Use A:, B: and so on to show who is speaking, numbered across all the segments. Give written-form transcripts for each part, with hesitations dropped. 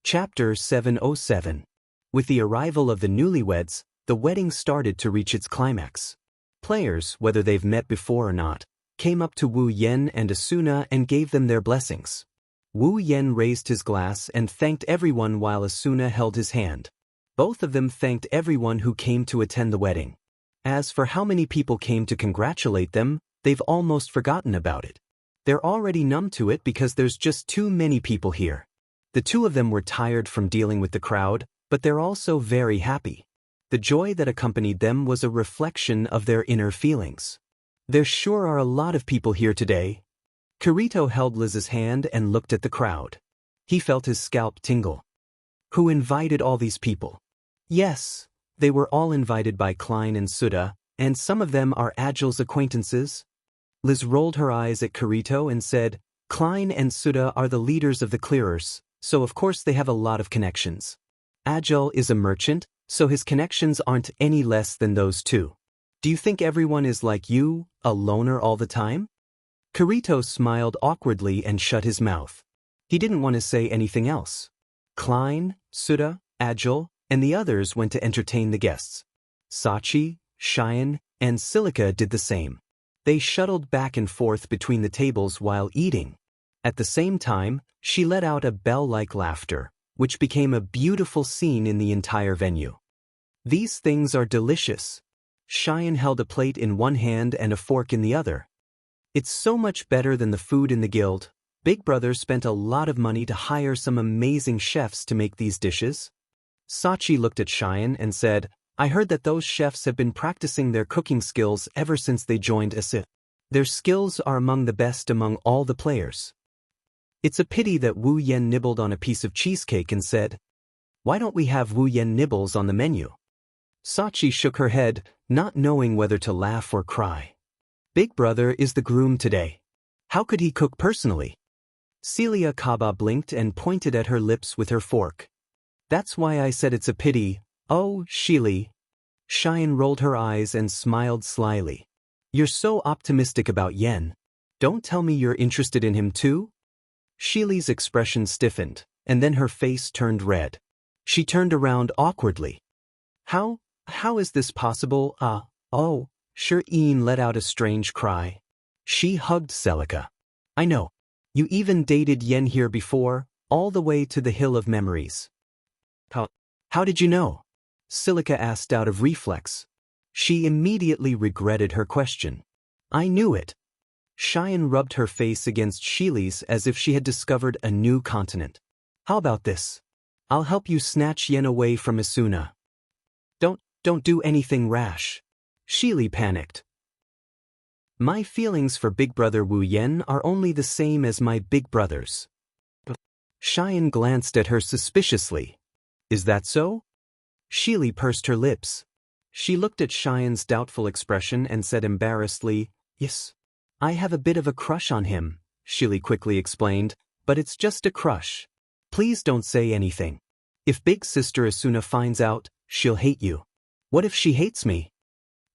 A: Chapter 707. With the arrival of the newlyweds, the wedding started to reach its climax. Players, whether they've met before or not, came up to Wu Yan and Asuna and gave them their blessings. Wu Yan raised his glass and thanked everyone while Asuna held his hand. Both of them thanked everyone who came to attend the wedding. As for how many people came to congratulate them, they've almost forgotten about it. They're already numb to it because there's just too many people here. The two of them were tired from dealing with the crowd, but they're also very happy. The joy that accompanied them was a reflection of their inner feelings. There sure are a lot of people here today. Kirito held Liz's hand and looked at the crowd. He felt his scalp tingle. Who invited all these people? Yes, they were all invited by Klein and Suda, and some of them are Agile's acquaintances. Liz rolled her eyes at Kirito and said, Klein and Suda are the leaders of the clearers, so of course they have a lot of connections. Agile is a merchant, so his connections aren't any less than those two. Do you think everyone is like you, a loner all the time? Kirito smiled awkwardly and shut his mouth. He didn't want to say anything else. Klein, Suda, Agile, and the others went to entertain the guests. Sachi, Cheyenne, and Silica did the same. They shuttled back and forth between the tables while eating. At the same time, she let out a bell-like laughter, which became a beautiful scene in the entire venue. These things are delicious. Cheyenne held a plate in one hand and a fork in the other. It's so much better than the food in the guild. Big Brother spent a lot of money to hire some amazing chefs to make these dishes. Sachi looked at Cheyenne and said, I heard that those chefs have been practicing their cooking skills ever since they joined ASIF. Their skills are among the best among all the players. It's a pity that Wu Yan nibbled on a piece of cheesecake and said, Why don't we have Wu Yan nibbles on the menu? Sachi shook her head, not knowing whether to laugh or cry. Big Brother is the groom today. How could he cook personally? Celia Kaba blinked and pointed at her lips with her fork. That's why I said it's a pity. Oh, Shili. Cheyenne rolled her eyes and smiled slyly. You're so optimistic about Yen. Don't tell me you're interested in him too? Shili's expression stiffened, and then her face turned red. She turned around awkwardly. How is this possible? Oh, Shireen let out a strange cry. She hugged Celica. I know. You even dated Yen here before, all the way to the Hill of Memories. How did you know? Silica asked out of reflex. She immediately regretted her question. I knew it. Cheyenne rubbed her face against Shili's as if she had discovered a new continent. How about this? I'll help you snatch Yen away from Asuna. Don't do anything rash. Shili panicked. My feelings for Big Brother Wu Yen are only the same as my big brother's. Cheyenne glanced at her suspiciously. Is that so? Shili pursed her lips. She looked at Cheyenne's doubtful expression and said embarrassedly, Yes. I have a bit of a crush on him, Shili quickly explained, but it's just a crush. Please don't say anything. If Big Sister Asuna finds out, she'll hate you. What if she hates me?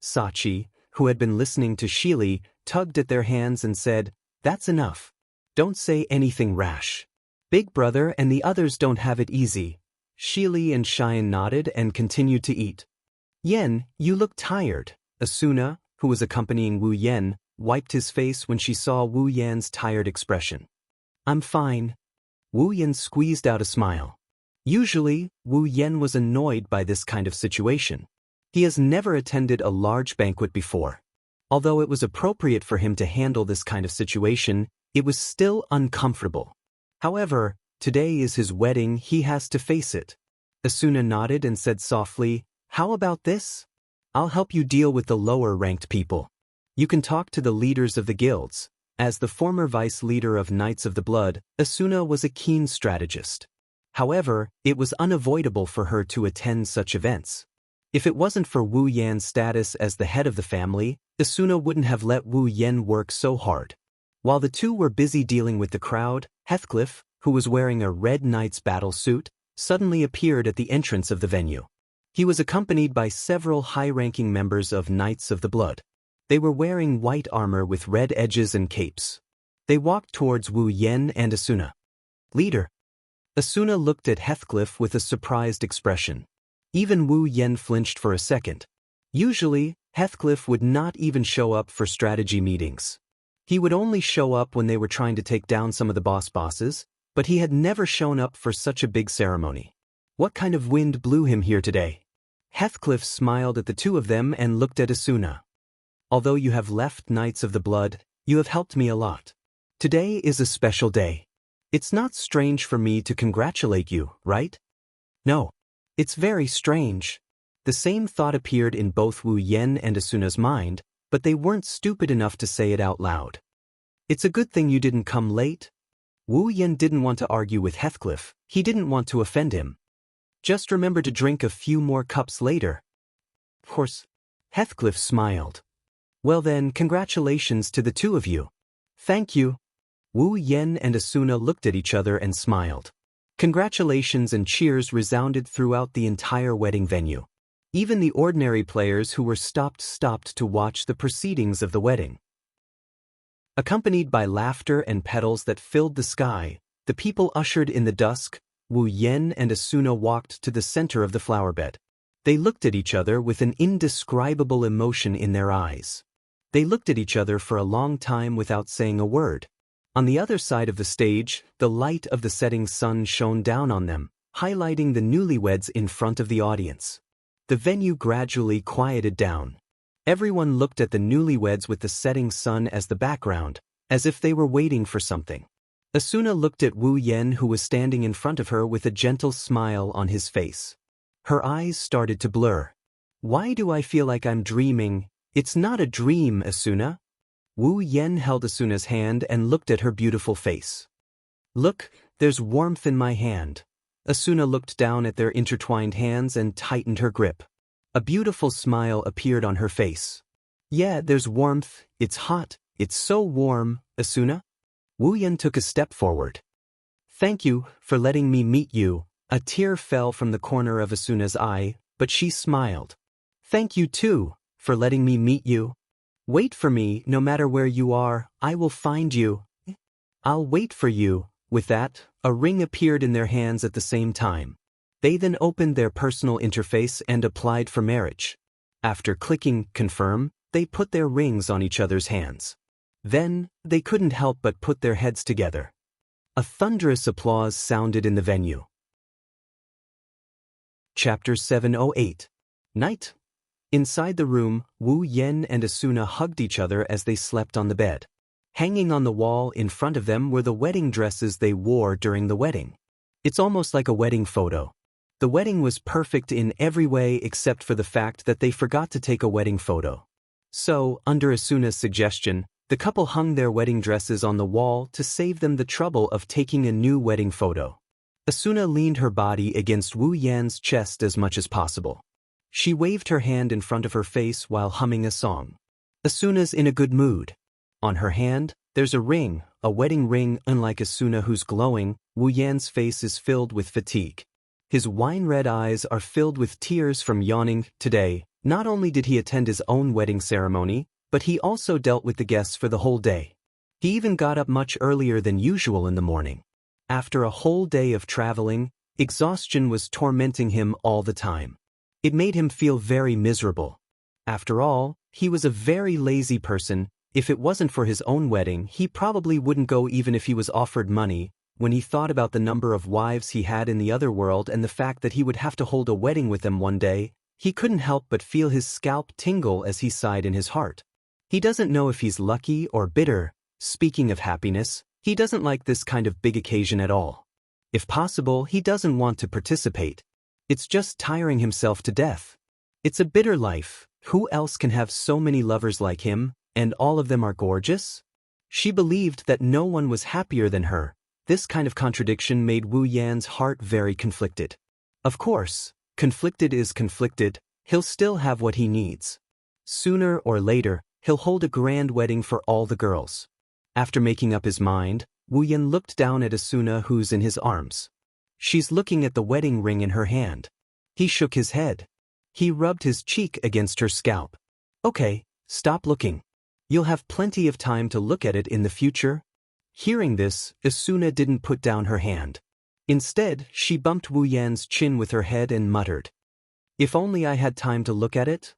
A: Sachi, who had been listening to Shili, tugged at their hands and said, That's enough. Don't say anything rash. Big Brother and the others don't have it easy. Shili and Cheyenne nodded and continued to eat. Yen, you look tired. Asuna, who was accompanying Wu Yen, wiped his face when she saw Wu Yan's tired expression. I'm fine. Wu Yan squeezed out a smile. Usually, Wu Yan was annoyed by this kind of situation. He has never attended a large banquet before. Although it was appropriate for him to handle this kind of situation, it was still uncomfortable. However, today is his wedding, he has to face it. Asuna nodded and said softly, How about this? I'll help you deal with the lower-ranked people. You can talk to the leaders of the guilds. As the former vice leader of Knights of the Blood, Asuna was a keen strategist. However, it was unavoidable for her to attend such events. If it wasn't for Wu Yan's status as the head of the family, Asuna wouldn't have let Wu Yan work so hard. While the two were busy dealing with the crowd, Heathcliff, who was wearing a red knight's battle suit, suddenly appeared at the entrance of the venue. He was accompanied by several high-ranking members of Knights of the Blood. They were wearing white armor with red edges and capes. They walked towards Wu Yan and Asuna. Leader. Asuna looked at Heathcliff with a surprised expression. Even Wu Yen flinched for a second. Usually, Heathcliff would not even show up for strategy meetings. He would only show up when they were trying to take down some of the bosses, but he had never shown up for such a big ceremony. What kind of wind blew him here today? Heathcliff smiled at the two of them and looked at Asuna. Although you have left Knights of the Blood, you have helped me a lot. Today is a special day. It's not strange for me to congratulate you, right? No. It's very strange. The same thought appeared in both Wu Yen and Asuna's mind, but they weren't stupid enough to say it out loud. It's a good thing you didn't come late. Wu Yen didn't want to argue with Heathcliff. He didn't want to offend him. Just remember to drink a few more cups later. Of course. Heathcliff smiled. Well then, congratulations to the two of you. Thank you. Wu Yen and Asuna looked at each other and smiled. Congratulations and cheers resounded throughout the entire wedding venue. Even the ordinary players who were stopped to watch the proceedings of the wedding. Accompanied by laughter and petals that filled the sky, the people ushered in the dusk. Wu Yen and Asuna walked to the center of the flower bed. They looked at each other with an indescribable emotion in their eyes. They looked at each other for a long time without saying a word. On the other side of the stage, the light of the setting sun shone down on them, highlighting the newlyweds in front of the audience. The venue gradually quieted down. Everyone looked at the newlyweds with the setting sun as the background, as if they were waiting for something. Asuna looked at Wu Yen, who was standing in front of her with a gentle smile on his face. Her eyes started to blur. Why do I feel like I'm dreaming? It's not a dream, Asuna. Wu Yen held Asuna's hand and looked at her beautiful face. Look, there's warmth in my hand. Asuna looked down at their intertwined hands and tightened her grip. A beautiful smile appeared on her face. Yeah, there's warmth. It's hot. It's so warm, Asuna. Wu Yen took a step forward. Thank you for letting me meet you. A tear fell from the corner of Asuna's eye, but she smiled. Thank you too, for letting me meet you. Wait for me, no matter where you are, I will find you. I'll wait for you. With that, a ring appeared in their hands at the same time. They then opened their personal interface and applied for marriage. After clicking confirm, they put their rings on each other's hands. Then, they couldn't help but put their heads together. A thunderous applause sounded in the venue. Chapter 708. Night. Inside the room, Wu Yen and Asuna hugged each other as they slept on the bed. Hanging on the wall in front of them were the wedding dresses they wore during the wedding. It's almost like a wedding photo. The wedding was perfect in every way except for the fact that they forgot to take a wedding photo. So, under Asuna's suggestion, the couple hung their wedding dresses on the wall to save them the trouble of taking a new wedding photo. Asuna leaned her body against Wu Yan's chest as much as possible. She waved her hand in front of her face while humming a song. Asuna's in a good mood. On her hand, there's a ring, a wedding ring. Unlike Asuna, who's glowing, Wu Yan's face is filled with fatigue. His wine-red eyes are filled with tears from yawning. Today, not only did he attend his own wedding ceremony, but he also dealt with the guests for the whole day. He even got up much earlier than usual in the morning. After a whole day of traveling, exhaustion was tormenting him all the time. It made him feel very miserable. After all, he was a very lazy person. If it wasn't for his own wedding, he probably wouldn't go even if he was offered money. When he thought about the number of wives he had in the other world and the fact that he would have to hold a wedding with them one day, he couldn't help but feel his scalp tingle as he sighed in his heart. He doesn't know if he's lucky or bitter. Speaking of happiness, he doesn't like this kind of big occasion at all. If possible, he doesn't want to participate. It's just tiring himself to death. It's a bitter life. Who else can have so many lovers like him, and all of them are gorgeous? She believed that no one was happier than her. This kind of contradiction made Wu Yan's heart very conflicted. Of course, conflicted is conflicted. He'll still have what he needs. Sooner or later, he'll hold a grand wedding for all the girls. After making up his mind, Wu Yan looked down at Asuna, who's in his arms. She's looking at the wedding ring in her hand. He shook his head. He rubbed his cheek against her scalp. Okay, stop looking. You'll have plenty of time to look at it in the future. Hearing this, Asuna didn't put down her hand. Instead, she bumped Wu Yan's chin with her head and muttered, "If only I had time to look at it,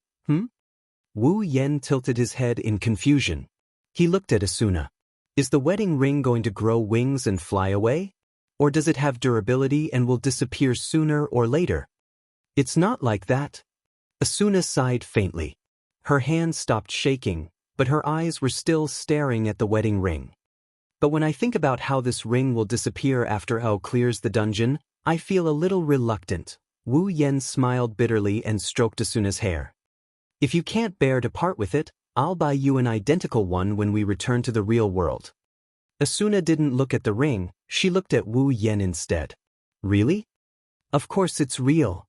A: Wu Yan tilted his head in confusion. He looked at Asuna. Is the wedding ring going to grow wings and fly away? Or does it have durability and will disappear sooner or later? It's not like that. Asuna sighed faintly. Her hands stopped shaking, but her eyes were still staring at the wedding ring. But when I think about how this ring will disappear after Ao clears the dungeon, I feel a little reluctant. Wu Yan smiled bitterly and stroked Asuna's hair. If you can't bear to part with it, I'll buy you an identical one when we return to the real world. Asuna didn't look at the ring, she looked at Wu Yan instead. Really? Of course it's real.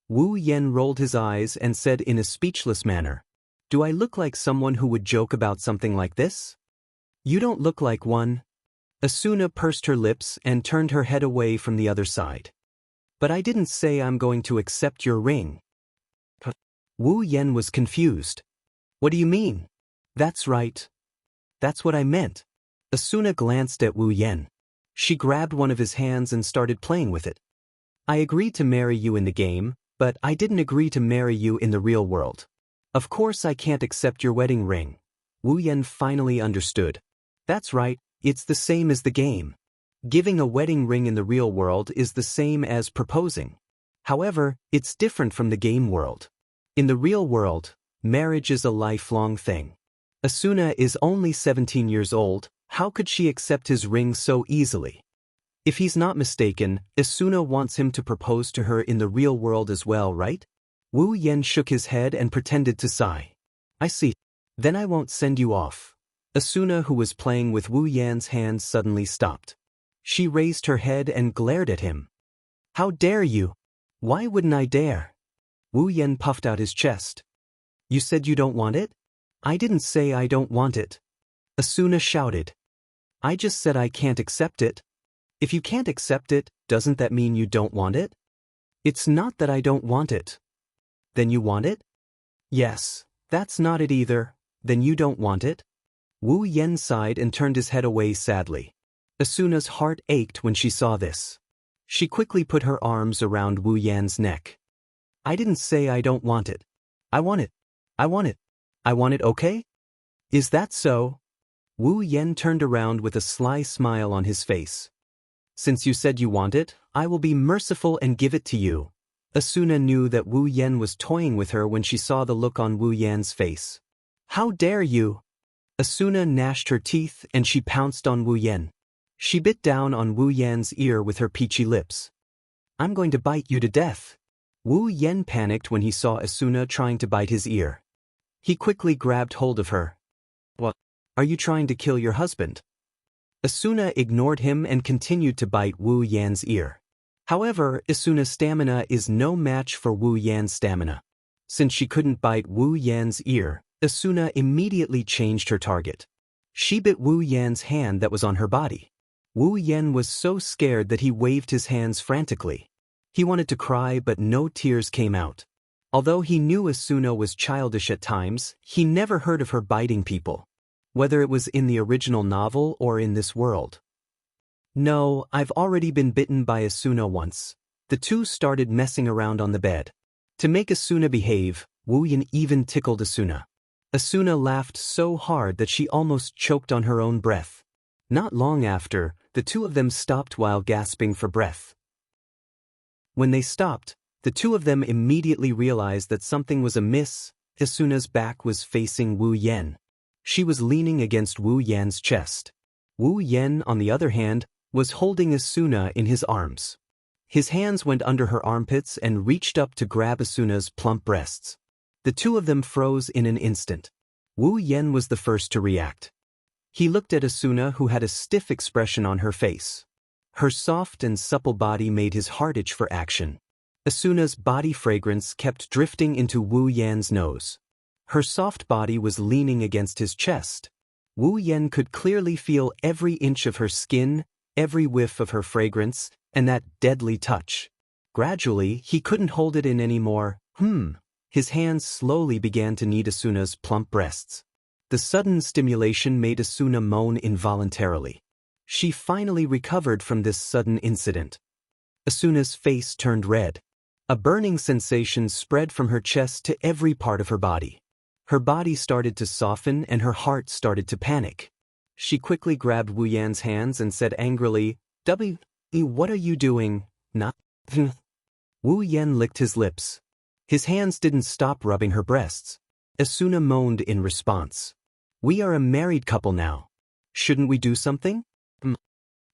A: Wu Yan rolled his eyes and said in a speechless manner, Do I look like someone who would joke about something like this? You don't look like one. Asuna pursed her lips and turned her head away from the other side. But I didn't say I'm going to accept your ring. Wu Yan was confused. What do you mean? That's right. That's what I meant. Asuna glanced at Wu Yan. She grabbed one of his hands and started playing with it. I agreed to marry you in the game, but I didn't agree to marry you in the real world. Of course I can't accept your wedding ring. Wu Yan finally understood. That's right, it's the same as the game. Giving a wedding ring in the real world is the same as proposing. However, it's different from the game world. In the real world, marriage is a lifelong thing. Asuna is only 17 years old, how could she accept his ring so easily? If he's not mistaken, Asuna wants him to propose to her in the real world as well, right? Wu Yan shook his head and pretended to sigh. I see. Then I won't send you off. Asuna, who was playing with Wu Yan's hand, suddenly stopped. She raised her head and glared at him. How dare you? Why wouldn't I dare? Wu Yan puffed out his chest. You said you don't want it? I didn't say I don't want it. Asuna shouted. I just said I can't accept it. If you can't accept it, doesn't that mean you don't want it? It's not that I don't want it. Then you want it? Yes, that's not it either. Then you don't want it? Wu Yan sighed and turned his head away sadly. Asuna's heart ached when she saw this. She quickly put her arms around Wu Yan's neck. I didn't say I don't want it. I want it. I want it. I want it, okay? Is that so? Wu Yan turned around with a sly smile on his face. Since you said you want it, I will be merciful and give it to you. Asuna knew that Wu Yan was toying with her when she saw the look on Wu Yan's face. How dare you? Asuna gnashed her teeth and she pounced on Wu Yan. She bit down on Wu Yan's ear with her peachy lips. I'm going to bite you to death. Wu Yan panicked when he saw Asuna trying to bite his ear. He quickly grabbed hold of her. What? Are you trying to kill your husband? Asuna ignored him and continued to bite Wu Yan's ear. However, Asuna's stamina is no match for Wu Yan's stamina. Since she couldn't bite Wu Yan's ear, Asuna immediately changed her target. She bit Wu Yan's hand that was on her body. Wu Yan was so scared that he waved his hands frantically. He wanted to cry but no tears came out. Although he knew Asuna was childish at times, he never heard of her biting people. Whether it was in the original novel or in this world. No, I've already been bitten by Asuna once. The two started messing around on the bed. To make Asuna behave, Wu Yan even tickled Asuna. Asuna laughed so hard that she almost choked on her own breath. Not long after, the two of them stopped while gasping for breath. When they stopped, the two of them immediately realized that something was amiss. Asuna's back was facing Wu Yan. She was leaning against Wu Yan's chest. Wu Yan, on the other hand, was holding Asuna in his arms. His hands went under her armpits and reached up to grab Asuna's plump breasts. The two of them froze in an instant. Wu Yan was the first to react. He looked at Asuna, who had a stiff expression on her face. Her soft and supple body made his heart itch for action. Asuna's body fragrance kept drifting into Wu Yan's nose. Her soft body was leaning against his chest. Wu Yan could clearly feel every inch of her skin, every whiff of her fragrance, and that deadly touch. Gradually, he couldn't hold it in anymore. His hands slowly began to knead Asuna's plump breasts. The sudden stimulation made Asuna moan involuntarily. She finally recovered from this sudden incident. Asuna's face turned red. A burning sensation spread from her chest to every part of her body. Her body started to soften and her heart started to panic. She quickly grabbed Wu Yan's hands and said angrily, What are you doing? Nothing. Wu Yan licked his lips. His hands didn't stop rubbing her breasts. Asuna moaned in response. We are a married couple now. Shouldn't we do something?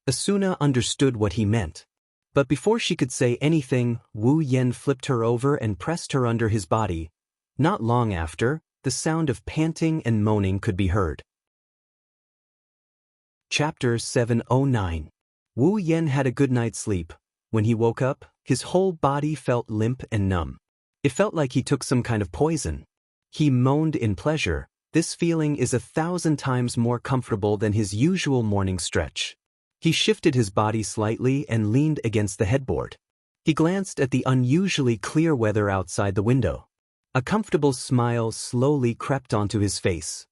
A: Asuna understood what he meant. But before she could say anything, Wu Yan flipped her over and pressed her under his body. Not long after, the sound of panting and moaning could be heard. Chapter 709. Wu Yan had a good night's sleep. When he woke up, his whole body felt limp and numb. It felt like he took some kind of poison. He moaned in pleasure. This feeling is 1,000 times more comfortable than his usual morning stretch. He shifted his body slightly and leaned against the headboard. He glanced at the unusually clear weather outside the window. A comfortable smile slowly crept onto his face.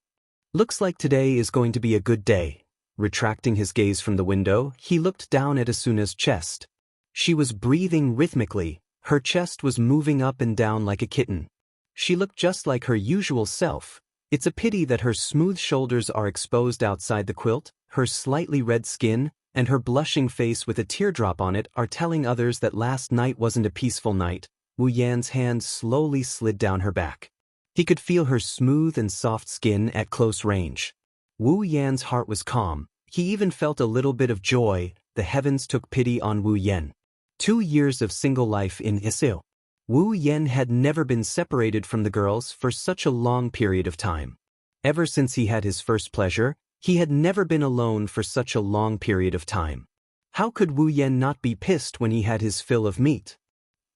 A: Looks like today is going to be a good day. Retracting his gaze from the window, he looked down at Asuna's chest. She was breathing rhythmically. Her chest was moving up and down like a kitten. She looked just like her usual self. It's a pity that her smooth shoulders are exposed outside the quilt. Her slightly red skin and her blushing face with a teardrop on it are telling others that last night wasn't a peaceful night. Wu Yan's hand slowly slid down her back. He could feel her smooth and soft skin at close range. Wu Yan's heart was calm. He even felt a little bit of joy. The heavens took pity on Wu Yan. 2 years of single life in Isil. Wu Yan had never been separated from the girls for such a long period of time. Ever since he had his first pleasure, he had never been alone for such a long period of time. How could Wu Yan not be pissed when he had his fill of meat?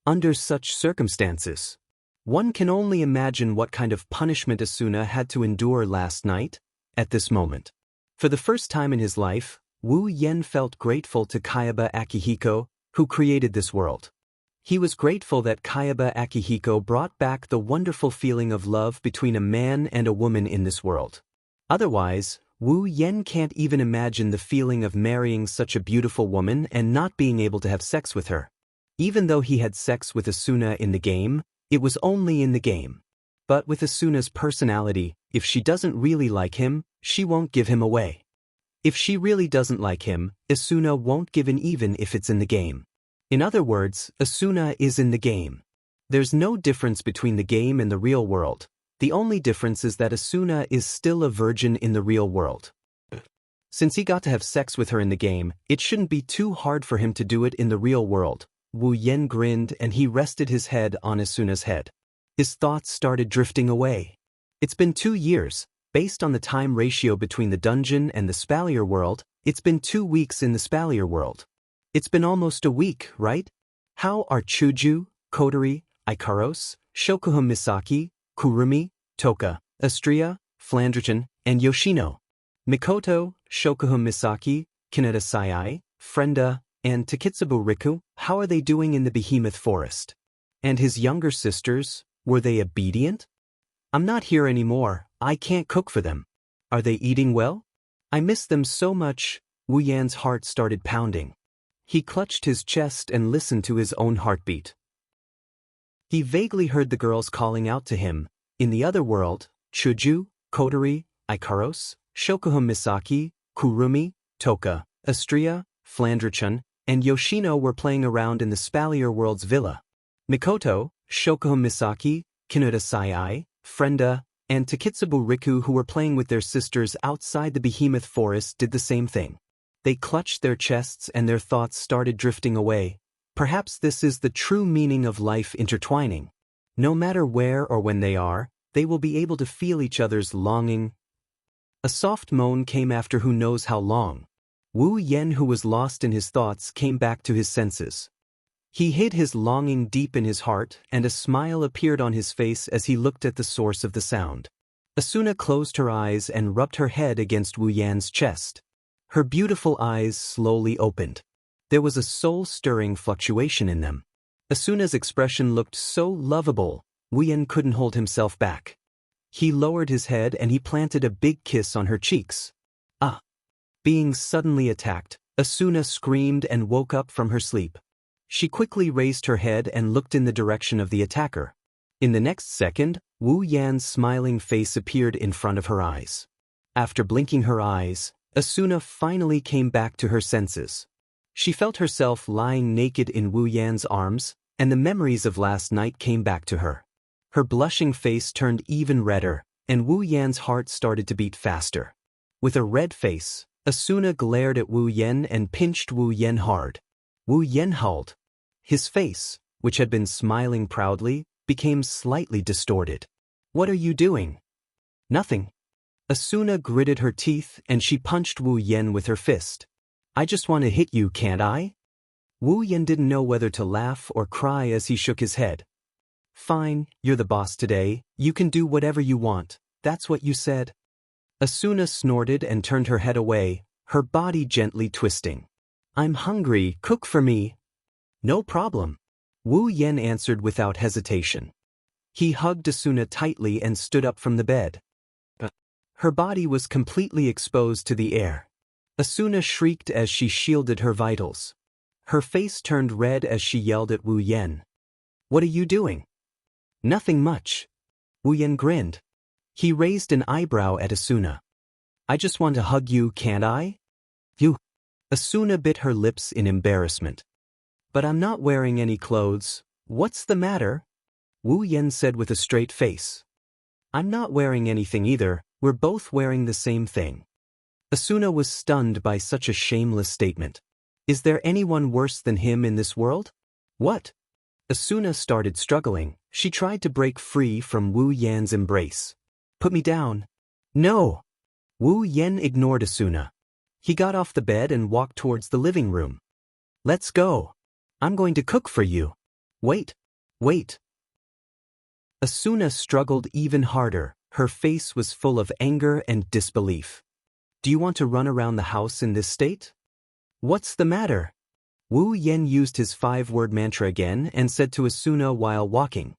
A: Under such circumstances, one can only imagine what kind of punishment Asuna had to endure last night, at this moment. For the first time in his life, Wu Yan felt grateful to Kayaba Akihiko, who created this world. He was grateful that Kayaba Akihiko brought back the wonderful feeling of love between a man and a woman in this world. Otherwise, Wu Yan can't even imagine the feeling of marrying such a beautiful woman and not being able to have sex with her. Even though he had sex with Asuna in the game, it was only in the game. But with Asuna's personality, if she doesn't really like him, she won't give him away. If she really doesn't like him, Asuna won't give in even if it's in the game. In other words, Asuna is in the game. There's no difference between the game and the real world. The only difference is that Asuna is still a virgin in the real world. Since he got to have sex with her in the game, it shouldn't be too hard for him to do it in the real world. Wu Yan grinned and he rested his head on Asuna's head. His thoughts started drifting away. It's been 2 years. Based on the time ratio between the dungeon and the Spalier world, it's been 2 weeks in the Spalier world. It's been almost a week, right? How are Chuju, Kotori, Ikaros, Shokuhun Misaki, Kurumi, Toka, Astria, Flandrichen, and Yoshino? Mikoto, Shokuhun Misaki, Kaneda Sai, Frenda, and Takitsubu Riku, how are they doing in the Behemoth Forest? And his younger sisters, were they obedient? I'm not here anymore, I can't cook for them. Are they eating well? I miss them so much. Wu Yan's heart started pounding. He clutched his chest and listened to his own heartbeat. He vaguely heard the girls calling out to him. In the other world, Chuju, Kotori, Ikaros, Shokuhun Misaki, Kurumi, Toka, Astria, Flandrichen, and Yoshino were playing around in the Spalier world's villa. Mikoto, Shokuhun Misaki, Kaneda Sai, Frenda, and Takitsubu Riku, who were playing with their sisters outside the Behemoth Forest, did the same thing. They clutched their chests and their thoughts started drifting away. Perhaps this is the true meaning of life intertwining. No matter where or when they are, they will be able to feel each other's longing. A soft moan came after who knows how long. Wu Yan, who was lost in his thoughts, came back to his senses. He hid his longing deep in his heart, and a smile appeared on his face as he looked at the source of the sound. Asuna closed her eyes and rubbed her head against Wu Yan's chest. Her beautiful eyes slowly opened. There was a soul-stirring fluctuation in them. Asuna's expression looked so lovable, Wu Yan couldn't hold himself back. He lowered his head and he planted a big kiss on her cheeks. Ah! Being suddenly attacked, Asuna screamed and woke up from her sleep. She quickly raised her head and looked in the direction of the attacker. In the next second, Wu Yan's smiling face appeared in front of her eyes. After blinking her eyes, Asuna finally came back to her senses. She felt herself lying naked in Wu Yan's arms, and the memories of last night came back to her. Her blushing face turned even redder, and Wu Yan's heart started to beat faster. With a red face, Asuna glared at Wu Yan and pinched Wu Yan hard. Wu Yan howled. His face, which had been smiling proudly, became slightly distorted. "What are you doing?" "Nothing." Asuna gritted her teeth and she punched Wu Yan with her fist. "I just want to hit you, can't I?" Wu Yan didn't know whether to laugh or cry as he shook his head. "Fine, you're the boss today, you can do whatever you want, that's what you said." Asuna snorted and turned her head away, her body gently twisting. "I'm hungry, cook for me." "No problem." Wu Yan answered without hesitation. He hugged Asuna tightly and stood up from the bed. Her body was completely exposed to the air. Asuna shrieked as she shielded her vitals. Her face turned red as she yelled at Wu Yan. "What are you doing?" "Nothing much." Wu Yan grinned. He raised an eyebrow at Asuna. "I just want to hug you, can't I?" "You." Asuna bit her lips in embarrassment. "But I'm not wearing any clothes, what's the matter?" Wu Yan said with a straight face. "I'm not wearing anything either, we're both wearing the same thing." Asuna was stunned by such a shameless statement. Is there anyone worse than him in this world? "What?" Asuna started struggling. She tried to break free from Wu Yan's embrace. "Put me down." "No." Wu Yan ignored Asuna. He got off the bed and walked towards the living room. "Let's go. I'm going to cook for you." "Wait. Wait." Asuna struggled even harder. Her face was full of anger and disbelief. "Do you want to run around the house in this state?" "What's the matter?" Wu Yan used his 5-word mantra again and said to Asuna while walking.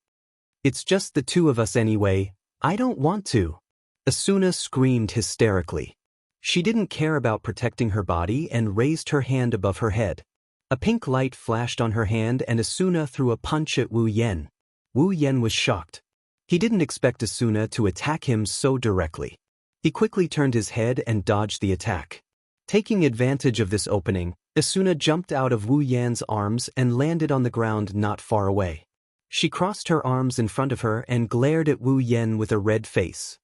A: "It's just the two of us anyway, I don't want to." Asuna screamed hysterically. She didn't care about protecting her body and raised her hand above her head. A pink light flashed on her hand and Asuna threw a punch at Wu Yan. Wu Yan was shocked. He didn't expect Asuna to attack him so directly. He quickly turned his head and dodged the attack. Taking advantage of this opening, Asuna jumped out of Wu Yan's arms and landed on the ground not far away. She crossed her arms in front of her and glared at Wu Yan with a red face.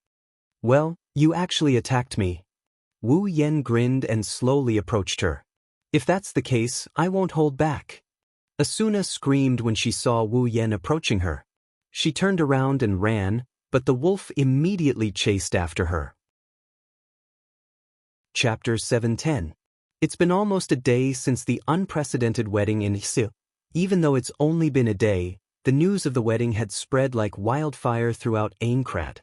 A: "Well, you actually attacked me." Wu Yan grinned and slowly approached her. "If that's the case, I won't hold back." Asuna screamed when she saw Wu Yan approaching her. She turned around and ran, but the wolf immediately chased after her. Chapter 710. It's been almost a day since the unprecedented wedding in Wuxia. Even though it's only been a day, the news of the wedding had spread like wildfire throughout Aincrad.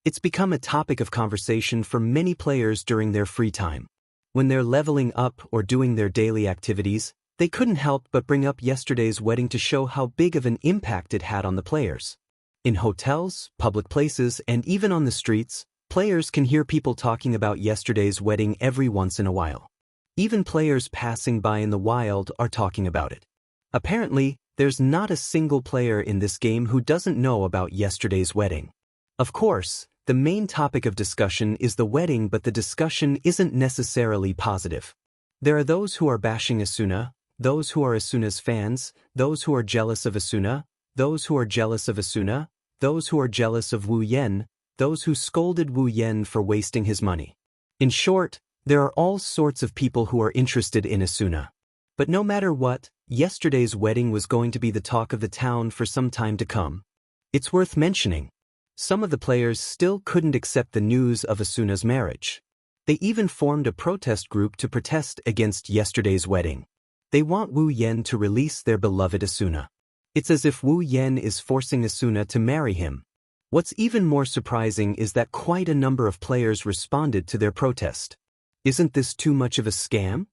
A: It's become a topic of conversation for many players during their free time. When they're leveling up or doing their daily activities, they couldn't help but bring up yesterday's wedding to show how big of an impact it had on the players. In hotels, public places, and even on the streets, players can hear people talking about yesterday's wedding every once in a while. Even players passing by in the wild are talking about it. Apparently, there's not a single player in this game who doesn't know about yesterday's wedding. Of course, the main topic of discussion is the wedding, but the discussion isn't necessarily positive. There are those who are bashing Asuna, those who are Asuna's fans, those who are jealous of Asuna, those who are jealous of Asuna, those who are jealous of Wu Yan, those who scolded Wu Yan for wasting his money. In short, there are all sorts of people who are interested in Asuna. But no matter what, yesterday's wedding was going to be the talk of the town for some time to come. It's worth mentioning. Some of the players still couldn't accept the news of Asuna's marriage. They even formed a protest group to protest against yesterday's wedding. They want Wu Yan to release their beloved Asuna. It's as if Wu Yan is forcing Asuna to marry him. What's even more surprising is that quite a number of players responded to their protest. Isn't this too much of a scam?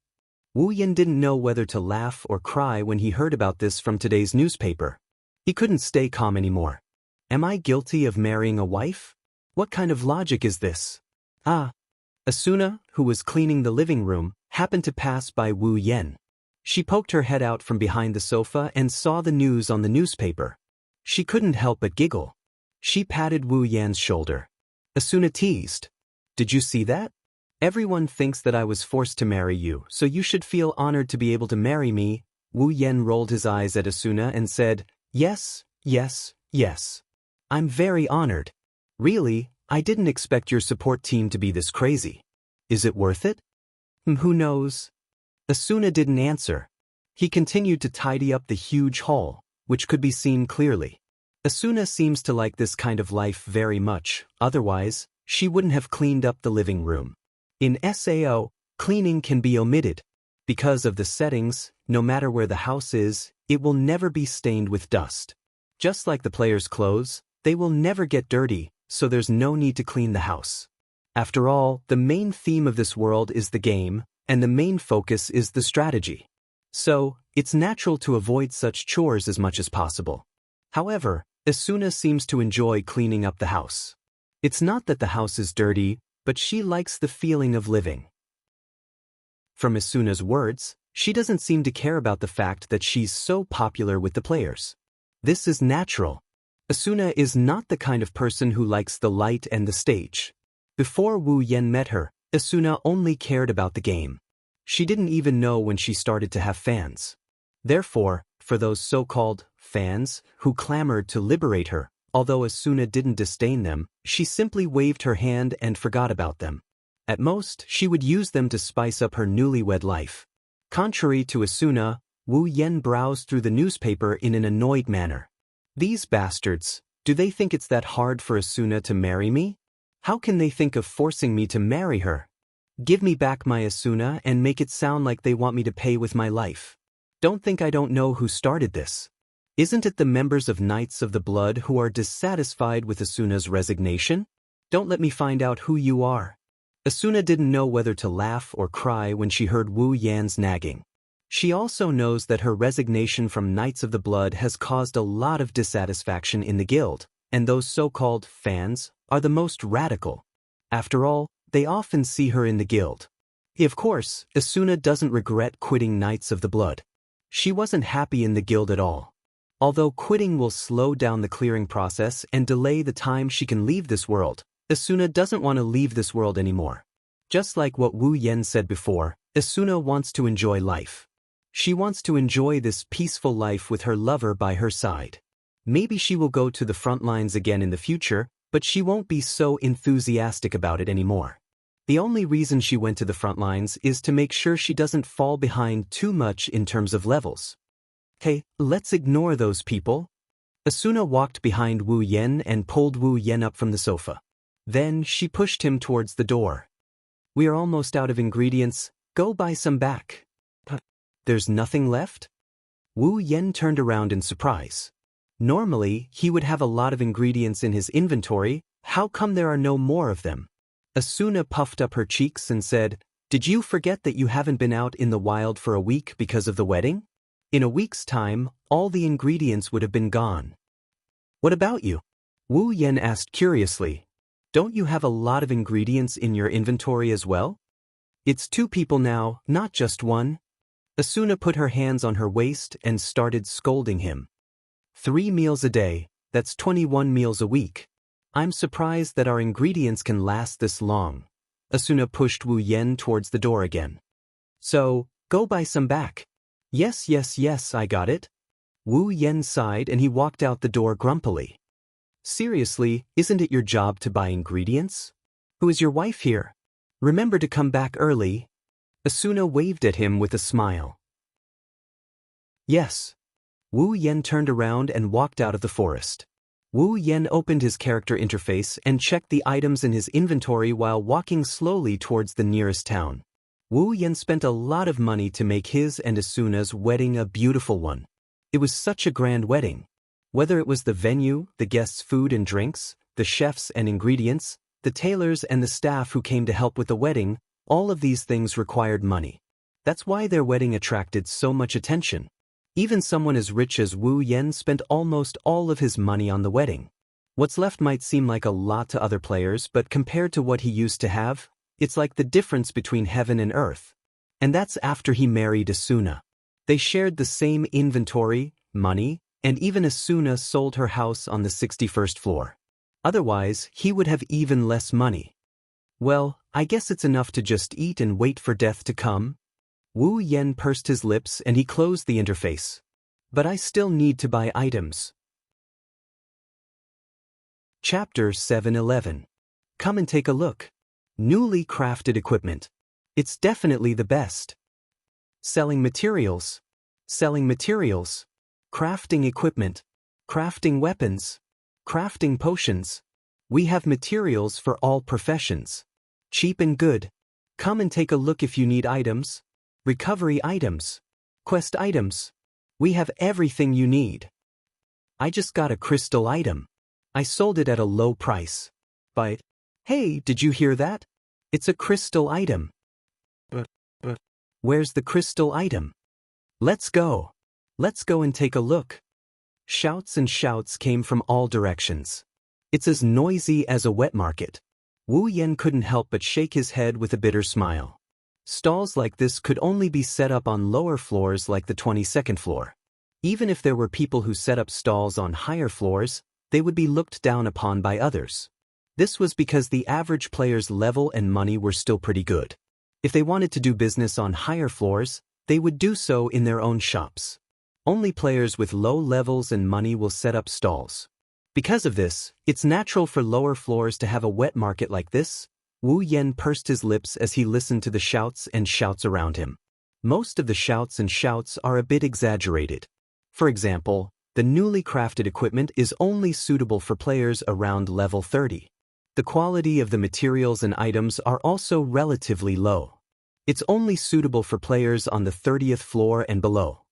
A: Wu Yan didn't know whether to laugh or cry when he heard about this from today's newspaper. He couldn't stay calm anymore. Am I guilty of marrying a wife? What kind of logic is this? Ah. Asuna, who was cleaning the living room, happened to pass by Wu Yen. She poked her head out from behind the sofa and saw the news on the newspaper. She couldn't help but giggle. She patted Wu Yan's shoulder. Asuna teased. "Did you see that? Everyone thinks that I was forced to marry you, so you should feel honored to be able to marry me." Wu Yen rolled his eyes at Asuna and said, "Yes, yes, yes. I'm very honored. Really, I didn't expect your support team to be this crazy. Is it worth it?" "Who knows?" Asuna didn't answer. He continued to tidy up the huge hall, which could be seen clearly. Asuna seems to like this kind of life very much, otherwise, she wouldn't have cleaned up the living room. In SAO, cleaning can be omitted. Because of the settings, no matter where the house is, it will never be stained with dust. Just like the player's clothes, they will never get dirty, so there's no need to clean the house. After all, the main theme of this world is the game, and the main focus is the strategy. So, it's natural to avoid such chores as much as possible. However, Asuna seems to enjoy cleaning up the house. It's not that the house is dirty, but she likes the feeling of living. From Asuna's words, she doesn't seem to care about the fact that she's so popular with the players. This is natural. Asuna is not the kind of person who likes the light and the stage. Before Wu Yen met her, Asuna only cared about the game. She didn't even know when she started to have fans. Therefore, for those so-called fans who clamored to liberate her, although Asuna didn't disdain them, she simply waved her hand and forgot about them. At most, she would use them to spice up her newlywed life. Contrary to Asuna, Wu Yen browsed through the newspaper in an annoyed manner. These bastards, do they think it's that hard for Asuna to marry me? How can they think of forcing me to marry her? Give me back my Asuna and make it sound like they want me to pay with my life. Don't think I don't know who started this. Isn't it the members of Knights of the Blood who are dissatisfied with Asuna's resignation? Don't let me find out who you are. Asuna didn't know whether to laugh or cry when she heard Wu Yan's nagging. She also knows that her resignation from Knights of the Blood has caused a lot of dissatisfaction in the guild, and those so-called fans are the most radical. After all, they often see her in the guild. Of course, Asuna doesn't regret quitting Knights of the Blood. She wasn't happy in the guild at all. Although quitting will slow down the clearing process and delay the time she can leave this world, Asuna doesn't want to leave this world anymore. Just like what Wu Yen said before, Asuna wants to enjoy life. She wants to enjoy this peaceful life with her lover by her side. Maybe she will go to the front lines again in the future, but she won't be so enthusiastic about it anymore. The only reason she went to the front lines is to make sure she doesn't fall behind too much in terms of levels. Hey, let's ignore those people. Asuna walked behind Wu Yen and pulled Wu Yen up from the sofa. Then she pushed him towards the door. "We are almost out of ingredients, go buy some back." "There's nothing left?" Wu Yen turned around in surprise. Normally, he would have a lot of ingredients in his inventory. How come there are no more of them? Asuna puffed up her cheeks and said, "Did you forget that you haven't been out in the wild for a week because of the wedding? In a week's time, all the ingredients would have been gone." "What about you?" Wu Yen asked curiously. "Don't you have a lot of ingredients in your inventory as well?" "It's 2 people now, not just 1. Asuna put her hands on her waist and started scolding him. 3 meals a day, that's 21 meals a week. I'm surprised that our ingredients can last this long." Asuna pushed Wu Yen towards the door again. "So, go buy some back." Yes, I got it." Wu Yen sighed and he walked out the door grumpily. "Seriously, isn't it your job to buy ingredients? Who is your wife here? Remember to come back early." Asuna waved at him with a smile. "Yes." Wu Yen turned around and walked out of the forest. Wu Yen opened his character interface and checked the items in his inventory while walking slowly towards the nearest town. Wu Yen spent a lot of money to make his and Asuna's wedding a beautiful one. It was such a grand wedding. Whether it was the venue, the guests' food and drinks, the chefs and ingredients, the tailors and the staff who came to help with the wedding, all of these things required money. That's why their wedding attracted so much attention. Even someone as rich as Wu Yen spent almost all of his money on the wedding. What's left might seem like a lot to other players, but compared to what he used to have, It's like the difference between heaven and earth. And that's after he married Asuna. They shared the same inventory, money, and even Asuna sold her house on the 61st floor. Otherwise, he would have even less money. Well, I guess it's enough to just eat and wait for death to come. Wu Yen pursed his lips and he closed the interface. But I still need to buy items. Chapter 711. Come and take a look. Newly crafted equipment. It's definitely the best. Selling materials. Selling materials. Crafting equipment. Crafting weapons. Crafting potions. We have materials for all professions. Cheap and good. Come and take a look if you need items. Recovery items. Quest items. We have everything you need. I just got a crystal item. I sold it at a low price. But, hey, did you hear that? It's a crystal item. But, where's the crystal item? Let's go. Let's go and take a look. Shouts and shouts came from all directions. It's as noisy as a wet market. Wu Yen couldn't help but shake his head with a bitter smile. Stalls like this could only be set up on lower floors like the 22nd floor. Even if there were people who set up stalls on higher floors, they would be looked down upon by others. This was because the average player's level and money were still pretty good. If they wanted to do business on higher floors, they would do so in their own shops. Only players with low levels and money will set up stalls. Because of this, it's natural for lower floors to have a wet market like this. Wu Yen pursed his lips as he listened to the shouts and shouts around him. Most of the shouts and shouts are a bit exaggerated. For example, the newly crafted equipment is only suitable for players around level 30. The quality of the materials and items are also relatively low. It's only suitable for players on the 30th floor and below.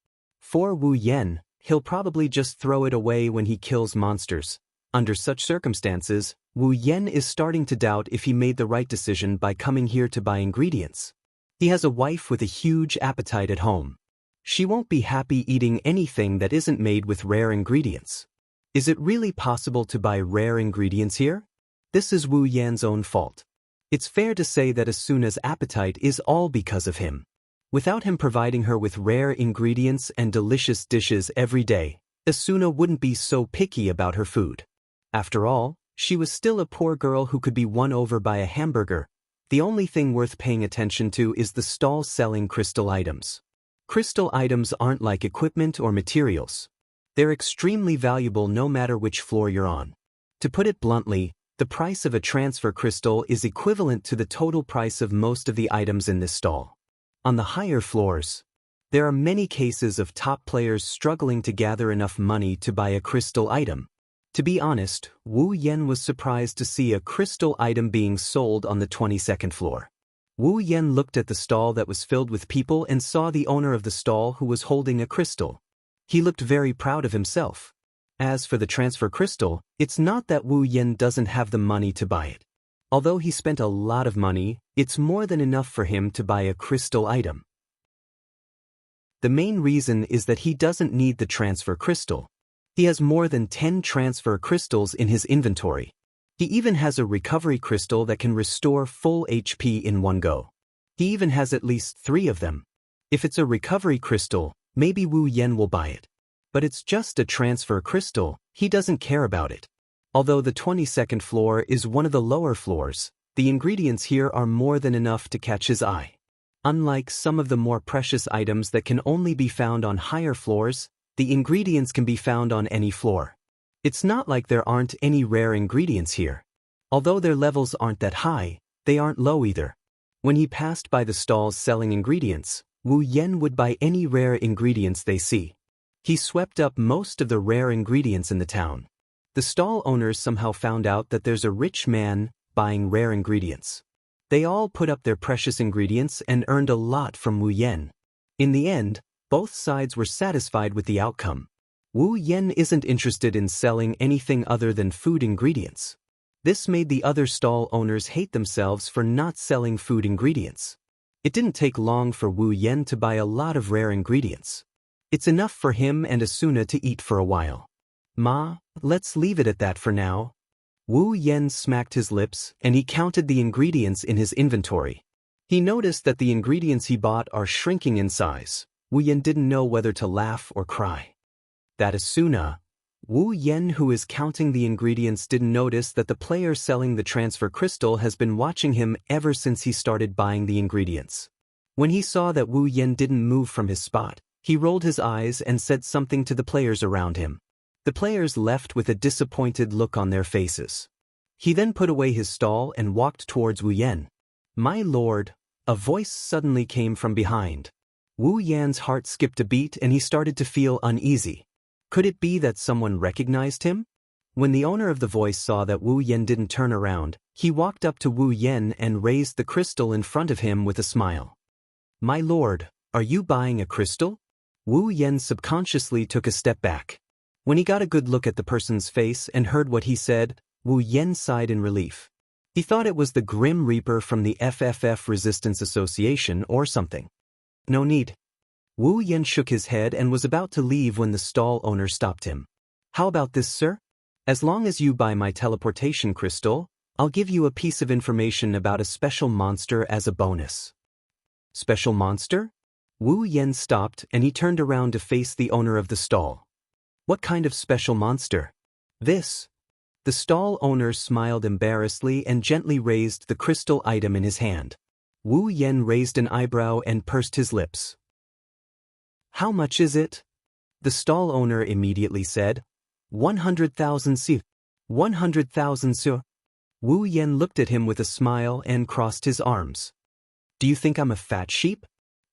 A: For Wu Yen, he'll probably just throw it away when he kills monsters. Under such circumstances, Wu Yen is starting to doubt if he made the right decision by coming here to buy ingredients. He has a wife with a huge appetite at home. She won't be happy eating anything that isn't made with rare ingredients. Is it really possible to buy rare ingredients here? This is Wu Yan's own fault. It's fair to say that Asuna's appetite is all because of him. Without him providing her with rare ingredients and delicious dishes every day, Asuna wouldn't be so picky about her food. After all, she was still a poor girl who could be won over by a hamburger. The only thing worth paying attention to is the stall selling crystal items. Crystal items aren't like equipment or materials. They're extremely valuable no matter which floor you're on. To put it bluntly, the price of a transfer crystal is equivalent to the total price of most of the items in this stall. On the higher floors, there are many cases of top players struggling to gather enough money to buy a crystal item. To be honest, Wu Yen was surprised to see a crystal item being sold on the 22nd floor. Wu Yen looked at the stall that was filled with people and saw the owner of the stall who was holding a crystal. He looked very proud of himself. As for the transfer crystal, it's not that Wu Yen doesn't have the money to buy it. Although he spent a lot of money, it's more than enough for him to buy a crystal item. The main reason is that he doesn't need the transfer crystal. He has more than 10 transfer crystals in his inventory. He even has a recovery crystal that can restore full HP in one go. He even has at least 3 of them. If it's a recovery crystal, maybe Wu Yen will buy it. But it's just a transfer crystal, he doesn't care about it. Although the 22nd floor is one of the lower floors, the ingredients here are more than enough to catch his eye. Unlike some of the more precious items that can only be found on higher floors, the ingredients can be found on any floor. It's not like there aren't any rare ingredients here. Although their levels aren't that high, they aren't low either. When he passed by the stalls selling ingredients, Wu Yen would buy any rare ingredients they see. He swept up most of the rare ingredients in the town. The stall owners somehow found out that there's a rich man buying rare ingredients. They all put up their precious ingredients and earned a lot from Wu Yen. In the end, both sides were satisfied with the outcome. Wu Yen isn't interested in selling anything other than food ingredients. This made the other stall owners hate themselves for not selling food ingredients. It didn't take long for Wu Yen to buy a lot of rare ingredients. It's enough for him and Asuna to eat for a while. Ma, let's leave it at that for now. Wu Yen smacked his lips and he counted the ingredients in his inventory. He noticed that the ingredients he bought are shrinking in size. Wu Yen didn't know whether to laugh or cry. That is Suna. Wu Yen, who is counting the ingredients, didn't notice that the player selling the transfer crystal has been watching him ever since he started buying the ingredients. When he saw that Wu Yen didn't move from his spot, he rolled his eyes and said something to the players around him. The players left with a disappointed look on their faces. He then put away his stall and walked towards Wu Yen. "My lord," a voice suddenly came from behind. Wu Yan's heart skipped a beat and he started to feel uneasy. Could it be that someone recognized him? When the owner of the voice saw that Wu Yen didn't turn around, he walked up to Wu Yen and raised the crystal in front of him with a smile. "My lord, are you buying a crystal?" Wu Yen subconsciously took a step back. When he got a good look at the person's face and heard what he said, Wu Yen sighed in relief. He thought it was the Grim Reaper from the FFF Resistance Association or something. "No need." Wu Yen shook his head and was about to leave when the stall owner stopped him. "How about this, sir? As long as you buy my teleportation crystal, I'll give you a piece of information about a special monster as a bonus." "Special monster?" Wu Yen stopped and he turned around to face the owner of the stall. "What kind of special monster?" "This." The stall owner smiled embarrassedly and gently raised the crystal item in his hand. Wu Yen raised an eyebrow and pursed his lips. "How much is it?" The stall owner immediately said. 100,000 su. 100,000 su. Wu Yen looked at him with a smile and crossed his arms. "Do you think I'm a fat sheep?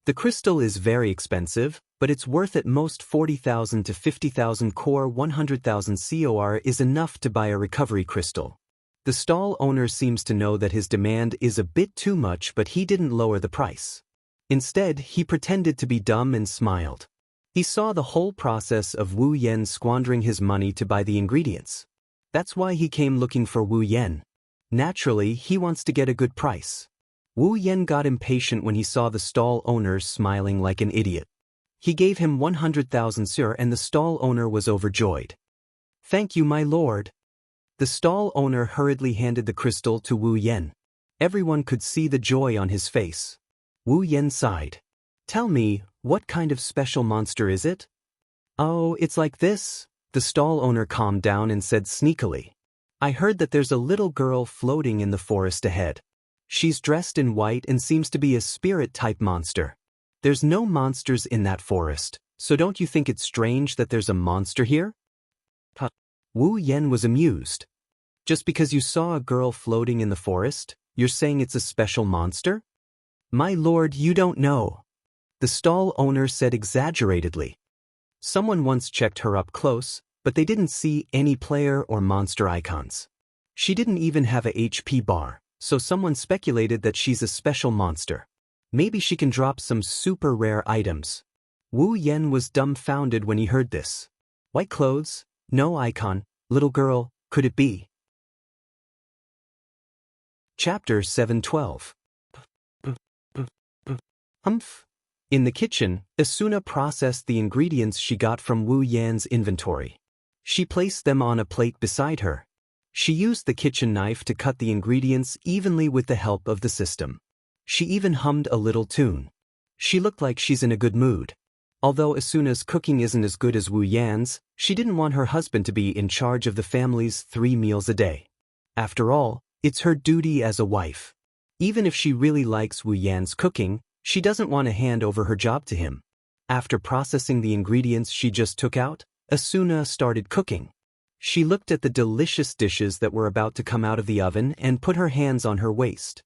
A: The crystal is very expensive, but it's worth at most 40,000 to 50,000 core. 100,000 COR is enough to buy a recovery crystal." The stall owner seems to know that his demand is a bit too much, but he didn't lower the price. Instead, he pretended to be dumb and smiled. He saw the whole process of Wu Yen squandering his money to buy the ingredients. That's why he came looking for Wu Yen. Naturally, he wants to get a good price. Wu Yen got impatient when he saw the stall owner smiling like an idiot. He gave him 100,000 sur and the stall owner was overjoyed. "Thank you, my lord." The stall owner hurriedly handed the crystal to Wu Yen. Everyone could see the joy on his face. Wu Yen sighed. "Tell me, what kind of special monster is it?" "Oh, it's like this." The stall owner calmed down and said sneakily. "I heard that there's a little girl floating in the forest ahead. She's dressed in white and seems to be a spirit-type monster. There's no monsters in that forest, so don't you think it's strange that there's a monster here?" Wu Yen was amused. "Just because you saw a girl floating in the forest, you're saying it's a special monster?" "My lord, you don't know." The stall owner said exaggeratedly. Someone once checked her up close, but they didn't see any player or monster icons. She didn't even have a HP bar, so someone speculated that she's a special monster. Maybe she can drop some super rare items. Wu Yen was dumbfounded when he heard this. White clothes, no icon, little girl, could it be? Chapter 712. Humph. In the kitchen, Asuna processed the ingredients she got from Wu Yan's inventory. She placed them on a plate beside her. She used the kitchen knife to cut the ingredients evenly with the help of the system. She even hummed a little tune. She looked like she's in a good mood. Although Asuna's cooking isn't as good as Wu Yan's, she didn't want her husband to be in charge of the family's 3 meals a day. After all, it's her duty as a wife. Even if she really likes Wu Yan's cooking, she doesn't want to hand over her job to him. After processing the ingredients she just took out, Asuna started cooking. She looked at the delicious dishes that were about to come out of the oven and put her hands on her waist.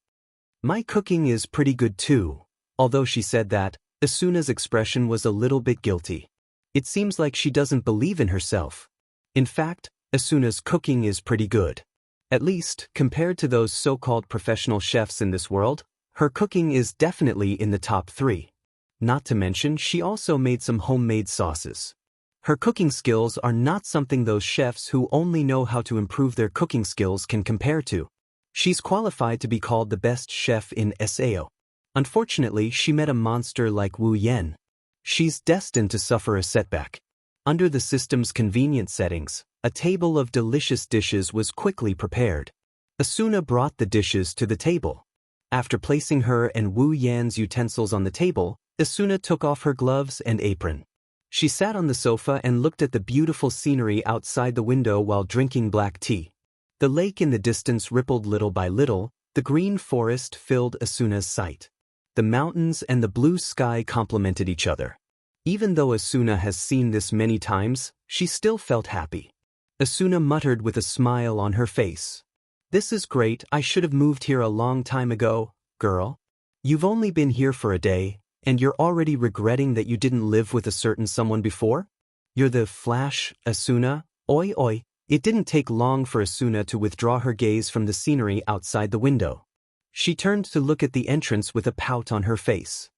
A: My cooking is pretty good too. Although she said that, Asuna's expression was a little bit guilty. It seems like she doesn't believe in herself. In fact, Asuna's cooking is pretty good. At least, compared to those so-called professional chefs in this world, her cooking is definitely in the top 3. Not to mention, she also made some homemade sauces. Her cooking skills are not something those chefs who only know how to improve their cooking skills can compare to. She's qualified to be called the best chef in SAO. Unfortunately, she met a monster like Wu Yen. She's destined to suffer a setback. Under the system's convenient settings, A table of delicious dishes was quickly prepared. Asuna brought the dishes to the table. After placing her and Wu Yan's utensils on the table, Asuna took off her gloves and apron. She sat on the sofa and looked at the beautiful scenery outside the window while drinking black tea. The lake in the distance rippled little by little, the green forest filled Asuna's sight. The mountains and the blue sky complemented each other. Even though Asuna has seen this many times, she still felt happy. Asuna muttered with a smile on her face. "This is great, I should have moved here a long time ago, girl. You've only been here for a day, and you're already regretting that you didn't live with a certain someone before? You're the Flash, Asuna, oi oi." It didn't take long for Asuna to withdraw her gaze from the scenery outside the window. She turned to look at the entrance with a pout on her face.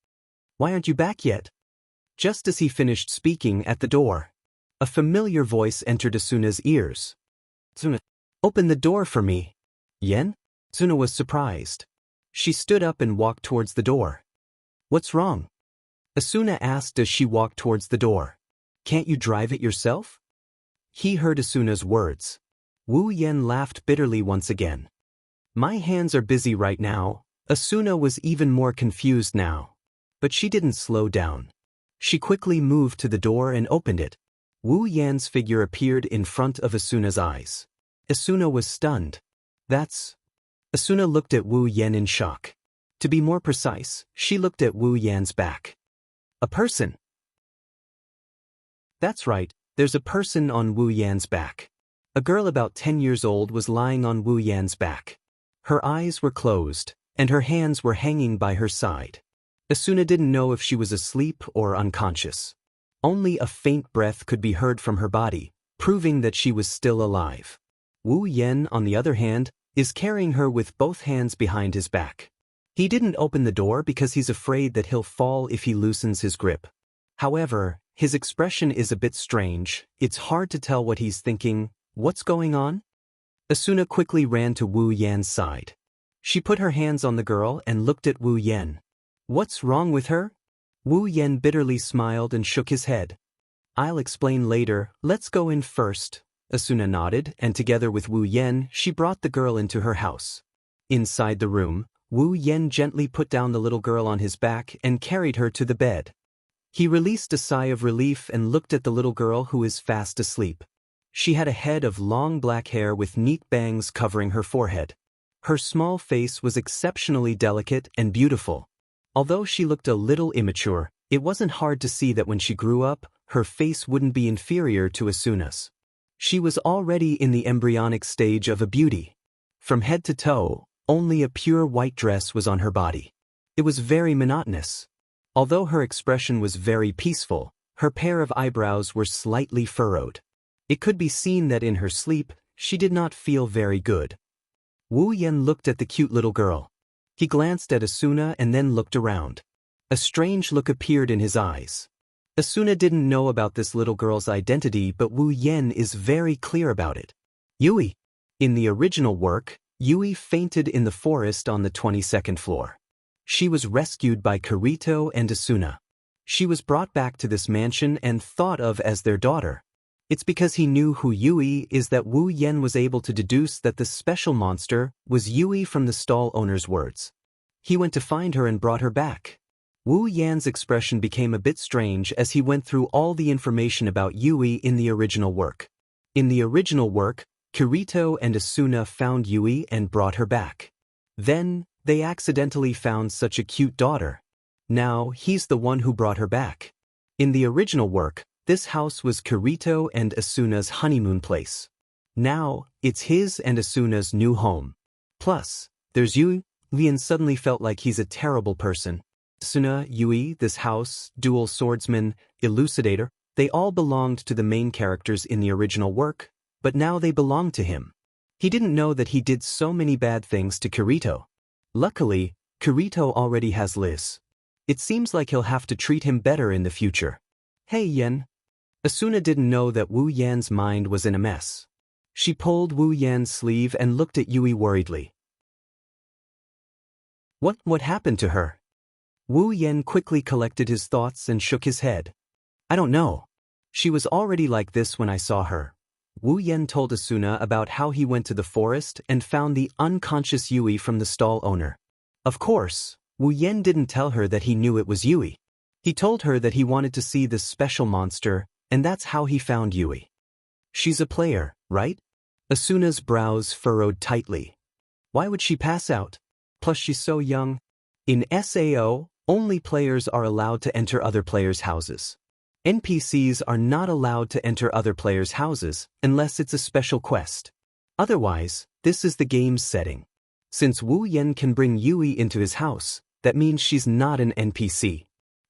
A: "Why aren't you back yet?" Just as he finished speaking at the door, a familiar voice entered Asuna's ears. "Asuna, open the door for me." "Yen?" Asuna was surprised. She stood up and walked towards the door. "What's wrong?" Asuna asked as she walked towards the door. "Can't you drive it yourself?" He heard Asuna's words. Wu Yen laughed bitterly once again. "My hands are busy right now." Asuna was even more confused now. But she didn't slow down. She quickly moved to the door and opened it. Wu Yan's figure appeared in front of Asuna's eyes. Asuna was stunned. "That's..." Asuna looked at Wu Yan in shock. To be more precise, she looked at Wu Yan's back. "A person?" That's right, there's a person on Wu Yan's back. A girl about 10 years old was lying on Wu Yan's back. Her eyes were closed, and her hands were hanging by her side. Asuna didn't know if she was asleep or unconscious. Only a faint breath could be heard from her body, proving that she was still alive. Wu Yan, on the other hand, is carrying her with both hands behind his back. He didn't open the door because he's afraid that he'll fall if he loosens his grip. However, his expression is a bit strange. It's hard to tell what he's thinking. What's going on? Asuna quickly ran to Wu Yan's side. She put her hands on the girl and looked at Wu Yan. "What's wrong with her?" Wu Yan bitterly smiled and shook his head. "I'll explain later, let's go in first." Asuna nodded, and together with Wu Yan, she brought the girl into her house. Inside the room, Wu Yan gently put down the little girl on his back and carried her to the bed. He released a sigh of relief and looked at the little girl who is fast asleep. She had a head of long black hair with neat bangs covering her forehead. Her small face was exceptionally delicate and beautiful. Although she looked a little immature, it wasn't hard to see that when she grew up, her face wouldn't be inferior to Asuna's. She was already in the embryonic stage of a beauty. From head to toe, only a pure white dress was on her body. It was very monotonous. Although her expression was very peaceful, her pair of eyebrows were slightly furrowed. It could be seen that in her sleep, she did not feel very good. Wu Yan looked at the cute little girl. He glanced at Asuna and then looked around. A strange look appeared in his eyes. Asuna didn't know about this little girl's identity, but Wu Yan is very clear about it. Yui. In the original work, Yui fainted in the forest on the 22nd floor. She was rescued by Kirito and Asuna. She was brought back to this mansion and thought of as their daughter. It's because he knew who Yui is that Wu Yan was able to deduce that the special monster was Yui from the stall owner's words. He went to find her and brought her back. Wu Yan's expression became a bit strange as he went through all the information about Yui in the original work. In the original work, Kirito and Asuna found Yui and brought her back. Then, they accidentally found such a cute daughter. Now, he's the one who brought her back. In the original work, this house was Kirito and Asuna's honeymoon place. Now, it's his and Asuna's new home. Plus, there's Yui. Lian suddenly felt like he's a terrible person. Asuna, Yui, this house, dual swordsman, elucidator, they all belonged to the main characters in the original work, but now they belong to him. He didn't know that he did so many bad things to Kirito. Luckily, Kirito already has Liz. It seems like he'll have to treat him better in the future. Hey Yen. Asuna didn't know that Wu Yan's mind was in a mess. She pulled Wu Yan's sleeve and looked at Yui worriedly. What happened to her? Wu Yan quickly collected his thoughts and shook his head. I don't know. She was already like this when I saw her. Wu Yan told Asuna about how he went to the forest and found the unconscious Yui from the stall owner. Of course, Wu Yan didn't tell her that he knew it was Yui. He told her that he wanted to see this special monster, and that's how he found Yui. She's a player, right? Asuna's brows furrowed tightly. Why would she pass out? Plus she's so young. In SAO, only players are allowed to enter other players' houses. NPCs are not allowed to enter other players' houses unless it's a special quest. Otherwise, this is the game's setting. Since Wu Yan can bring Yui into his house, that means she's not an NPC.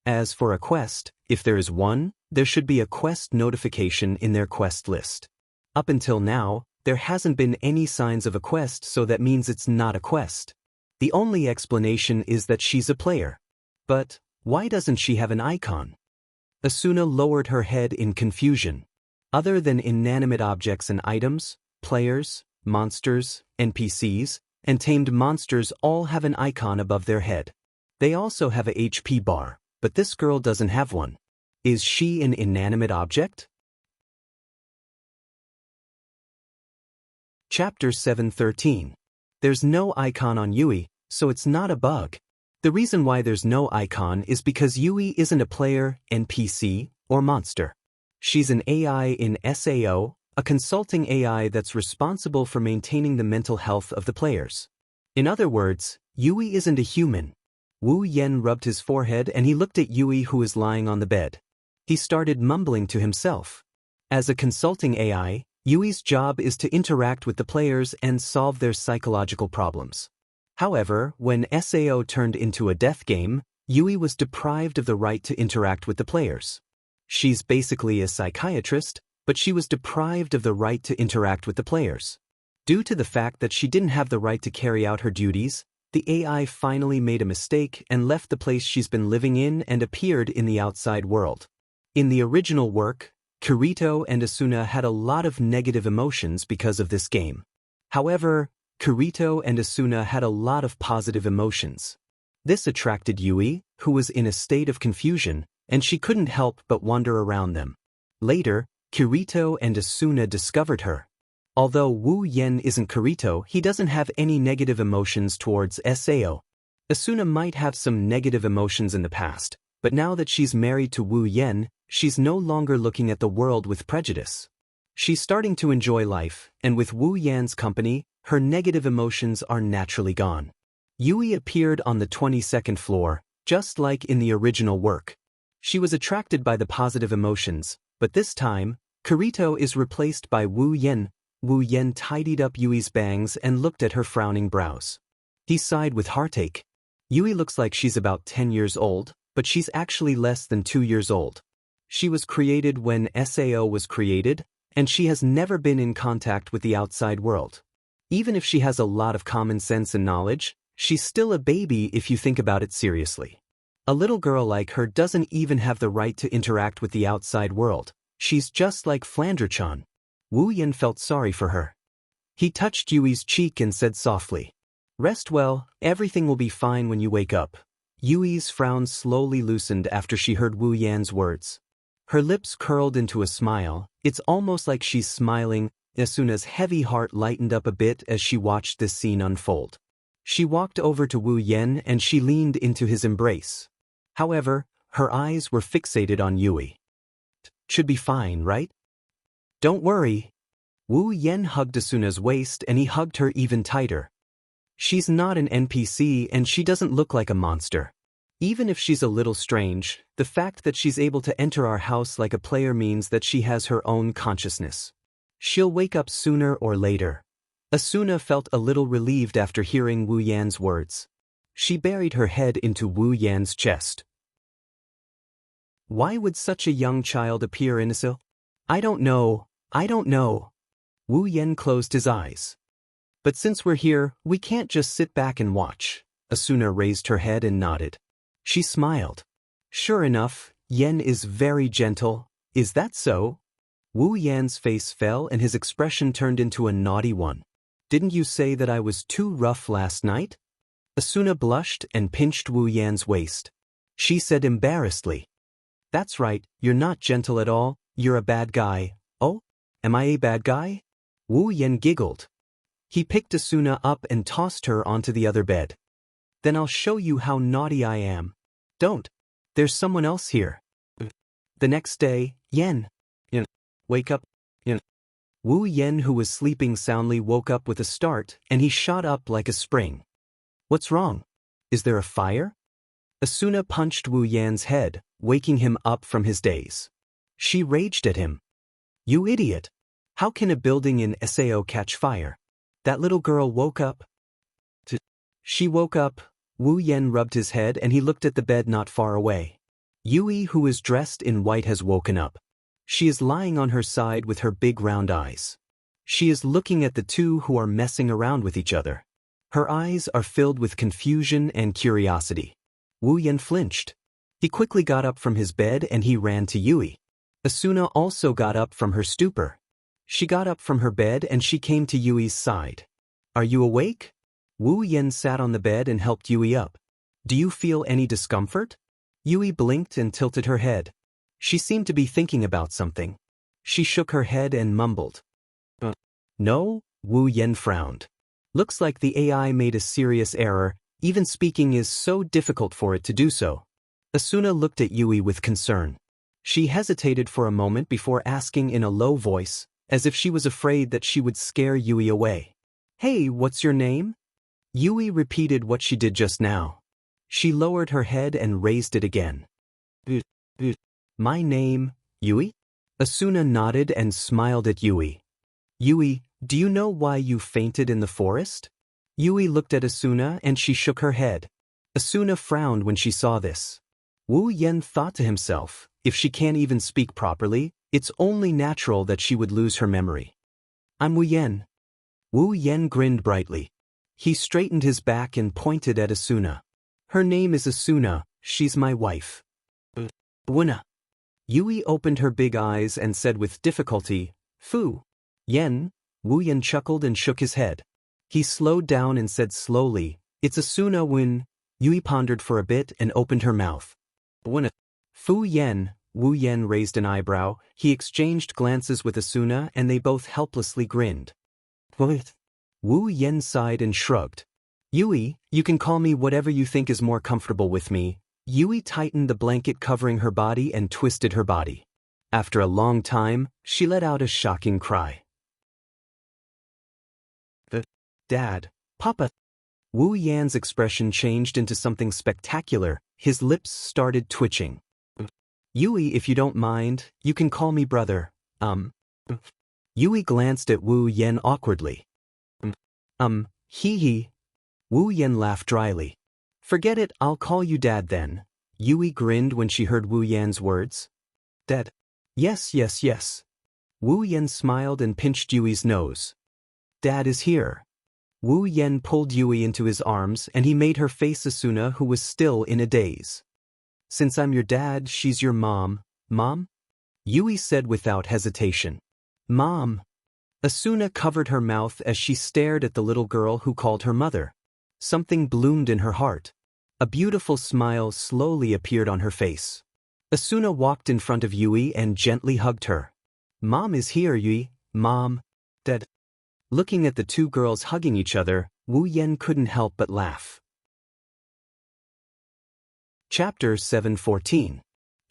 A: As for a quest, if there is one, there should be a quest notification in their quest list. Up until now, there hasn't been any signs of a quest, so that means it's not a quest. The only explanation is that she's a player. But why doesn't she have an icon? Asuna lowered her head in confusion. Other than inanimate objects and items, players, monsters, NPCs, and tamed monsters all have an icon above their head. They also have a HP bar, but this girl doesn't have one. Is she an inanimate object? Chapter 7:13. There's no icon on Yui, so it's not a bug. The reason why there's no icon is because Yui isn't a player, NPC, or monster. She's an AI in SAO, a consulting AI that's responsible for maintaining the mental health of the players. In other words, Yui isn't a human. Wu Yan rubbed his forehead and he looked at Yui, who is lying on the bed. He started mumbling to himself. As a consulting AI, Yui's job is to interact with the players and solve their psychological problems. However, when SAO turned into a death game, Yui was deprived of the right to interact with the players. She's basically a psychiatrist, but she was deprived of the right to interact with the players. Due to the fact that she didn't have the right to carry out her duties, the AI finally made a mistake and left the place she's been living in and appeared in the outside world. In the original work, Kirito and Asuna had a lot of negative emotions because of this game. However, Kirito and Asuna had a lot of positive emotions. This attracted Yui, who was in a state of confusion, and she couldn't help but wander around them. Later, Kirito and Asuna discovered her. Although Wu Yan isn't Kirito, he doesn't have any negative emotions towards SAO. Asuna might have some negative emotions in the past, but now that she's married to Wu Yan, she's no longer looking at the world with prejudice. She's starting to enjoy life, and with Wu Yan's company, her negative emotions are naturally gone. Yui appeared on the 22nd floor, just like in the original work. She was attracted by the positive emotions, but this time, Kirito is replaced by Wu Yan. Wu Yan tidied up Yui's bangs and looked at her frowning brows. He sighed with heartache. Yui looks like she's about 10 years old, but she's actually less than 2 years old. She was created when SAO was created, and she has never been in contact with the outside world. Even if she has a lot of common sense and knowledge, she's still a baby if you think about it seriously. A little girl like her doesn't even have the right to interact with the outside world. She's just like Flandre-chan. Wu Yan felt sorry for her. He touched Yui's cheek and said softly, "Rest well, everything will be fine when you wake up." Yui's frown slowly loosened after she heard Wu Yan's words. Her lips curled into a smile. It's almost like she's smiling. Asuna's heavy heart lightened up a bit as she watched this scene unfold. She walked over to Wu Yan and she leaned into his embrace. However, her eyes were fixated on Yui. "Should be fine, right? Don't worry." Wu Yan hugged Asuna's waist and he hugged her even tighter. She's not an NPC and she doesn't look like a monster. Even if she's a little strange, the fact that she's able to enter our house like a player means that she has her own consciousness. She'll wake up sooner or later. Asuna felt a little relieved after hearing Wu Yan's words. She buried her head into Wu Yan's chest. Why would such a young child appear in a I don't know. Wu Yan closed his eyes. But since we're here, we can't just sit back and watch. Asuna raised her head and nodded. She smiled. Sure enough, Yan is very gentle. Is that so? Wu Yan's face fell and his expression turned into a naughty one. Didn't you say that I was too rough last night? Asuna blushed and pinched Wu Yan's waist. She said embarrassedly, "That's right, you're not gentle at all, you're a bad guy." "Oh? Am I a bad guy? Wu Yen giggled. He picked Asuna up and tossed her onto the other bed. Then I'll show you how naughty I am. Don't. There's someone else here. The next day, Yen. Wake up. Wu Yen, who was sleeping soundly, woke up with a start, and he shot up like a spring. What's wrong? Is there a fire? Asuna punched Wu Yan's head, waking him up from his daze. She raged at him. You idiot! How can a building in Sao catch fire? That little girl woke up. She woke up. Wu Yen rubbed his head and he looked at the bed not far away. Yui, who is dressed in white, has woken up. She is lying on her side with her big round eyes. She is looking at the two who are messing around with each other. Her eyes are filled with confusion and curiosity. Wu Yen flinched. He quickly got up from his bed and he ran to Yui. Asuna also got up from her stupor. She got up from her bed and she came to Yui's side. Are you awake? Wu Yen sat on the bed and helped Yui up. Do you feel any discomfort? Yui blinked and tilted her head. She seemed to be thinking about something. She shook her head and mumbled. No, Wu Yen frowned. Looks like the AI made a serious error. Even speaking is so difficult for it to do so. Asuna looked at Yui with concern. She hesitated for a moment before asking in a low voice, as if she was afraid that she would scare Yui away. Hey, what's your name? Yui repeated what she did just now. She lowered her head and raised it again. My name, Yui? Asuna nodded and smiled at Yui. Yui, do you know why you fainted in the forest? Yui looked at Asuna and she shook her head. Asuna frowned when she saw this. Wu Yen thought to himself, if she can't even speak properly, it's only natural that she would lose her memory. I'm Wu Yen. Wu Yen grinned brightly. He straightened his back and pointed at Asuna. Her name is Asuna, she's my wife. Wuna. Yui opened her big eyes and said with difficulty, Fu. Yen. Wu Yen chuckled and shook his head. He slowed down and said slowly, It's Asuna Wun. Yui pondered for a bit and opened her mouth. Wuna. Fu Yen. Wu Yen raised an eyebrow. He exchanged glances with Asuna and they both helplessly grinned. What? Wu Yen sighed and shrugged. Yui, you can call me whatever you think is more comfortable with me. Yui tightened the blanket covering her body and twisted her body. After a long time, she let out a shocking cry. Dad, Papa. Wu Yan's expression changed into something spectacular. His lips started twitching. Yui, if you don't mind, you can call me brother. Yui glanced at Wu Yen awkwardly. Hee. Wu Yen laughed dryly. Forget it, I'll call you Dad then. Yui grinned when she heard Wu Yan's words. Dad. Yes. Wu Yen smiled and pinched Yui's nose. Dad is here. Wu Yen pulled Yui into his arms and he made her face Asuna, who was still in a daze. Since I'm your dad, she's your mom. Mom? Yui said without hesitation. Mom. Asuna covered her mouth as she stared at the little girl who called her mother. Something bloomed in her heart. A beautiful smile slowly appeared on her face. Asuna walked in front of Yui and gently hugged her. Mom is here, Yui. Mom. Dad. Looking at the two girls hugging each other, Wu Yen couldn't help but laugh. Chapter 7:14.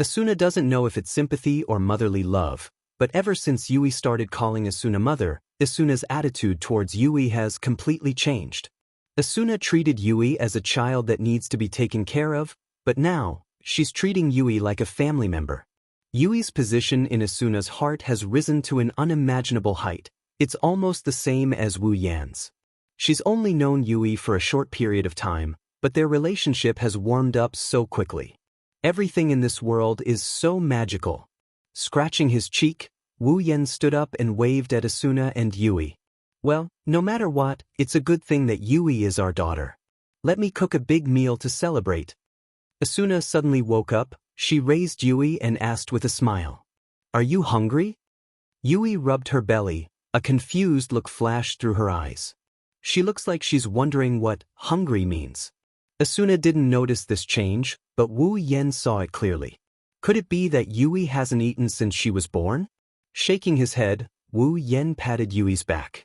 A: Asuna doesn't know if it's sympathy or motherly love, but ever since Yui started calling Asuna mother, Asuna's attitude towards Yui has completely changed. Asuna treated Yui as a child that needs to be taken care of, but now, she's treating Yui like a family member. Yui's position in Asuna's heart has risen to an unimaginable height. It's almost the same as Wu Yan's. She's only known Yui for a short period of time, but their relationship has warmed up so quickly. Everything in this world is so magical. Scratching his cheek, Wu Yen stood up and waved at Asuna and Yui. Well, no matter what, it's a good thing that Yui is our daughter. Let me cook a big meal to celebrate. Asuna suddenly woke up. She raised Yui and asked with a smile. Are you hungry? Yui rubbed her belly. A confused look flashed through her eyes. She looks like she's wondering what hungry means. Asuna didn't notice this change, but Wu Yen saw it clearly. Could it be that Yui hasn't eaten since she was born? Shaking his head, Wu Yen patted Yui's back.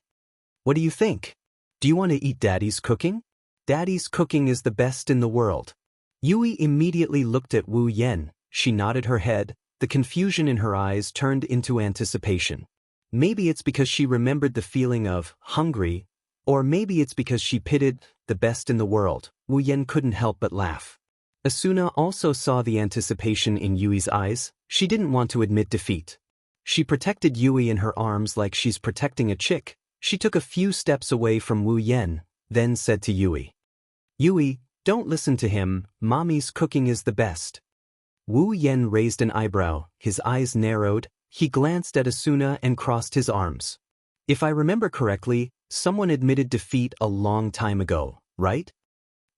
A: What do you think? Do you want to eat Daddy's cooking? Daddy's cooking is the best in the world. Yui immediately looked at Wu Yen. She nodded her head, the confusion in her eyes turned into anticipation. Maybe it's because she remembered the feeling of hungry, or maybe it's because she pitied the best in the world. Wu Yen couldn't help but laugh. Asuna also saw the anticipation in Yui's eyes. She didn't want to admit defeat. She protected Yui in her arms like she's protecting a chick. She took a few steps away from Wu Yen, then said to Yui, "Yui, don't listen to him, Mommy's cooking is the best." Wu Yen raised an eyebrow, his eyes narrowed, he glanced at Asuna and crossed his arms. "If I remember correctly, someone admitted defeat a long time ago, right?"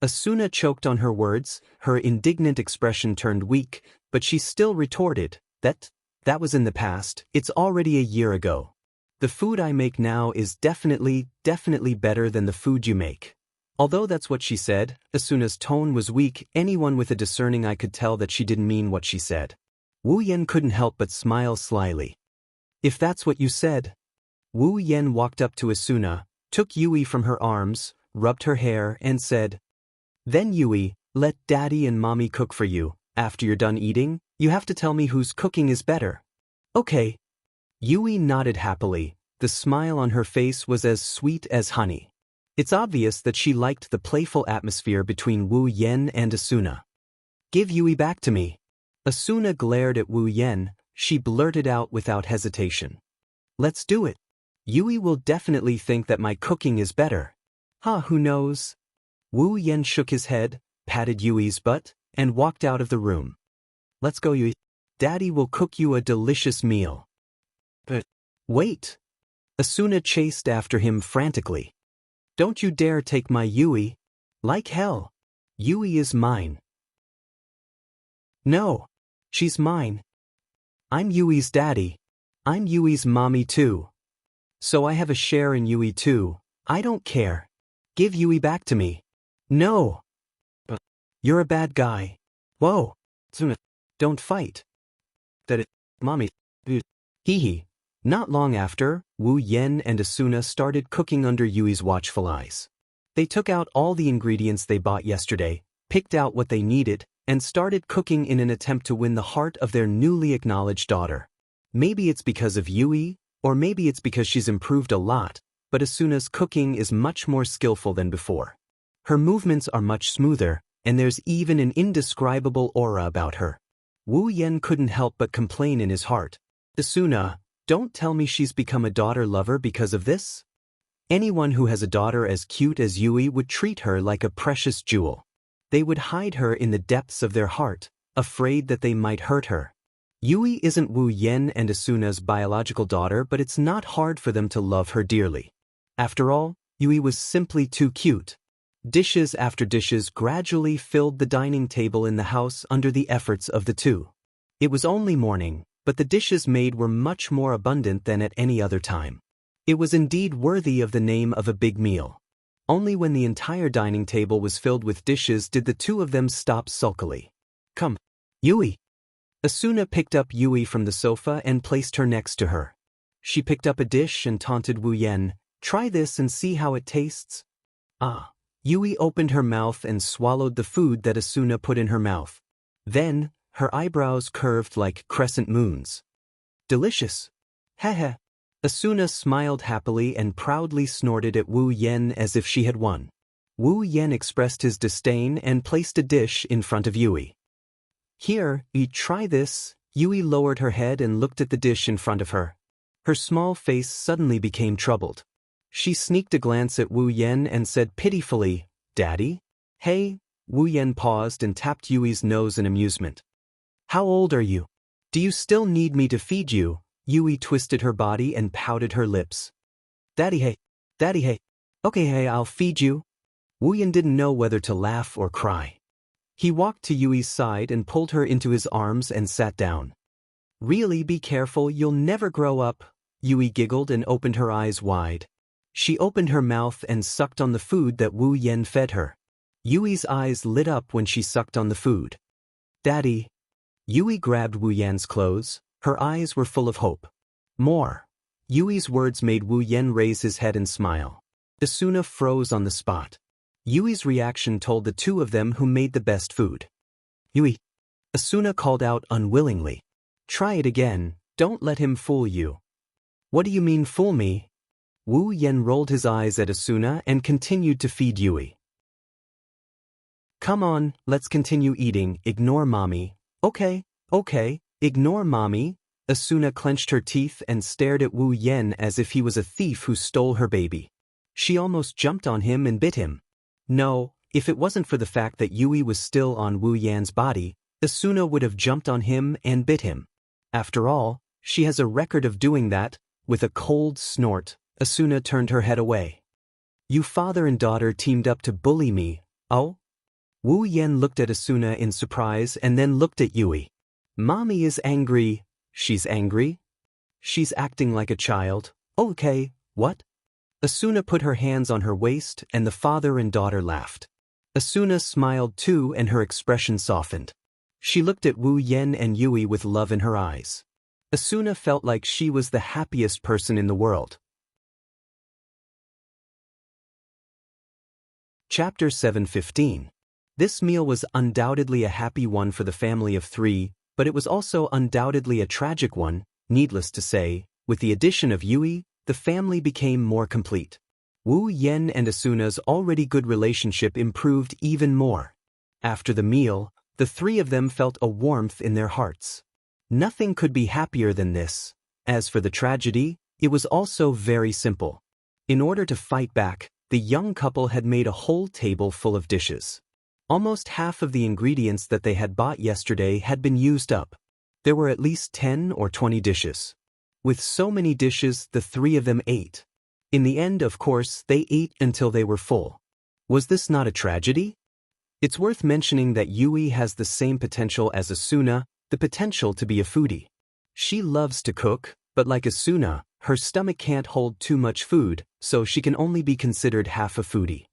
A: Asuna choked on her words, her indignant expression turned weak, but she still retorted, That was in the past, it's already a year ago. The food I make now is definitely better than the food you make." Although that's what she said, Asuna's tone was weak. Anyone with a discerning eye could tell that she didn't mean what she said. Wu Yen couldn't help but smile slyly. "If that's what you said." Wu Yen walked up to Asuna, took Yui from her arms, rubbed her hair, and said, "Then Yui, let Daddy and Mommy cook for you. After you're done eating, you have to tell me whose cooking is better." "Okay." Yui nodded happily. The smile on her face was as sweet as honey. It's obvious that she liked the playful atmosphere between Wu Yen and Asuna. "Give Yui back to me." Asuna glared at Wu Yen. She blurted out without hesitation, "Let's do it. Yui will definitely think that my cooking is better." Who knows?" Wu Yen shook his head, patted Yui's butt, and walked out of the room. "Let's go, Yui. Daddy will cook you a delicious meal." "But wait." Asuna chased after him frantically. "Don't you dare take my Yui." "Like hell. Yui is mine." "No. She's mine. I'm Yui's daddy. I'm Yui's mommy too. So I have a share in Yui too. I don't care. Give Yui back to me." "No." "But you're a bad guy." "Whoa. Asuna, don't fight." Mommy. Hee. Not long after, Wu Yen and Asuna started cooking under Yui's watchful eyes. They took out all the ingredients they bought yesterday, picked out what they needed, and started cooking in an attempt to win the heart of their newly acknowledged daughter. Maybe it's because of Yui, or maybe it's because she's improved a lot, but Asuna's cooking is much more skillful than before. Her movements are much smoother, and there's even an indescribable aura about her. Wu Yen couldn't help but complain in his heart. "Asuna, don't tell me she's become a daughter lover because of this?" Anyone who has a daughter as cute as Yui would treat her like a precious jewel. They would hide her in the depths of their heart, afraid that they might hurt her. Yui isn't Wu Yen and Asuna's biological daughter, but it's not hard for them to love her dearly. After all, Yui was simply too cute. Dishes after dishes gradually filled the dining table in the house under the efforts of the two. It was only morning, but the dishes made were much more abundant than at any other time. It was indeed worthy of the name of a big meal. Only when the entire dining table was filled with dishes did the two of them stop sulkily. "Come, Yui." Asuna picked up Yui from the sofa and placed her next to her. She picked up a dish and taunted Wu Yen, "Try this and see how it tastes." Yui opened her mouth and swallowed the food that Asuna put in her mouth. Then, her eyebrows curved like crescent moons. "Delicious." "Heh." Asuna smiled happily and proudly snorted at Wu Yen as if she had won. Wu Yen expressed his disdain and placed a dish in front of Yui. "Here, try this." Yui lowered her head and looked at the dish in front of her. Her small face suddenly became troubled. She sneaked a glance at Wu Yen and said pitifully, "Daddy?" "Hey." Wu Yen paused and tapped Yui's nose in amusement. "How old are you? Do you still need me to feed you?" Yui twisted her body and pouted her lips. Daddy hey. Okay hey, I'll feed you." Wu Yen didn't know whether to laugh or cry. He walked to Yui's side and pulled her into his arms and sat down. "Really be careful, you'll never grow up." Yui giggled and opened her eyes wide. She opened her mouth and sucked on the food that Wu Yen fed her. Yui's eyes lit up when she sucked on the food. "Daddy." Yui grabbed Wu Yan's clothes. Her eyes were full of hope. "More." Yui's words made Wu Yen raise his head and smile. Asuna froze on the spot. Yui's reaction told the two of them who made the best food. Yui. Asuna called out unwillingly. Try it again, don't let him fool you. What do you mean fool me? Wu Yen rolled his eyes at Asuna and continued to feed Yui. Come on, let's continue eating, ignore mommy. Okay, ignore mommy. Asuna clenched her teeth and stared at Wu Yen as if he was a thief who stole her baby. She almost jumped on him and bit him. No, if it wasn't for the fact that Yui was still on Wu Yan's body, Asuna would have jumped on him and bit him. After all, she has a record of doing that. With a cold snort, Asuna turned her head away. You father and daughter teamed up to bully me, oh? Wu Yen looked at Asuna in surprise and then looked at Yui. Mommy is angry. She's angry? She's acting like a child. Okay, what? Asuna put her hands on her waist and the father and daughter laughed. Asuna smiled too and her expression softened. She looked at Wu Yen and Yui with love in her eyes. Asuna felt like she was the happiest person in the world. Chapter 7:15. This meal was undoubtedly a happy one for the family of three, but it was also undoubtedly a tragic one. Needless to say, with the addition of Yui, the family became more complete. Wu Yen and Asuna's already good relationship improved even more. After the meal, the three of them felt a warmth in their hearts. Nothing could be happier than this. As for the tragedy, it was also very simple. In order to fight back, the young couple had made a whole table full of dishes. Almost half of the ingredients that they had bought yesterday had been used up. There were at least 10 or 20 dishes. With so many dishes, the three of them ate. In the end, of course, they ate until they were full. Was this not a tragedy? It's worth mentioning that Yui has the same potential as Asuna, the potential to be a foodie. She loves to cook, but like Asuna, her stomach can't hold too much food, so she can only be considered half a foodie.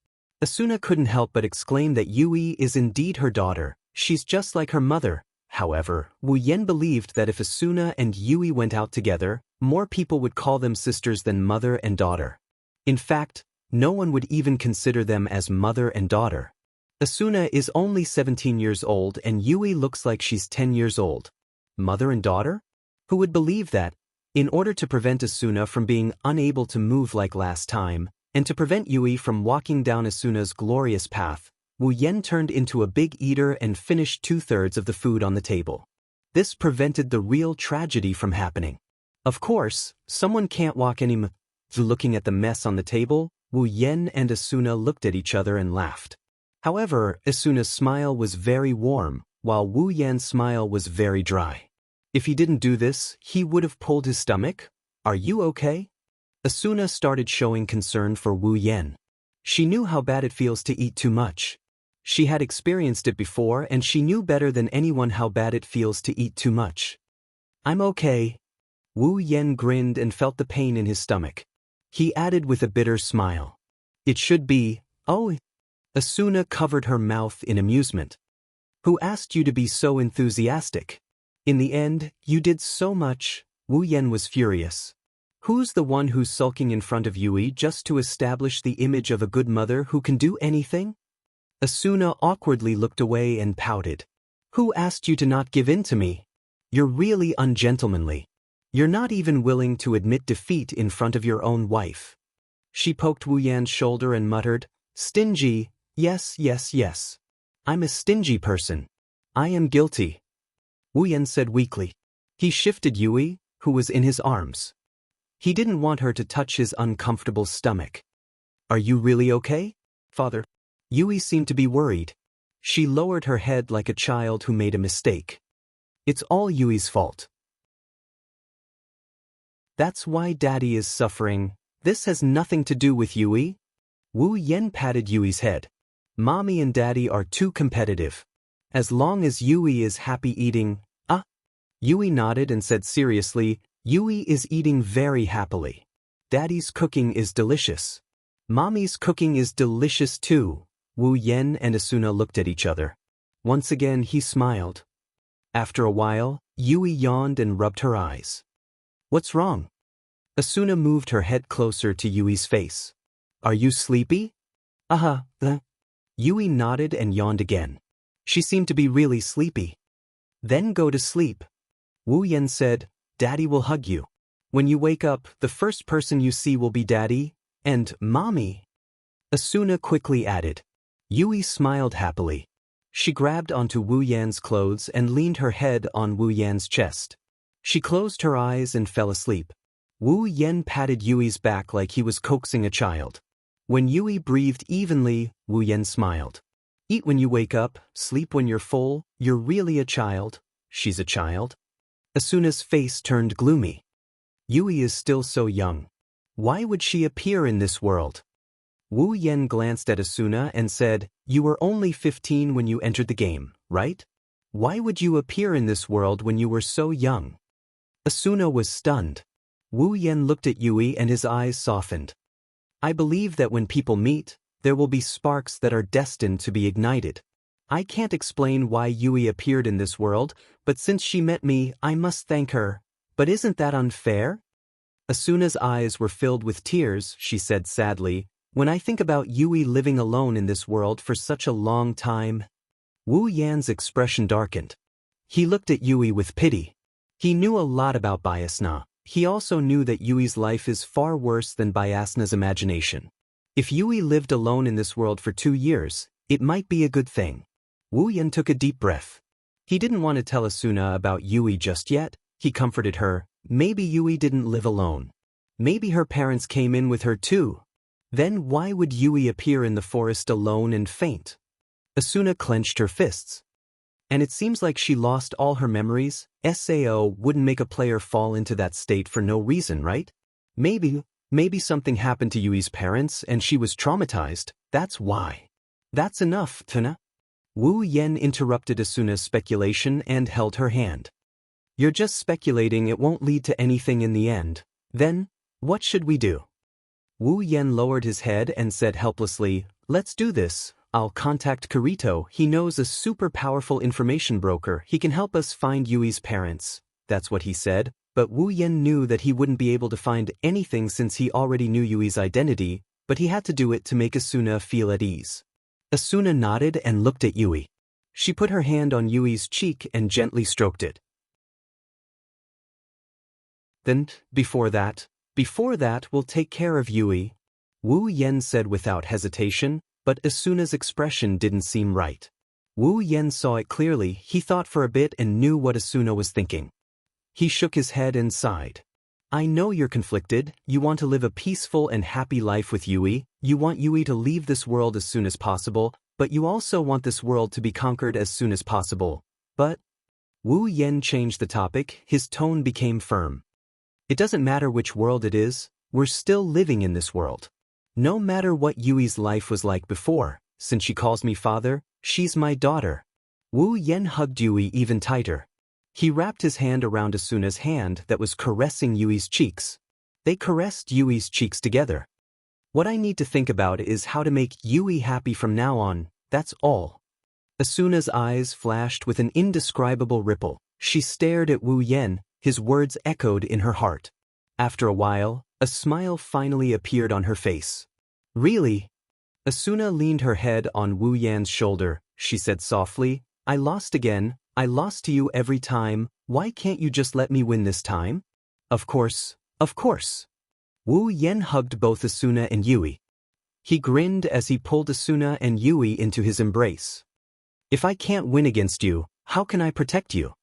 A: Asuna couldn't help but exclaim that Yui is indeed her daughter. She's just like her mother. However, Wu Yen believed that if Asuna and Yui went out together, more people would call them sisters than mother and daughter. In fact, no one would even consider them as mother and daughter. Asuna is only 17 years old and Yui looks like she's 10 years old. Mother and daughter? Who would believe that? In order to prevent Asuna from being unable to move like last time, and to prevent Yui from walking down Asuna's glorious path, Wu Yen turned into a big eater and finished 2/3 of the food on the table. This prevented the real tragedy from happening. Of course, someone can't walk any Looking at the mess on the table, Wu Yen and Asuna looked at each other and laughed. However, Asuna's smile was very warm, while Wu Yen's smile was very dry. If he didn't do this, he would have pulled his stomach. Are you okay? Asuna started showing concern for Wu Yen. She knew how bad it feels to eat too much. She had experienced it before and she knew better than anyone how bad it feels to eat too much. I'm okay. Wu Yen grinned and felt the pain in his stomach. He added with a bitter smile. It should be, oh. Asuna covered her mouth in amusement. Who asked you to be so enthusiastic? In the end, you did so much. Wu Yen was furious. Who's the one who's sulking in front of Yui just to establish the image of a good mother who can do anything? Asuna awkwardly looked away and pouted. Who asked you to not give in to me? You're really ungentlemanly. You're not even willing to admit defeat in front of your own wife. She poked Wu Yan's shoulder and muttered, Stingy, yes. I'm a stingy person. I am guilty. Wu Yan said weakly. He shifted Yui, who was in his arms. He didn't want her to touch his uncomfortable stomach. Are you really okay, father? Yui seemed to be worried. She lowered her head like a child who made a mistake. It's all Yui's fault. That's why Daddy is suffering. This has nothing to do with Yui. Wu Yen patted Yui's head. Mommy and Daddy are too competitive. As long as Yui is happy eating, Yui nodded and said seriously, Yui is eating very happily. Daddy's cooking is delicious. Mommy's cooking is delicious too. Wu Yen and Asuna looked at each other. Once again he smiled. After a while, Yui yawned and rubbed her eyes. What's wrong? Asuna moved her head closer to Yui's face. Are you sleepy? Yui nodded and yawned again. She seemed to be really sleepy. Then go to sleep. Wu Yan said, Daddy will hug you. When you wake up, the first person you see will be Daddy and Mommy. Asuna quickly added. Yui smiled happily. She grabbed onto Wu Yan's clothes and leaned her head on Wu Yan's chest. She closed her eyes and fell asleep. Wu Yan patted Yui's back like he was coaxing a child. When Yui breathed evenly, Wu Yan smiled. Eat when you wake up, sleep when you're full, you're really a child. She's a child. Asuna's face turned gloomy. Yui is still so young. Why would she appear in this world? Wu Yan glanced at Asuna and said, You were only 15 when you entered the game, right? Why would you appear in this world when you were so young? Asuna was stunned. Wu Yan looked at Yui and his eyes softened. I believe that when people meet, there will be sparks that are destined to be ignited. I can't explain why Yui appeared in this world, but since she met me, I must thank her. But isn't that unfair? Asuna's eyes were filled with tears, she said sadly. When I think about Yui living alone in this world for such a long time. Wu Yan's expression darkened. He looked at Yui with pity. He knew a lot about Bayasna. He also knew that Yui's life is far worse than Bayasna's imagination. If Yui lived alone in this world for 2 years, it might be a good thing. Wu Yan took a deep breath. He didn't want to tell Asuna about Yui just yet. He comforted her. Maybe Yui didn't live alone. Maybe her parents came in with her too. Then why would Yui appear in the forest alone and faint? Asuna clenched her fists. And it seems like she lost all her memories. Sao wouldn't make a player fall into that state for no reason, right? Maybe something happened to Yui's parents and she was traumatized. That's why. That's enough, Tuna. Wu Yan interrupted Asuna's speculation and held her hand. You're just speculating, it won't lead to anything in the end. Then, what should we do? Wu Yan lowered his head and said helplessly, Let's do this. I'll contact Kirito. He knows a super powerful information broker. He can help us find Yui's parents. That's what he said, but Wu Yan knew that he wouldn't be able to find anything since he already knew Yui's identity, but he had to do it to make Asuna feel at ease. Asuna nodded and looked at Yui. She put her hand on Yui's cheek and gently stroked it. Then, before that, we'll take care of Yui, Wu Yan said without hesitation, but Asuna's expression didn't seem right. Wu Yan saw it clearly. He thought for a bit and knew what Asuna was thinking. He shook his head and sighed. I know you're conflicted. You want to live a peaceful and happy life with Yui. You want Yui to leave this world as soon as possible, but you also want this world to be conquered as soon as possible. But Wu Yan changed the topic. His tone became firm. It doesn't matter which world it is, we're still living in this world. No matter what Yui's life was like before, since she calls me father, she's my daughter. Wu Yan hugged Yui even tighter. He wrapped his hand around Asuna's hand that was caressing Yui's cheeks. They caressed Yui's cheeks together. What I need to think about is how to make Yui happy from now on, that's all. Asuna's eyes flashed with an indescribable ripple. She stared at Wu Yan, his words echoed in her heart. After a while, a smile finally appeared on her face. Really? Asuna leaned her head on Wu Yan's shoulder. She said softly, I lost again. I lost to you every time. Why can't you just let me win this time? Of course, of course. Wu Yan hugged both Asuna and Yui. He grinned as he pulled Asuna and Yui into his embrace. If I can't win against you, how can I protect you?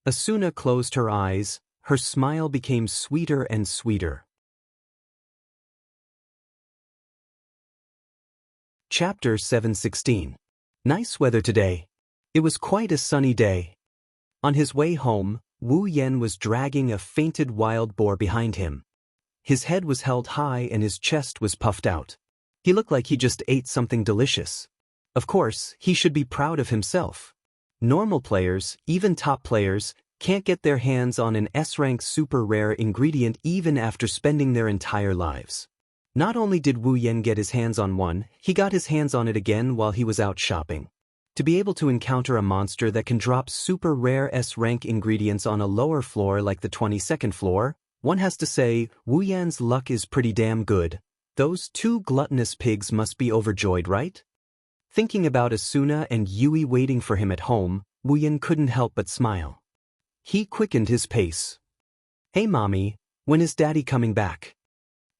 A: Asuna closed her eyes. Her smile became sweeter and sweeter. Chapter 716. Nice weather today. It was quite a sunny day. On his way home, Wu Yan was dragging a fainted wild boar behind him. His head was held high and his chest was puffed out. He looked like he just ate something delicious. Of course, he should be proud of himself. Normal players, even top players, can't get their hands on an S-rank super rare ingredient even after spending their entire lives. Not only did Wu Yan get his hands on one, he got his hands on it again while he was out shopping. To be able to encounter a monster that can drop super rare S-rank ingredients on a lower floor like the 22nd floor, One has to say, Wu Yan's luck is pretty damn good. Those two gluttonous pigs must be overjoyed, right? Thinking about Asuna and Yui waiting for him at home, Wu Yan couldn't help but smile. He quickened his pace. Hey mommy, when is daddy coming back?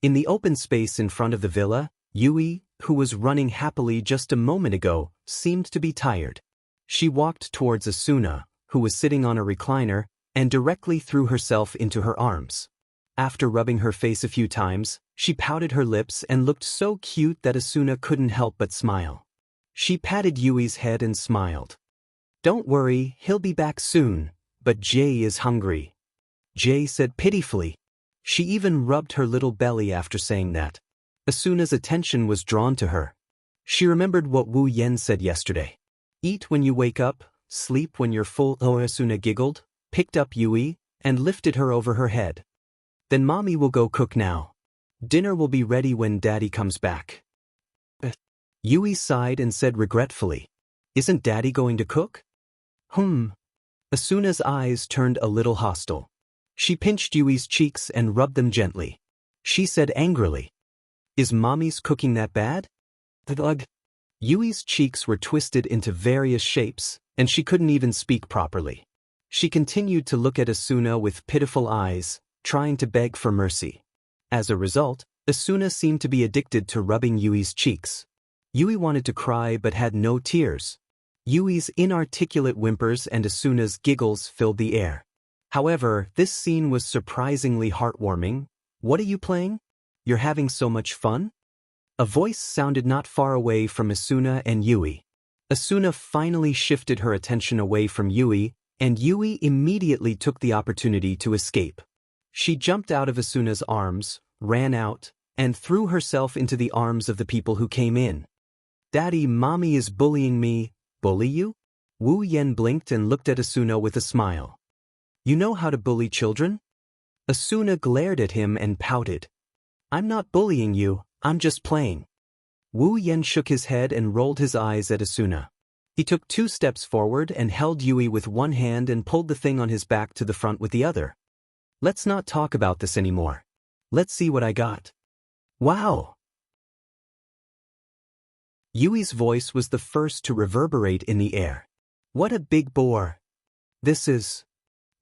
A: In the open space in front of the villa, Yui, who was running happily just a moment ago, seemed to be tired. She walked towards Asuna, who was sitting on a recliner, and directly threw herself into her arms. After rubbing her face a few times, she pouted her lips and looked so cute that Asuna couldn't help but smile. She patted Yui's head and smiled. Don't worry, he'll be back soon, but Jay is hungry. Jay said pitifully. She even rubbed her little belly after saying that. Asuna's attention was drawn to her. She remembered what Wu Yan said yesterday. Eat when you wake up, sleep when you're full. Oh, Asuna giggled, picked up Yui, and lifted her over her head. Then mommy will go cook now. Dinner will be ready when daddy comes back. Yui sighed and said regretfully, Isn't daddy going to cook? Asuna's eyes turned a little hostile. She pinched Yui's cheeks and rubbed them gently. She said angrily, Is mommy's cooking that bad? Ugh. Yui's cheeks were twisted into various shapes, and she couldn't even speak properly. She continued to look at Asuna with pitiful eyes, trying to beg for mercy. As a result, Asuna seemed to be addicted to rubbing Yui's cheeks. Yui wanted to cry but had no tears. Yui's inarticulate whimpers and Asuna's giggles filled the air. However, this scene was surprisingly heartwarming. What are you playing? You're having so much fun? A voice sounded not far away from Asuna and Yui. Asuna finally shifted her attention away from Yui, and Yui immediately took the opportunity to escape. She jumped out of Asuna's arms, ran out, and threw herself into the arms of the people who came in. Daddy, mommy is bullying me. Bully you? Wu Yan blinked and looked at Asuna with a smile. You know how to bully children? Asuna glared at him and pouted. I'm not bullying you, I'm just playing. Wu Yan shook his head and rolled his eyes at Asuna. He took 2 steps forward and held Yui with one hand and pulled the thing on his back to the front with the other. Let's not talk about this anymore. Let's see what I got. Wow! Yui's voice was the first to reverberate in the air. What a big boar! This is...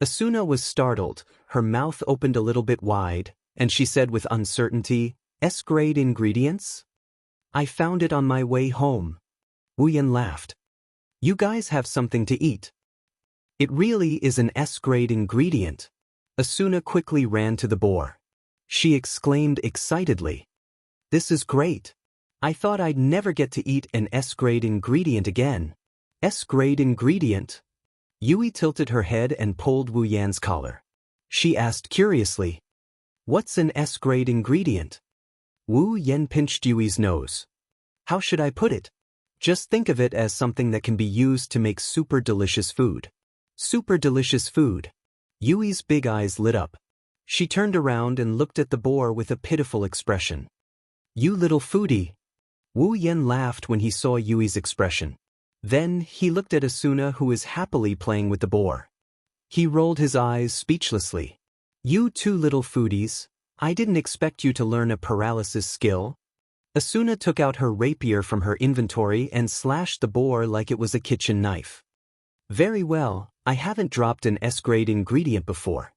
A: Asuna was startled, her mouth opened a little bit wide, and she said with uncertainty, S-grade ingredients? I found it on my way home. Wu Yan laughed. You guys have something to eat. It really is an S-grade ingredient. Asuna quickly ran to the boar. She exclaimed excitedly. This is great. I thought I'd never get to eat an S-grade ingredient again. S-grade ingredient? Yui tilted her head and pulled Wu Yan's collar. She asked curiously, What's an S-grade ingredient? Wu Yan pinched Yui's nose. How should I put it? Just think of it as something that can be used to make super delicious food. Super delicious food. Yui's big eyes lit up. She turned around and looked at the boar with a pitiful expression. You little foodie. Wu Yan laughed when he saw Yui's expression. Then he looked at Asuna, who was happily playing with the boar. He rolled his eyes speechlessly. You 2 little foodies, I didn't expect you to learn a paralysis skill. Asuna took out her rapier from her inventory and slashed the boar like it was a kitchen knife. Very well, I haven't dropped an S-grade ingredient before.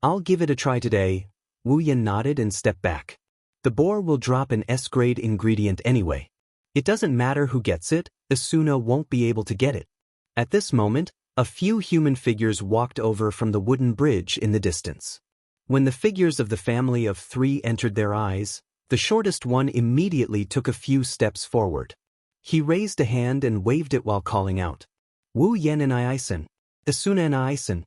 A: I'll give it a try today. Wu Yan nodded and stepped back. The boar will drop an S-grade ingredient anyway. It doesn't matter who gets it, Asuna won't be able to get it. At this moment, a few human figures walked over from the wooden bridge in the distance. When the figures of the family of 3 entered their eyes, the shortest one immediately took a few steps forward. He raised a hand and waved it while calling out, Wu Yan and Aisen. Asuna and Aisen.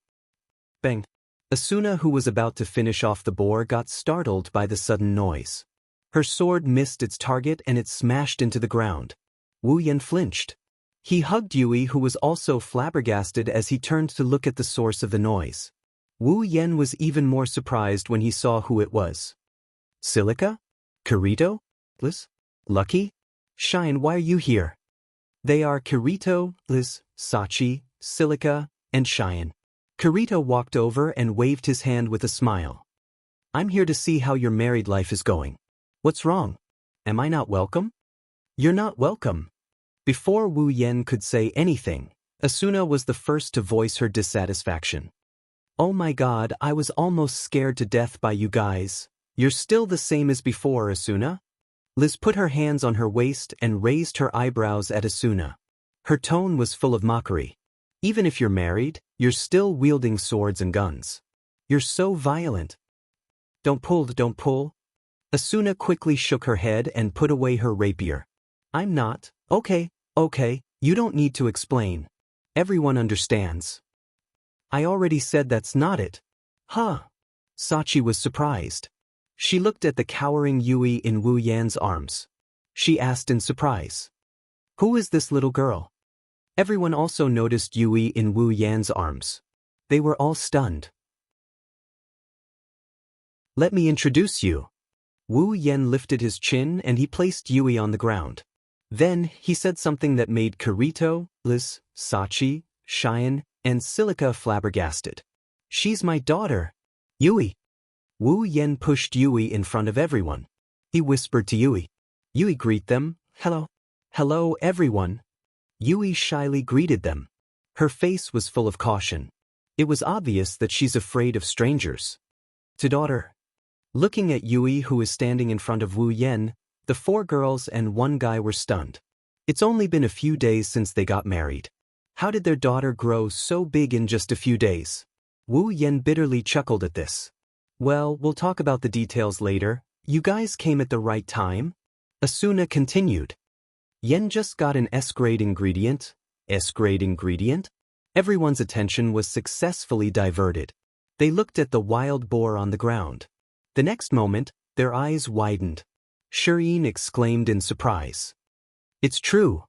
A: Bang. Asuna, who was about to finish off the boar, got startled by the sudden noise. Her sword missed its target and it smashed into the ground. Wu Yan flinched. He hugged Yui, who was also flabbergasted as he turned to look at the source of the noise. Wu Yan was even more surprised when he saw who it was. Silica? Kirito? Liz? Lucky? Shine, why are you here? They are Kirito, Liz, Sachi, Silica, and Cheyenne. Kirito walked over and waved his hand with a smile. I'm here to see how your married life is going. What's wrong? Am I not welcome? You're not welcome. Before Wu Yan could say anything, Asuna was the first to voice her dissatisfaction. Oh my god, I was almost scared to death by you guys. You're still the same as before, Asuna? Liz put her hands on her waist and raised her eyebrows at Asuna. Her tone was full of mockery. Even if you're married, you're still wielding swords and guns. You're so violent. Don't pull. Asuna quickly shook her head and put away her rapier. I'm not. Okay, you don't need to explain. Everyone understands. I already said that's not it. Huh? Sachi was surprised. She looked at the cowering Yui in Wu Yan's arms. She asked in surprise. Who is this little girl? Everyone also noticed Yui in Wu Yan's arms. They were all stunned. Let me introduce you. Wu Yan lifted his chin and he placed Yui on the ground. Then, he said something that made Kirito, Liz, Sachi, Cheyenne, and Silica flabbergasted. She's my daughter. Yui. Wu Yan pushed Yui in front of everyone. He whispered to Yui. Yui greet them. Hello. Hello, everyone. Yui shyly greeted them. Her face was full of caution. It was obvious that she's afraid of strangers. To daughter. Looking at Yui, who is standing in front of Wu Yan, the 4 girls and 1 guy were stunned. It's only been a few days since they got married. How did their daughter grow so big in just a few days? Wu Yan bitterly chuckled at this. Well, we'll talk about the details later. You guys came at the right time. Asuna continued. Yen just got an S-grade ingredient. S-grade ingredient? Everyone's attention was successfully diverted. They looked at the wild boar on the ground. The next moment, their eyes widened. Shireen exclaimed in surprise. It's true.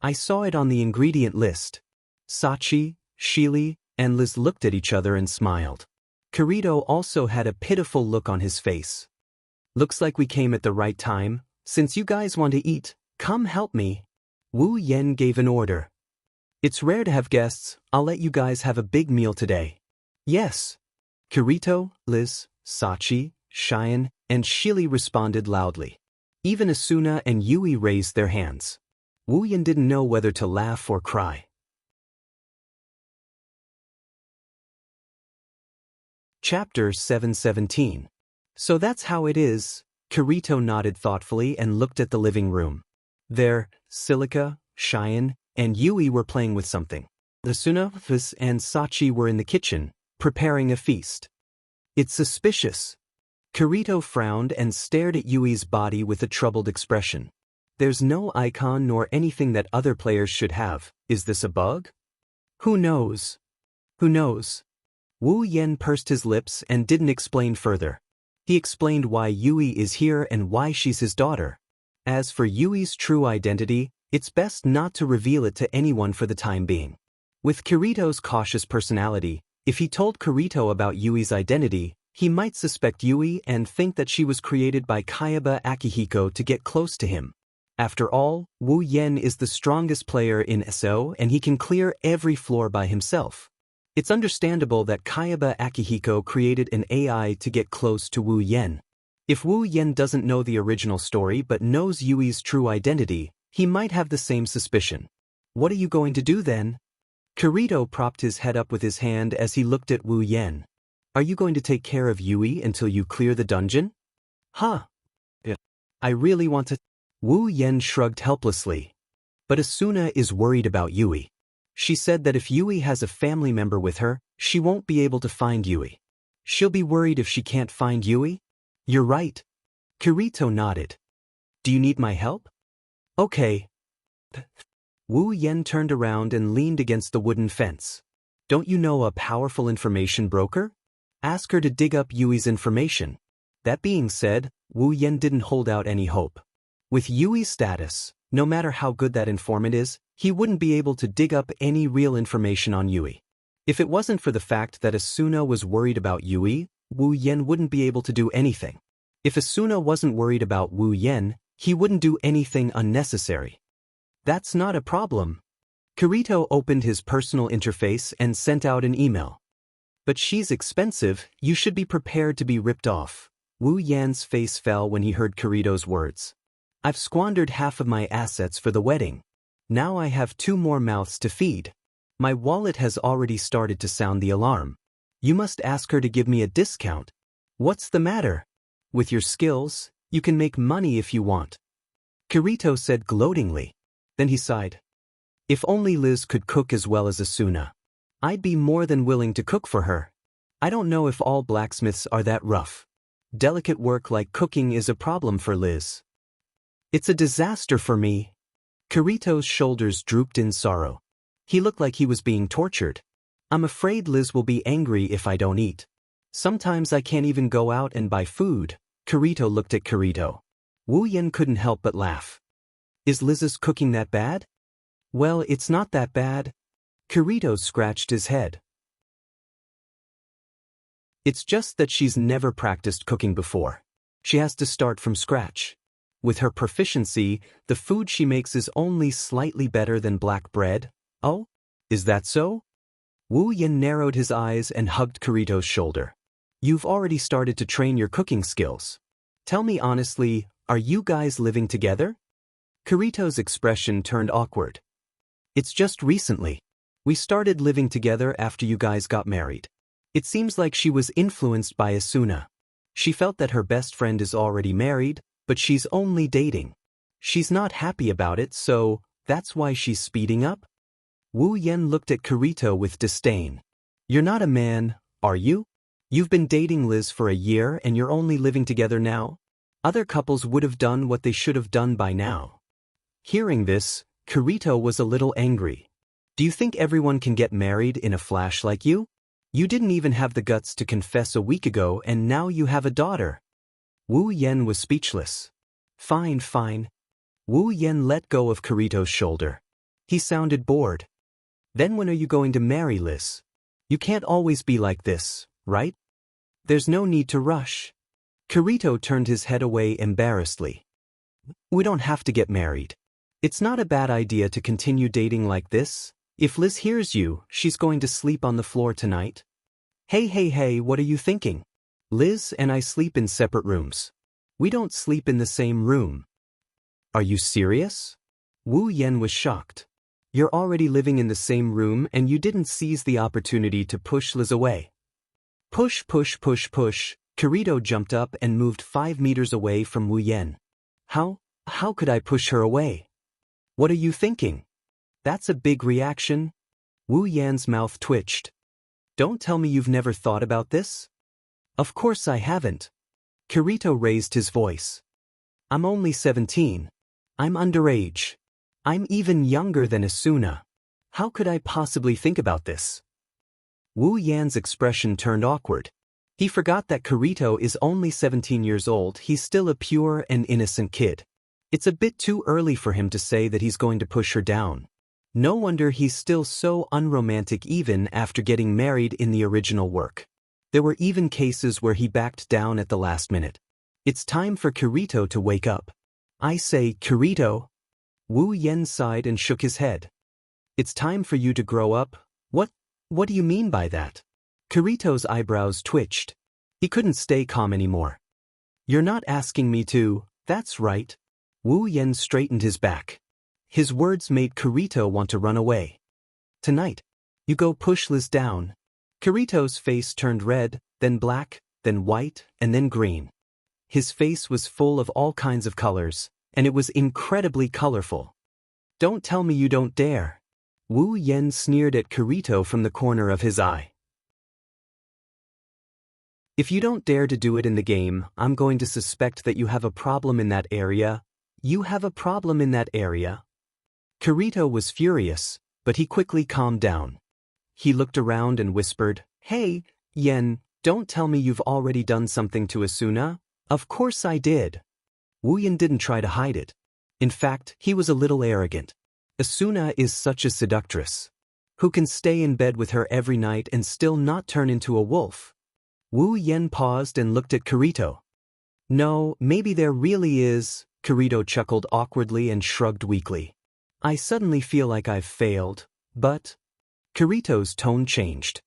A: I saw it on the ingredient list. Sachi, Shili, and Liz looked at each other and smiled. Kirito also had a pitiful look on his face. Looks like we came at the right time. Since you guys want to eat, come help me. Wu Yan gave an order. It's rare to have guests. I'll let you guys have a big meal today. Yes. Kirito, Liz, Sachi, Cheyenne, and Shili responded loudly. Even Asuna and Yui raised their hands. Wu Yan didn't know whether to laugh or cry. Chapter 717. So that's how it is. Kirito nodded thoughtfully and looked at the living room. There, Silica, Cheyenne, and Yui were playing with something. Asuna, Liz, and Sachi were in the kitchen, preparing a feast. It's suspicious. Kirito frowned and stared at Yui's body with a troubled expression. There's no icon nor anything that other players should have. Is this a bug? Who knows? Who knows? Wu Yan pursed his lips and didn't explain further. He explained why Yui is here and why she's his daughter. As for Yui's true identity, it's best not to reveal it to anyone for the time being. With Kirito's cautious personality, if he told Kirito about Yui's identity, he might suspect Yui and think that she was created by Kayaba Akihiko to get close to him. After all, Wu Yan is the strongest player in SO and he can clear every floor by himself. It's understandable that Kayaba Akihiko created an AI to get close to Wu Yan. If Wu Yan doesn't know the original story but knows Yui's true identity, he might have the same suspicion. What are you going to do then? Kirito propped his head up with his hand as he looked at Wu Yan. Are you going to take care of Yui until you clear the dungeon? Huh. Yeah. I really want to. Wu Yan shrugged helplessly. But Asuna is worried about Yui. She said that if Yui has a family member with her, she won't be able to find Yui. She'll be worried if she can't find Yui? You're right. Kirito nodded. Do you need my help? Okay. Wu Yan turned around and leaned against the wooden fence. Don't you know a powerful information broker? Ask her to dig up Yui's information. That being said, Wu Yan didn't hold out any hope. With Yui's status, no matter how good that informant is, he wouldn't be able to dig up any real information on Yui. If it wasn't for the fact that Asuna was worried about Yui, Wu Yan wouldn't be able to do anything. If Asuna wasn't worried about Wu Yan, he wouldn't do anything unnecessary. That's not a problem. Kirito opened his personal interface and sent out an email. But she's expensive, you should be prepared to be ripped off. Wu Yan's face fell when he heard Kirito's words. I've squandered half of my assets for the wedding. Now I have 2 more mouths to feed. My wallet has already started to sound the alarm. You must ask her to give me a discount. What's the matter? With your skills, you can make money if you want. Kirito said gloatingly. Then he sighed. If only Liz could cook as well as Asuna. I'd be more than willing to cook for her. I don't know if all blacksmiths are that rough. Delicate work like cooking is a problem for Liz. It's a disaster for me. Kirito's shoulders drooped in sorrow. He looked like he was being tortured. I'm afraid Liz will be angry if I don't eat. Sometimes I can't even go out and buy food. Kirito looked at Kirito. Wu Yan couldn't help but laugh. Is Liz's cooking that bad? Well, it's not that bad. Kirito scratched his head. It's just that she's never practiced cooking before. She has to start from scratch. With her proficiency, the food she makes is only slightly better than black bread. Oh? Is that so? Wu Yan narrowed his eyes and hugged Kirito's shoulder. You've already started to train your cooking skills. Tell me honestly, are you guys living together? Kirito's expression turned awkward. It's just recently. We started living together after you guys got married. It seems like she was influenced by Asuna. She felt that her best friend is already married, but she's only dating. She's not happy about it, so that's why she's speeding up? Wu Yan looked at Kirito with disdain. You're not a man, are you? You've been dating Liz for a year and you're only living together now? Other couples would have done what they should have done by now. Hearing this, Kirito was a little angry. Do you think everyone can get married in a flash like you? You didn't even have the guts to confess a week ago and now you have a daughter. Wu Yan was speechless. Fine, fine. Wu Yan let go of Kirito's shoulder. He sounded bored. Then when are you going to marry Liz? You can't always be like this, right? There's no need to rush. Kirito turned his head away embarrassedly. We don't have to get married. It's not a bad idea to continue dating like this. If Liz hears you, she's going to sleep on the floor tonight. Hey, what are you thinking? Liz and I sleep in separate rooms. We don't sleep in the same room. Are you serious? Wu Yan was shocked. You're already living in the same room and you didn't seize the opportunity to push Liz away. Push. Kirito jumped up and moved 5 meters away from Wu Yan. How could I push her away? What are you thinking? That's a big reaction. Wu Yan's mouth twitched. Don't tell me you've never thought about this? Of course I haven't. Kirito raised his voice. I'm only 17. I'm underage. I'm even younger than Asuna. How could I possibly think about this? Wu Yan's expression turned awkward. He forgot that Kirito is only 17 years old. He's still a pure and innocent kid. It's a bit too early for him to say that he's going to push her down. No wonder he's still so unromantic even after getting married in the original work. There were even cases where he backed down at the last minute. It's time for Kirito to wake up. I say, Kirito. Wu Yan sighed and shook his head. It's time for you to grow up? What do you mean by that? Kirito's eyebrows twitched. He couldn't stay calm anymore. You're not asking me to, that's right. Wu Yan straightened his back. His words made Kirito want to run away. Tonight, you go push Liz down. Kirito's face turned red, then black, then white, and then green. His face was full of all kinds of colors, and it was incredibly colorful. Don't tell me you don't dare. Wu Yan sneered at Kirito from the corner of his eye. If you don't dare to do it in the game, I'm going to suspect that you have a problem in that area. You have a problem in that area? Kirito was furious, but he quickly calmed down. He looked around and whispered, Hey, Yan, don't tell me you've already done something to Asuna. Of course I did. Wu Yan didn't try to hide it. In fact, he was a little arrogant. Asuna is such a seductress. Who can stay in bed with her every night and still not turn into a wolf? Wu Yan paused and looked at Kirito. No, maybe there really is. Kirito chuckled awkwardly and shrugged weakly. I suddenly feel like I've failed, but... Kirito's tone changed.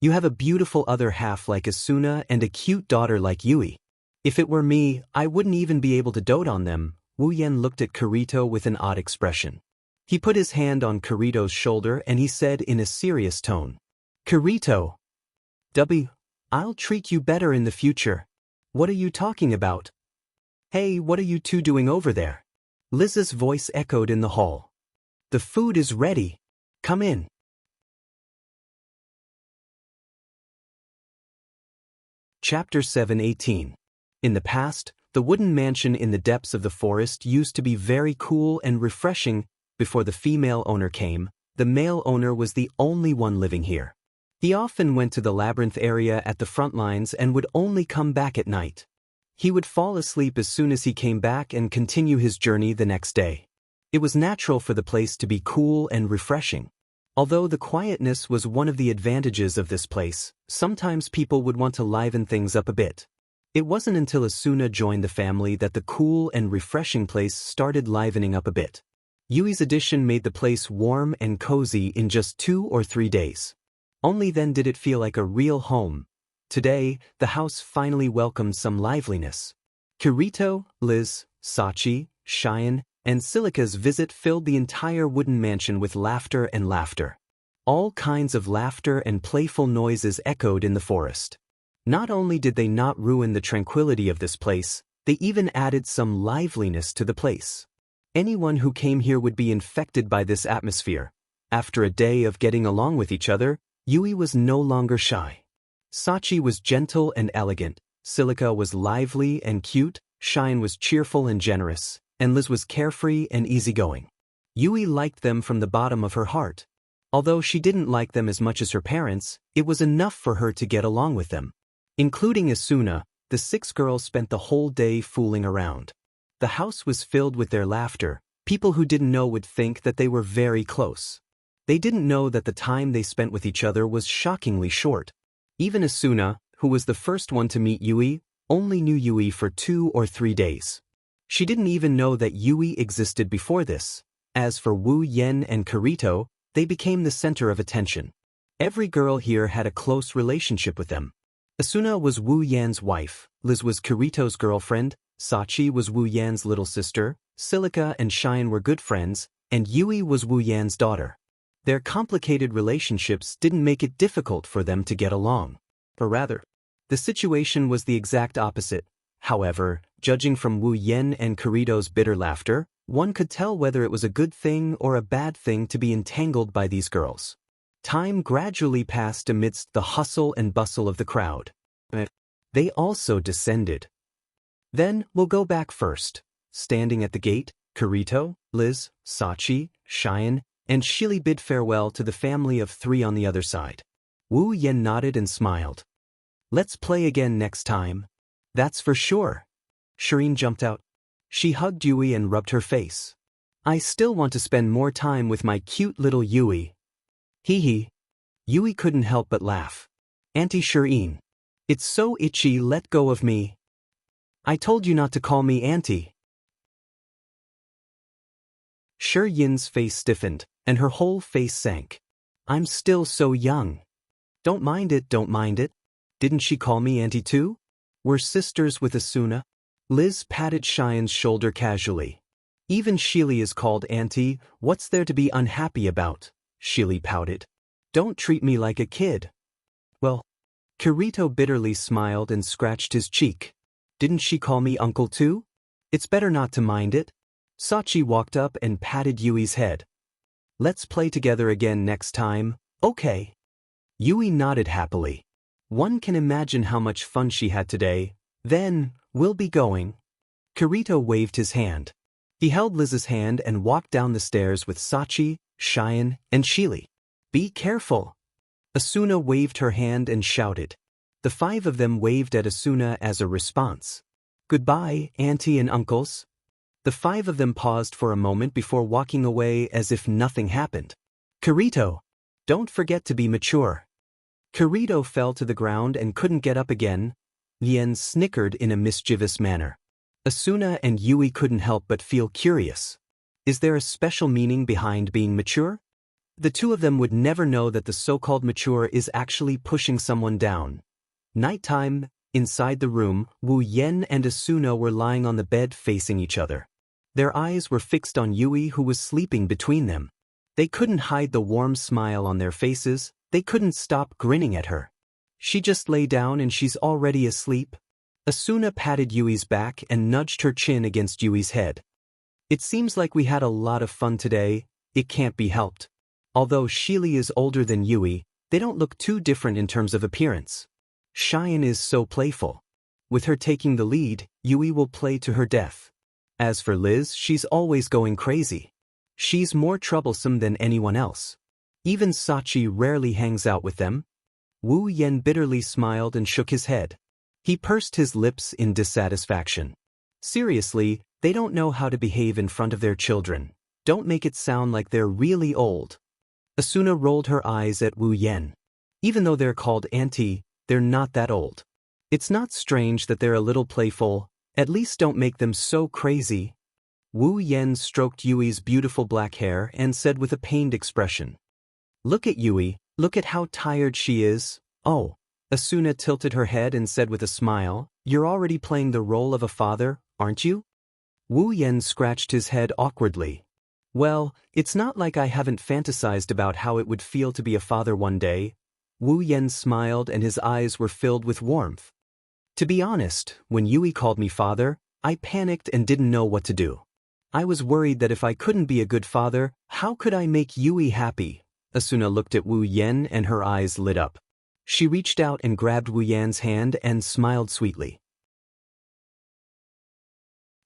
A: You have a beautiful other half like Asuna and a cute daughter like Yui. If it were me, I wouldn't even be able to dote on them. Wu Yan looked at Kirito with an odd expression. He put his hand on Kirito's shoulder and he said in a serious tone, Kirito, I'll treat you better in the future. What are you talking about? Hey, what are you two doing over there? Liz's voice echoed in the hall. The food is ready. Come in. Chapter 7:18. In the past, the wooden mansion in the depths of the forest used to be very cool and refreshing. Before the female owner came, the male owner was the only one living here. He often went to the labyrinth area at the front lines and would only come back at night. He would fall asleep as soon as he came back and continue his journey the next day. It was natural for the place to be cool and refreshing. Although the quietness was one of the advantages of this place, sometimes people would want to liven things up a bit. It wasn't until Asuna joined the family that the cool and refreshing place started livening up a bit. Yui's addition made the place warm and cozy in just 2 or 3 days. Only then did it feel like a real home. Today, the house finally welcomed some liveliness. Kirito, Liz, Sachi, Cheyenne, and Silica's visit filled the entire wooden mansion with laughter and laughter. All kinds of laughter and playful noises echoed in the forest. Not only did they not ruin the tranquility of this place, they even added some liveliness to the place. Anyone who came here would be infected by this atmosphere. After a day of getting along with each other, Yui was no longer shy. Sachi was gentle and elegant, Silica was lively and cute, Cheyenne was cheerful and generous, and Liz was carefree and easygoing. Yui liked them from the bottom of her heart. Although she didn't like them as much as her parents, it was enough for her to get along with them. Including Asuna, the 6 girls spent the whole day fooling around. The house was filled with their laughter. People who didn't know would think that they were very close. They didn't know that the time they spent with each other was shockingly short. Even Asuna, who was the first one to meet Yui, only knew Yui for 2 or 3 days. She didn't even know that Yui existed before this. As for Wu Yen and Kirito, they became the center of attention. Every girl here had a close relationship with them. Asuna was Wu Yan's wife, Liz was Kirito's girlfriend, Sachi was Wu Yan's little sister, Silica and Cheyenne were good friends, and Yui was Wu Yan's daughter. Their complicated relationships didn't make it difficult for them to get along. Or rather, the situation was the exact opposite. However, judging from Wu Yen and Kirito's bitter laughter, one could tell whether it was a good thing or a bad thing to be entangled by these girls. Time gradually passed amidst the hustle and bustle of the crowd. They also descended. Then, we'll go back first. Standing at the gate, Kirito, Liz, Sachi, Cheyenne, and Shili bid farewell to the family of 3 on the other side. Wu Yen nodded and smiled. Let's play again next time. That's for sure. Shireen jumped out. She hugged Yui and rubbed her face. I still want to spend more time with my cute little Yui. Hee hee. Yui couldn't help but laugh. Auntie Shireen. It's so itchy, let go of me. I told you not to call me auntie. Yin's face stiffened, and her whole face sank. I'm still so young. Don't mind it, don't mind it. Didn't she call me auntie too? We're sisters with Asuna. Liz patted Cheyenne's shoulder casually. Even Shili is called auntie, what's there to be unhappy about? Shili pouted. Don't treat me like a kid. Well, Kirito bitterly smiled and scratched his cheek. Didn't she call me uncle too? It's better not to mind it. Sachi walked up and patted Yui's head. Let's play together again next time, okay? Yui nodded happily. One can imagine how much fun she had today. Then, we'll be going. Kirito waved his hand. He held Liz's hand and walked down the stairs with Sachi, Cheyenne, and Shili. Be careful. Asuna waved her hand and shouted. The 5 of them waved at Asuna as a response. Goodbye, auntie and uncles. The 5 of them paused for a moment before walking away as if nothing happened. Kirito, don't forget to be mature. Kirito fell to the ground and couldn't get up again. Yen snickered in a mischievous manner. Asuna and Yui couldn't help but feel curious. Is there a special meaning behind being mature? The 2 of them would never know that the so-called mature is actually pushing someone down. Nighttime, Inside the room, Wu Yen and Asuna were lying on the bed facing each other. Their eyes were fixed on Yui, who was sleeping between them. They couldn't hide the warm smile on their faces, they couldn't stop grinning at her. She just lay down and she's already asleep? Asuna patted Yui's back and nudged her chin against Yui's head. It seems like we had a lot of fun today, it can't be helped. Although Shili is older than Yui, they don't look too different in terms of appearance. Cheyenne is so playful. With her taking the lead, Yui will play to her death. As for Liz, she's always going crazy. She's more troublesome than anyone else. Even Sachi rarely hangs out with them. Wu Yen bitterly smiled and shook his head. He pursed his lips in dissatisfaction. Seriously, they don't know how to behave in front of their children. Don't make it sound like they're really old. Asuna rolled her eyes at Wu Yen. Even though they're called auntie, they're not that old. It's not strange that they're a little playful, at least don't make them so crazy. Wu Yen stroked Yui's beautiful black hair and said with a pained expression. Look at Yui, look at how tired she is. Oh. Asuna tilted her head and said with a smile, you're already playing the role of a father, aren't you? Wu Yen scratched his head awkwardly. Well, it's not like I haven't fantasized about how it would feel to be a father one day. Wu Yen smiled and his eyes were filled with warmth. To be honest, when Yui called me father, I panicked and didn't know what to do. I was worried that if I couldn't be a good father, how could I make Yui happy? Asuna looked at Wu Yen and her eyes lit up. She reached out and grabbed Wu Yan's hand and smiled sweetly.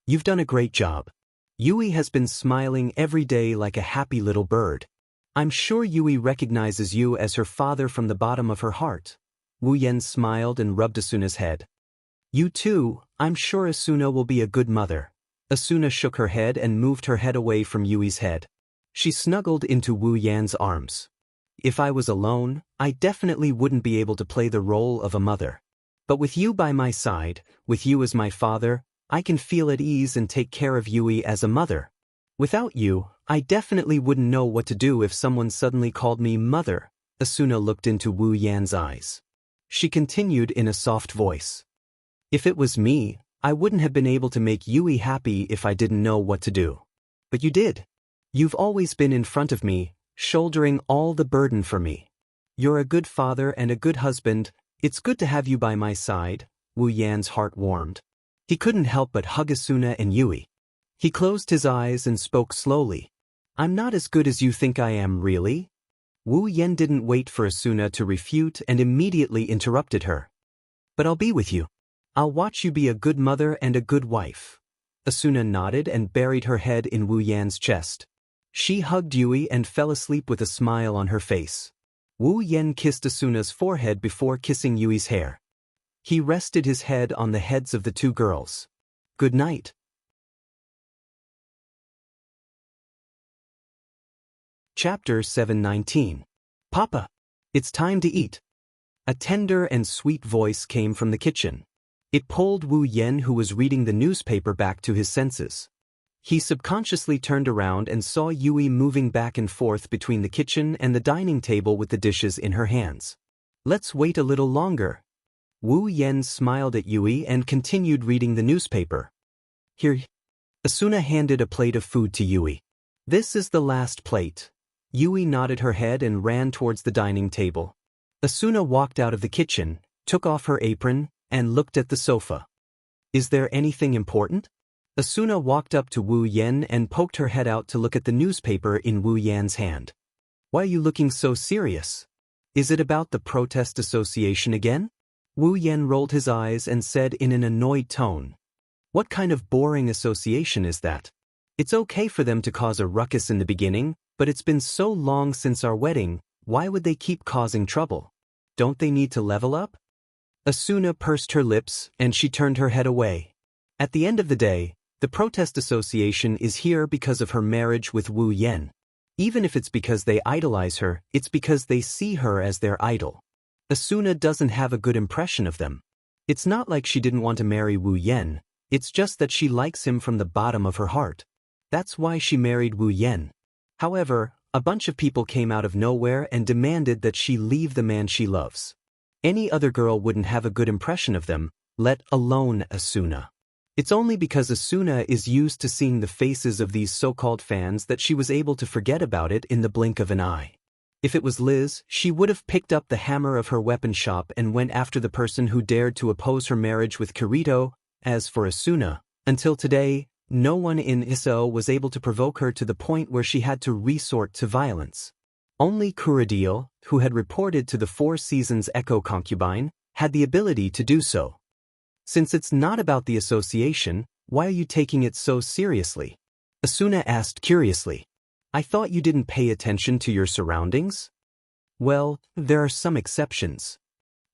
A: You've done a great job. Yui has been smiling every day like a happy little bird. I'm sure Yui recognizes you as her father from the bottom of her heart. Wu Yen smiled and rubbed Asuna's head. You too, I'm sure Asuna will be a good mother. Asuna shook her head and moved her head away from Yui's head. She snuggled into Wu Yan's arms. If I was alone, I definitely wouldn't be able to play the role of a mother. But with you by my side, with you as my father, I can feel at ease and take care of Yui as a mother. Without you, I definitely wouldn't know what to do if someone suddenly called me mother. Asuna looked into Wu Yan's eyes. She continued in a soft voice. If it was me, I wouldn't have been able to make Yui happy if I didn't know what to do. But you did. You've always been in front of me, shouldering all the burden for me. You're a good father and a good husband. It's good to have you by my side. Wu Yan's heart warmed. He couldn't help but hug Asuna and Yui. He closed his eyes and spoke slowly. I'm not as good as you think I am, really? Wu Yen didn't wait for Asuna to refute and immediately interrupted her. But I'll be with you. I'll watch you be a good mother and a good wife. Asuna nodded and buried her head in Wu Yan's chest. She hugged Yui and fell asleep with a smile on her face. Wu Yen kissed Asuna's forehead before kissing Yui's hair. He rested his head on the heads of the two girls. Good night. Chapter 719. Papa, it's time to eat. A tender and sweet voice came from the kitchen. It pulled Wu Yen, who was reading the newspaper, back to his senses. He subconsciously turned around and saw Yui moving back and forth between the kitchen and the dining table with the dishes in her hands. Let's wait a little longer. Wu Yen smiled at Yui and continued reading the newspaper. Here. Asuna handed a plate of food to Yui. This is the last plate. Yui nodded her head and ran towards the dining table. Asuna walked out of the kitchen, took off her apron, and looked at the sofa. Is there anything important? Asuna walked up to Wu Yen and poked her head out to look at the newspaper in Wu Yan's hand. Why are you looking so serious? Is it about the protest association again? Wu Yen rolled his eyes and said in an annoyed tone. What kind of boring association is that? It's okay for them to cause a ruckus in the beginning, but it's been so long since our wedding, why would they keep causing trouble? Don't they need to level up? Asuna pursed her lips and she turned her head away. At the end of the day, the protest association is here because of her marriage with Wu Yen. Even if it's because they idolize her, it's because they see her as their idol. Asuna doesn't have a good impression of them. It's not like she didn't want to marry Wu Yen, it's just that she likes him from the bottom of her heart. That's why she married Wu Yen. However, a bunch of people came out of nowhere and demanded that she leave the man she loves. Any other girl wouldn't have a good impression of them, let alone Asuna. It's only because Asuna is used to seeing the faces of these so-called fans that she was able to forget about it in the blink of an eye. If it was Liz, she would have picked up the hammer of her weapon shop and went after the person who dared to oppose her marriage with Kirito. As for Asuna, until today, no one in Iso was able to provoke her to the point where she had to resort to violence. Only Kuradil, who had reported to the Four Seasons Echo concubine, had the ability to do so. Since it's not about the association, why are you taking it so seriously? Asuna asked curiously. I thought you didn't pay attention to your surroundings? Well, there are some exceptions.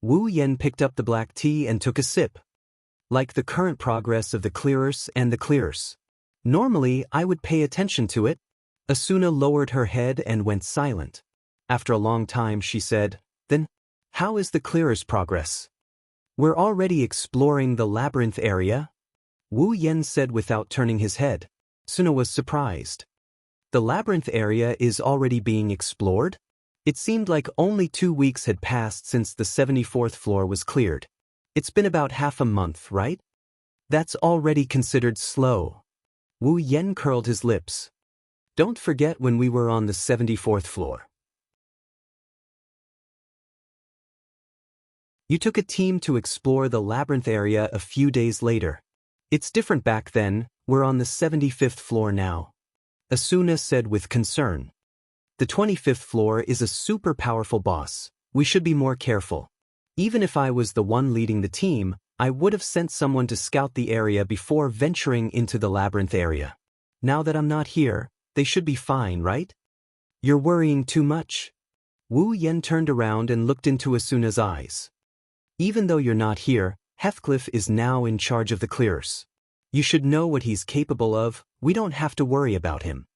A: Wu Yen picked up the black tea and took a sip. Like the current progress of the clearers and the clearers. Normally, I would pay attention to it. Asuna lowered her head and went silent. After a long time she said, Then, how is the clearers' progress? We're already exploring the labyrinth area? Wu Yen said without turning his head. Asuna was surprised. The labyrinth area is already being explored? It seemed like only 2 weeks had passed since the 74th floor was cleared. It's been about half a month, right? That's already considered slow. Wu Yen curled his lips. Don't forget when we were on the 74th floor. You took a team to explore the labyrinth area a few days later. It's different back then, we're on the 75th floor now. Asuna said with concern. The 25th floor is a super powerful boss. We should be more careful. Even if I was the one leading the team, I would have sent someone to scout the area before venturing into the labyrinth area. Now that I'm not here, they should be fine, right? You're worrying too much. Wu Yen turned around and looked into Asuna's eyes. Even though you're not here, Heathcliff is now in charge of the clearers. You should know what he's capable of, we don't have to worry about him.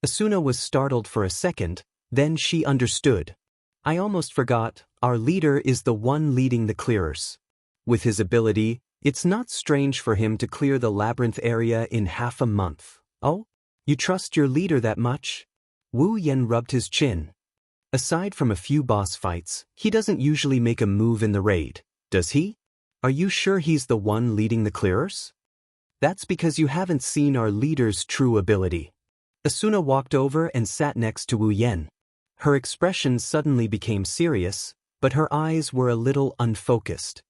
A: Asuna was startled for a second, then she understood. I almost forgot, our leader is the one leading the clearers. With his ability, it's not strange for him to clear the labyrinth area in half a month. Oh? You trust your leader that much? Wu Yen rubbed his chin. Aside from a few boss fights, he doesn't usually make a move in the raid, does he? Are you sure he's the one leading the clearers? That's because you haven't seen our leader's true ability. Asuna walked over and sat next to Wu Yen. Her expression suddenly became serious, but her eyes were a little unfocused.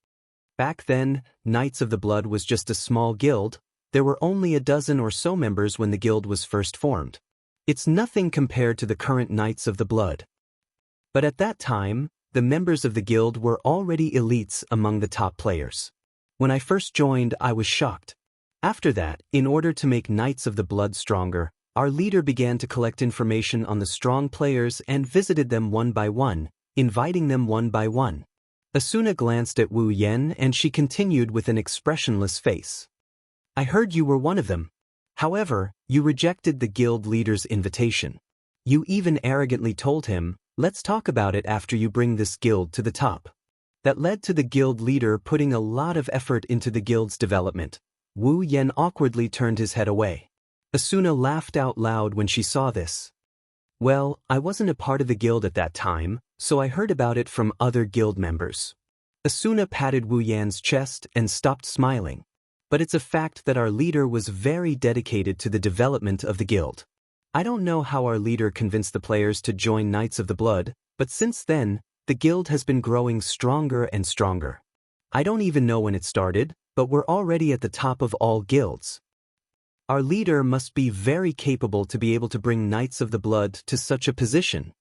A: Back then, Knights of the Blood was just a small guild. There were only a dozen or so members when the guild was first formed. It's nothing compared to the current Knights of the Blood. But at that time, the members of the guild were already elites among the top players. When I first joined, I was shocked. After that, in order to make Knights of the Blood stronger, our leader began to collect information on the strong players and visited them one by one, inviting them one by one. Asuna glanced at Wu Yen and she continued with an expressionless face. I heard you were one of them. However, you rejected the guild leader's invitation. You even arrogantly told him, let's talk about it after you bring this guild to the top. That led to the guild leader putting a lot of effort into the guild's development. Wu Yen awkwardly turned his head away. Asuna laughed out loud when she saw this. Well, I wasn't a part of the guild at that time, so I heard about it from other guild members. Asuna patted Wu Yan's chest and stopped smiling. But it's a fact that our leader was very dedicated to the development of the guild. I don't know how our leader convinced the players to join Knights of the Blood, but since then, the guild has been growing stronger and stronger. I don't even know when it started, but we're already at the top of all guilds. Our leader must be very capable to be able to bring Knights of the Blood to such a position.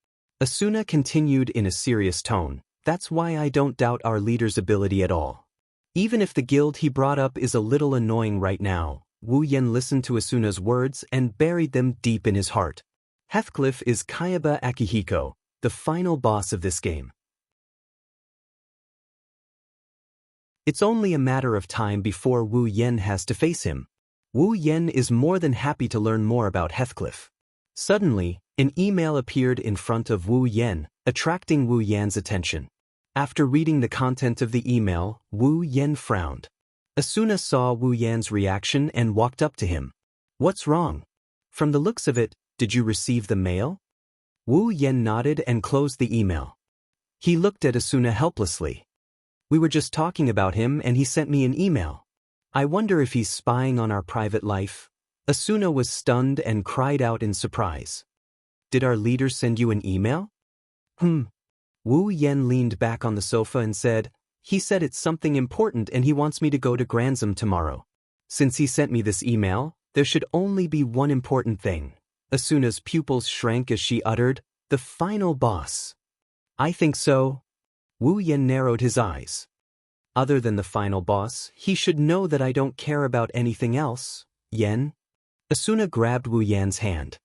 A: Asuna continued in a serious tone. That's why I don't doubt our leader's ability at all. Even if the guild he brought up is a little annoying right now, Wu Yen listened to Asuna's words and buried them deep in his heart. Heathcliff is Kayaba Akihiko, the final boss of this game. It's only a matter of time before Wu Yen has to face him. Wu Yen is more than happy to learn more about Heathcliff. Suddenly, an email appeared in front of Wu Yen, attracting Wu Yan's attention. After reading the content of the email, Wu Yen frowned. Asuna saw Wu Yan's reaction and walked up to him. What's wrong? From the looks of it, did you receive the mail? Wu Yen nodded and closed the email. He looked at Asuna helplessly. We were just talking about him and he sent me an email. I wonder if he's spying on our private life. Asuna was stunned and cried out in surprise. Did our leader send you an email? Wu Yen leaned back on the sofa and said, he said it's something important and he wants me to go to Granzam tomorrow. Since he sent me this email, there should only be one important thing. Asuna's pupils shrank as she uttered, the final boss. I think so. Wu Yen narrowed his eyes. Other than the final boss, he should know that I don't care about anything else, Yen. Asuna grabbed Wu Yen's hand.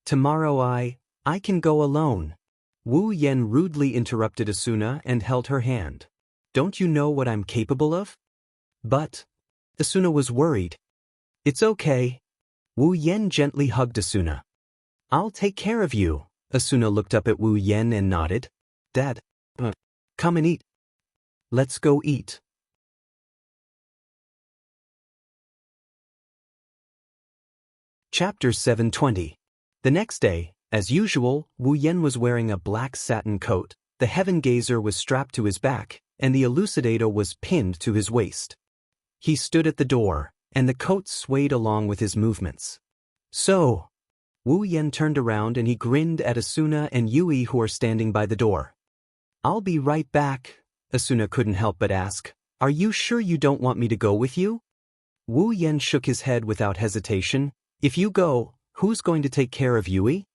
A: Tomorrow I can go alone. Wu Yen rudely interrupted Asuna and held her hand. Don't you know what I'm capable of? But Asuna was worried. It's okay. Wu Yen gently hugged Asuna. I'll take care of you. Asuna looked up at Wu Yen and nodded. Dad, come and eat. Let's go eat. Chapter 720. The next day, as usual, Wu Yen was wearing a black satin coat, the Heaven Gazer was strapped to his back, and the Elucidator was pinned to his waist. He stood at the door, and the coat swayed along with his movements. So, Wu Yen turned around and he grinned at Asuna and Yui who are standing by the door. I'll be right back, Asuna couldn't help but ask. Are you sure you don't want me to go with you? Wu Yen shook his head without hesitation. If you go, who's going to take care of Yui?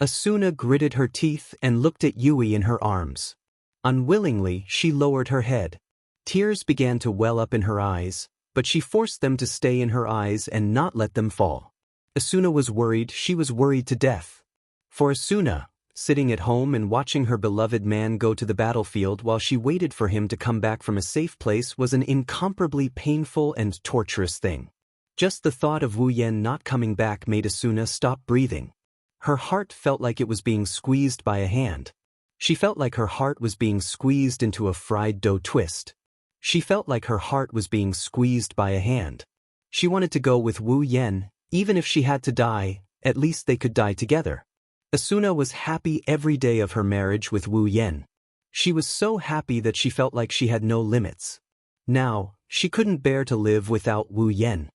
A: Asuna gritted her teeth and looked at Yui in her arms. Unwillingly, she lowered her head. Tears began to well up in her eyes, but she forced them to stay in her eyes and not let them fall. Asuna was worried, she was worried to death. For Asuna, sitting at home and watching her beloved man go to the battlefield while she waited for him to come back from a safe place was an incomparably painful and torturous thing. Just the thought of Wu Yen not coming back made Asuna stop breathing. Her heart felt like it was being squeezed by a hand. She felt like her heart was being squeezed into a fried dough twist. She felt like her heart was being squeezed by a hand. She wanted to go with Wu Yen, even if she had to die, at least they could die together. Asuna was happy every day of her marriage with Wu Yen. She was so happy that she felt like she had no limits. Now, she couldn't bear to live without Wu Yen.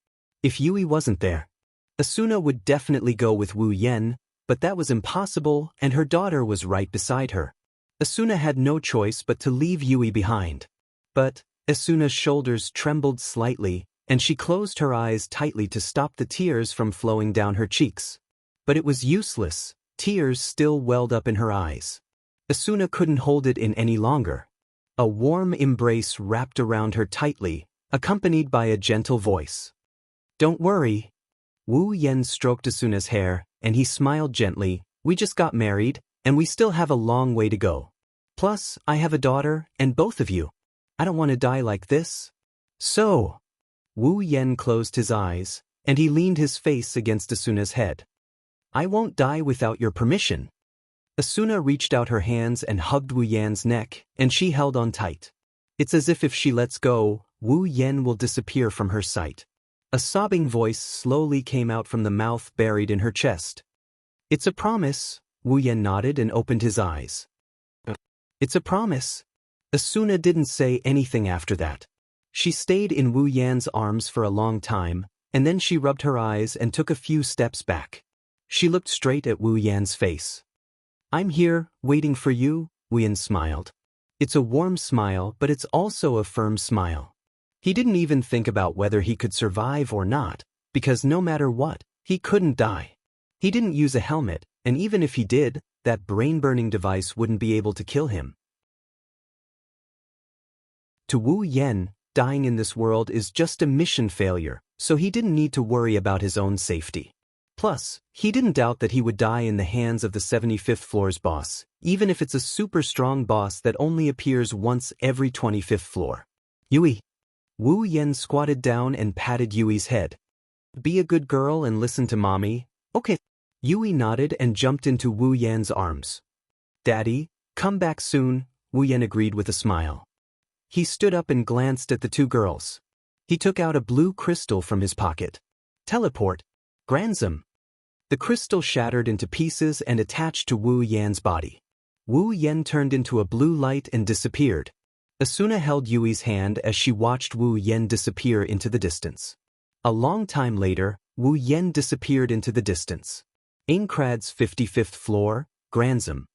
A: If Yui wasn't there, Asuna would definitely go with Wu Yen, but that was impossible and her daughter was right beside her. Asuna had no choice but to leave Yui behind. But Asuna's shoulders trembled slightly, and she closed her eyes tightly to stop the tears from flowing down her cheeks. But it was useless, tears still welled up in her eyes. Asuna couldn't hold it in any longer. A warm embrace wrapped around her tightly, accompanied by a gentle voice. Don't worry. Wu Yen stroked Asuna's hair, and he smiled gently. We just got married, and we still have a long way to go. Plus, I have a daughter, and both of you. I don't want to die like this. So, Wu Yen closed his eyes, and he leaned his face against Asuna's head. I won't die without your permission. Asuna reached out her hands and hugged Wu Yen's neck, and she held on tight. It's as if she lets go, Wu Yen will disappear from her sight. A sobbing voice slowly came out from the mouth buried in her chest. It's a promise, Wu Yen nodded and opened his eyes. It's a promise. Asuna didn't say anything after that. She stayed in Wu Yan's arms for a long time, and then she rubbed her eyes and took a few steps back. She looked straight at Wu Yan's face. I'm here, waiting for you, Wu Yan smiled. It's a warm smile, but it's also a firm smile. He didn't even think about whether he could survive or not, because no matter what, he couldn't die. He didn't use a helmet, and even if he did, that brain-burning device wouldn't be able to kill him. To Wu Yen, dying in this world is just a mission failure, so he didn't need to worry about his own safety. Plus, he didn't doubt that he would die in the hands of the 75th floor's boss, even if it's a super strong boss that only appears once every 25th floor. Yui. Wu Yen squatted down and patted Yui's head. Be a good girl and listen to mommy, okay? Yui nodded and jumped into Wu Yan's arms. Daddy, come back soon, Wu Yen agreed with a smile. He stood up and glanced at the two girls. He took out a blue crystal from his pocket. Teleport. Granzam. The crystal shattered into pieces and attached to Wu Yan's body. Wu Yen turned into a blue light and disappeared. Asuna held Yui's hand as she watched Wu Yen disappear into the distance. A long time later, Wu Yen disappeared into the distance. Aincrad's 55th floor, Granzam.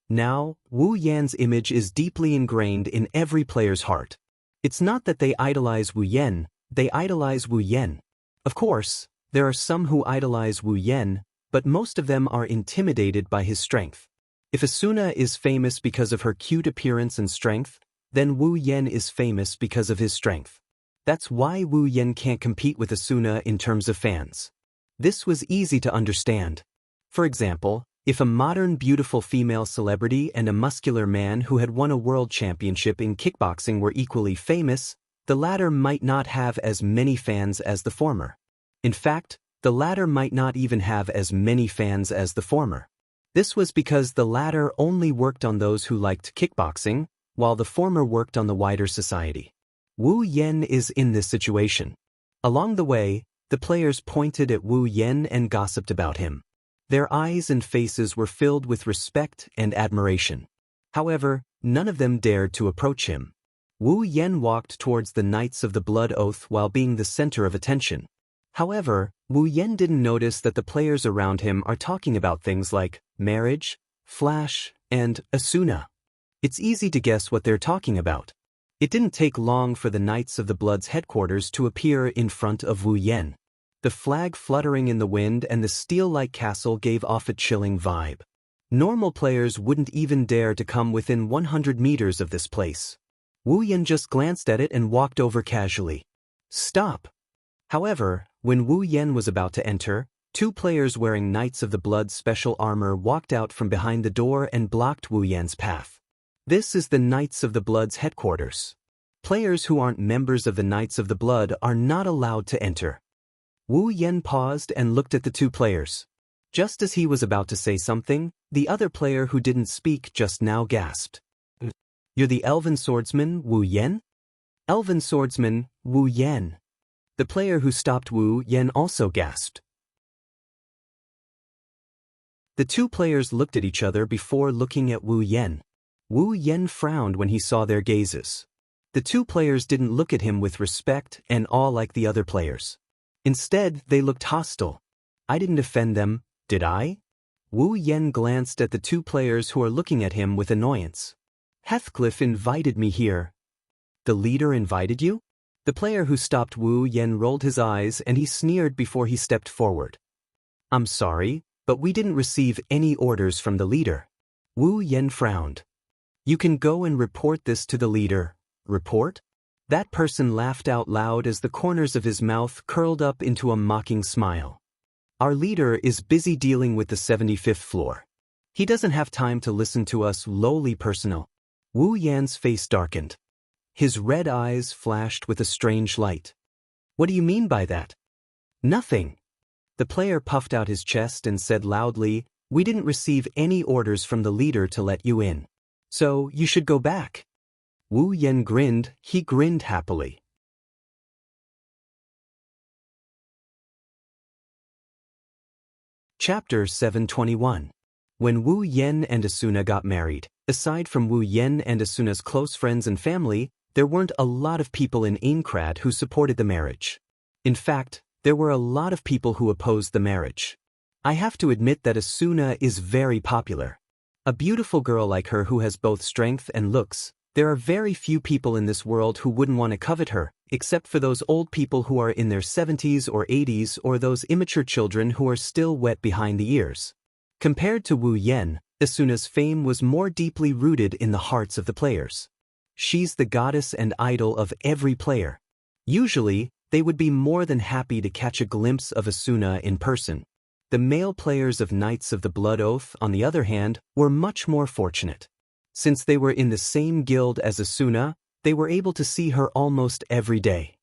A: Now, Wu Yan's image is deeply ingrained in every player's heart. It's not that they idolize Wu Yen, they idolize Wu Yen. Of course, there are some who idolize Wu Yen, but most of them are intimidated by his strength. If Asuna is famous because of her cute appearance and strength, then Wu Yen is famous because of his strength. That's why Wu Yen can't compete with Asuna in terms of fans. This was easy to understand. For example, if a modern beautiful female celebrity and a muscular man who had won a world championship in kickboxing were equally famous, the latter might not have as many fans as the former. In fact, the latter might not even have as many fans as the former. This was because the latter only worked on those who liked kickboxing, while the former worked on the wider society. Wu Yen is in this situation. Along the way, the players pointed at Wu Yen and gossiped about him. Their eyes and faces were filled with respect and admiration. However, none of them dared to approach him. Wu Yen walked towards the Knights of the Blood Oath while being the center of attention. However, Wu Yen didn't notice that the players around him are talking about things like marriage, Flash, and Asuna. It's easy to guess what they're talking about. It didn't take long for the Knights of the Blood's headquarters to appear in front of Wu Yen. The flag fluttering in the wind and the steel-like castle gave off a chilling vibe. Normal players wouldn't even dare to come within 100 meters of this place. Wu Yen just glanced at it and walked over casually. Stop! However, when Wu Yen was about to enter, two players wearing Knights of the Blood's special armor walked out from behind the door and blocked Wu Yen's path. This is the Knights of the Blood's headquarters. Players who aren't members of the Knights of the Blood are not allowed to enter. Wu Yen paused and looked at the two players. Just as he was about to say something, the other player who didn't speak just now gasped. You're the Elven Swordsman, Wu Yen? Elven Swordsman, Wu Yen. The player who stopped Wu Yen also gasped. The two players looked at each other before looking at Wu Yen. Wu Yen frowned when he saw their gazes. The two players didn't look at him with respect and awe like the other players. Instead, they looked hostile. I didn't offend them, did I? Wu Yen glanced at the two players who are looking at him with annoyance. Heathcliff invited me here. The leader invited you? The player who stopped Wu Yen rolled his eyes and he sneered before he stepped forward. I'm sorry, but we didn't receive any orders from the leader. Wu Yen frowned. You can go and report this to the leader. Report? That person laughed out loud as the corners of his mouth curled up into a mocking smile. Our leader is busy dealing with the 75th floor. He doesn't have time to listen to us lowly personnel. Wu Yan's face darkened. His red eyes flashed with a strange light. What do you mean by that? Nothing. The player puffed out his chest and said loudly, we didn't receive any orders from the leader to let you in. So you should go back. Wu Yen grinned, he grinned happily. Chapter 721. When Wu Yen and Asuna got married, aside from Wu Yen and Asuna's close friends and family, there weren't a lot of people in Aincrad who supported the marriage. In fact, there were a lot of people who opposed the marriage. I have to admit that Asuna is very popular. A beautiful girl like her who has both strength and looks, there are very few people in this world who wouldn't want to covet her, except for those old people who are in their 70s or 80s or those immature children who are still wet behind the ears. Compared to Wu Yen, Asuna's fame was more deeply rooted in the hearts of the players. She's the goddess and idol of every player. Usually, they would be more than happy to catch a glimpse of Asuna in person. The male players of Knights of the Blood Oath, on the other hand, were much more fortunate. Since they were in the same guild as Asuna, they were able to see her almost every day.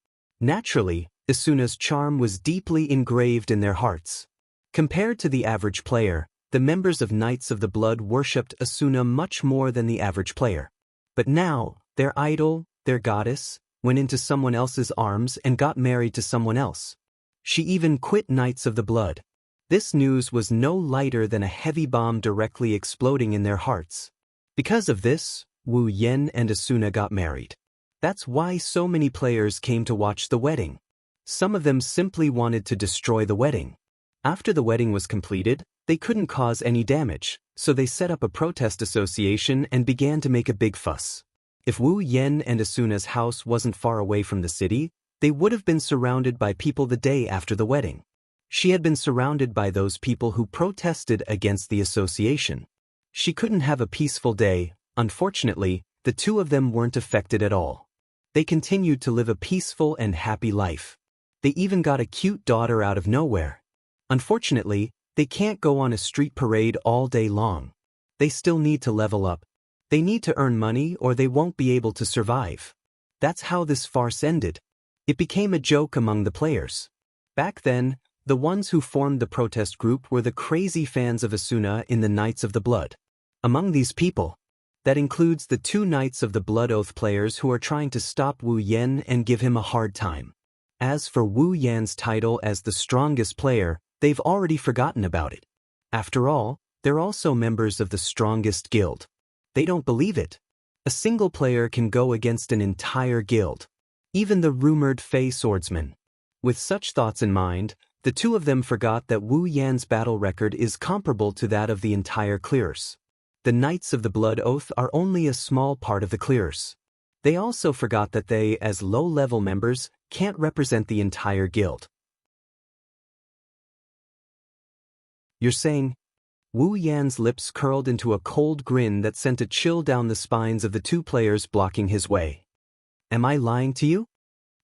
A: Naturally, Asuna's charm was deeply engraved in their hearts. Compared to the average player, the members of Knights of the Blood worshipped Asuna much more than the average player. But now, their idol, their goddess, went into someone else's arms and got married to someone else. She even quit Knights of the Blood. This news was no lighter than a heavy bomb directly exploding in their hearts. Because of this, Wu Yan and Asuna got married. That's why so many players came to watch the wedding. Some of them simply wanted to destroy the wedding. After the wedding was completed, they couldn't cause any damage, so they set up a protest association and began to make a big fuss. If Wu Yan and Asuna's house wasn't far away from the city, they would have been surrounded by people the day after the wedding. She had been surrounded by those people who protested against the association. She couldn't have a peaceful day. Unfortunately, the two of them weren't affected at all. They continued to live a peaceful and happy life. They even got a cute daughter out of nowhere. Unfortunately, they can't go on a street parade all day long. They still need to level up. They need to earn money or they won't be able to survive. That's how this farce ended. It became a joke among the players. Back then, the ones who formed the protest group were the crazy fans of Asuna in the Knights of the Blood. Among these people, that includes the two Knights of the Blood Oath players who are trying to stop Wu Yan and give him a hard time. As for Wu Yan's title as the strongest player, they've already forgotten about it. After all, they're also members of the strongest guild. They don't believe it. A single player can go against an entire guild. Even the rumored Fey swordsman. With such thoughts in mind, the two of them forgot that Wu Yan's battle record is comparable to that of the entire clearers. The Knights of the Blood Oath are only a small part of the clearers. They also forgot that they, as low-level members, can't represent the entire guild. You're saying? Wu Yan's lips curled into a cold grin that sent a chill down the spines of the two players blocking his way. Am I lying to you?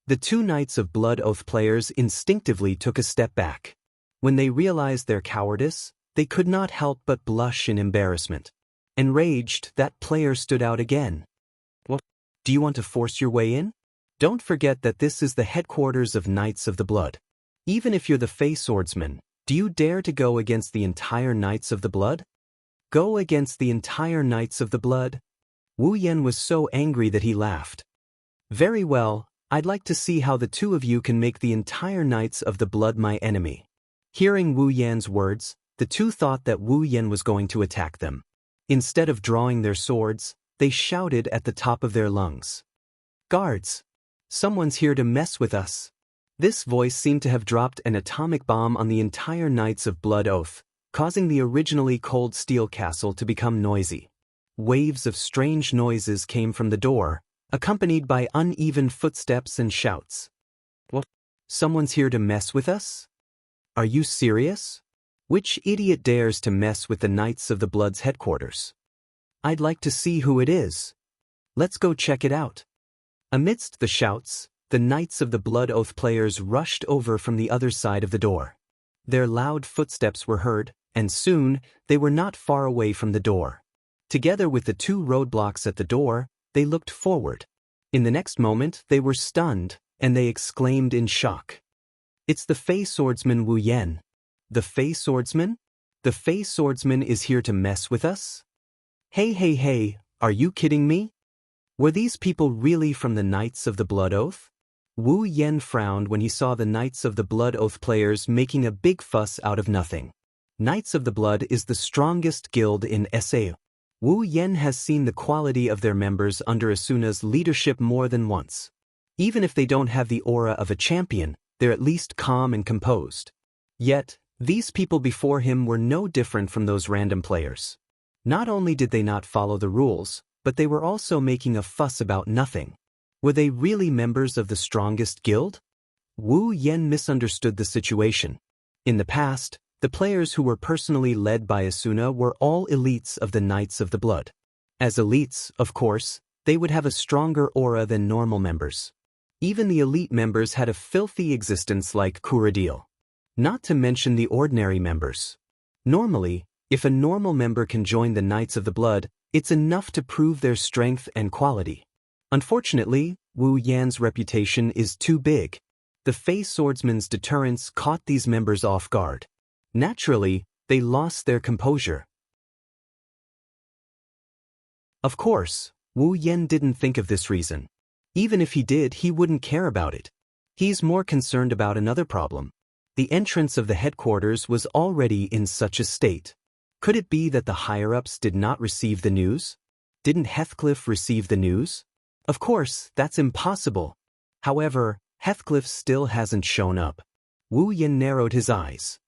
A: The two Knights of Blood Oath players instinctively took a step back. When they realized their cowardice, they could not help but blush in embarrassment. Enraged, that player stood out again. What? Do you want to force your way in? Don't forget that this is the headquarters of Knights of the Blood. Even if you're the Fey swordsman, do you dare to go against the entire Knights of the Blood? Go against the entire Knights of the Blood? Wu Yan was so angry that he laughed. Very well, I'd like to see how the two of you can make the entire Knights of the Blood my enemy. Hearing Wu Yan's words, the two thought that Wu Yan was going to attack them. Instead of drawing their swords, they shouted at the top of their lungs. Guards! Someone's here to mess with us. This voice seemed to have dropped an atomic bomb on the entire Knights of Blood Oath, causing the originally cold steel castle to become noisy. Waves of strange noises came from the door, accompanied by uneven footsteps and shouts. What? Someone's here to mess with us? Are you serious? Which idiot dares to mess with the Knights of the Blood's headquarters? I'd like to see who it is. Let's go check it out. Amidst the shouts, the Knights of the Blood Oath players rushed over from the other side of the door. Their loud footsteps were heard, and soon, they were not far away from the door. Together with the two roadblocks at the door, they looked forward. In the next moment, they were stunned, and they exclaimed in shock. It's the Fey swordsman Wu Yan. The Fey swordsman? The Fey swordsman is here to mess with us? Hey, are you kidding me? Were these people really from the Knights of the Blood Oath? Wu Yan frowned when he saw the Knights of the Blood Oath players making a big fuss out of nothing. Knights of the Blood is the strongest guild in SA. Wu Yan has seen the quality of their members under Asuna's leadership more than once. Even if they don't have the aura of a champion, they're at least calm and composed. Yet, these people before him were no different from those random players. Not only did they not follow the rules, but they were also making a fuss about nothing. Were they really members of the strongest guild? Wu Yan misunderstood the situation. In the past, the players who were personally led by Asuna were all elites of the Knights of the Blood. As elites, of course, they would have a stronger aura than normal members. Even the elite members had a filthy existence like Kuradil. Not to mention the ordinary members. Normally, if a normal member can join the Knights of the Blood, it's enough to prove their strength and quality. Unfortunately, Wu Yan's reputation is too big. The Fey swordsman's deterrence caught these members off guard. Naturally, they lost their composure. Of course, Wu Yan didn't think of this reason. Even if he did, he wouldn't care about it. He's more concerned about another problem. The entrance of the headquarters was already in such a state. Could it be that the higher-ups did not receive the news? Didn't Heathcliff receive the news? Of course, that's impossible. However, Heathcliff still hasn't shown up. Wu Yin narrowed his eyes.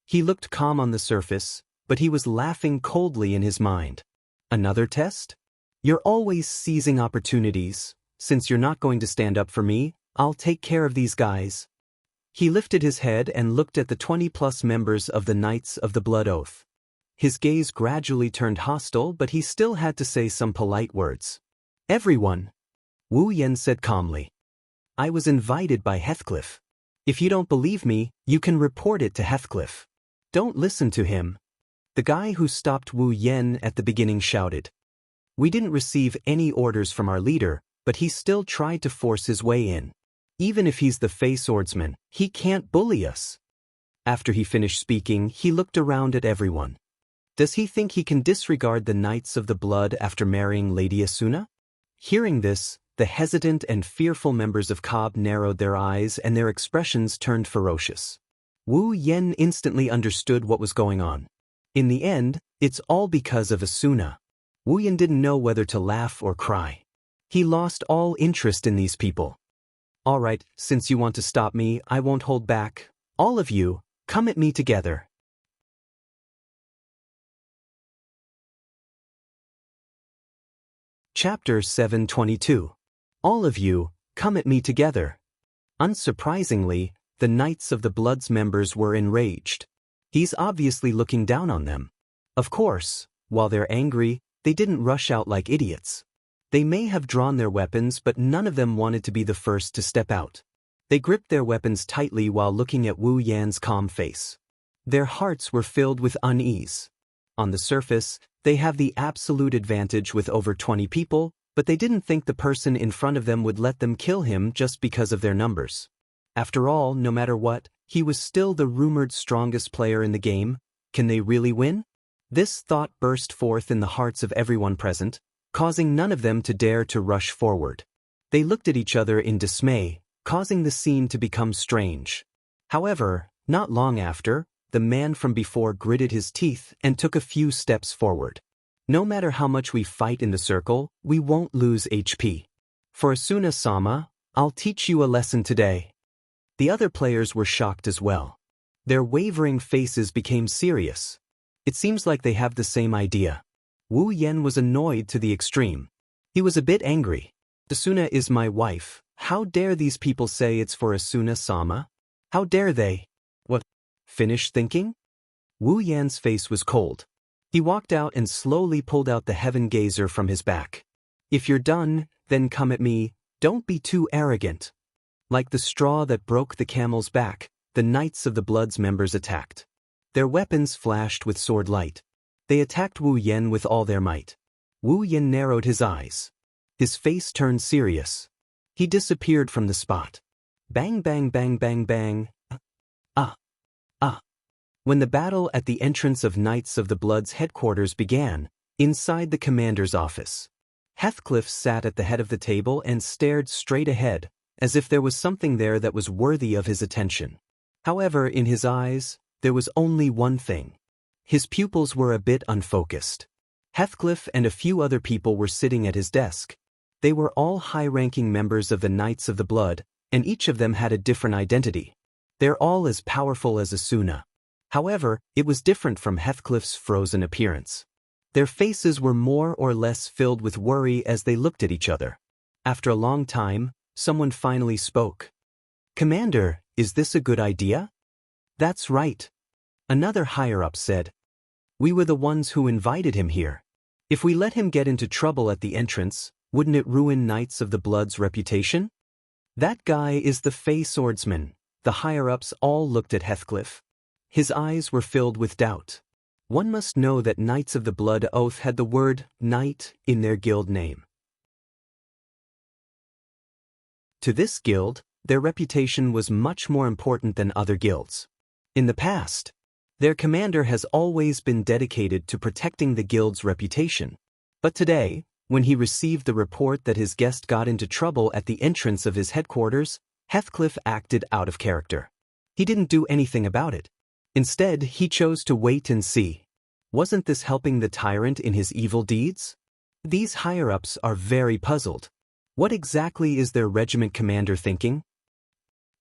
A: He looked calm on the surface, but he was laughing coldly in his mind. Another test? You're always seizing opportunities. Since you're not going to stand up for me, I'll take care of these guys. He lifted his head and looked at the 20+ members of the Knights of the Blood Oath. His gaze gradually turned hostile, but he still had to say some polite words. Everyone, Wu Yen said calmly. I was invited by Heathcliff. If you don't believe me, you can report it to Heathcliff. Don't listen to him. The guy who stopped Wu Yen at the beginning shouted. We didn't receive any orders from our leader, but he still tried to force his way in. Even if he's the Fey swordsman, he can't bully us. After he finished speaking, he looked around at everyone. Does he think he can disregard the Knights of the Blood after marrying Lady Asuna? Hearing this, the hesitant and fearful members of Cobb narrowed their eyes and their expressions turned ferocious. Wu Yen instantly understood what was going on. In the end, it's all because of Asuna. Wu Yen didn't know whether to laugh or cry. He lost all interest in these people. All right, since you want to stop me, I won't hold back. All of you, come at me together. Chapter 722. All of you, come at me together. Unsurprisingly, the Knights of the Blood's members were enraged. He's obviously looking down on them. Of course, while they're angry, they didn't rush out like idiots. They may have drawn their weapons, but none of them wanted to be the first to step out. They gripped their weapons tightly while looking at Wu Yan's calm face. Their hearts were filled with unease. On the surface, they have the absolute advantage with over 20 people, but they didn't think the person in front of them would let them kill him just because of their numbers. After all, no matter what, he was still the rumored strongest player in the game. Can they really win? This thought burst forth in the hearts of everyone present, causing none of them to dare to rush forward. They looked at each other in dismay, causing the scene to become strange. However, not long after, the man from before gritted his teeth and took a few steps forward. No matter how much we fight in the circle, we won't lose HP. For Asuna-sama, I'll teach you a lesson today. The other players were shocked as well. Their wavering faces became serious. It seems like they have the same idea. Wu Yen was annoyed to the extreme. He was a bit angry. Asuna is my wife. How dare these people say it's for Asuna-sama? How dare they? What? Finish thinking? Wu Yan's face was cold. He walked out and slowly pulled out the heaven gazer from his back. If you're done, then come at me. Don't be too arrogant. Like the straw that broke the camel's back, the Knights of the Blood's members attacked. Their weapons flashed with sword light. They attacked Wu Yen with all their might. Wu Yen narrowed his eyes. His face turned serious. He disappeared from the spot. Bang bang bang bang bang. When the battle at the entrance of Knights of the Blood's headquarters began, inside the commander's office, Heathcliff sat at the head of the table and stared straight ahead, as if there was something there that was worthy of his attention. However, in his eyes, there was only one thing. His pupils were a bit unfocused. Heathcliff and a few other people were sitting at his desk. They were all high-ranking members of the Knights of the Blood, and each of them had a different identity. They're all as powerful as Asuna. However, it was different from Heathcliff's frozen appearance. Their faces were more or less filled with worry as they looked at each other. After a long time, someone finally spoke. Commander, is this a good idea? That's right. Another higher-up said. We were the ones who invited him here. If we let him get into trouble at the entrance, wouldn't it ruin Knights of the Blood's reputation? That guy is the Fey swordsman. The higher-ups all looked at Heathcliff. His eyes were filled with doubt. One must know that Knights of the Blood Oath had the word knight in their guild name. To this guild, their reputation was much more important than other guilds. In the past, their commander has always been dedicated to protecting the guild's reputation. But today, when he received the report that his guest got into trouble at the entrance of his headquarters, Heathcliff acted out of character. He didn't do anything about it. Instead, he chose to wait and see. Wasn't this helping the tyrant in his evil deeds? These higher-ups are very puzzled. What exactly is their regiment commander thinking?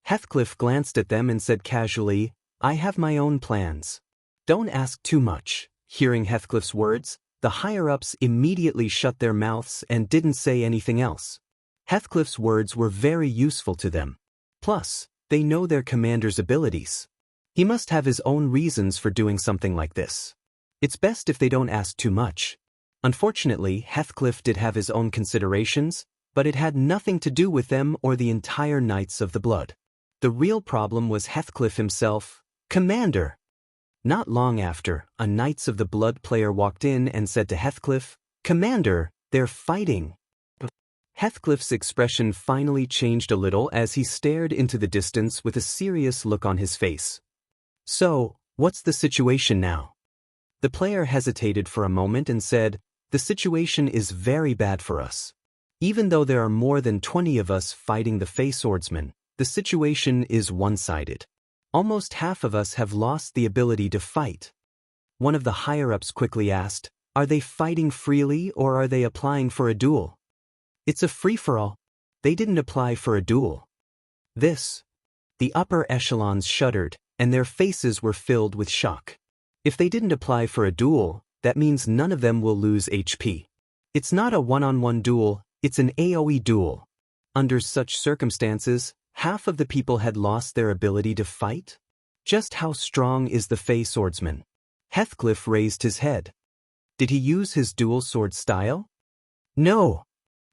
A: Heathcliff glanced at them and said casually, "I have my own plans." "Don't ask too much." Hearing Heathcliff's words, the higher-ups immediately shut their mouths and didn't say anything else. Heathcliff's words were very useful to them. Plus, they know their commander's abilities. He must have his own reasons for doing something like this. It's best if they don't ask too much. Unfortunately, Heathcliff did have his own considerations, but it had nothing to do with them or the entire Knights of the Blood. The real problem was Heathcliff himself. "Commander!" Not long after, a Knights of the Blood player walked in and said to Heathcliff, "Commander, they're fighting." Heathcliff's expression finally changed a little as he stared into the distance with a serious look on his face. "So, what's the situation now?" The player hesitated for a moment and said, "The situation is very bad for us. Even though there are more than 20 of us fighting the Fey Swordsman, the situation is one-sided. Almost half of us have lost the ability to fight." One of the higher-ups quickly asked, "Are they fighting freely or are they applying for a duel?" "It's a free-for-all. They didn't apply for a duel." The upper echelons shuddered, and their faces were filled with shock. If they didn't apply for a duel, that means none of them will lose HP. It's not a one-on-one duel, it's an AoE duel. Under such circumstances, half of the people had lost their ability to fight? Just how strong is the Fey Swordsman? Heathcliff raised his head. Did he use his dual sword style? "No."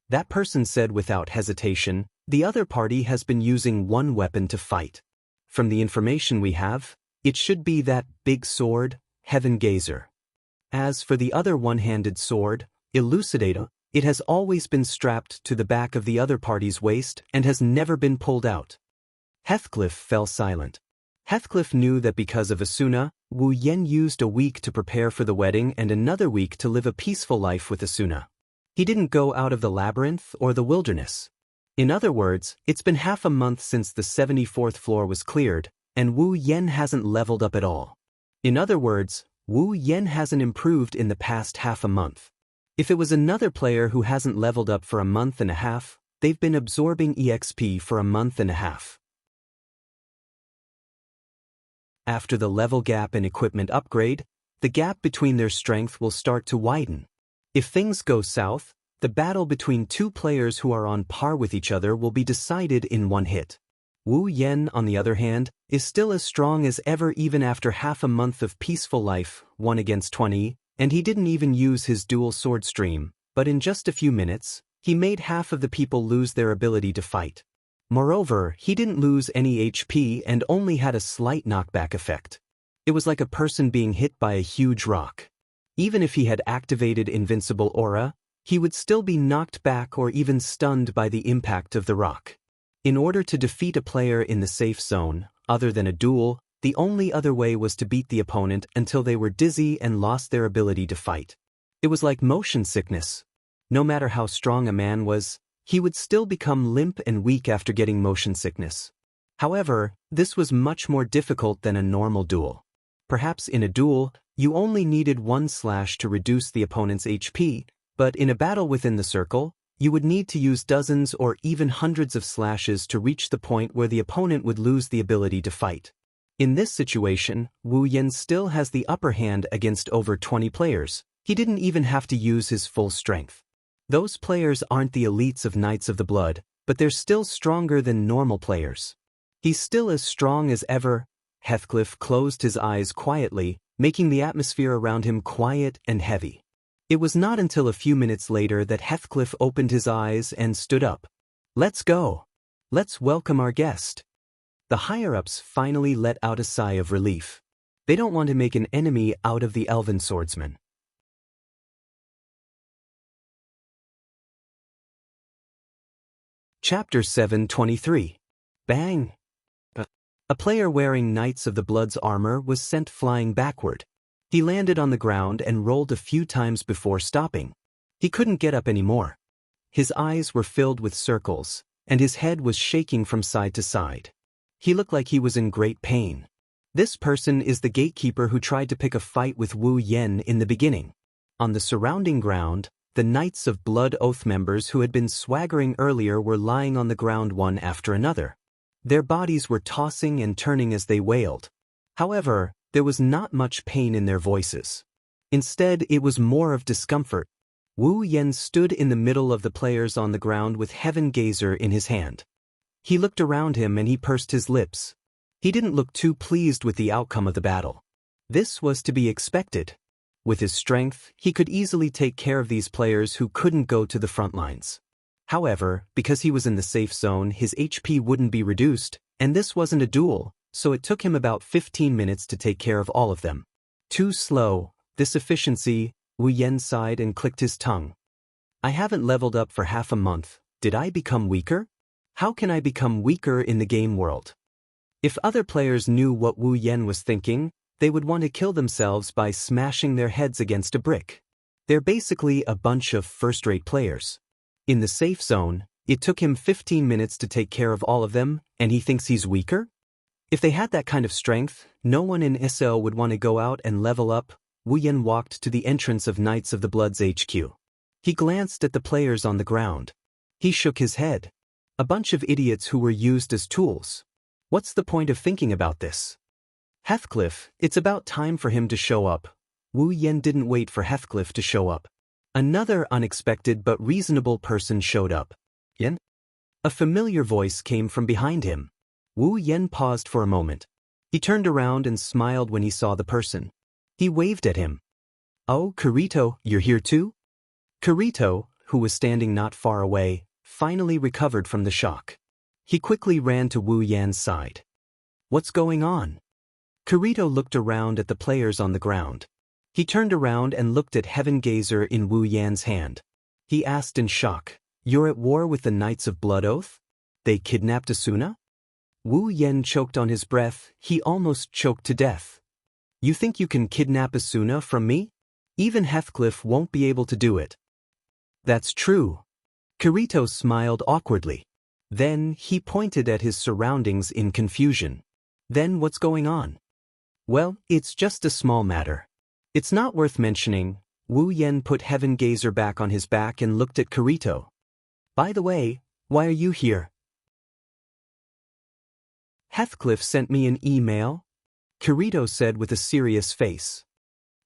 A: That person said without hesitation, "The other party has been using one weapon to fight. From the information we have, it should be that big sword, Heaven Gazer. As for the other one-handed sword, Elucidator, it has always been strapped to the back of the other party's waist and has never been pulled out." Heathcliff fell silent. Heathcliff knew that because of Asuna, Wu Yen used a week to prepare for the wedding and another week to live a peaceful life with Asuna. He didn't go out of the labyrinth or the wilderness. In other words, it's been half a month since the 74th floor was cleared, and Wu Yen hasn't leveled up at all. In other words, Wu Yen hasn't improved in the past half a month. If it was another player who hasn't leveled up for a month and a half, they've been absorbing EXP for a month and a half. After the level gap and equipment upgrade, the gap between their strength will start to widen. If things go south, the battle between two players who are on par with each other will be decided in one hit. Wu Yen, on the other hand, is still as strong as ever even after half a month of peaceful life, 1 against 20, and he didn't even use his dual sword stream, but in just a few minutes, he made half of the people lose their ability to fight. Moreover, he didn't lose any HP and only had a slight knockback effect. It was like a person being hit by a huge rock. Even if he had activated Invincible Aura, he would still be knocked back or even stunned by the impact of the rock. In order to defeat a player in the safe zone, other than a duel, the only other way was to beat the opponent until they were dizzy and lost their ability to fight. It was like motion sickness. No matter how strong a man was, he would still become limp and weak after getting motion sickness. However, this was much more difficult than a normal duel. Perhaps in a duel, you only needed one slash to reduce the opponent's HP, but in a battle within the circle, you would need to use dozens or even hundreds of slashes to reach the point where the opponent would lose the ability to fight. In this situation, Wu Yen still has the upper hand against over 20 players. He didn't even have to use his full strength. Those players aren't the elites of Knights of the Blood, but they're still stronger than normal players. He's still as strong as ever. Heathcliff closed his eyes quietly, making the atmosphere around him quiet and heavy. It was not until a few minutes later that Heathcliff opened his eyes and stood up. "Let's go. Let's welcome our guest." The higher-ups finally let out a sigh of relief. They don't want to make an enemy out of the elven swordsman. Chapter 723. Bang! A player wearing Knights of the Blood's armor was sent flying backward. He landed on the ground and rolled a few times before stopping. He couldn't get up anymore. His eyes were filled with circles, and his head was shaking from side to side. He looked like he was in great pain. This person is the gatekeeper who tried to pick a fight with Wu Yen in the beginning. On the surrounding ground, the Knights of Blood Oath members who had been swaggering earlier were lying on the ground one after another. Their bodies were tossing and turning as they wailed. However, there was not much pain in their voices. Instead, it was more of discomfort. Wu Yan stood in the middle of the players on the ground with Heaven Gazer in his hand. He looked around him and he pursed his lips. He didn't look too pleased with the outcome of the battle. This was to be expected. With his strength, he could easily take care of these players who couldn't go to the front lines. However, because he was in the safe zone, his HP wouldn't be reduced, and this wasn't a duel, so it took him about 15 minutes to take care of all of them. Too slow, this efficiency, Wu Yan sighed and clicked his tongue. I haven't leveled up for half a month. Did I become weaker? How can I become weaker in the game world? If other players knew what Wu Yan was thinking, they would want to kill themselves by smashing their heads against a brick. They're basically a bunch of first-rate players. In the safe zone, it took him 15 minutes to take care of all of them, and he thinks he's weaker? If they had that kind of strength, no one in SO would want to go out and level up. Wu Yan walked to the entrance of Knights of the Blood's HQ. He glanced at the players on the ground. He shook his head. A bunch of idiots who were used as tools. What's the point of thinking about this? Heathcliff, it's about time for him to show up. Wu Yan didn't wait for Heathcliff to show up. Another unexpected but reasonable person showed up. Yan? A familiar voice came from behind him. Wu Yan paused for a moment. He turned around and smiled when he saw the person. He waved at him. Oh, Kirito, you're here too? Kirito, who was standing not far away, finally recovered from the shock. He quickly ran to Wu Yan's side. What's going on? Kirito looked around at the players on the ground. He turned around and looked at Heaven Gazer in Wu Yan's hand. He asked in shock, You're at war with the Knights of Blood Oath? They kidnapped Asuna? Wu Yan choked on his breath. He almost choked to death. You think you can kidnap Asuna from me? Even Heathcliff won't be able to do it. That's true. Kirito smiled awkwardly. Then he pointed at his surroundings in confusion. Then what's going on? Well, it's just a small matter. It's not worth mentioning. Wu Yan put Heaven Gazer back on his back and looked at Kirito. By the way, why are you here? Heathcliff sent me an email, Kirito said with a serious face.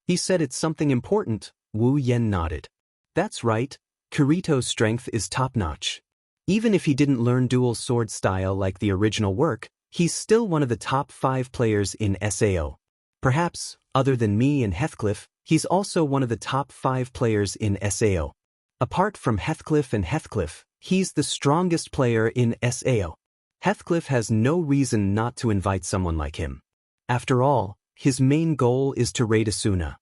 A: He said it's something important. Wu Yan nodded. That's right, Kirito's strength is top-notch. Even if he didn't learn dual sword style like the original work, he's still one of the top 5 players in SAO. Perhaps, other than me and Heathcliff, he's also one of the top 5 players in SAO. Apart from Heathcliff and Heathcliff, he's the strongest player in SAO. Heathcliff has no reason not to invite someone like him. After all, his main goal is to raid Asuna.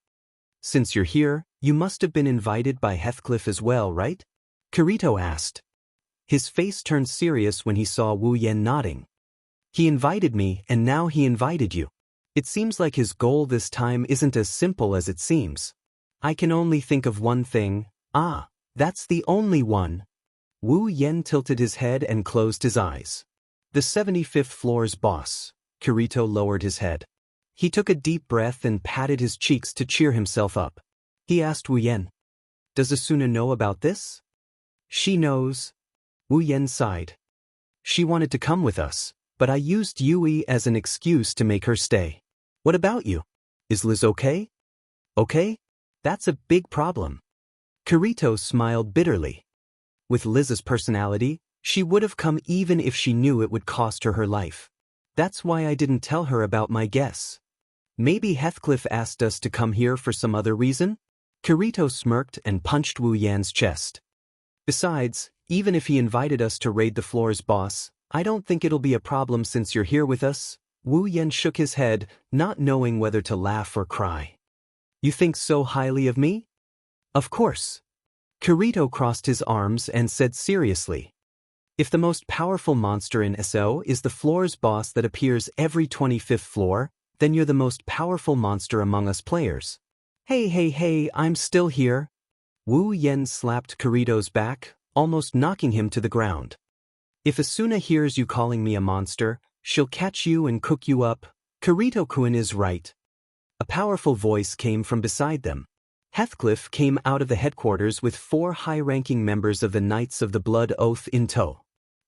A: Since you're here, you must have been invited by Heathcliff as well, right? Kirito asked. His face turned serious when he saw Wu Yan nodding. He invited me, and now he invited you. It seems like his goal this time isn't as simple as it seems. I can only think of one thing. Ah, that's the only one. Wu Yan tilted his head and closed his eyes. The 75th floor's boss. Kirito lowered his head. He took a deep breath and patted his cheeks to cheer himself up. He asked Wu Yan, Does Asuna know about this? She knows. Wu Yan sighed. She wanted to come with us, but I used Yui as an excuse to make her stay. What about you? Is Liz okay? Okay? That's a big problem. Kirito smiled bitterly. With Liz's personality, she would have come even if she knew it would cost her her life. That's why I didn't tell her about my guess. Maybe Heathcliff asked us to come here for some other reason? Kirito smirked and punched Wu Yan's chest. Besides, even if he invited us to raid the floor's boss, I don't think it'll be a problem since you're here with us. Wu Yan shook his head, not knowing whether to laugh or cry. You think so highly of me? Of course. Kirito crossed his arms and said seriously. If the most powerful monster in SO is the floor's boss that appears every 25th floor, then you're the most powerful monster among us players. Hey, I'm still here. Wu Yan slapped Kirito's back, almost knocking him to the ground. If Asuna hears you calling me a monster, she'll catch you and cook you up. Kirito-kun is right. A powerful voice came from beside them. Heathcliff came out of the headquarters with 4 high-ranking members of the Knights of the Blood Oath in tow.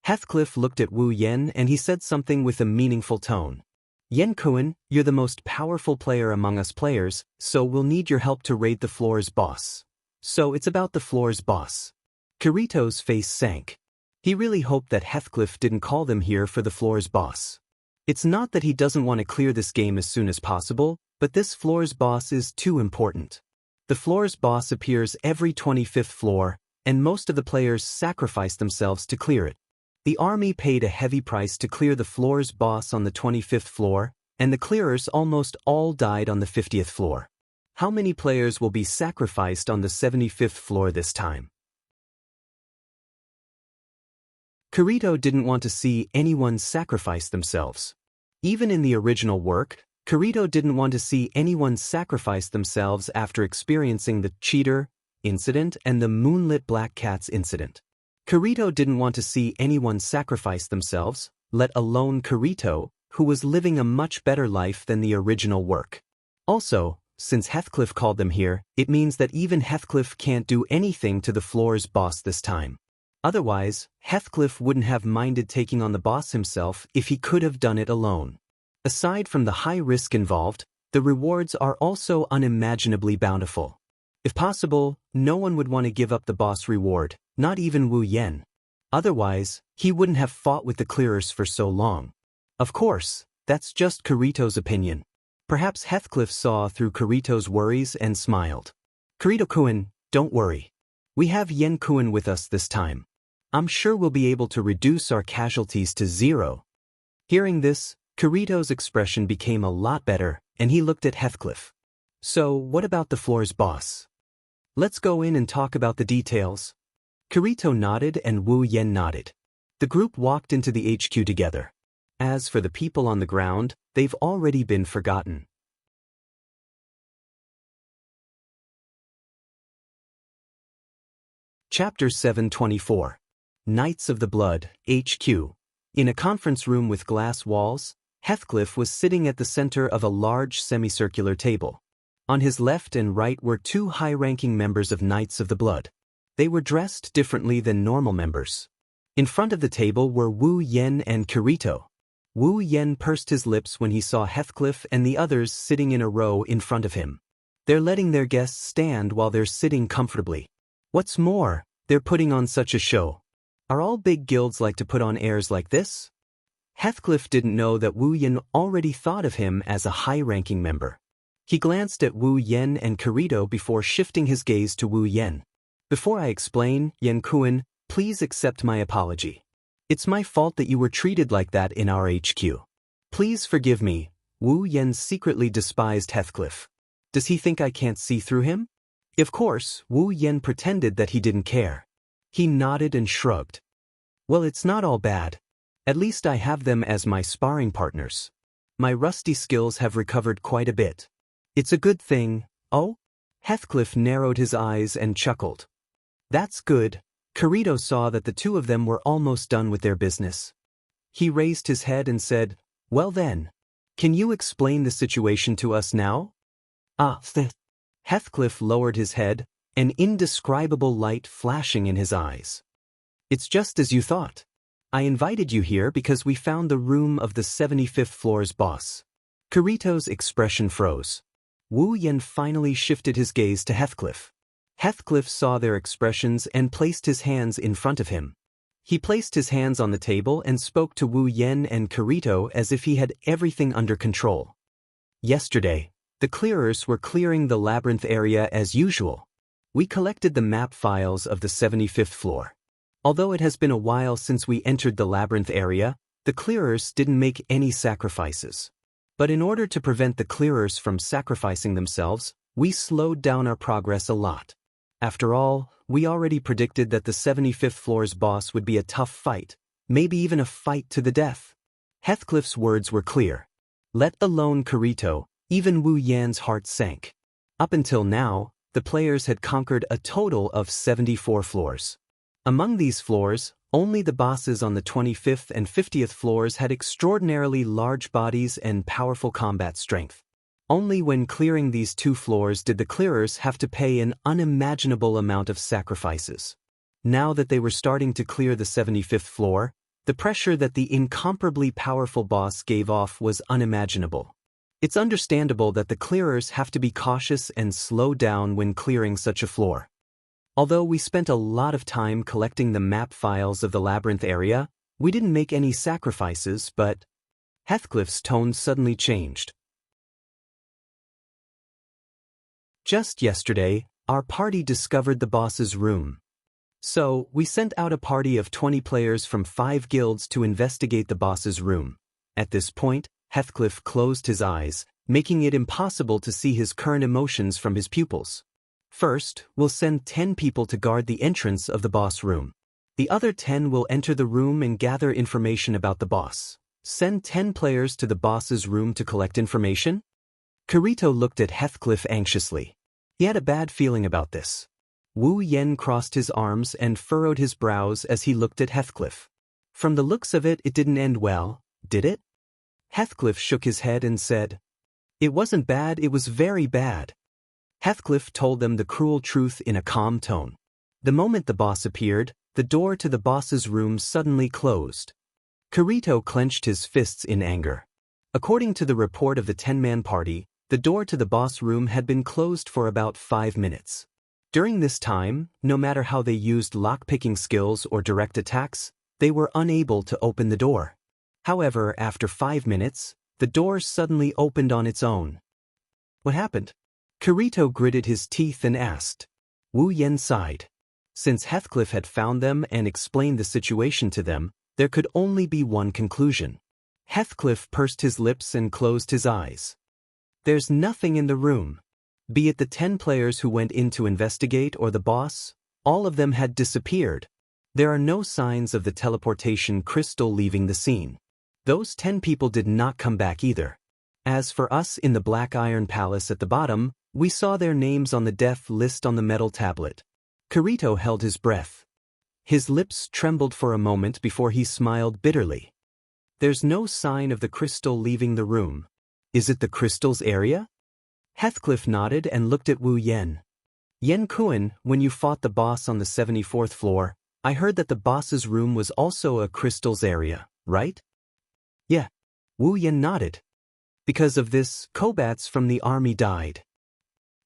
A: Heathcliff looked at Wu Yen and he said something with a meaningful tone. Yen Kuan, you're the most powerful player among us players, so we'll need your help to raid the floor's boss. So it's about the floor's boss. Kirito's face sank. He really hoped that Heathcliff didn't call them here for the floor's boss. It's not that he doesn't want to clear this game as soon as possible, but this floor's boss is too important. The floor's boss appears every 25th floor, and most of the players sacrifice themselves to clear it. The army paid a heavy price to clear the floor's boss on the 25th floor, and the clearers almost all died on the 50th floor. How many players will be sacrificed on the 75th floor this time? Kirito didn't want to see anyone sacrifice themselves. Even in the original work, Kirito didn't want to see anyone sacrifice themselves after experiencing the cheater incident and the moonlit black cats incident. Kirito didn't want to see anyone sacrifice themselves, let alone Kirito, who was living a much better life than the original work. Also, since Heathcliff called them here, it means that even Heathcliff can't do anything to the floor's boss this time. Otherwise, Heathcliff wouldn't have minded taking on the boss himself if he could have done it alone. Aside from the high risk involved, the rewards are also unimaginably bountiful. If possible, no one would want to give up the boss reward, not even Wu Yen. Otherwise, he wouldn't have fought with the clearers for so long. Of course, that's just Kirito's opinion. Perhaps Heathcliff saw through Kirito's worries and smiled. Kirito-kun, don't worry. We have Yen-kun with us this time. I'm sure we'll be able to reduce our casualties to 0. Hearing this, Kirito's expression became a lot better, and he looked at Heathcliff. So, what about the floor's boss? Let's go in and talk about the details. Kirito nodded and Wu Yen nodded. The group walked into the HQ together. As for the people on the ground, they've already been forgotten. Chapter 724. Knights of the Blood, HQ. In a conference room with glass walls, Heathcliff was sitting at the center of a large semicircular table. On his left and right were 2 high-ranking members of Knights of the Blood. They were dressed differently than normal members. In front of the table were Wu Yen and Kirito. Wu Yen pursed his lips when he saw Heathcliff and the others sitting in a row in front of him. They're letting their guests stand while they're sitting comfortably. What's more, they're putting on such a show. Are all big guilds like to put on airs like this? Heathcliff didn't know that Wu Yen already thought of him as a high-ranking member. He glanced at Wu Yen and Kirito before shifting his gaze to Wu Yen. Before I explain, Yen-kun, please accept my apology. It's my fault that you were treated like that in our HQ. Please forgive me. Wu Yen secretly despised Heathcliff. Does he think I can't see through him? Of course, Wu Yen pretended that he didn't care. He nodded and shrugged. Well, it's not all bad. At least I have them as my sparring partners. My rusty skills have recovered quite a bit. It's a good thing. Oh? Heathcliff narrowed his eyes and chuckled. That's good. Kirito saw that the 2 of them were almost done with their business. He raised his head and said, well then, can you explain the situation to us now? Heathcliff lowered his head, an indescribable light flashing in his eyes. It's just as you thought. I invited you here because we found the room of the 75th floor's boss. Kirito's expression froze. Wu Yen finally shifted his gaze to Heathcliff. Heathcliff saw their expressions and placed his hands in front of him. He placed his hands on the table and spoke to Wu Yen and Kirito as if he had everything under control. Yesterday, the clearers were clearing the labyrinth area as usual. We collected the map files of the 75th floor. Although it has been a while since we entered the labyrinth area, the clearers didn't make any sacrifices. But in order to prevent the clearers from sacrificing themselves, we slowed down our progress a lot. After all, we already predicted that the 75th floor's boss would be a tough fight, maybe even a fight to the death. Heathcliff's words were clear. Let alone Kirito, even Wu Yan's heart sank. Up until now, the players had conquered a total of 74 floors. Among these floors, only the bosses on the 25th and 50th floors had extraordinarily large bodies and powerful combat strength. Only when clearing these 2 floors did the clearers have to pay an unimaginable amount of sacrifices. Now that they were starting to clear the 75th floor, the pressure that the incomparably powerful boss gave off was unimaginable. It's understandable that the clearers have to be cautious and slow down when clearing such a floor. Although we spent a lot of time collecting the map files of the labyrinth area, we didn't make any sacrifices, but Heathcliff's tone suddenly changed. Just yesterday, our party discovered the boss's room. So, we sent out a party of 20 players from 5 guilds to investigate the boss's room. At this point, Heathcliff closed his eyes, making it impossible to see his current emotions from his pupils. First, we'll send 10 people to guard the entrance of the boss room. The other 10 will enter the room and gather information about the boss. Send 10 players to the boss's room to collect information? Kirito looked at Heathcliff anxiously. He had a bad feeling about this. Wu Yen crossed his arms and furrowed his brows as he looked at Heathcliff. From the looks of it, it didn't end well, did it? Heathcliff shook his head and said, "It wasn't bad, it was very bad." Heathcliff told them the cruel truth in a calm tone. The moment the boss appeared, the door to the boss's room suddenly closed. Kirito clenched his fists in anger. According to the report of the 10-man party, the door to the boss room had been closed for about 5 minutes. During this time, no matter how they used lock-picking skills or direct attacks, they were unable to open the door. However, after 5 minutes, the door suddenly opened on its own. What happened? Kirito gritted his teeth and asked. Wu Yen sighed. Since Heathcliff had found them and explained the situation to them, there could only be one conclusion. Heathcliff pursed his lips and closed his eyes. There's nothing in the room. Be it the 10 players who went in to investigate or the boss, all of them had disappeared. There are no signs of the teleportation crystal leaving the scene. Those 10 people did not come back either. As for us in the Black Iron Palace at the bottom, we saw their names on the death list on the metal tablet. Kirito held his breath. His lips trembled for a moment before he smiled bitterly. There's no sign of the crystal leaving the room. Is it the crystal's area? Heathcliff nodded and looked at Wu Yen. Yen Kuan, when you fought the boss on the 74th floor, I heard that the boss's room was also a crystal's area, right? Yeah. Wu Yen nodded. Because of this, Kobats from the army died.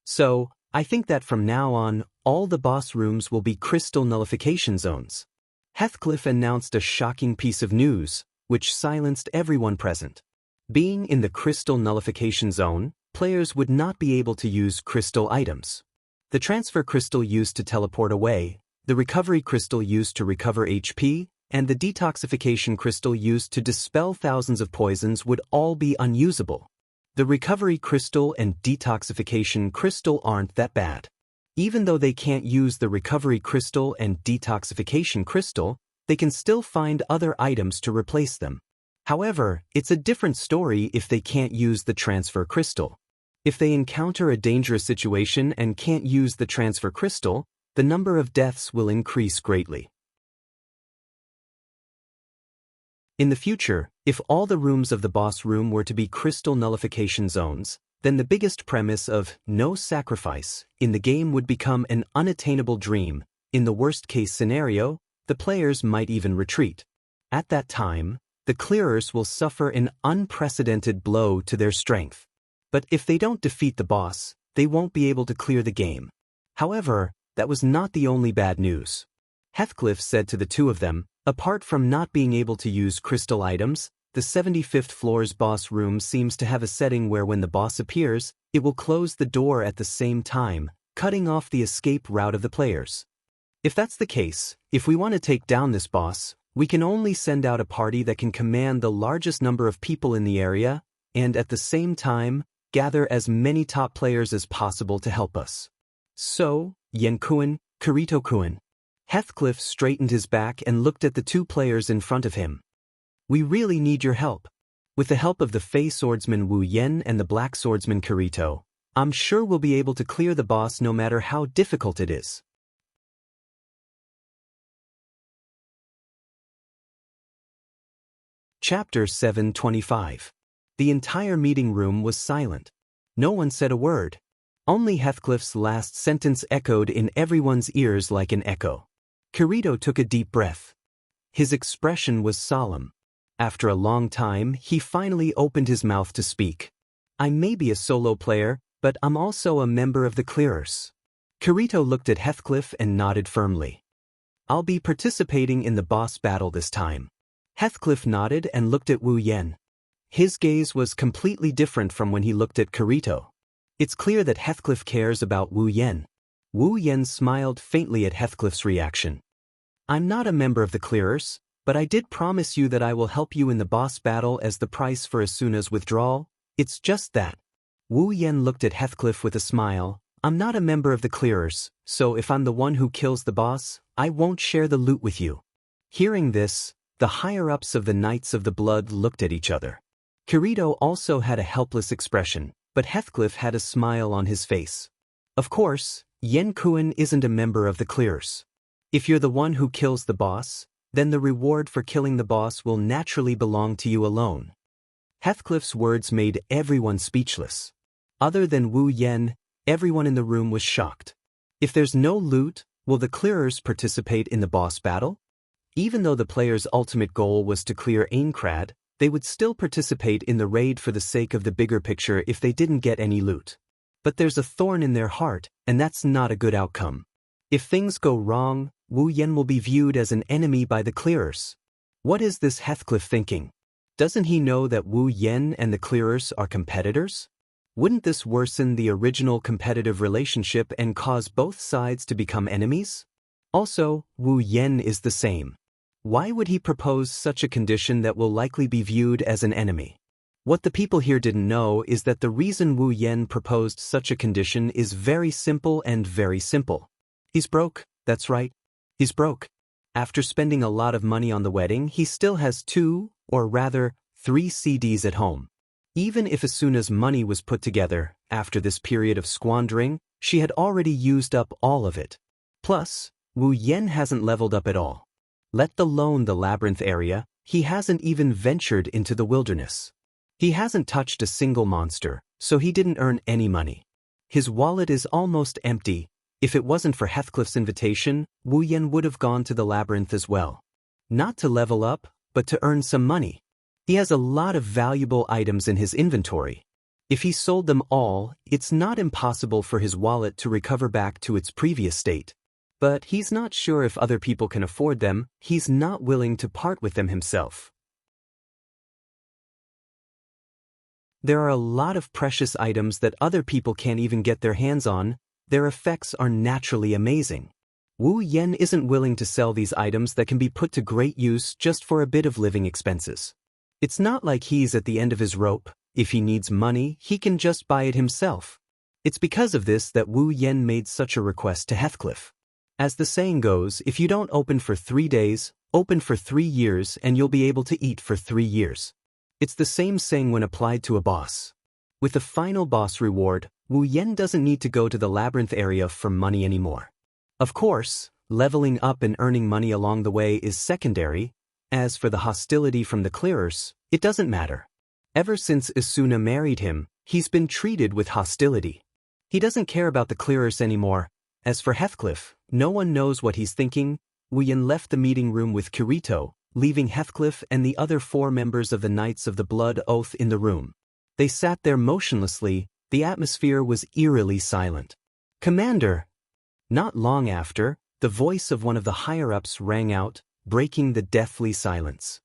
A: So, I think that from now on, all the boss rooms will be crystal nullification zones. Heathcliff announced a shocking piece of news, which silenced everyone present. Being in the crystal nullification zone, players would not be able to use crystal items. The transfer crystal used to teleport away, the recovery crystal used to recover HP, and the detoxification crystal used to dispel thousands of poisons would all be unusable. The recovery crystal and detoxification crystal aren't that bad. Even though they can't use the recovery crystal and detoxification crystal, they can still find other items to replace them. However, it's a different story if they can't use the transfer crystal. If they encounter a dangerous situation and can't use the transfer crystal, the number of deaths will increase greatly. In the future, if all the rooms of the boss room were to be crystal nullification zones, then the biggest premise of no sacrifice in the game would become an unattainable dream. In the worst-case scenario, the players might even retreat. At that time, the clearers will suffer an unprecedented blow to their strength. But if they don't defeat the boss, they won't be able to clear the game. However, that was not the only bad news. Heathcliff said to the 2 of them, apart from not being able to use crystal items, the 75th floor's boss room seems to have a setting where when the boss appears, it will close the door at the same time, cutting off the escape route of the players. If that's the case, if we want to take down this boss, we can only send out a party that can command the largest number of people in the area, and at the same time, gather as many top players as possible to help us. So, Yen-kun, Kirito-kun. Heathcliff straightened his back and looked at the 2 players in front of him. We really need your help. With the help of the Fey swordsman Wu Yen and the Black swordsman Kirito, I'm sure we'll be able to clear the boss no matter how difficult it is. Chapter 725. The entire meeting room was silent. No one said a word. Only Heathcliff's last sentence echoed in everyone's ears like an echo. Kirito took a deep breath. His expression was solemn. After a long time, he finally opened his mouth to speak. I may be a solo player, but I'm also a member of the Clearers. Kirito looked at Heathcliff and nodded firmly. I'll be participating in the boss battle this time. Heathcliff nodded and looked at Wu Yen. His gaze was completely different from when he looked at Kirito. It's clear that Heathcliff cares about Wu Yen. Wu Yen smiled faintly at Heathcliff's reaction. I'm not a member of the Clearers, but I did promise you that I will help you in the boss battle as the price for Asuna's withdrawal. It's just that. Wu Yen looked at Heathcliff with a smile. I'm not a member of the Clearers, so if I'm the one who kills the boss, I won't share the loot with you. Hearing this, the higher-ups of the Knights of the Blood looked at each other. Kirito also had a helpless expression, but Heathcliff had a smile on his face. Of course, Yen Kuan isn't a member of the Clearers. If you're the one who kills the boss, then the reward for killing the boss will naturally belong to you alone. Heathcliff's words made everyone speechless. Other than Wu Yen, everyone in the room was shocked. If there's no loot, will the Clearers participate in the boss battle? Even though the player's ultimate goal was to clear Aincrad, they would still participate in the raid for the sake of the bigger picture if they didn't get any loot. But there's a thorn in their heart, and that's not a good outcome. If things go wrong, Wu Yen will be viewed as an enemy by the Clearers. What is this Heathcliff thinking? Doesn't he know that Wu Yen and the Clearers are competitors? Wouldn't this worsen the original competitive relationship and cause both sides to become enemies? Also, Wu Yen is the same. Why would he propose such a condition that will likely be viewed as an enemy? What the people here didn't know is that the reason Wu Yen proposed such a condition is very simple and very simple. He's broke, that's right. He's broke. After spending a lot of money on the wedding, he still has 2, or rather, 3 CDs at home. Even if Asuna's money was put together, after this period of squandering, she had already used up all of it. Plus, Wu Yen hasn't leveled up at all. Let alone the labyrinth area, he hasn't even ventured into the wilderness. He hasn't touched a single monster, so he didn't earn any money. His wallet is almost empty. If it wasn't for Heathcliff's invitation, Wu Yen would have gone to the labyrinth as well. Not to level up, but to earn some money. He has a lot of valuable items in his inventory. If he sold them all, it's not impossible for his wallet to recover back to its previous state. But he's not sure if other people can afford them. He's not willing to part with them himself. There are a lot of precious items that other people can't even get their hands on. Their effects are naturally amazing. Wu Yen isn't willing to sell these items that can be put to great use just for a bit of living expenses. It's not like he's at the end of his rope. If he needs money, he can just buy it himself. It's because of this that Wu Yen made such a request to Heathcliff. As the saying goes, if you don't open for 3 days, open for 3 years and you'll be able to eat for 3 years. It's the same saying when applied to a boss. With the final boss reward, Wu Yen doesn't need to go to the labyrinth area for money anymore. Of course, leveling up and earning money along the way is secondary. As for the hostility from the Clearers, it doesn't matter. Ever since Asuna married him, he's been treated with hostility. He doesn't care about the Clearers anymore. As for Heathcliff, no one knows what he's thinking. Wu Yen left the meeting room with Kirito, leaving Heathcliff and the other 4 members of the Knights of the Blood Oath in the room. They sat there motionlessly. The atmosphere was eerily silent. "Commander!" Not long after, the voice of one of the higher-ups rang out, breaking the deathly silence.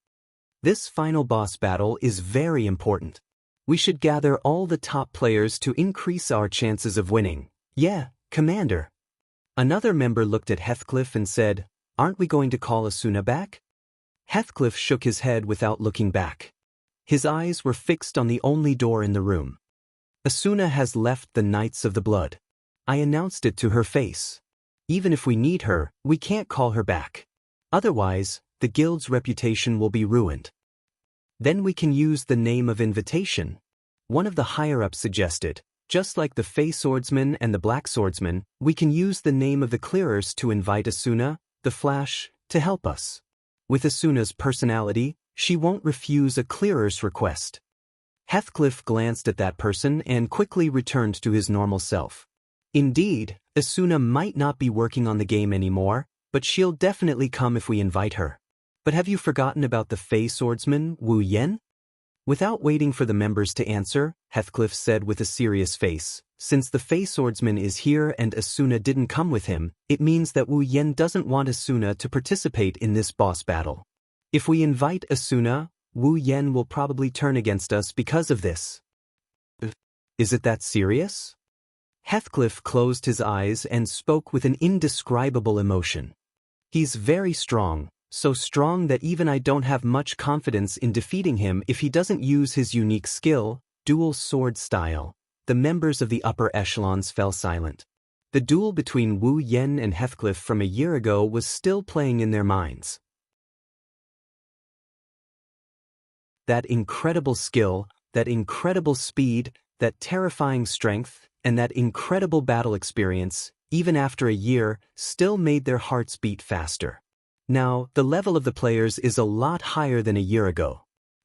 A: "This final boss battle is very important. We should gather all the top players to increase our chances of winning." "Yeah, Commander." Another member looked at Heathcliff and said, "Aren't we going to call Asuna back?" Heathcliff shook his head without looking back. His eyes were fixed on the only door in the room. "Asuna has left the Knights of the Blood. I announced it to her face. Even if we need her, we can't call her back. Otherwise, the guild's reputation will be ruined. Then we can use the name of invitation," one of the higher-ups suggested. "Just like the Fey Swordsman and the Black Swordsman, we can use the name of the Clearers to invite Asuna, the Flash, to help us. With Asuna's personality, she won't refuse a Clearer's request." Heathcliff glanced at that person and quickly returned to his normal self. Indeed, Asuna might not be working on the game anymore, but she'll definitely come if we invite her. But have you forgotten about the Fey swordsman, Wu Yen? Without waiting for the members to answer, Heathcliff said with a serious face, since the Fey swordsman is here and Asuna didn't come with him, it means that Wu Yen doesn't want Asuna to participate in this boss battle. If we invite Asuna, Wu Yen will probably turn against us because of this. Is it that serious? Heathcliff closed his eyes and spoke with an indescribable emotion. He's very strong, so strong that even I don't have much confidence in defeating him if he doesn't use his unique skill, dual sword style. The members of the upper echelons fell silent. The duel between Wu Yen and Heathcliff from a year ago was still playing in their minds. That incredible skill, that incredible speed, that terrifying strength, and that incredible battle experience, even after a year, still made their hearts beat faster. Now, the level of the players is a lot higher than a year ago.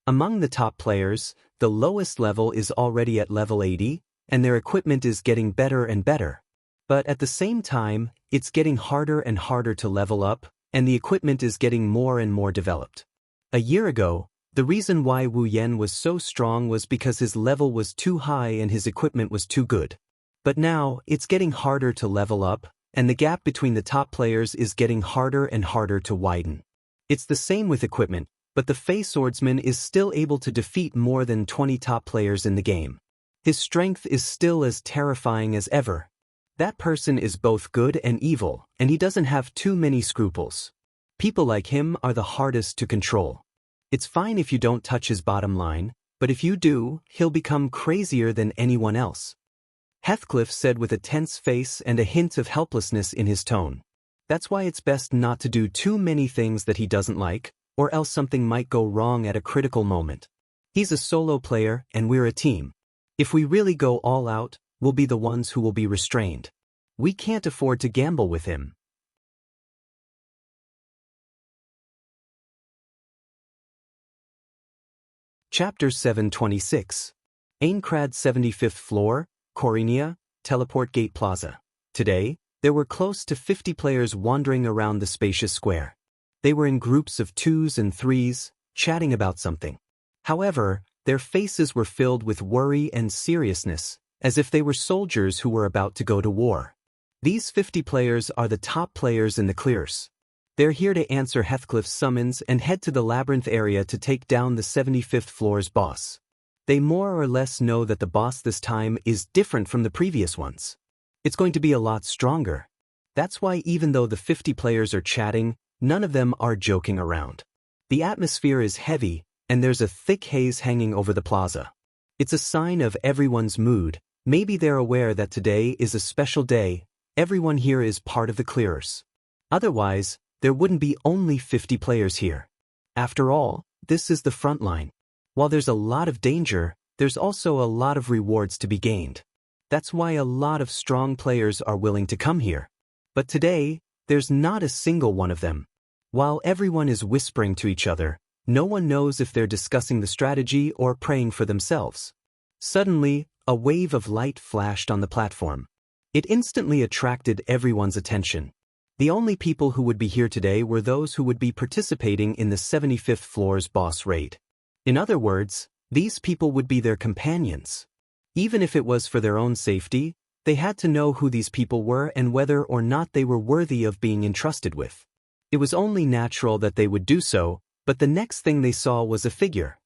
A: Among the top players, the lowest level is already at level 80, and their equipment is getting better and better. But at the same time, it's getting harder and harder to level up, and the equipment is getting more and more developed. A year ago, the reason why Wu Yen was so strong was because his level was too high and his equipment was too good. But now, it's getting harder to level up, and the gap between the top players is getting harder and harder to widen. It's the same with equipment, but the Fey swordsman is still able to defeat more than 20 top players in the game. His strength is still as terrifying as ever. That person is both good and evil, and he doesn't have too many scruples. People like him are the hardest to control. It's fine if you don't touch his bottom line, but if you do, he'll become crazier than anyone else. Heathcliff said with a tense face and a hint of helplessness in his tone. That's why it's best not to do too many things that he doesn't like, or else something might go wrong at a critical moment. He's a solo player and we're a team. If we really go all out, we'll be the ones who will be restrained. We can't afford to gamble with him. Chapter 726. Aincrad 75th floor, Corinia, Teleport Gate Plaza. Today, there were close to 50 players wandering around the spacious square. They were in groups of 2s and 3s, chatting about something. However, their faces were filled with worry and seriousness, as if they were soldiers who were about to go to war. These 50 players are the top players in the clears. They're here to answer Heathcliff's summons and head to the labyrinth area to take down the 75th floor's boss. They more or less know that the boss this time is different from the previous ones. It's going to be a lot stronger. That's why even though the 50 players are chatting, none of them are joking around. The atmosphere is heavy, and there's a thick haze hanging over the plaza. It's a sign of everyone's mood. Maybe they're aware that today is a special day. Everyone here is part of the clearers. Otherwise, there wouldn't be only 50 players here. After all, this is the front line. While there's a lot of danger, there's also a lot of rewards to be gained. That's why a lot of strong players are willing to come here. But today, there's not a single one of them. While everyone is whispering to each other, no one knows if they're discussing the strategy or praying for themselves. Suddenly, a wave of light flashed on the platform. It instantly attracted everyone's attention. The only people who would be here today were those who would be participating in the 75th floor's boss raid. In other words, these people would be their companions. Even if it was for their own safety, they had to know who these people were and whether or not they were worthy of being entrusted with. It was only natural that they would do so, but the next thing they saw was a figure.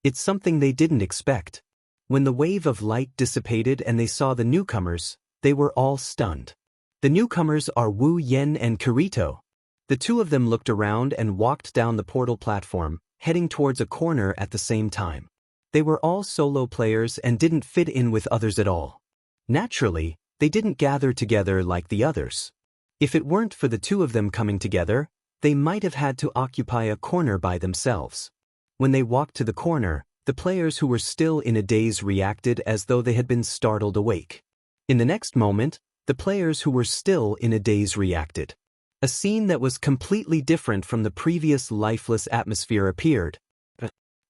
A: It's something they didn't expect. When the wave of light dissipated and they saw the newcomers, they were all stunned. The newcomers are Wu Yen and Kirito. The two of them looked around and walked down the portal platform, heading towards a corner at the same time. They were all solo players and didn't fit in with others at all. Naturally, they didn't gather together like the others. If it weren't for the two of them coming together, they might have had to occupy a corner by themselves. When they walked to the corner, the players who were still in a daze reacted as though they had been startled awake. In the next moment, the players who were still in a daze reacted. A scene that was completely different from the previous lifeless atmosphere appeared.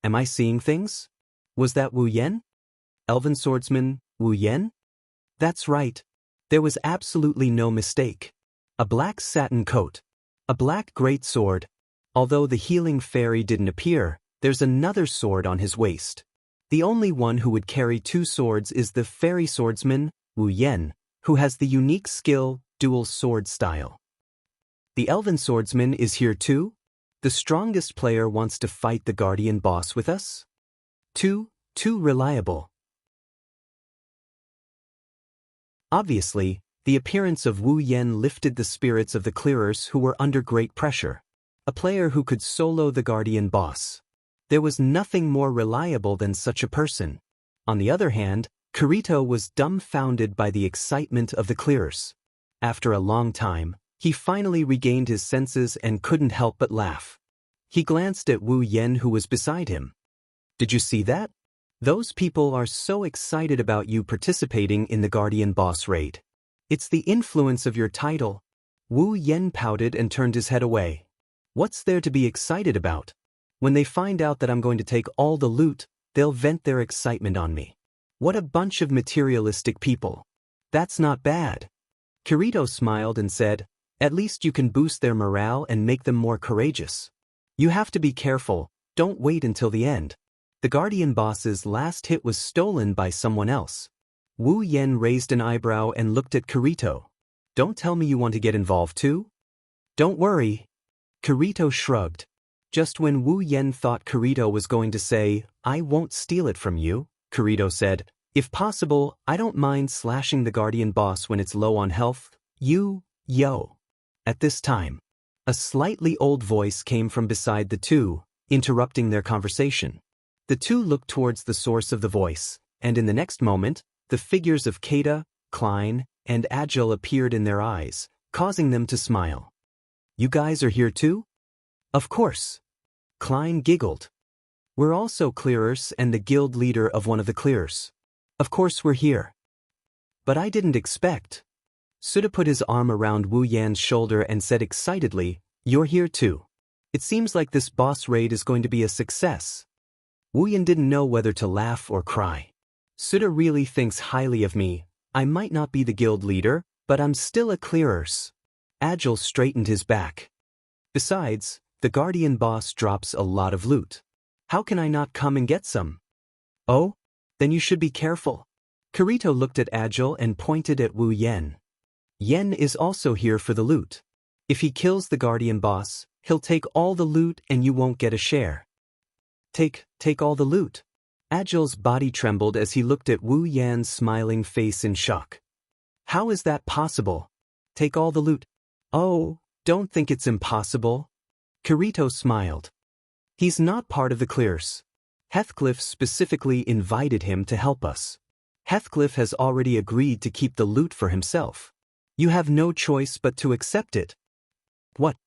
A: Am I seeing things? Was that Wu Yen? Elven swordsman, Wu Yen? That's right. There was absolutely no mistake. A black satin coat. A black greatsword. Although the healing fairy didn't appear, there's another sword on his waist. The only one who would carry two swords is the fairy swordsman, Wu Yen, who has the unique skill, dual sword style. The elven swordsman is here too? The strongest player wants to fight the guardian boss with us? Too reliable. Obviously, the appearance of Wu Yen lifted the spirits of the clearers who were under great pressure. A player who could solo the guardian boss. There was nothing more reliable than such a person. On the other hand, Kirito was dumbfounded by the excitement of the clearers. After a long time, he finally regained his senses and couldn't help but laugh. He glanced at Wu Yen who was beside him. Did you see that? Those people are so excited about you participating in the guardian boss raid. It's the influence of your title. Wu Yen pouted and turned his head away. What's there to be excited about? When they find out that I'm going to take all the loot, they'll vent their excitement on me. What a bunch of materialistic people. That's not bad. Kirito smiled and said, at least you can boost their morale and make them more courageous. You have to be careful, don't wait until the end. The guardian boss's last hit was stolen by someone else. Wu Yen raised an eyebrow and looked at Kirito. Don't tell me you want to get involved too? Don't worry. Kirito shrugged. Just when Wu Yen thought Kirito was going to say, I won't steal it from you, Kirito said, if possible, I don't mind slashing the guardian boss when it's low on health. Yo. At this time, a slightly old voice came from beside the two, interrupting their conversation. The two looked towards the source of the voice, and in the next moment, the figures of Keita, Klein, and Agile appeared in their eyes, causing them to smile. You guys are here too? Of course. Klein giggled. We're also clearers and the guild leader of one of the clearers. Of course we're here. But I didn't expect. Suda put his arm around Wu Yan's shoulder and said excitedly, you're here too. It seems like this boss raid is going to be a success. Wu Yan didn't know whether to laugh or cry. Suda really thinks highly of me. I might not be the guild leader, but I'm still a clearers. Agile straightened his back. Besides, the guardian boss drops a lot of loot. How can I not come and get some? Oh? Then you should be careful. Kirito looked at Agile and pointed at Wu Yen. Yen is also here for the loot. If he kills the guardian boss, he'll take all the loot and you won't get a share. Take all the loot. Agile's body trembled as he looked at Wu Yan's smiling face in shock. How is that possible? Take all the loot. Oh, don't think it's impossible. Kirito smiled. He's not part of the clears. Heathcliff specifically invited him to help us. Heathcliff has already agreed to keep the loot for himself. You have no choice but to accept it. What?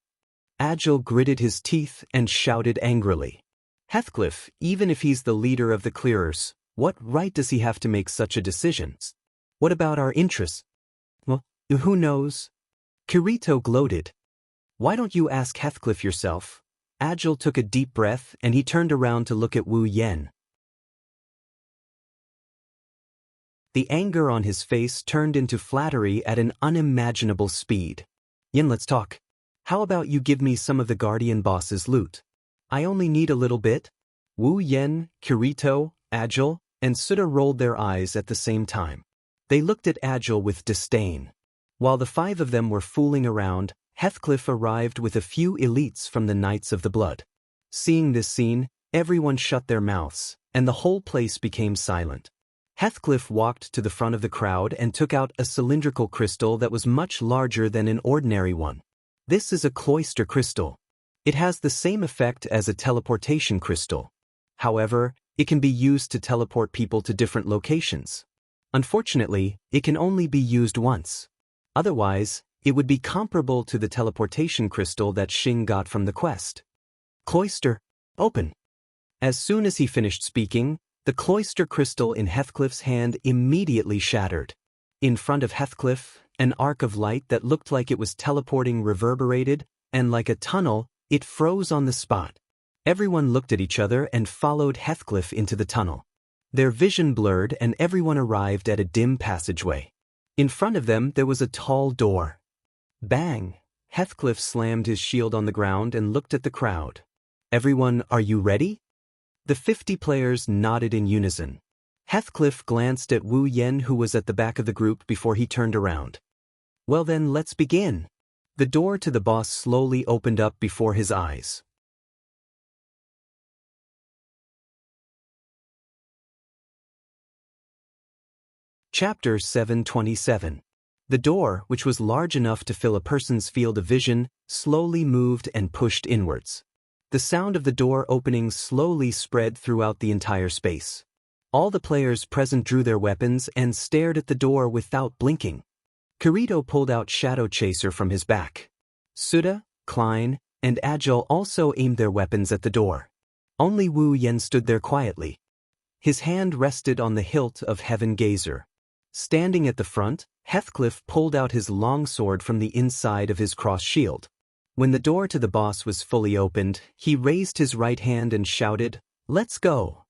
A: Agile gritted his teeth and shouted angrily. Heathcliff, even if he's the leader of the clearers, what right does he have to make such a decision? What about our interests? Well, who knows? Kirito gloated. Why don't you ask Heathcliff yourself? Agile took a deep breath and he turned around to look at Wu Yen. The anger on his face turned into flattery at an unimaginable speed. Yen, let's talk. How about you give me some of the guardian boss's loot? I only need a little bit. Wu Yen, Kirito, Agile, and Suda rolled their eyes at the same time. They looked at Agile with disdain. While the five of them were fooling around, Heathcliff arrived with a few elites from the Knights of the Blood. Seeing this scene, everyone shut their mouths, and the whole place became silent. Heathcliff walked to the front of the crowd and took out a cylindrical crystal that was much larger than an ordinary one. This is a cloister crystal. It has the same effect as a teleportation crystal. However, it can be used to teleport people to different locations. Unfortunately, it can only be used once. Otherwise, it would be comparable to the teleportation crystal that Xing got from the quest. Cloister, open. As soon as he finished speaking, the cloister crystal in Heathcliff's hand immediately shattered. In front of Heathcliff, an arc of light that looked like it was teleporting reverberated, and like a tunnel, it froze on the spot. Everyone looked at each other and followed Heathcliff into the tunnel. Their vision blurred and everyone arrived at a dim passageway. In front of them there was a tall door. Bang! Heathcliff slammed his shield on the ground and looked at the crowd. Everyone, are you ready? The 50 players nodded in unison. Heathcliff glanced at Wu Yen, who was at the back of the group, before he turned around. Well then, let's begin. The door to the boss slowly opened up before his eyes. Chapter 727. The door, which was large enough to fill a person's field of vision, slowly moved and pushed inwards. The sound of the door opening slowly spread throughout the entire space. All the players present drew their weapons and stared at the door without blinking. Kirito pulled out Shadow Chaser from his back. Suda, Klein, and Agile also aimed their weapons at the door. Only Wu Yen stood there quietly. His hand rested on the hilt of Heaven Gazer. Standing at the front, Heathcliff pulled out his long sword from the inside of his cross shield. When the door to the boss was fully opened, he raised his right hand and shouted, "Let's go!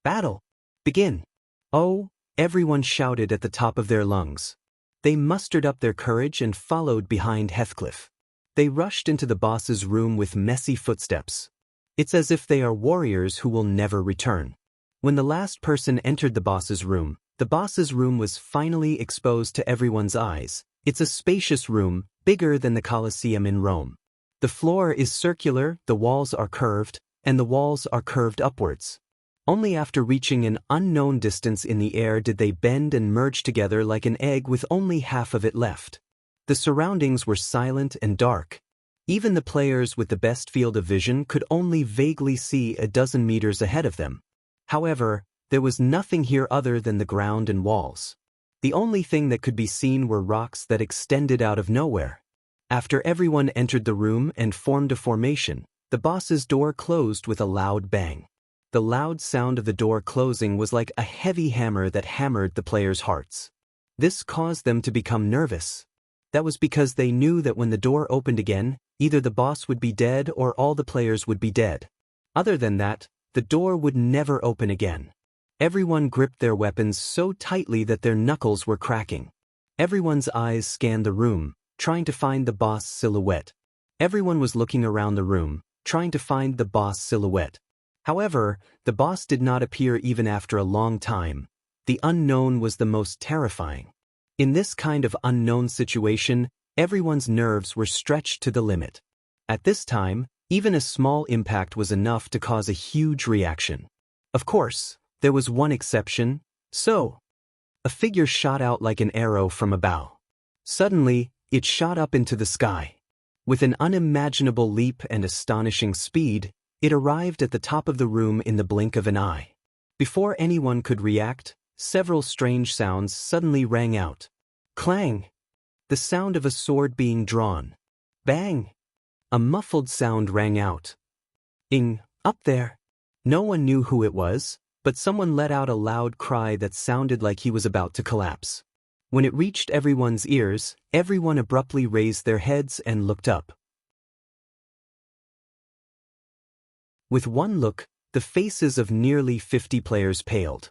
A: Battle! Begin!" Oh, everyone shouted at the top of their lungs. They mustered up their courage and followed behind Heathcliff. They rushed into the boss's room with messy footsteps. It's as if they are warriors who will never return. When the last person entered the boss's room was finally exposed to everyone's eyes. It's a spacious room, bigger than the Colosseum in Rome. The floor is circular, the walls are curved, and the walls are curved upwards. Only after reaching an unknown distance in the air did they bend and merge together like an egg with only half of it left. The surroundings were silent and dark. Even the players with the best field of vision could only vaguely see a dozen meters ahead of them. However, there was nothing here other than the ground and walls. The only thing that could be seen were rocks that extended out of nowhere. After everyone entered the room and formed a formation, the boss's door closed with a loud bang. The loud sound of the door closing was like a heavy hammer that hammered the players' hearts. This caused them to become nervous. That was because they knew that when the door opened again, either the boss would be dead or all the players would be dead. Other than that, the door would never open again. Everyone gripped their weapons so tightly that their knuckles were cracking. Everyone's eyes scanned the room, trying to find the boss silhouette. Everyone was looking around the room, trying to find the boss silhouette. However, the boss did not appear even after a long time. The unknown was the most terrifying. In this kind of unknown situation, everyone's nerves were stretched to the limit. At this time, even a small impact was enough to cause a huge reaction. Of course, there was one exception. So, a figure shot out like an arrow from a bow. Suddenly, it shot up into the sky. With an unimaginable leap and astonishing speed, it arrived at the top of the room in the blink of an eye. Before anyone could react, several strange sounds suddenly rang out. Clang! The sound of a sword being drawn. Bang! A muffled sound rang out. Ing! Up there! No one knew who it was, but someone let out a loud cry that sounded like he was about to collapse. When it reached everyone's ears, everyone abruptly raised their heads and looked up. With one look, the faces of nearly 50 players paled.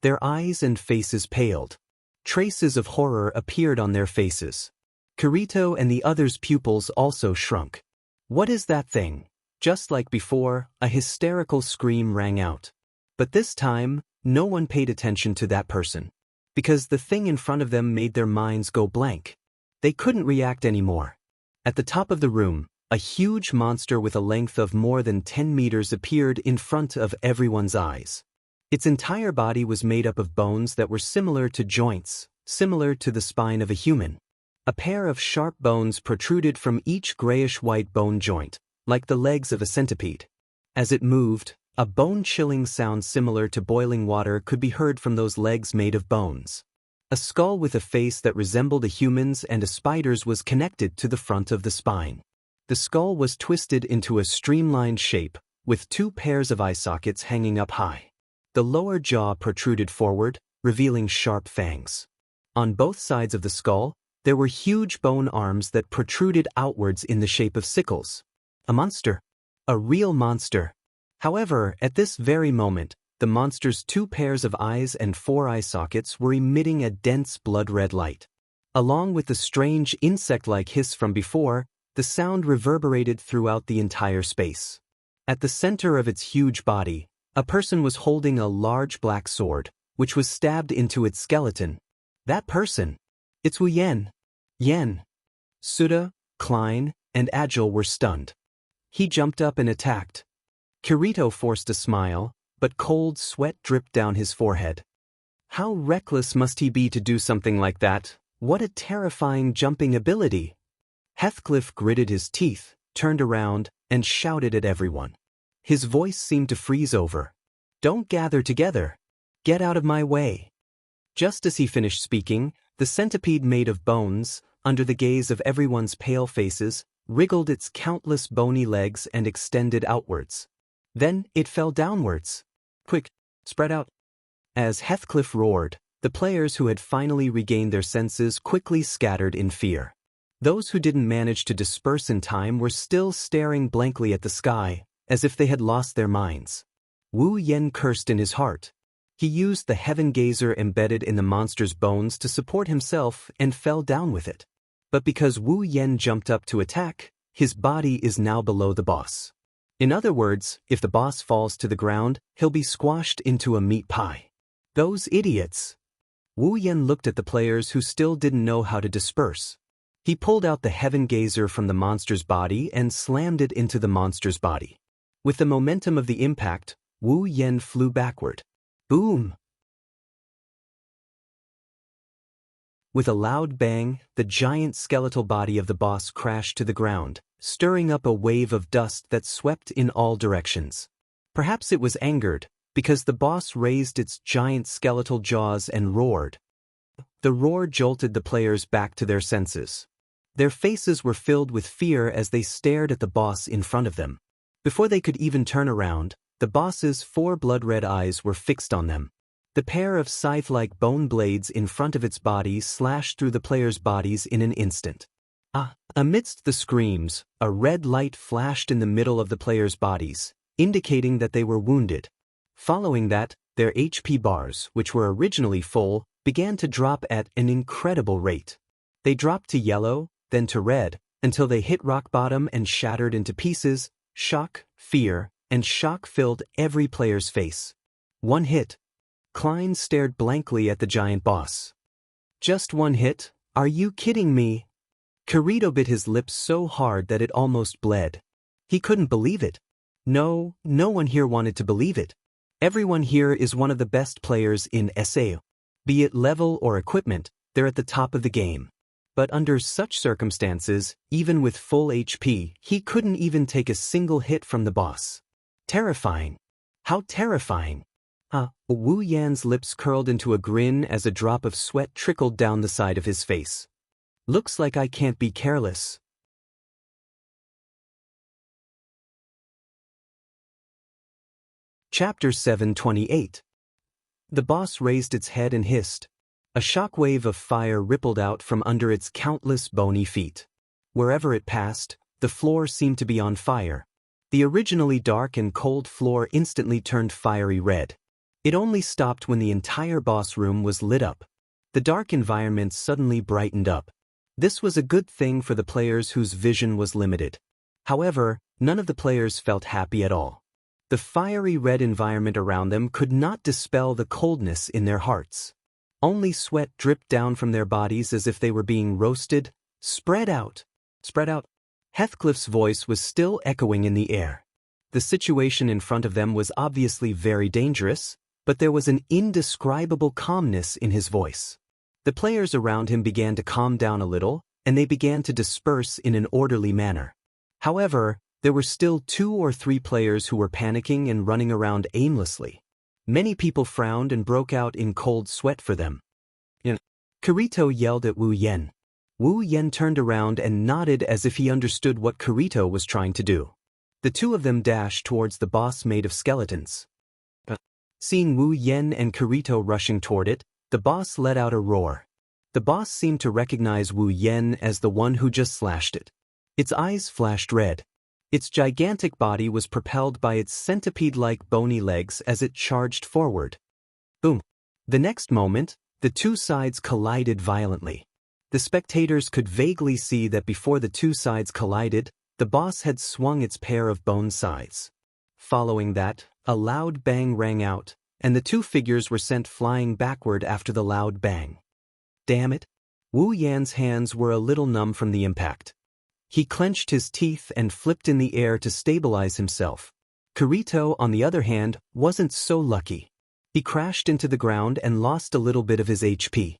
A: Their eyes and faces paled. Traces of horror appeared on their faces. Kirito and the others' pupils also shrunk. What is that thing? Just like before, a hysterical scream rang out. But this time, no one paid attention to that person. Because the thing in front of them made their minds go blank. They couldn't react anymore. At the top of the room, a huge monster with a length of more than 10 meters appeared in front of everyone's eyes. Its entire body was made up of bones that were similar to joints, similar to the spine of a human. A pair of sharp bones protruded from each grayish-white bone joint, like the legs of a centipede. As it moved, a bone-chilling sound similar to boiling water could be heard from those legs made of bones. A skull with a face that resembled a human's and a spider's was connected to the front of the spine. The skull was twisted into a streamlined shape, with 2 pairs of eye sockets hanging up high. The lower jaw protruded forward, revealing sharp fangs. On both sides of the skull, there were huge bone arms that protruded outwards in the shape of sickles. A monster. A real monster. However, at this very moment, the monster's 2 pairs of eyes and 4 eye sockets were emitting a dense blood-red light. Along with the strange insect-like hiss from before, the sound reverberated throughout the entire space. At the center of its huge body, a person was holding a large black sword, which was stabbed into its skeleton. That person. It's Wu Yen. Yen. Suda, Klein, and Agile were stunned. He jumped up and attacked. Kirito forced a smile, but cold sweat dripped down his forehead. How reckless must he be to do something like that? What a terrifying jumping ability! Heathcliff gritted his teeth, turned around, and shouted at everyone. His voice seemed to freeze over. Don't gather together. Get out of my way. Just as he finished speaking, the centipede made of bones, under the gaze of everyone's pale faces, wriggled its countless bony legs and extended outwards. Then it fell downwards. Quick, spread out. As Heathcliff roared, the players who had finally regained their senses quickly scattered in fear. Those who didn't manage to disperse in time were still staring blankly at the sky, as if they had lost their minds. Wu Yen cursed in his heart. He used the heaven gazer embedded in the monster's bones to support himself and fell down with it. But because Wu Yen jumped up to attack, his body is now below the boss. In other words, if the boss falls to the ground, he'll be squashed into a meat pie. Those idiots! Wu Yen looked at the players who still didn't know how to disperse. He pulled out the heaven gazer from the monster's body and slammed it into the monster's body. With the momentum of the impact, Wu Yen flew backward. Boom! With a loud bang, the giant skeletal body of the boss crashed to the ground, stirring up a wave of dust that swept in all directions. Perhaps it was angered, because the boss raised its giant skeletal jaws and roared. The roar jolted the players back to their senses. Their faces were filled with fear as they stared at the boss in front of them. Before they could even turn around, the boss's 4 blood-red eyes were fixed on them. The pair of scythe-like bone blades in front of its body slashed through the players' bodies in an instant. Amidst the screams, a red light flashed in the middle of the players' bodies, indicating that they were wounded. Following that, their HP bars, which were originally full, began to drop at an incredible rate. They dropped to yellow, then to red, until they hit rock bottom and shattered into pieces. Shock, fear, and shock filled every player's face. One hit. Klein stared blankly at the giant boss. Just one hit? Are you kidding me? Kirito bit his lips so hard that it almost bled. He couldn't believe it. No one here wanted to believe it. Everyone here is one of the best players in SAO. Be it level or equipment, they're at the top of the game. But under such circumstances, even with full HP, he couldn't even take a single hit from the boss. Terrifying. How terrifying. Wu Yan's lips curled into a grin as a drop of sweat trickled down the side of his face. Looks like I can't be careless. Chapter 728. The boss raised its head and hissed. A shockwave of fire rippled out from under its countless bony feet. Wherever it passed, the floor seemed to be on fire. The originally dark and cold floor instantly turned fiery red. It only stopped when the entire boss room was lit up. The dark environment suddenly brightened up. This was a good thing for the players whose vision was limited. However, none of the players felt happy at all. The fiery red environment around them could not dispel the coldness in their hearts. Only sweat dripped down from their bodies as if they were being roasted. Spread out. Spread out. Heathcliff's voice was still echoing in the air. The situation in front of them was obviously very dangerous, but there was an indescribable calmness in his voice. The players around him began to calm down a little, and they began to disperse in an orderly manner. However, there were still 2 or 3 players who were panicking and running around aimlessly. Many people frowned and broke out in cold sweat for them. Kirito yelled at Wu Yen. Wu Yen turned around and nodded as if he understood what Kirito was trying to do. The 2 of them dashed towards the boss made of skeletons. Seeing Wu Yen and Kirito rushing toward it, the boss let out a roar. The boss seemed to recognize Wu Yen as the one who just slashed it. Its eyes flashed red. Its gigantic body was propelled by its centipede-like bony legs as it charged forward. Boom! The next moment, the two sides collided violently. The spectators could vaguely see that before the two sides collided, the boss had swung its pair of bone scythes. Following that, a loud bang rang out, and the two figures were sent flying backward after the loud bang. Damn it! Wu Yan's hands were a little numb from the impact. He clenched his teeth and flipped in the air to stabilize himself. Kirito, on the other hand, wasn't so lucky. He crashed into the ground and lost a little bit of his HP.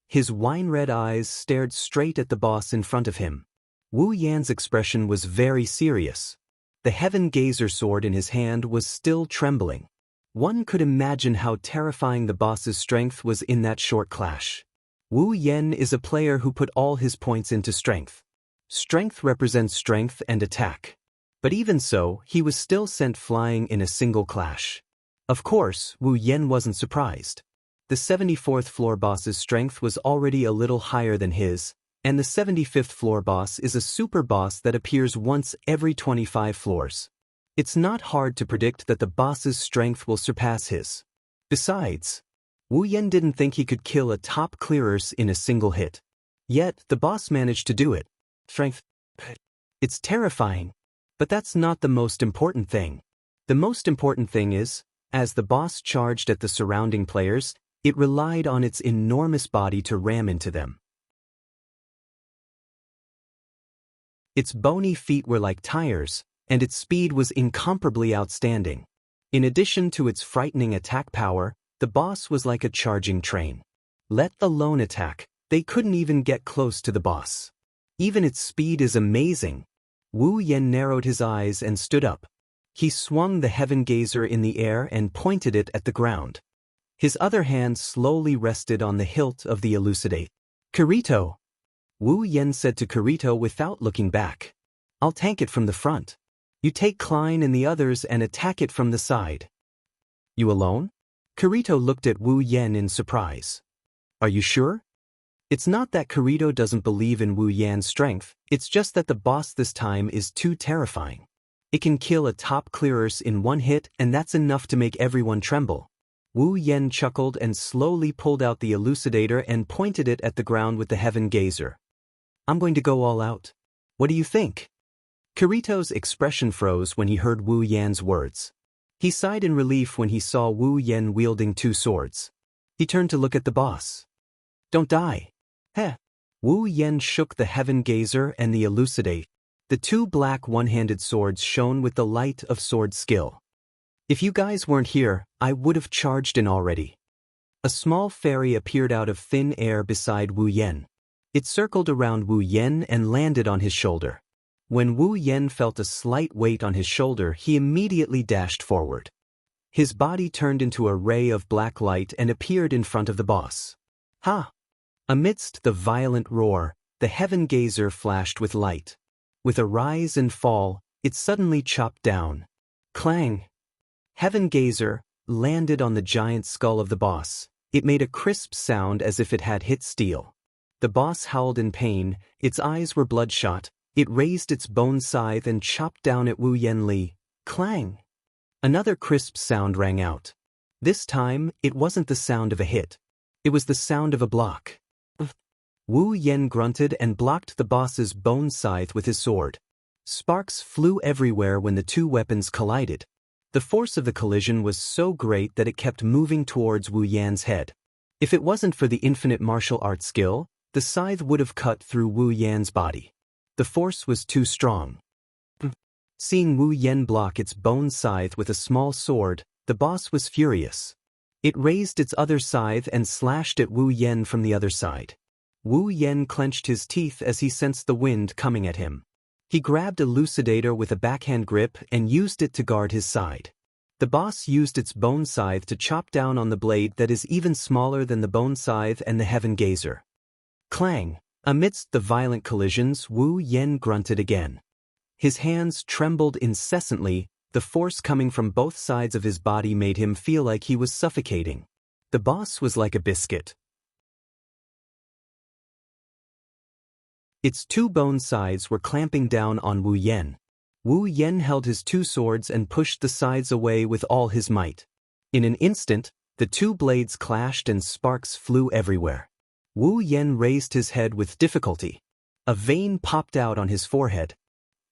A: His wine-red eyes stared straight at the boss in front of him. Wu Yan's expression was very serious. The Heaven Gazer sword in his hand was still trembling. One could imagine how terrifying the boss's strength was in that short clash. Wu Yan is a player who put all his points into strength. Strength represents strength and attack. But even so, he was still sent flying in a single clash. Of course, Wu Yan wasn't surprised. The 74th floor boss's strength was already a little higher than his, and the 75th floor boss is a super boss that appears once every 25 floors. It's not hard to predict that the boss's strength will surpass his. Besides, Wu Yan didn't think he could kill a top clearers in a single hit. Yet, the boss managed to do it. Strength. It's terrifying. But that's not the most important thing. The most important thing is, as the boss charged at the surrounding players, it relied on its enormous body to ram into them. Its bony feet were like tires, and its speed was incomparably outstanding. In addition to its frightening attack power, the boss was like a charging train. Let alone attack, they couldn't even get close to the boss. Even its speed is amazing. Wu Yan narrowed his eyes and stood up. He swung the Heaven Gazer in the air and pointed it at the ground. His other hand slowly rested on the hilt of the Elucidate. Kirito! Wu Yan said to Kirito without looking back. I'll tank it from the front. You take Klein and the others and attack it from the side. You alone? Kirito looked at Wu Yan in surprise. Are you sure? It's not that Kirito doesn't believe in Wu Yan's strength, it's just that the boss this time is too terrifying. It can kill a top clearers in one hit, and that's enough to make everyone tremble. Wu Yan chuckled and slowly pulled out the Elucidator and pointed it at the ground with the Heaven Gazer. I'm going to go all out. What do you think? Kirito's expression froze when he heard Wu Yan's words. He sighed in relief when he saw Wu Yan wielding two swords. He turned to look at the boss. Don't die. Heh. Wu Yan shook the Heaven Gazer and the Elucidate. The two black one-handed swords shone with the light of sword skill. If you guys weren't here, I would have charged in already. A small fairy appeared out of thin air beside Wu Yan. It circled around Wu Yan and landed on his shoulder. When Wu Yan felt a slight weight on his shoulder, he immediately dashed forward. His body turned into a ray of black light and appeared in front of the boss. Ha! Amidst the violent roar, the Heaven Gazer flashed with light. With a rise and fall, it suddenly chopped down. Clang! Heaven Gazer landed on the giant skull of the boss. It made a crisp sound as if it had hit steel. The boss howled in pain, its eyes were bloodshot. It raised its bone scythe and chopped down at Wu Yan. Clang! Another crisp sound rang out. This time, it wasn't the sound of a hit. It was the sound of a block. Wu Yan grunted and blocked the boss's bone scythe with his sword. Sparks flew everywhere when the two weapons collided. The force of the collision was so great that it kept moving towards Wu Yan's head. If it wasn't for the infinite martial arts skill, the scythe would have cut through Wu Yan's body. The force was too strong. Seeing Wu Yan block its bone scythe with a small sword, the boss was furious. It raised its other scythe and slashed at Wu Yan from the other side. Wu Yan clenched his teeth as he sensed the wind coming at him. He grabbed Elucidator with a backhand grip and used it to guard his side. The boss used its bone scythe to chop down on the blade that is even smaller than the bone scythe and the Heaven Gazer. Clang! Amidst the violent collisions, Wu Yan grunted again. His hands trembled incessantly, the force coming from both sides of his body made him feel like he was suffocating. The boss was like a biscuit. Its two bone sides were clamping down on Wu Yan. Wu Yen held his two swords and pushed the sides away with all his might. In an instant, the two blades clashed and sparks flew everywhere. Wu Yen raised his head with difficulty. A vein popped out on his forehead.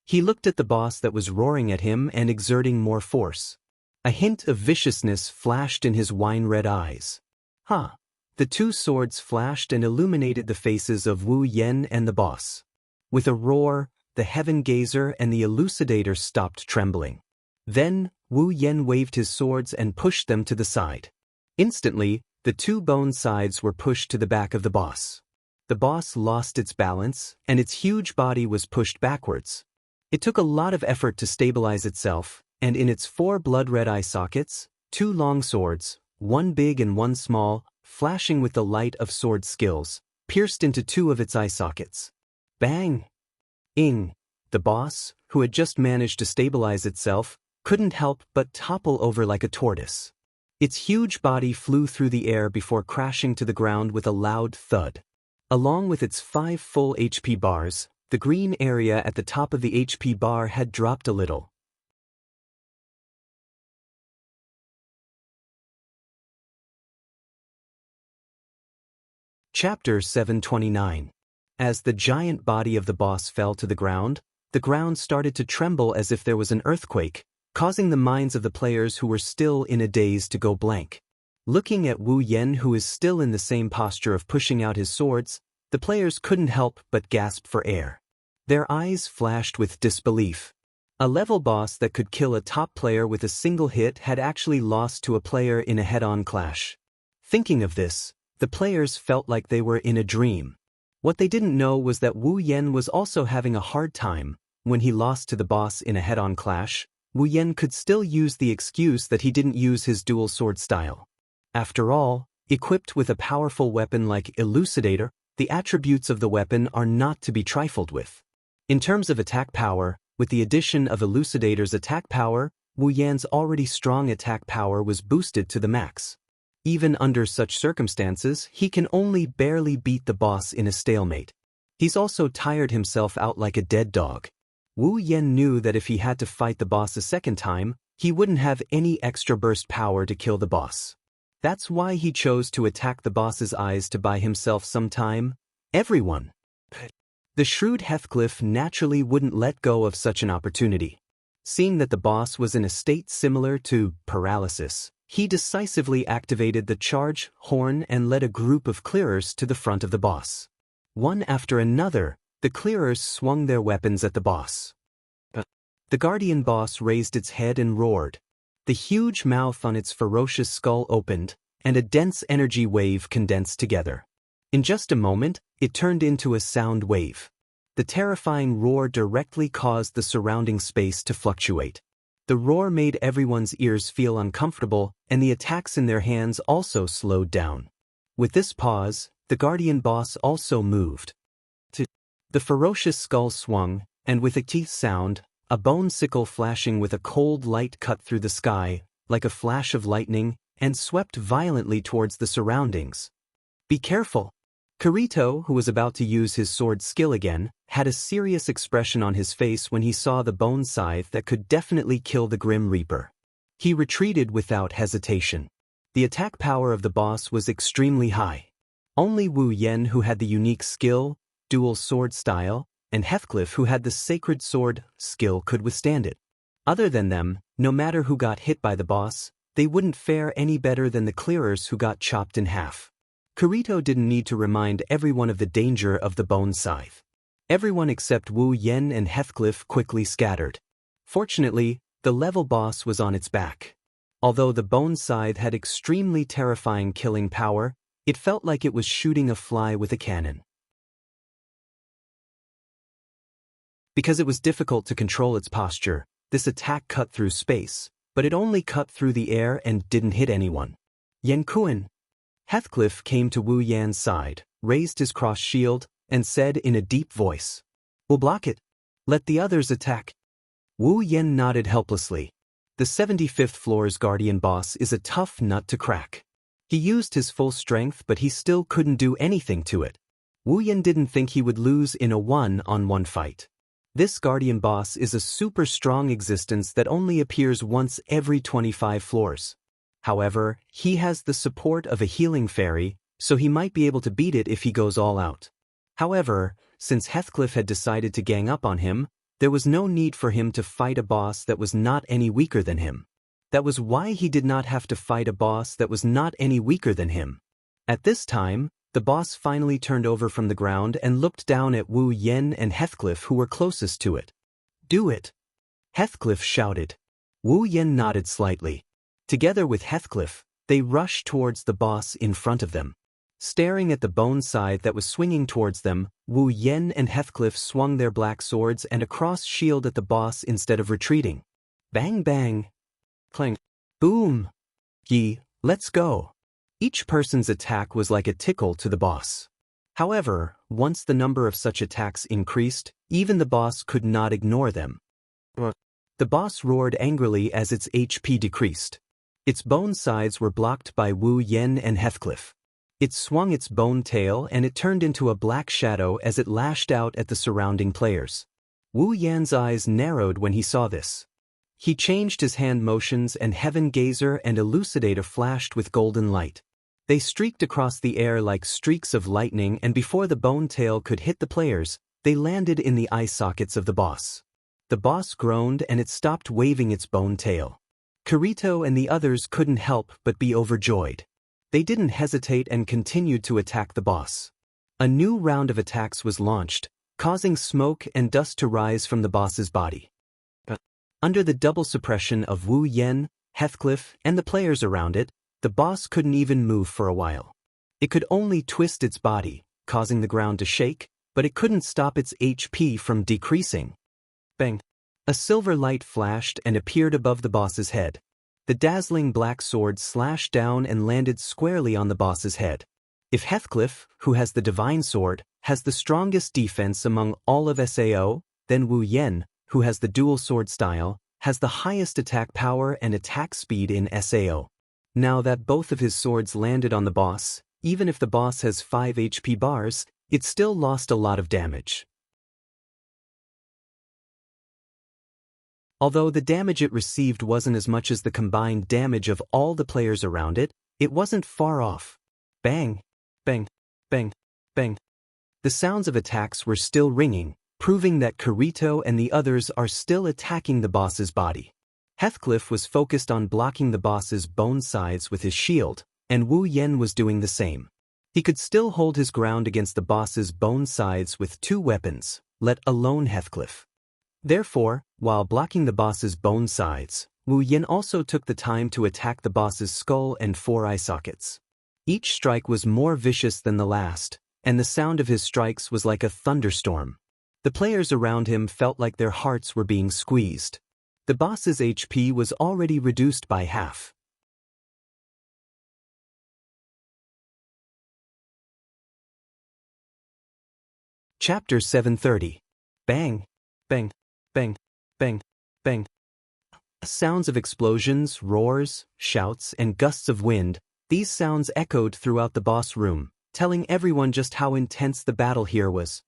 A: He looked at the boss that was roaring at him and exerting more force. A hint of viciousness flashed in his wine-red eyes. Ha! The two swords flashed and illuminated the faces of Wu Yen and the boss. With a roar, the Heaven Gazer and the Elucidator stopped trembling. Then, Wu Yen waved his swords and pushed them to the side. Instantly, the two bone sides were pushed to the back of the boss. The boss lost its balance, and its huge body was pushed backwards. It took a lot of effort to stabilize itself, and in its 4 blood-red eye sockets, 2 long swords, one big and one small, flashing with the light of sword skills, pierced into 2 of its eye sockets. Bang! Ing! The boss, who had just managed to stabilize itself, couldn't help but topple over like a tortoise. Its huge body flew through the air before crashing to the ground with a loud thud. Along with its 5 full HP bars, the green area at the top of the HP bar had dropped a little. Chapter 729. As the giant body of the boss fell to the ground started to tremble as if there was an earthquake, causing the minds of the players who were still in a daze to go blank. Looking at Wu Yen, who is still in the same posture of pushing out his swords, the players couldn't help but gasp for air. Their eyes flashed with disbelief. A level boss that could kill a top player with a single hit had actually lost to a player in a head-on clash. Thinking of this, the players felt like they were in a dream. What they didn't know was that Wu Yen was also having a hard time. When he lost to the boss in a head-on clash, Wu Yen could still use the excuse that he didn't use his dual sword style. After all, equipped with a powerful weapon like Elucidator, the attributes of the weapon are not to be trifled with. In terms of attack power, with the addition of Elucidator's attack power, Wu Yan's already strong attack power was boosted to the max. Even under such circumstances, he can only barely beat the boss in a stalemate. He's also tired himself out like a dead dog. Wu Yen knew that if he had to fight the boss a second time, he wouldn't have any extra burst power to kill the boss. That's why he chose to attack the boss's eyes to buy himself some time. Everyone. The shrewd Heathcliff naturally wouldn't let go of such an opportunity. Seeing that the boss was in a state similar to paralysis, he decisively activated the charge horn and led a group of clearers to the front of the boss. One after another, the clearers swung their weapons at the boss. The guardian boss raised its head and roared. The huge mouth on its ferocious skull opened, and a dense energy wave condensed together. In just a moment, it turned into a sound wave. The terrifying roar directly caused the surrounding space to fluctuate. The roar made everyone's ears feel uncomfortable, and the attacks in their hands also slowed down. With this pause, the guardian boss also moved. The ferocious skull swung, and with a teeth sound, a bone sickle flashing with a cold light cut through the sky, like a flash of lightning, and swept violently towards the surroundings. Be careful! Kirito, who was about to use his sword skill again, had a serious expression on his face when he saw the bone scythe that could definitely kill the Grim Reaper. He retreated without hesitation. The attack power of the boss was extremely high. Only Wu Yen, who had the unique skill, dual sword style, and Heathcliff, who had the sacred sword skill, could withstand it. Other than them, no matter who got hit by the boss, they wouldn't fare any better than the clearers who got chopped in half. Kirito didn't need to remind everyone of the danger of the bone scythe. Everyone except Wu Yen and Heathcliff quickly scattered. Fortunately, the level boss was on its back. Although the bone scythe had extremely terrifying killing power, it felt like it was shooting a fly with a cannon. Because it was difficult to control its posture, this attack cut through space, but it only cut through the air and didn't hit anyone. Yankuan. Heathcliff came to Wu Yan's side, raised his cross shield, and said in a deep voice, "We'll block it. Let the others attack." Wu Yan nodded helplessly. The 75th floor's guardian boss is a tough nut to crack. He used his full strength, but he still couldn't do anything to it. Wu Yan didn't think he would lose in a one-on-one fight. This guardian boss is a super strong existence that only appears once every 25 floors. However, he has the support of a healing fairy, so he might be able to beat it if he goes all out. However, since Heathcliff had decided to gang up on him, there was no need for him to fight a boss that was not any weaker than him. That was why he did not have to fight a boss that was not any weaker than him. At this time, the boss finally turned over from the ground and looked down at Wu Yen and Heathcliff, who were closest to it. "Do it!" Heathcliff shouted. Wu Yen nodded slightly. Together with Heathcliff, they rushed towards the boss in front of them. Staring at the bone scythe that was swinging towards them, Wu Yen and Heathcliff swung their black swords and a cross shield at the boss instead of retreating. Bang bang! Clang! Boom! Yi, let's go! Each person's attack was like a tickle to the boss. However, once the number of such attacks increased, even the boss could not ignore them. The boss roared angrily as its HP decreased. Its bone sides were blocked by Wu Yen and Heathcliff. It swung its bone tail and it turned into a black shadow as it lashed out at the surrounding players. Wu Yan's eyes narrowed when he saw this. He changed his hand motions and Heaven Gazer and Elucidator flashed with golden light. They streaked across the air like streaks of lightning, and before the bone tail could hit the players, they landed in the eye sockets of the boss. The boss groaned and it stopped waving its bone tail. Kirito and the others couldn't help but be overjoyed. They didn't hesitate and continued to attack the boss. A new round of attacks was launched, causing smoke and dust to rise from the boss's body. Under the double suppression of Wu Yen, Heathcliff, and the players around it, the boss couldn't even move for a while. It could only twist its body, causing the ground to shake, but it couldn't stop its HP from decreasing. Bang! A silver light flashed and appeared above the boss's head. The dazzling black sword slashed down and landed squarely on the boss's head. If Heathcliff, who has the divine sword, has the strongest defense among all of SAO, then Wu Yen, who has the dual sword style, has the highest attack power and attack speed in SAO. Now that both of his swords landed on the boss, even if the boss has 5 HP bars, it still lost a lot of damage. Although the damage it received wasn't as much as the combined damage of all the players around it, it wasn't far off. Bang! Bang! Bang! Bang! The sounds of attacks were still ringing, proving that Kirito and the others are still attacking the boss's body. Heathcliff was focused on blocking the boss's bone sides with his shield, and Wu Yen was doing the same. He could still hold his ground against the boss's bone sides with 2 weapons, let alone Heathcliff. Therefore, while blocking the boss's bone sides, Wu Yen also took the time to attack the boss's skull and 4 eye sockets. Each strike was more vicious than the last, and the sound of his strikes was like a thunderstorm. The players around him felt like their hearts were being squeezed. The boss's HP was already reduced by half. Chapter 730. Bang! Bang! Bang! Bang! Bang! Sounds of explosions, roars, shouts, and gusts of wind, these sounds echoed throughout the boss room, telling everyone just how intense the battle here was.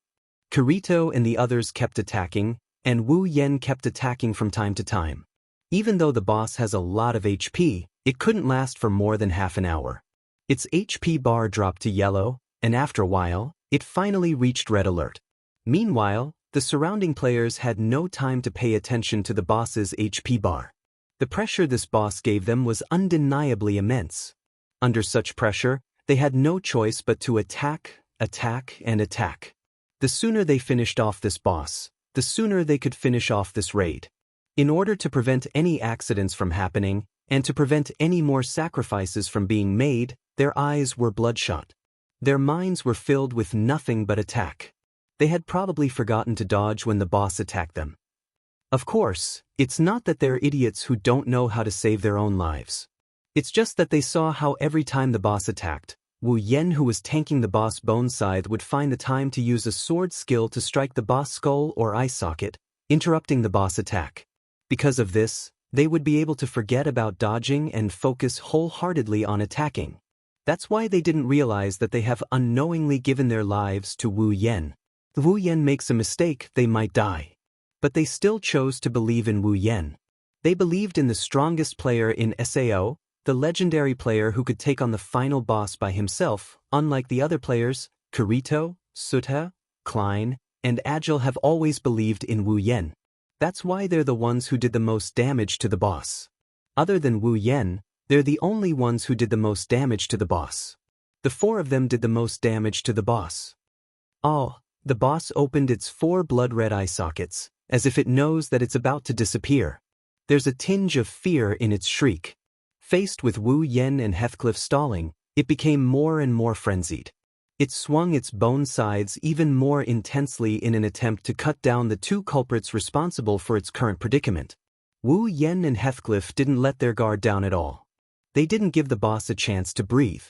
A: Kirito and the others kept attacking, and Wu Yen kept attacking from time to time. Even though the boss has a lot of HP, it couldn't last for more than half an hour. Its HP bar dropped to yellow, and after a while, it finally reached red alert. Meanwhile, the surrounding players had no time to pay attention to the boss's HP bar. The pressure this boss gave them was undeniably immense. Under such pressure, they had no choice but to attack, attack, and attack. The sooner they finished off this boss, the sooner they could finish off this raid. In order to prevent any accidents from happening, and to prevent any more sacrifices from being made, their eyes were bloodshot. Their minds were filled with nothing but attack. They had probably forgotten to dodge when the boss attacked them. Of course, it's not that they're idiots who don't know how to save their own lives. It's just that they saw how every time the boss attacked, Wu Yen, who was tanking the boss bone scythe, would find the time to use a sword skill to strike the boss skull or eye socket, interrupting the boss attack. Because of this, they would be able to forget about dodging and focus wholeheartedly on attacking. That's why they didn't realize that they have unknowingly given their lives to Wu Yen. If Wu Yen makes a mistake, they might die. But they still chose to believe in Wu Yan. They believed in the strongest player in SAO, the legendary player who could take on the final boss by himself. Unlike the other players, Kirito, Sutha, Klein, and Agile have always believed in Wu Yan. That's why they're the ones who did the most damage to the boss. Other than Wu Yan, they're the only ones who did the most damage to the boss. The four of them did the most damage to the boss. The boss opened its 4 blood-red eye sockets, as if it knows that it's about to disappear. There's a tinge of fear in its shriek. Faced with Wu Yan and Heathcliff stalling, it became more and more frenzied. It swung its bone scythes even more intensely in an attempt to cut down the 2 culprits responsible for its current predicament. Wu Yan and Heathcliff didn't let their guard down at all. They didn't give the boss a chance to breathe.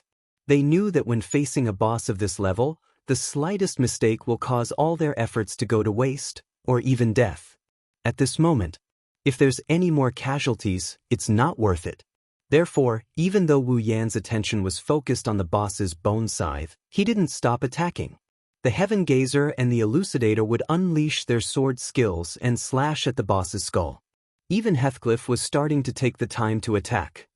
A: They knew that when facing a boss of this level, the slightest mistake will cause all their efforts to go to waste, or even death. At this moment, if there's any more casualties, it's not worth it. Therefore, even though Wu Yan's attention was focused on the boss's bone scythe, he didn't stop attacking. The Heaven Gazer and the Elucidator would unleash their sword skills and slash at the boss's skull. Even Heathcliff was starting to take the time to attack.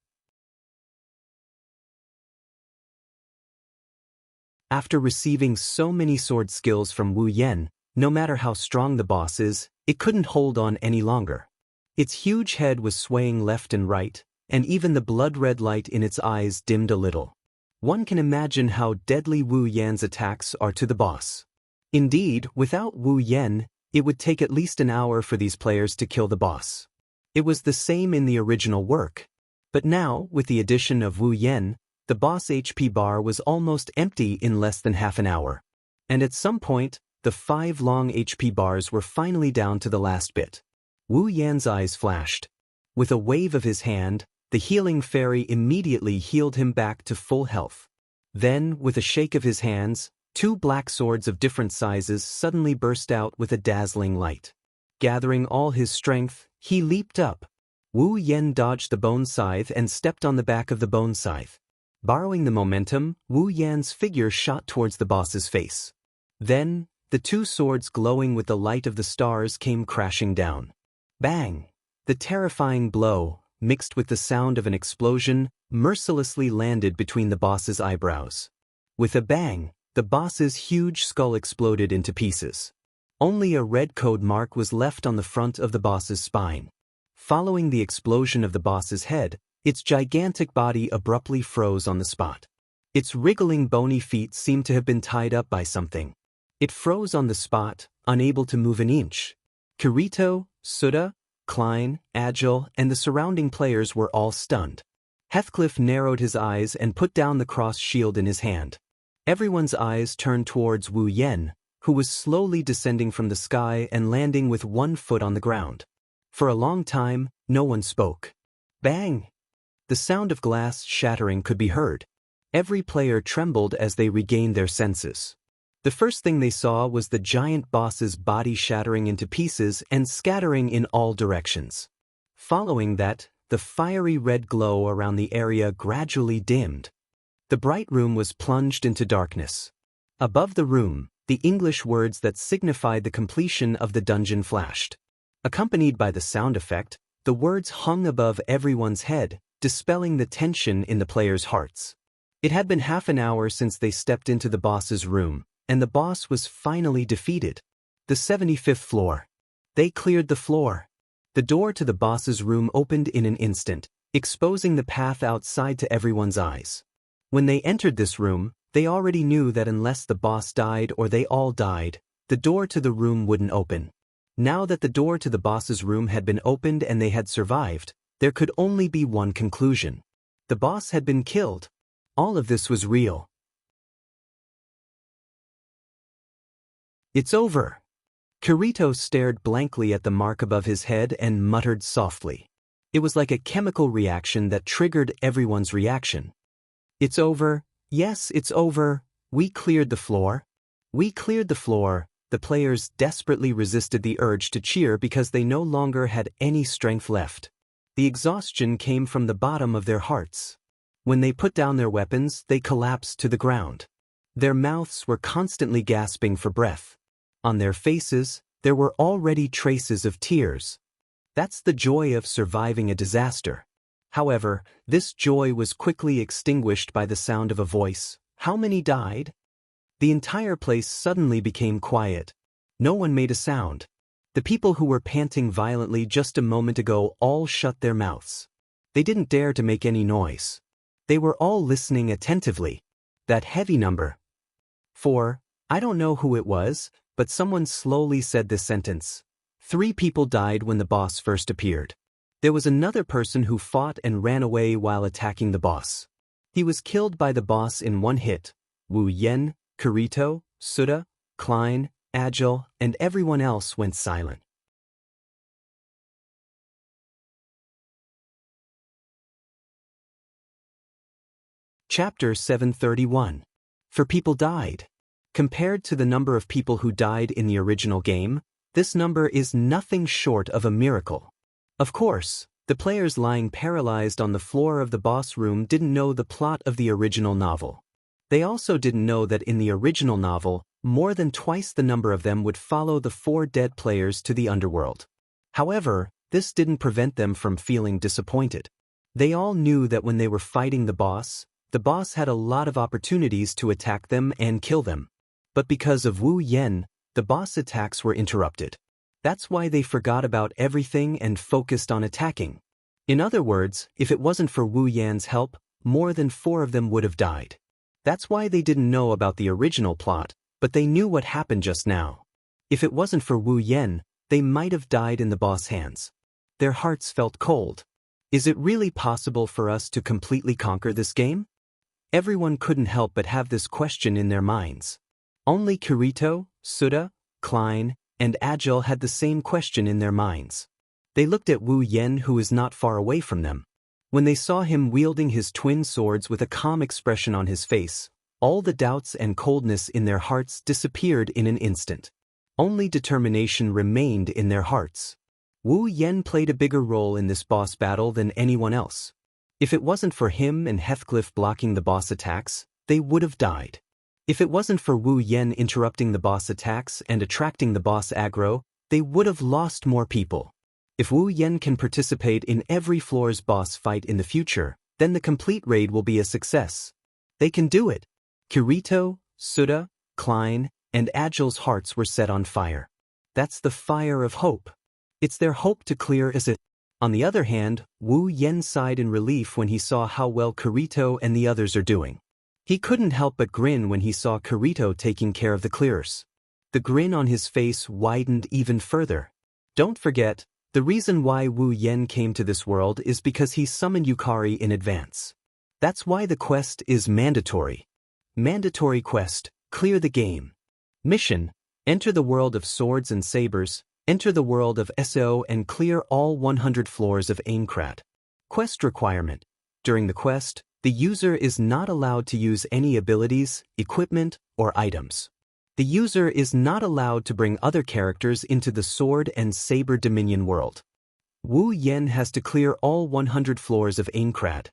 A: After receiving so many sword skills from Wu Yan, no matter how strong the boss is, it couldn't hold on any longer. Its huge head was swaying left and right, and even the blood-red light in its eyes dimmed a little. One can imagine how deadly Wu Yan's attacks are to the boss. Indeed, without Wu Yan, it would take at least an hour for these players to kill the boss. It was the same in the original work. But now, with the addition of Wu Yan, the boss HP bar was almost empty in less than half an hour. And at some point, the 5 long HP bars were finally down to the last bit. Wu Yan's eyes flashed. With a wave of his hand, the healing fairy immediately healed him back to full health. Then, with a shake of his hands, 2 black swords of different sizes suddenly burst out with a dazzling light. Gathering all his strength, he leaped up. Wu Yan dodged the bone scythe and stepped on the back of the bone scythe. Borrowing the momentum, Wu Yan's figure shot towards the boss's face. Then, the 2 swords glowing with the light of the stars came crashing down. Bang! The terrifying blow, mixed with the sound of an explosion, mercilessly landed between the boss's eyebrows. With a bang, the boss's huge skull exploded into pieces. Only a red code mark was left on the front of the boss's spine. Following the explosion of the boss's head, its gigantic body abruptly froze on the spot. Its wriggling bony feet seemed to have been tied up by something. It froze on the spot, unable to move an inch. Kirito, Sutha, Klein, Agile, and the surrounding players were all stunned. Heathcliff narrowed his eyes and put down the cross shield in his hand. Everyone's eyes turned towards Wu Yan, who was slowly descending from the sky and landing with 1 foot on the ground. For a long time, no one spoke. Bang! The sound of glass shattering could be heard. Every player trembled as they regained their senses. The first thing they saw was the giant boss's body shattering into pieces and scattering in all directions. Following that, the fiery red glow around the area gradually dimmed. The bright room was plunged into darkness. Above the room, the English words that signified the completion of the dungeon flashed. Accompanied by the sound effect, the words hung above everyone's head, dispelling the tension in the players' hearts. It had been half an hour since they stepped into the boss's room, and the boss was finally defeated. The 75th floor. They cleared the floor. The door to the boss's room opened in an instant, exposing the path outside to everyone's eyes. When they entered this room, they already knew that unless the boss died or they all died, the door to the room wouldn't open. Now that the door to the boss's room had been opened and they had survived, there could only be one conclusion. The boss had been killed. All of this was real. It's over. Kirito stared blankly at the mark above his head and muttered softly. It was like a chemical reaction that triggered everyone's reaction. It's over. Yes, it's over. We cleared the floor. We cleared the floor. The players desperately resisted the urge to cheer because they no longer had any strength left. The exhaustion came from the bottom of their hearts. When they put down their weapons, they collapsed to the ground. Their mouths were constantly gasping for breath. On their faces, There were already traces of tears. That's the joy of surviving a disaster. However, this joy was quickly extinguished by the sound of a voice. How many died? The entire place suddenly became quiet. No one made a sound. The people who were panting violently just a moment ago all shut their mouths. They didn't dare to make any noise. They were all listening attentively. That heavy number. 4. I don't know who it was, but someone slowly said this sentence. 3 people died when the boss first appeared. There was another person who fought and ran away while attacking the boss. He was killed by the boss in one hit. Wu Yan, Kirito, Suda, Klein, Agile, and everyone else went silent. Chapter 731. 4 people died. Compared to the number of people who died in the original game, this number is nothing short of a miracle. Of course, the players lying paralyzed on the floor of the boss room didn't know the plot of the original novel. They also didn't know that in the original novel, more than twice the number of them would follow the 4 dead players to the underworld. However, this didn't prevent them from feeling disappointed. They all knew that when they were fighting the boss had a lot of opportunities to attack them and kill them. But because of Wu Yan, the boss attacks were interrupted. That's why they forgot about everything and focused on attacking. In other words, if it wasn't for Wu Yan's help, more than 4 of them would have died. That's why they didn't know about the original plot, but they knew what happened just now. If it wasn't for Wu Yan, they might have died in the boss' hands. Their hearts felt cold. Is it really possible for us to completely conquer this game? Everyone couldn't help but have this question in their minds. Only Kirito, Suda, Klein, and Agile had the same question in their minds. They looked at Wu Yan, who was not far away from them. When they saw him wielding his twin swords with a calm expression on his face, all the doubts and coldness in their hearts disappeared in an instant. Only determination remained in their hearts. Wu Yan played a bigger role in this boss battle than anyone else. If it wasn't for him and Heathcliff blocking the boss attacks, they would have died. If it wasn't for Wu Yan interrupting the boss attacks and attracting the boss aggro, they would have lost more people. If Wu Yan can participate in every floor's boss fight in the future, then the complete raid will be a success. They can do it. Kirito, Suda, Klein, and Agile's hearts were set on fire. That's the fire of hope. It's their hope to clear as it. On the other hand, Wu Yan sighed in relief when he saw how well Kirito and the others are doing. He couldn't help but grin when he saw Kirito taking care of the clears. The grin on his face widened even further. Don't forget, the reason why Wu Yan came to this world is because he summoned Yukari in advance. That's why the quest is mandatory. Mandatory quest, clear the game. Mission, enter the world of swords and sabers, enter the world of SO and clear all 100 floors of Aincrad. Quest requirement. During the quest, the user is not allowed to use any abilities, equipment, or items. The user is not allowed to bring other characters into the Sword and Saber Dominion world. Wu Yan has to clear all 100 floors of Aincrad.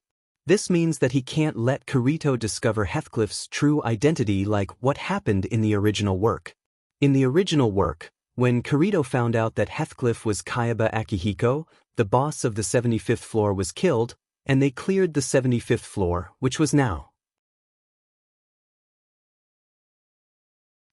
A: This means that he can't let Kirito discover Heathcliff's true identity like what happened in the original work. In the original work, when Kirito found out that Heathcliff was Kayaba Akihiko, the boss of the 75th floor was killed, and they cleared the 75th floor, which was now.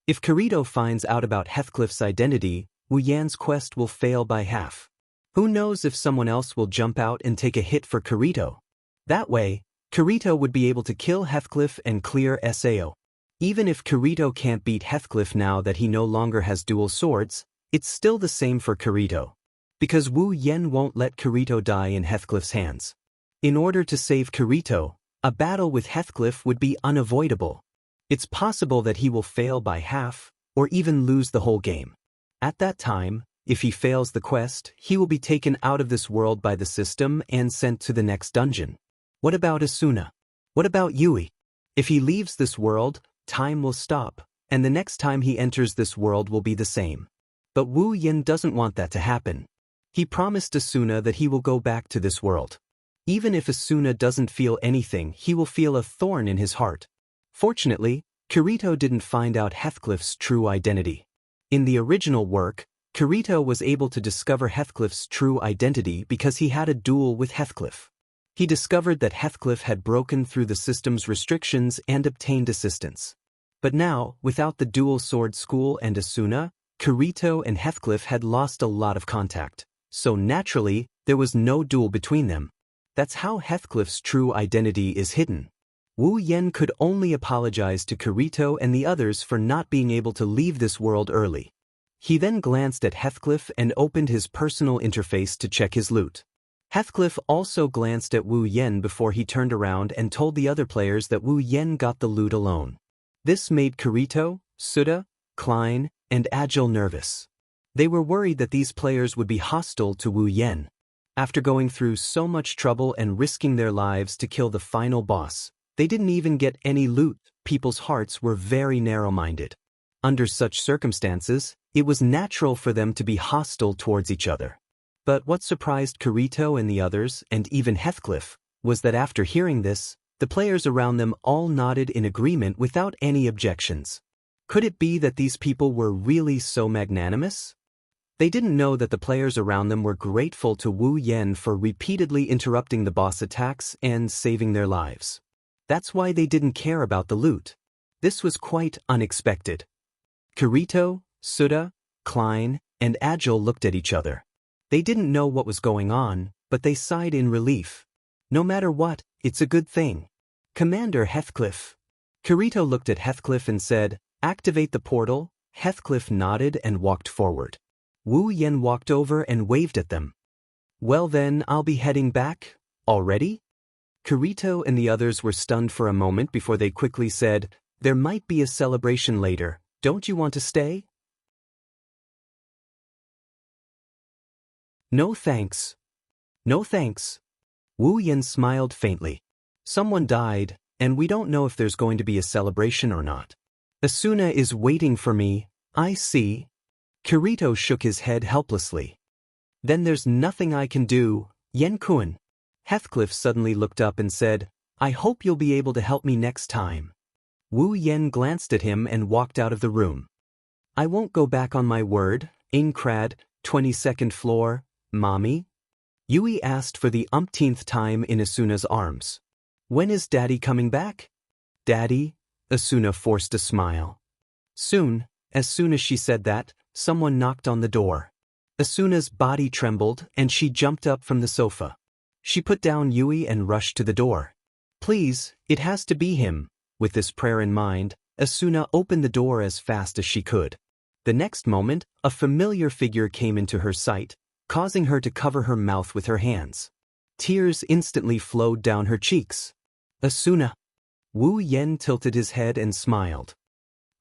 A: If Kirito finds out about Heathcliff's identity, Wu Yan's quest will fail by half. Who knows if someone else will jump out and take a hit for Kirito? That way, Kirito would be able to kill Heathcliff and clear SAO. Even if Kirito can't beat Heathcliff now that he no longer has dual swords, it's still the same for Kirito. Because Wu Yan won't let Kirito die in Heathcliff's hands. In order to save Kirito, a battle with Heathcliff would be unavoidable. It's possible that he will fail by half, or even lose the whole game. At that time, if he fails the quest, he will be taken out of this world by the system and sent to the next dungeon. What about Asuna? What about Yui? If he leaves this world, time will stop, and the next time he enters this world will be the same. But Wu Yan doesn't want that to happen. He promised Asuna that he will go back to this world. Even if Asuna doesn't feel anything, he will feel a thorn in his heart. Fortunately, Kirito didn't find out Heathcliff's true identity. In the original work, Kirito was able to discover Heathcliff's true identity because he had a duel with Heathcliff. He discovered that Heathcliff had broken through the system's restrictions and obtained assistance. But now, without the dual sword school and Asuna, Kirito and Heathcliff had lost a lot of contact, so naturally, there was no duel between them. That's how Heathcliff's true identity is hidden. Wu Yen could only apologize to Kirito and the others for not being able to leave this world early. He then glanced at Heathcliff and opened his personal interface to check his loot. Heathcliff also glanced at Wu Yen before he turned around and told the other players that Wu Yen got the loot alone. This made Kirito, Suda, Klein, and Agile nervous. They were worried that these players would be hostile to Wu Yen. After going through so much trouble and risking their lives to kill the final boss, they didn't even get any loot. People's hearts were very narrow-minded. Under such circumstances, it was natural for them to be hostile towards each other. But what surprised Kirito and the others, and even Heathcliff, was that after hearing this, the players around them all nodded in agreement without any objections. Could it be that these people were really so magnanimous? They didn't know that the players around them were grateful to Wu Yen for repeatedly interrupting the boss attacks and saving their lives. That's why they didn't care about the loot. This was quite unexpected. Kirito, Suda, Klein, and Agile looked at each other. They didn't know what was going on, but they sighed in relief. No matter what, it's a good thing. Commander Heathcliff. Kirito looked at Heathcliff and said, "Activate the portal." Heathcliff nodded and walked forward. Wu Yen walked over and waved at them. "Well then, I'll be heading back. Already?" Kirito and the others were stunned for a moment before they quickly said, "There might be a celebration later. Don't you want to stay?" "No thanks. No thanks." Wu Yen smiled faintly. "Someone died, and we don't know if there's going to be a celebration or not. Asuna is waiting for me, I see." Kirito shook his head helplessly. "Then there's nothing I can do, Yen-kun." Heathcliff suddenly looked up and said, "I hope you'll be able to help me next time." Wu Yen glanced at him and walked out of the room. "I won't go back on my word, Aincrad, 22nd floor, mommy?" Yui asked for the umpteenth time in Asuna's arms. "When is Daddy coming back?" "Daddy?" Asuna forced a smile. Soon, as soon as she said that, someone knocked on the door. Asuna's body trembled and she jumped up from the sofa. She put down Yui and rushed to the door. "Please, it has to be him." With this prayer in mind, Asuna opened the door as fast as she could. The next moment, a familiar figure came into her sight, causing her to cover her mouth with her hands. Tears instantly flowed down her cheeks. "Asuna." Wu Yen tilted his head and smiled.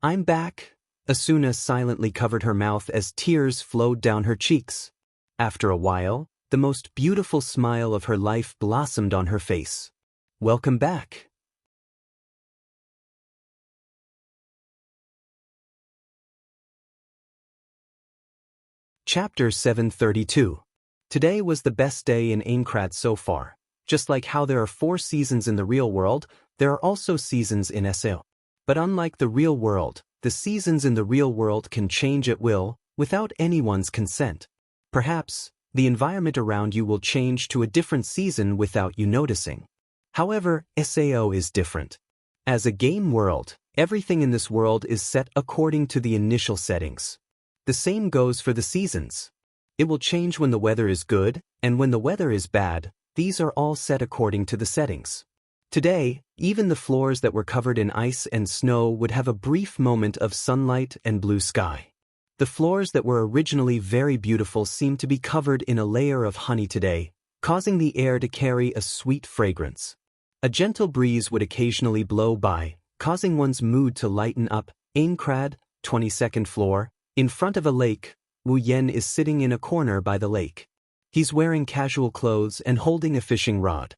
A: "I'm back." Asuna silently covered her mouth as tears flowed down her cheeks. After a while, the most beautiful smile of her life blossomed on her face. "Welcome back." Chapter 732. Today was the best day in Aincrad so far. Just like how there are 4 seasons in the real world, there are also seasons in SAO. But unlike the real world, the seasons in the real world can change at will, without anyone's consent. Perhaps, the environment around you will change to a different season without you noticing. However, SAO is different. As a game world, everything in this world is set according to the initial settings. The same goes for the seasons. It will change when the weather is good, and when the weather is bad. These are all set according to the settings. Today, even the floors that were covered in ice and snow would have a brief moment of sunlight and blue sky. The floors that were originally very beautiful seemed to be covered in a layer of honey today, causing the air to carry a sweet fragrance. A gentle breeze would occasionally blow by, causing one's mood to lighten up. Aincrad, 22nd floor, in front of a lake. Wu Yen is sitting in a corner by the lake. He's wearing casual clothes and holding a fishing rod.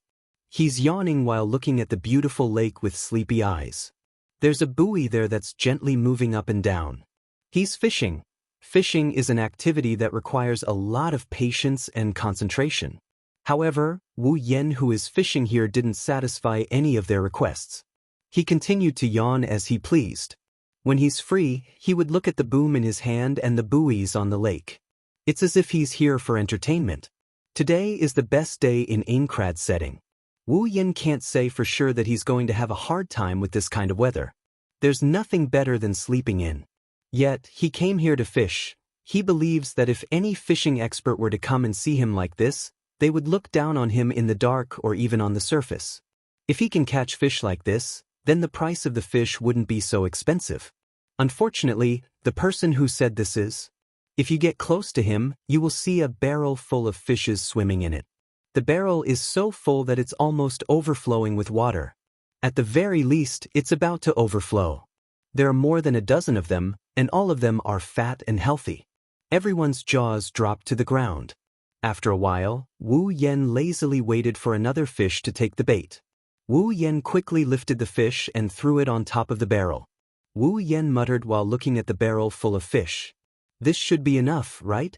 A: He's yawning while looking at the beautiful lake with sleepy eyes. There's a buoy there that's gently moving up and down. He's fishing. Fishing is an activity that requires a lot of patience and concentration. However, Wu Yen, who is fishing here, didn't satisfy any of their requests. He continued to yawn as he pleased. When he's free, he would look at the boom in his hand and the buoys on the lake. It's as if he's here for entertainment. Today is the best day in Aincrad setting. Wu Yen can't say for sure that he's going to have a hard time with this kind of weather. There's nothing better than sleeping in. Yet, he came here to fish. He believes that if any fishing expert were to come and see him like this, they would look down on him in the dark or even on the surface. If he can catch fish like this, then the price of the fish wouldn't be so expensive. Unfortunately, the person who said this is. If you get close to him, you will see a barrel full of fishes swimming in it. The barrel is so full that it's almost overflowing with water. At the very least, it's about to overflow. There are more than a dozen of them, and all of them are fat and healthy. Everyone's jaws dropped to the ground. After a while, Wu Yen lazily waited for another fish to take the bait. Wu Yen quickly lifted the fish and threw it on top of the barrel. Wu Yen muttered while looking at the barrel full of fish. This should be enough, right?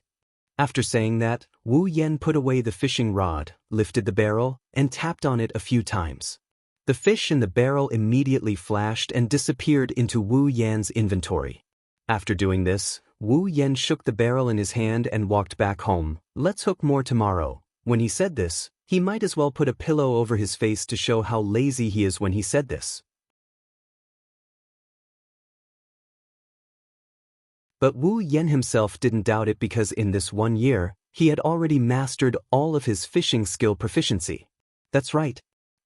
A: After saying that, Wu Yen put away the fishing rod, lifted the barrel, and tapped on it a few times. The fish in the barrel immediately flashed and disappeared into Wu Yan's inventory. After doing this, Wu Yen shook the barrel in his hand and walked back home. Let's hook more tomorrow. When he said this, he might as well put a pillow over his face to show how lazy he is when he said this. But Wu Yen himself didn't doubt it because in this 1 year, he had already mastered all of his fishing skill proficiency. That's right.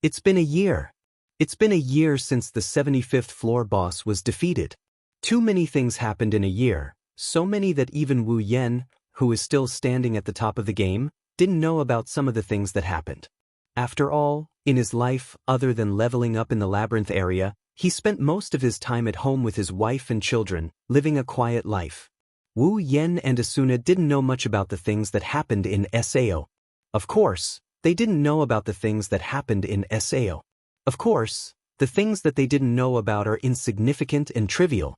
A: It's been a year. It's been a year since the 75th floor boss was defeated. Too many things happened in a year, so many that even Wu Yen, who is still standing at the top of the game, didn't know about some of the things that happened. After all, in his life, other than leveling up in the labyrinth area, he spent most of his time at home with his wife and children, living a quiet life. Wu Yen and Asuna didn't know much about the things that happened in Sao. Of course, they didn't know about the things that happened in Sao. Of course, the things that they didn't know about are insignificant and trivial.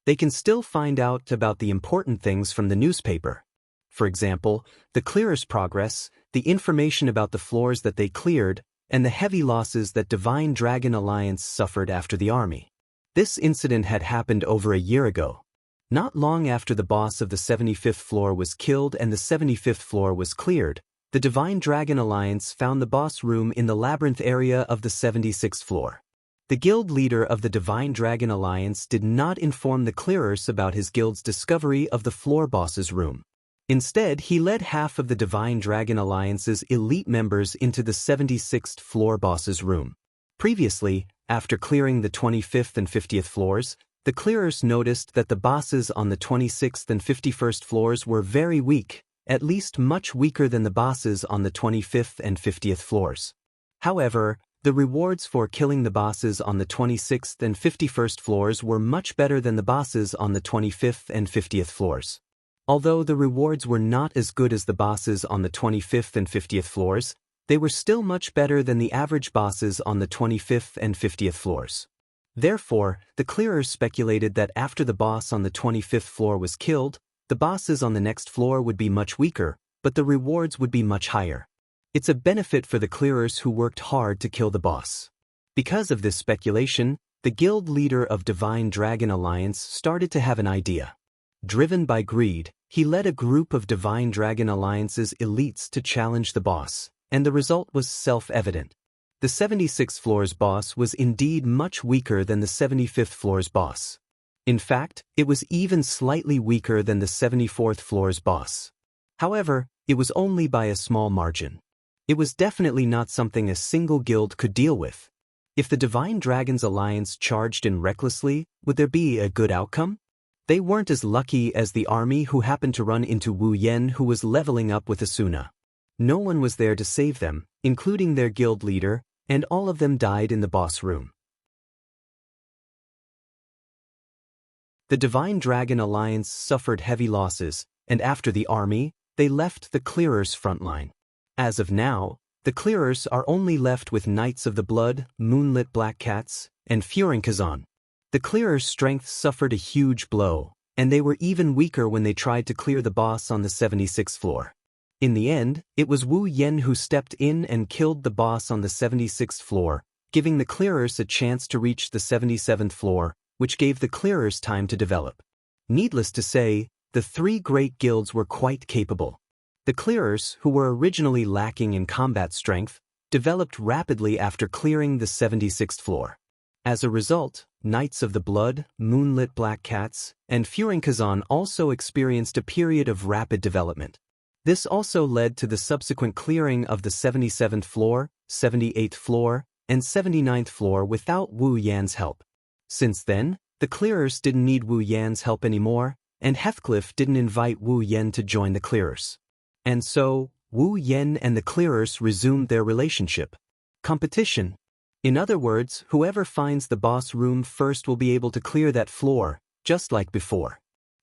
A: They can still find out about the important things from the newspaper. For example, the clearer's progress, the information about the floors that they cleared, and the heavy losses that Divine Dragon Alliance suffered after the army. This incident had happened over a year ago. Not long after the boss of the 75th floor was killed and the 75th floor was cleared, the Divine Dragon Alliance found the boss room in the labyrinth area of the 76th floor. The guild leader of the Divine Dragon Alliance did not inform the clearers about his guild's discovery of the floor boss's room. Instead, he led half of the Divine Dragon Alliance's elite members into the 76th floor boss's room. Previously, after clearing the 25th and 50th floors, the clearers noticed that the bosses on the 26th and 51st floors were very weak, at least much weaker than the bosses on the 25th and 50th floors. However, the rewards for killing the bosses on the 26th and 51st floors were much better than the bosses on the 25th and 50th floors. Although the rewards were not as good as the bosses on the 25th and 50th floors, they were still much better than the average bosses on the 25th and 50th floors. Therefore, the clearers speculated that after the boss on the 25th floor was killed, the bosses on the next floor would be much weaker, but the rewards would be much higher. It's a benefit for the clearers who worked hard to kill the boss. Because of this speculation, the guild leader of Divine Dragon Alliance started to have an idea. Driven by greed, he led a group of Divine Dragon Alliance's elites to challenge the boss, and the result was self-evident. The 76th floor's boss was indeed much weaker than the 75th floor's boss. In fact, it was even slightly weaker than the 74th floor's boss. However, it was only by a small margin. It was definitely not something a single guild could deal with. If the Divine Dragons Alliance charged in recklessly, would there be a good outcome? They weren't as lucky as the army who happened to run into Wu Yen, who was leveling up with Asuna. No one was there to save them, including their guild leader, and all of them died in the boss room. The Divine Dragon Alliance suffered heavy losses, and after the army, they left the clearers' front line. As of now, the clearers are only left with Knights of the Blood, Moonlit Black Cats, and Furinkazan. The clearers' strength suffered a huge blow, and they were even weaker when they tried to clear the boss on the 76th floor. In the end, it was Wu Yen who stepped in and killed the boss on the 76th floor, giving the clearers a chance to reach the 77th floor, which gave the clearers time to develop. Needless to say, the three great guilds were quite capable. The clearers, who were originally lacking in combat strength, developed rapidly after clearing the 76th floor. As a result, Knights of the Blood, Moonlit Black Cats, and Furinkazan also experienced a period of rapid development. This also led to the subsequent clearing of the 77th floor, 78th floor, and 79th floor without Wu Yan's help. Since then, the clearers didn't need Wu Yan's help anymore, and Heathcliff didn't invite Wu Yan to join the clearers. And so, Wu Yan and the clearers resumed their relationship. Competition. In other words, whoever finds the boss room first will be able to clear that floor, just like before.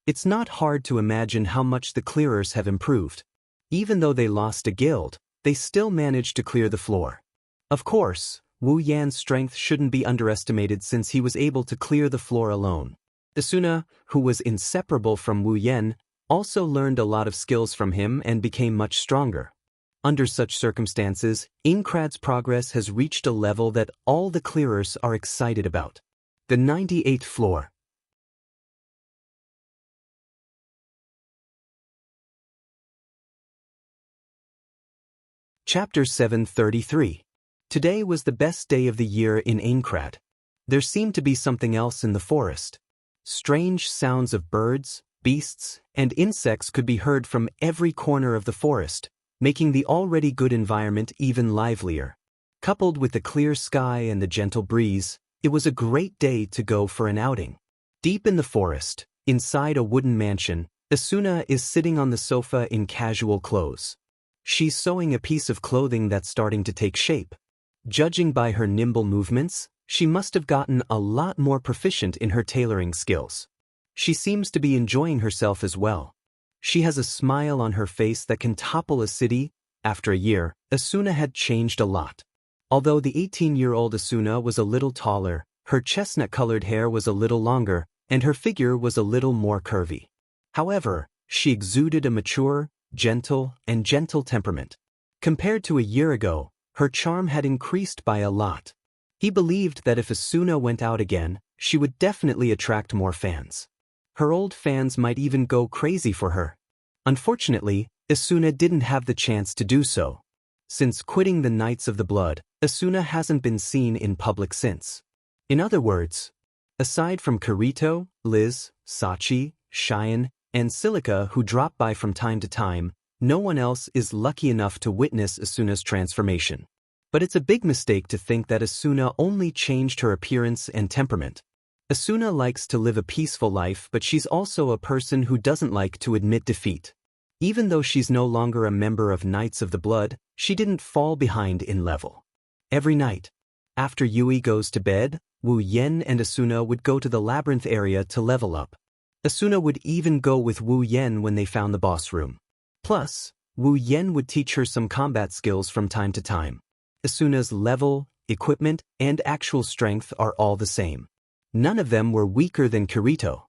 A: It's not hard to imagine how much the clearers have improved. Even though they lost a guild, they still managed to clear the floor. Of course, Wu Yan's strength shouldn't be underestimated since he was able to clear the floor alone. Asuna, who was inseparable from Wu Yan, also learned a lot of skills from him and became much stronger. Under such circumstances, Inkrad's progress has reached a level that all the clearers are excited about. The 98th floor. Chapter 733. Today was the best day of the year in Ainkrad. There seemed to be something else in the forest. Strange sounds of birds, beasts, and insects could be heard from every corner of the forest, making the already good environment even livelier. Coupled with the clear sky and the gentle breeze, it was a great day to go for an outing. Deep in the forest, inside a wooden mansion, Asuna is sitting on the sofa in casual clothes. She's sewing a piece of clothing that's starting to take shape. Judging by her nimble movements, she must have gotten a lot more proficient in her tailoring skills. She seems to be enjoying herself as well. She has a smile on her face that can topple a city. After a year, Asuna had changed a lot. Although the 18-year-old Asuna was a little taller, her chestnut-colored hair was a little longer, and her figure was a little more curvy. However, she exuded a mature, gentle temperament. Compared to a year ago, her charm had increased by a lot. He believed that if Asuna went out again, she would definitely attract more fans. Her old fans might even go crazy for her. Unfortunately, Asuna didn't have the chance to do so. Since quitting the Knights of the Blood, Asuna hasn't been seen in public since. In other words, aside from Kirito, Liz, Sachi, Cheyenne, and Silica who drop by from time to time, no one else is lucky enough to witness Asuna's transformation. But it's a big mistake to think that Asuna only changed her appearance and temperament. Asuna likes to live a peaceful life, but she's also a person who doesn't like to admit defeat. Even though she's no longer a member of Knights of the Blood, she didn't fall behind in level. Every night, after Yui goes to bed, Wu Yan and Asuna would go to the labyrinth area to level up. Asuna would even go with Wu Yan when they found the boss room. Plus, Wu Yan would teach her some combat skills from time to time. Asuna's level, equipment, and actual strength are all the same. None of them were weaker than Kirito.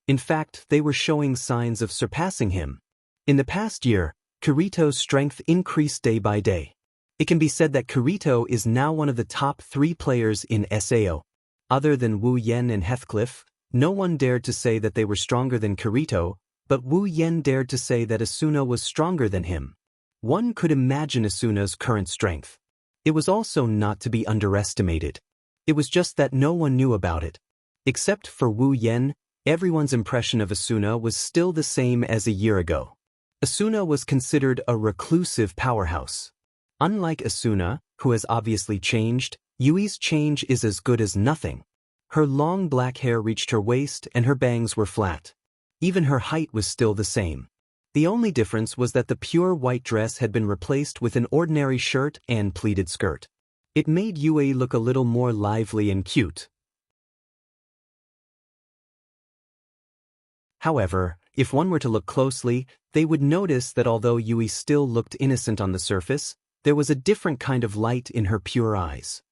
A: In fact, they were showing signs of surpassing him. In the past year, Kirito's strength increased day by day. It can be said that Kirito is now one of the top 3 players in SAO. Other than Wu Yan and Heathcliff, no one dared to say that they were stronger than Kirito, but Wu Yan dared to say that Asuna was stronger than him. One could imagine Asuna's current strength. It was also not to be underestimated. It was just that no one knew about it. Except for Wu Yan, everyone's impression of Asuna was still the same as a year ago. Asuna was considered a reclusive powerhouse. Unlike Asuna, who has obviously changed, Yui's change is as good as nothing. Her long black hair reached her waist and her bangs were flat. Even her height was still the same. The only difference was that the pure white dress had been replaced with an ordinary shirt and pleated skirt. It made Yui look a little more lively and cute. However, if one were to look closely, they would notice that although Yui still looked innocent on the surface, there was a different kind of light in her pure eyes.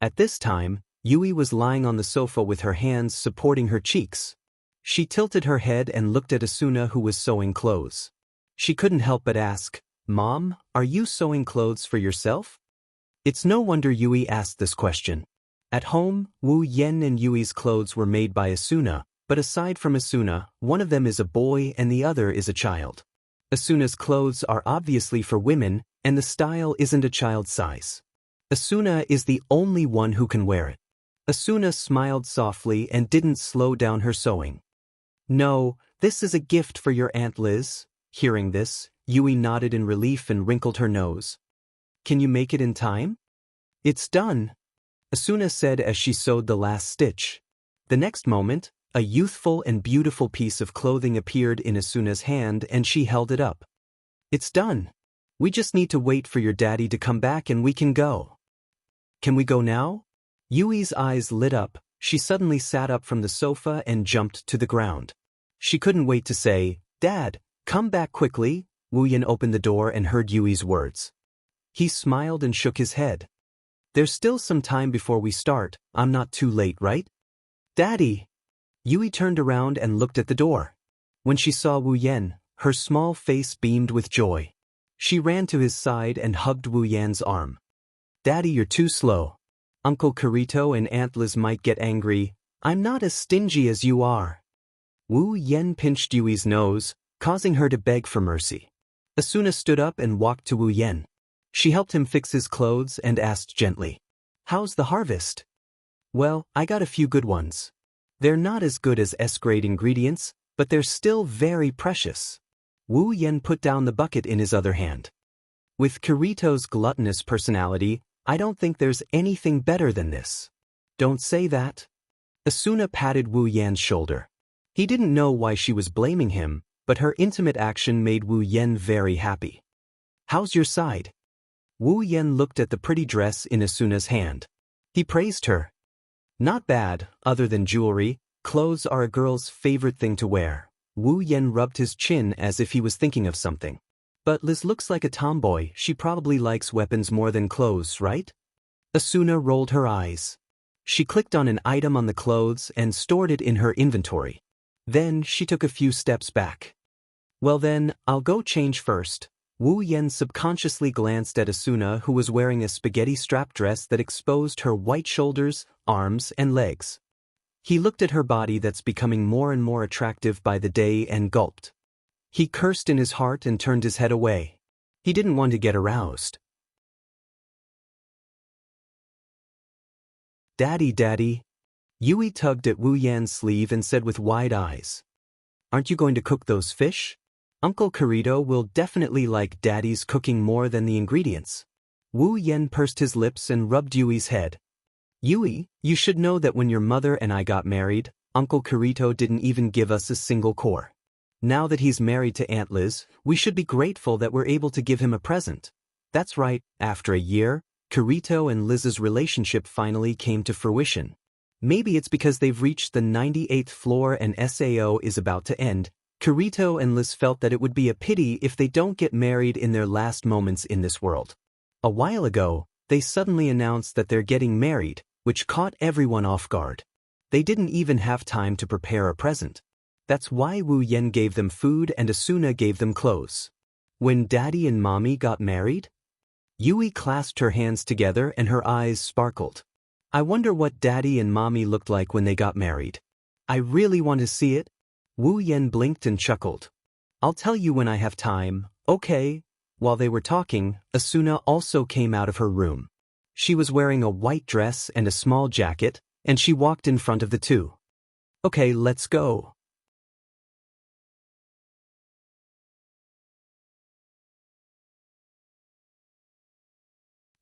A: At this time, Yui was lying on the sofa with her hands supporting her cheeks. She tilted her head and looked at Asuna, who was sewing clothes. She couldn't help but ask, "Mom, are you sewing clothes for yourself?" It's no wonder Yui asked this question. At home, Wu Yan and Yui's clothes were made by Asuna, But aside from Asuna, one of them is a boy and the other is a child. Asuna's clothes are obviously for women, and the style isn't a child's size. Asuna is the only one who can wear it. Asuna smiled softly and didn't slow down her sewing. No, this is a gift for your Aunt Liz. Hearing this, Yui nodded in relief and wrinkled her nose. Can you make it in time? It's done, Asuna said as she sewed the last stitch. The next moment, a youthful and beautiful piece of clothing appeared in Asuna's hand and she held it up. It's done. We just need to wait for your daddy to come back and we can go. Can we go now? Yui's eyes lit up. She suddenly sat up from the sofa and jumped to the ground. She couldn't wait to say, Dad, come back quickly. Wu Yan opened the door and heard Yui's words. He smiled and shook his head. There's still some time before we start. I'm not too late, right? Daddy! Yui turned around and looked at the door. When she saw Wu Yan, her small face beamed with joy. She ran to his side and hugged Wu Yan's arm. Daddy, you're too slow. Uncle Kirito and Aunt Liz might get angry. I'm not as stingy as you are. Wu Yan pinched Yui's nose, causing her to beg for mercy. Asuna stood up and walked to Wu Yan. She helped him fix his clothes and asked gently, How's the harvest? Well, I got a few good ones. They're not as good as S-grade ingredients, but they're still very precious. Wu Yan put down the bucket in his other hand. With Kirito's gluttonous personality, I don't think there's anything better than this. Don't say that. Asuna patted Wu Yan's shoulder. He didn't know why she was blaming him, but her intimate action made Wu Yan very happy. How's your side? Wu Yan looked at the pretty dress in Asuna's hand. He praised her. Not bad, other than jewelry, clothes are a girl's favorite thing to wear. Wu Yan rubbed his chin as if he was thinking of something. But Liz looks like a tomboy, she probably likes weapons more than clothes, right? Asuna rolled her eyes. She clicked on an item on the clothes and stored it in her inventory. Then she took a few steps back. Well then, I'll go change first. Wu Yan subconsciously glanced at Asuna, who was wearing a spaghetti strap dress that exposed her white shoulders, arms, and legs. He looked at her body that's becoming more and more attractive by the day and gulped. He cursed in his heart and turned his head away. He didn't want to get aroused. Daddy, Daddy. Yui tugged at Wu Yan's sleeve and said with wide eyes. Aren't you going to cook those fish? Uncle Kirito will definitely like Daddy's cooking more than the ingredients. Wu Yan pursed his lips and rubbed Yui's head. Yui, you should know that when your mother and I got married, Uncle Kirito didn't even give us a single core. Now that he's married to Aunt Liz, we should be grateful that we're able to give him a present. That's right, after a year, Kirito and Liz's relationship finally came to fruition. Maybe it's because they've reached the 98th floor and SAO is about to end. Kirito and Liz felt that it would be a pity if they don't get married in their last moments in this world. A while ago, they suddenly announced that they're getting married, which caught everyone off guard. They didn't even have time to prepare a present. That's why Wu Yan gave them food and Asuna gave them clothes. When Daddy and Mommy got married? Yui clasped her hands together and her eyes sparkled. I wonder what Daddy and Mommy looked like when they got married. I really want to see it. Wu Yan blinked and chuckled. I'll tell you when I have time, okay? While they were talking, Asuna also came out of her room. She was wearing a white dress and a small jacket, and she walked in front of the two. Okay, let's go.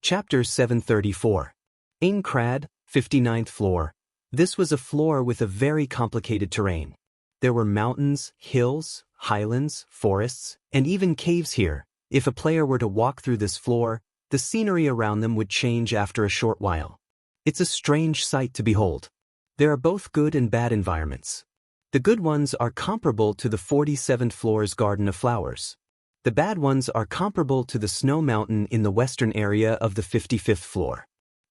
A: Chapter 734. Aincrad, 59th floor. This was a floor with a very complicated terrain. There were mountains, hills, highlands, forests, and even caves here. If a player were to walk through this floor, the scenery around them would change after a short while. It's a strange sight to behold. There are both good and bad environments. The good ones are comparable to the 47th floor's Garden of Flowers. The bad ones are comparable to the Snow Mountain in the western area of the 55th floor.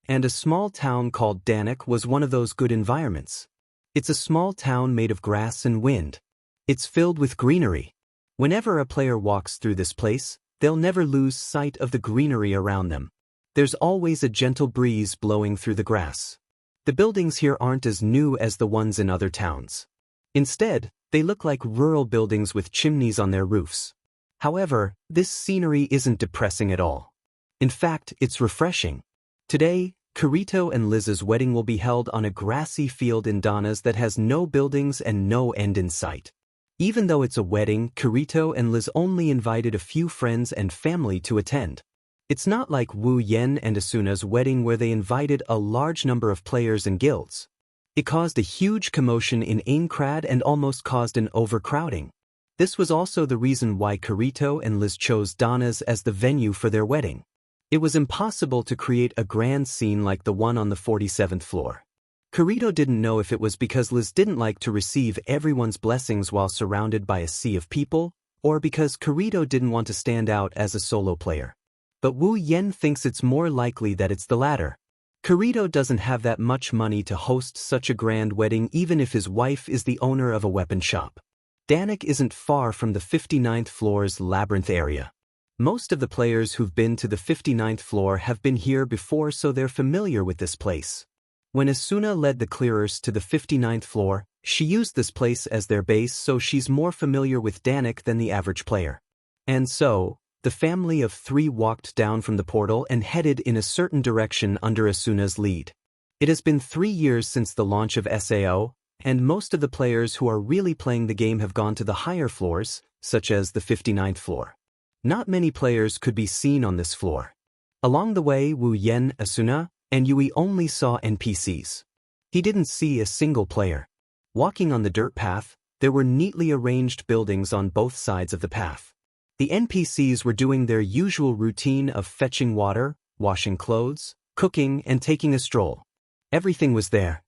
A: And a small town called Danik was one of those good environments. It's a small town made of grass and wind. It's filled with greenery. Whenever a player walks through this place, they'll never lose sight of the greenery around them. There's always a gentle breeze blowing through the grass. The buildings here aren't as new as the ones in other towns. Instead, they look like rural buildings with chimneys on their roofs. However, this scenery isn't depressing at all. In fact, it's refreshing. Today, Kirito and Liz's wedding will be held on a grassy field in Donna's that has no buildings and no end in sight. Even though it's a wedding, Kirito and Liz only invited a few friends and family to attend. It's not like Wu Yen and Asuna's wedding where they invited a large number of players and guilds. It caused a huge commotion in Aincrad and almost caused an overcrowding. This was also the reason why Kirito and Liz chose Donna's as the venue for their wedding. It was impossible to create a grand scene like the one on the 47th floor. Kirito didn't know if it was because Liz didn't like to receive everyone's blessings while surrounded by a sea of people, or because Kirito didn't want to stand out as a solo player. But Wu Yen thinks it's more likely that it's the latter. Kirito doesn't have that much money to host such a grand wedding even if his wife is the owner of a weapon shop. Danik isn't far from the 59th floor's labyrinth area. Most of the players who've been to the 59th floor have been here before, so they're familiar with this place. When Asuna led the clearers to the 59th floor, she used this place as their base, so she's more familiar with Danik than the average player. And so, the family of three walked down from the portal and headed in a certain direction under Asuna's lead. It has been 3 years since the launch of SAO, and most of the players who are really playing the game have gone to the higher floors, such as the 59th floor. Not many players could be seen on this floor. Along the way, Wu Yen, Asuna, and Yui only saw NPCs. He didn't see a single player. Walking on the dirt path, there were neatly arranged buildings on both sides of the path. The NPCs were doing their usual routine of fetching water, washing clothes, cooking, and taking a stroll. Everything was there.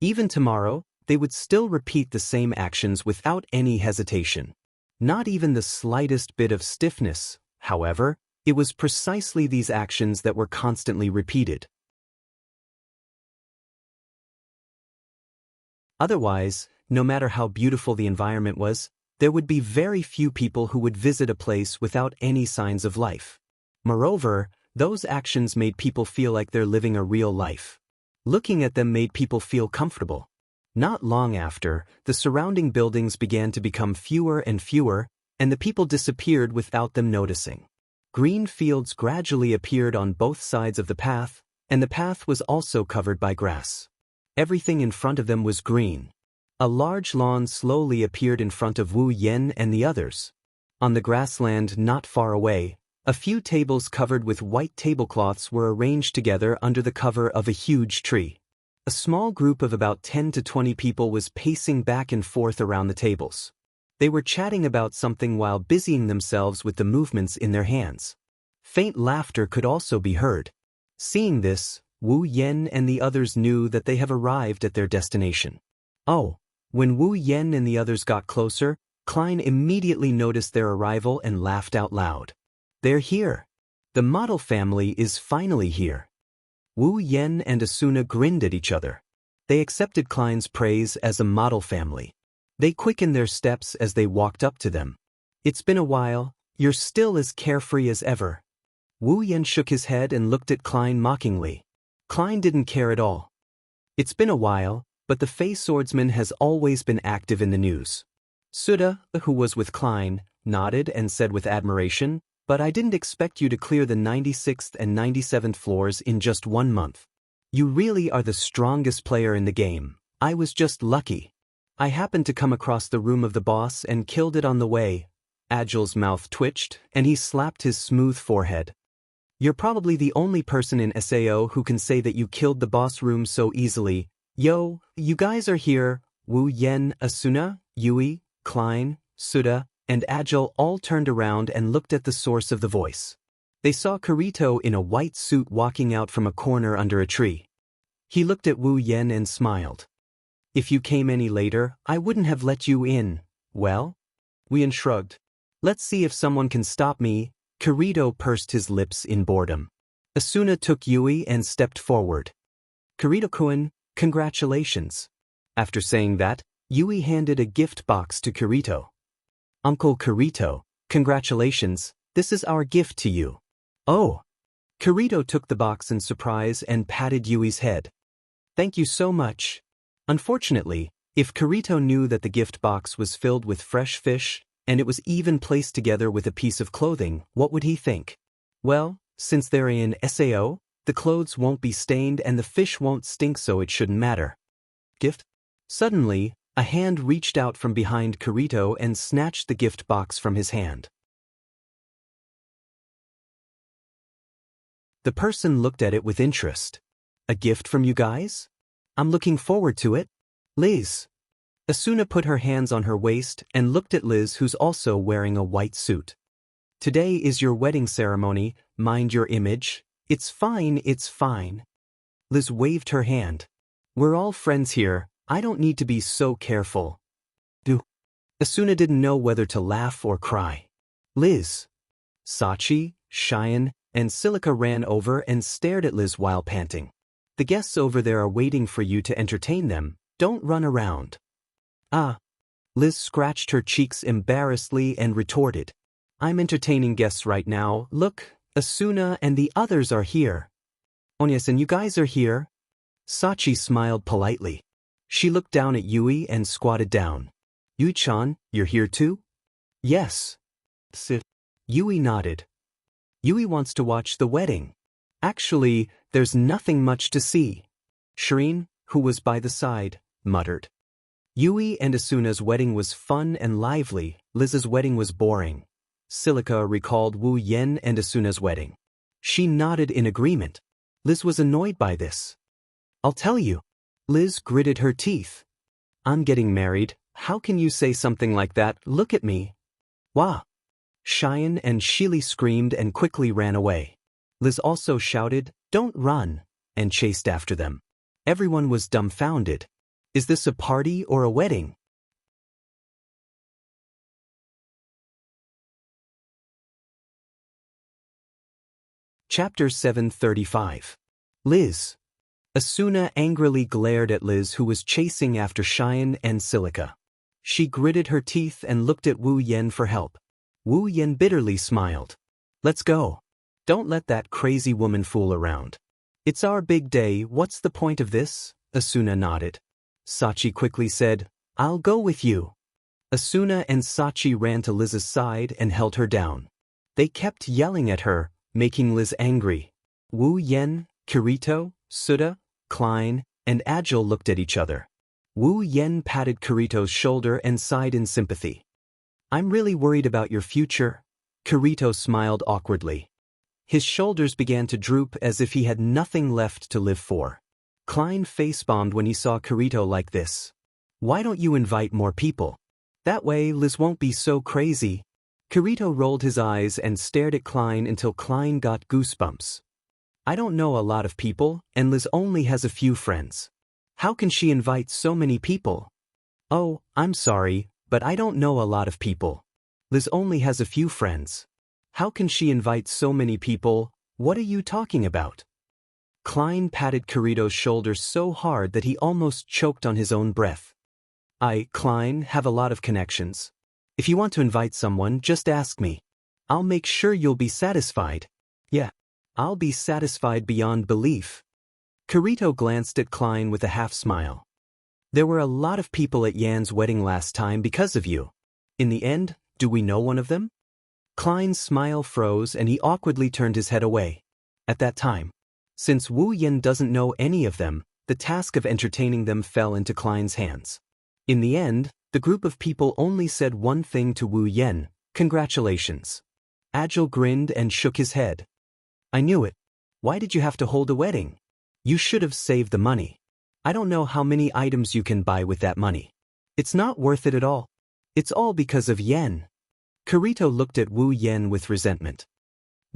A: Even tomorrow, they would still repeat the same actions without any hesitation. Not even the slightest bit of stiffness, however, it was precisely these actions that were constantly repeated. Otherwise, no matter how beautiful the environment was, there would be very few people who would visit a place without any signs of life. Moreover, those actions made people feel like they're living a real life. Looking at them made people feel comfortable. Not long after, the surrounding buildings began to become fewer and fewer, and the people disappeared without them noticing. Green fields gradually appeared on both sides of the path, and the path was also covered by grass. Everything in front of them was green. A large lawn slowly appeared in front of Wu Yen and the others. On the grassland not far away, a few tables covered with white tablecloths were arranged together under the cover of a huge tree. A small group of about 10 to 20 people was pacing back and forth around the tables. They were chatting about something while busying themselves with the movements in their hands. Faint laughter could also be heard. Seeing this, Wu Yen and the others knew that they have arrived at their destination. Oh! When Wu Yen and the others got closer, Klein immediately noticed their arrival and laughed out loud. They're here. The model family is finally here. Wu Yen and Asuna grinned at each other. They accepted Klein's praise as a model family. They quickened their steps as they walked up to them. It's been a while, you're still as carefree as ever. Wu Yen shook his head and looked at Klein mockingly. Klein didn't care at all. It's been a while, but the Fey swordsman has always been active in the news. Suda, who was with Klein, nodded and said with admiration, but I didn't expect you to clear the 96th and 97th floors in just 1 month. You really are the strongest player in the game. I was just lucky. I happened to come across the room of the boss and killed it on the way. Agile's mouth twitched, and he slapped his smooth forehead. You're probably the only person in SAO who can say that you killed the boss room so easily. Yo, you guys are here. Wu Yen, Asuna, Yui, Klein, Suda, and Agile all turned around and looked at the source of the voice. They saw Kirito in a white suit walking out from a corner under a tree. He looked at Wu Yen and smiled. If you came any later, I wouldn't have let you in. Well? Wu Yen shrugged. Let's see if someone can stop me. Kirito pursed his lips in boredom. Asuna took Yui and stepped forward. Kirito-kun, congratulations. After saying that, Yui handed a gift box to Kirito. Uncle Kirito, congratulations, this is our gift to you. Oh! Kirito took the box in surprise and patted Yui's head. Thank you so much. Unfortunately, If Kirito knew that the gift box was filled with fresh fish, and it was even placed together with a piece of clothing, what would he think? Well, since they're in SAO, the clothes won't be stained and the fish won't stink, so it shouldn't matter. Gift? Suddenly, a hand reached out from behind Kirito and snatched the gift box from his hand. The person looked at it with interest. A gift from you guys? I'm looking forward to it. Liz. Asuna put her hands on her waist and looked at Liz, who's also wearing a white suit. Today is your wedding ceremony, mind your image. It's fine, it's fine. Liz waved her hand. We're all friends here, I don't need to be so careful. Asuna didn't know whether to laugh or cry. Liz. Sachi, Cheyenne, and Silica ran over and stared at Liz while panting. The guests over there are waiting for you to entertain them, don't run around. Ah. Liz scratched her cheeks embarrassedly and retorted. I'm entertaining guests right now, look, Asuna and the others are here. Oh yes, and you guys are here? Sachi smiled politely. She looked down at Yui and squatted down. Yui-chan, you're here too? Yes. Yui nodded. Yui wants to watch the wedding. Actually, there's nothing much to see. Shireen, who was by the side, muttered. Yui and Asuna's wedding was fun and lively, Liz's wedding was boring. Silica recalled Wu Yen and Asuna's wedding. She nodded in agreement. Liz was annoyed by this. I'll tell you. Liz gritted her teeth. I'm getting married, how can you say something like that? Look at me. Wah. Cheyenne and Sheely screamed and quickly ran away. Liz also shouted, don't run, and chased after them. Everyone was dumbfounded. Is this a party or a wedding? Chapter 735. Liz. Asuna angrily glared at Liz, who was chasing after Cheyenne and Silica. She gritted her teeth and looked at Wu Yen for help. Wu Yen bitterly smiled. Let's go. Don't let that crazy woman fool around. It's our big day, what's the point of this? Asuna nodded. Sachi quickly said, I'll go with you. Asuna and Sachi ran to Liz's side and held her down. They kept yelling at her, making Liz angry. Wu Yen, Kirito, Suda, Klein, and Agile looked at each other. Wu Yen patted Kirito's shoulder and sighed in sympathy. I'm really worried about your future. Kirito smiled awkwardly. His shoulders began to droop as if he had nothing left to live for. Klein face-bombed when he saw Kirito like this. Why don't you invite more people? That way Liz won't be so crazy. Kirito rolled his eyes and stared at Klein until Klein got goosebumps. I don't know a lot of people, and Liz only has a few friends. How can she invite so many people? Oh, I'm sorry, but I don't know a lot of people. Liz only has a few friends. How can she invite so many people? What are you talking about? Klein patted Kirito's shoulder so hard that he almost choked on his own breath. Klein, have a lot of connections. If you want to invite someone, just ask me. I'll make sure you'll be satisfied. Yeah, I'll be satisfied beyond belief. Kirito glanced at Klein with a half-smile. There were a lot of people at Yan's wedding last time because of you. In the end, do we know one of them? Klein's smile froze and he awkwardly turned his head away. At that time, since Wu Yen doesn't know any of them, the task of entertaining them fell into Klein's hands. In the end, the group of people only said one thing to Wu Yen, congratulations. Agile grinned and shook his head. I knew it. Why did you have to hold a wedding? You should have saved the money. I don't know how many items you can buy with that money. It's not worth it at all. It's all because of Yen. Kirito looked at Wu Yen with resentment.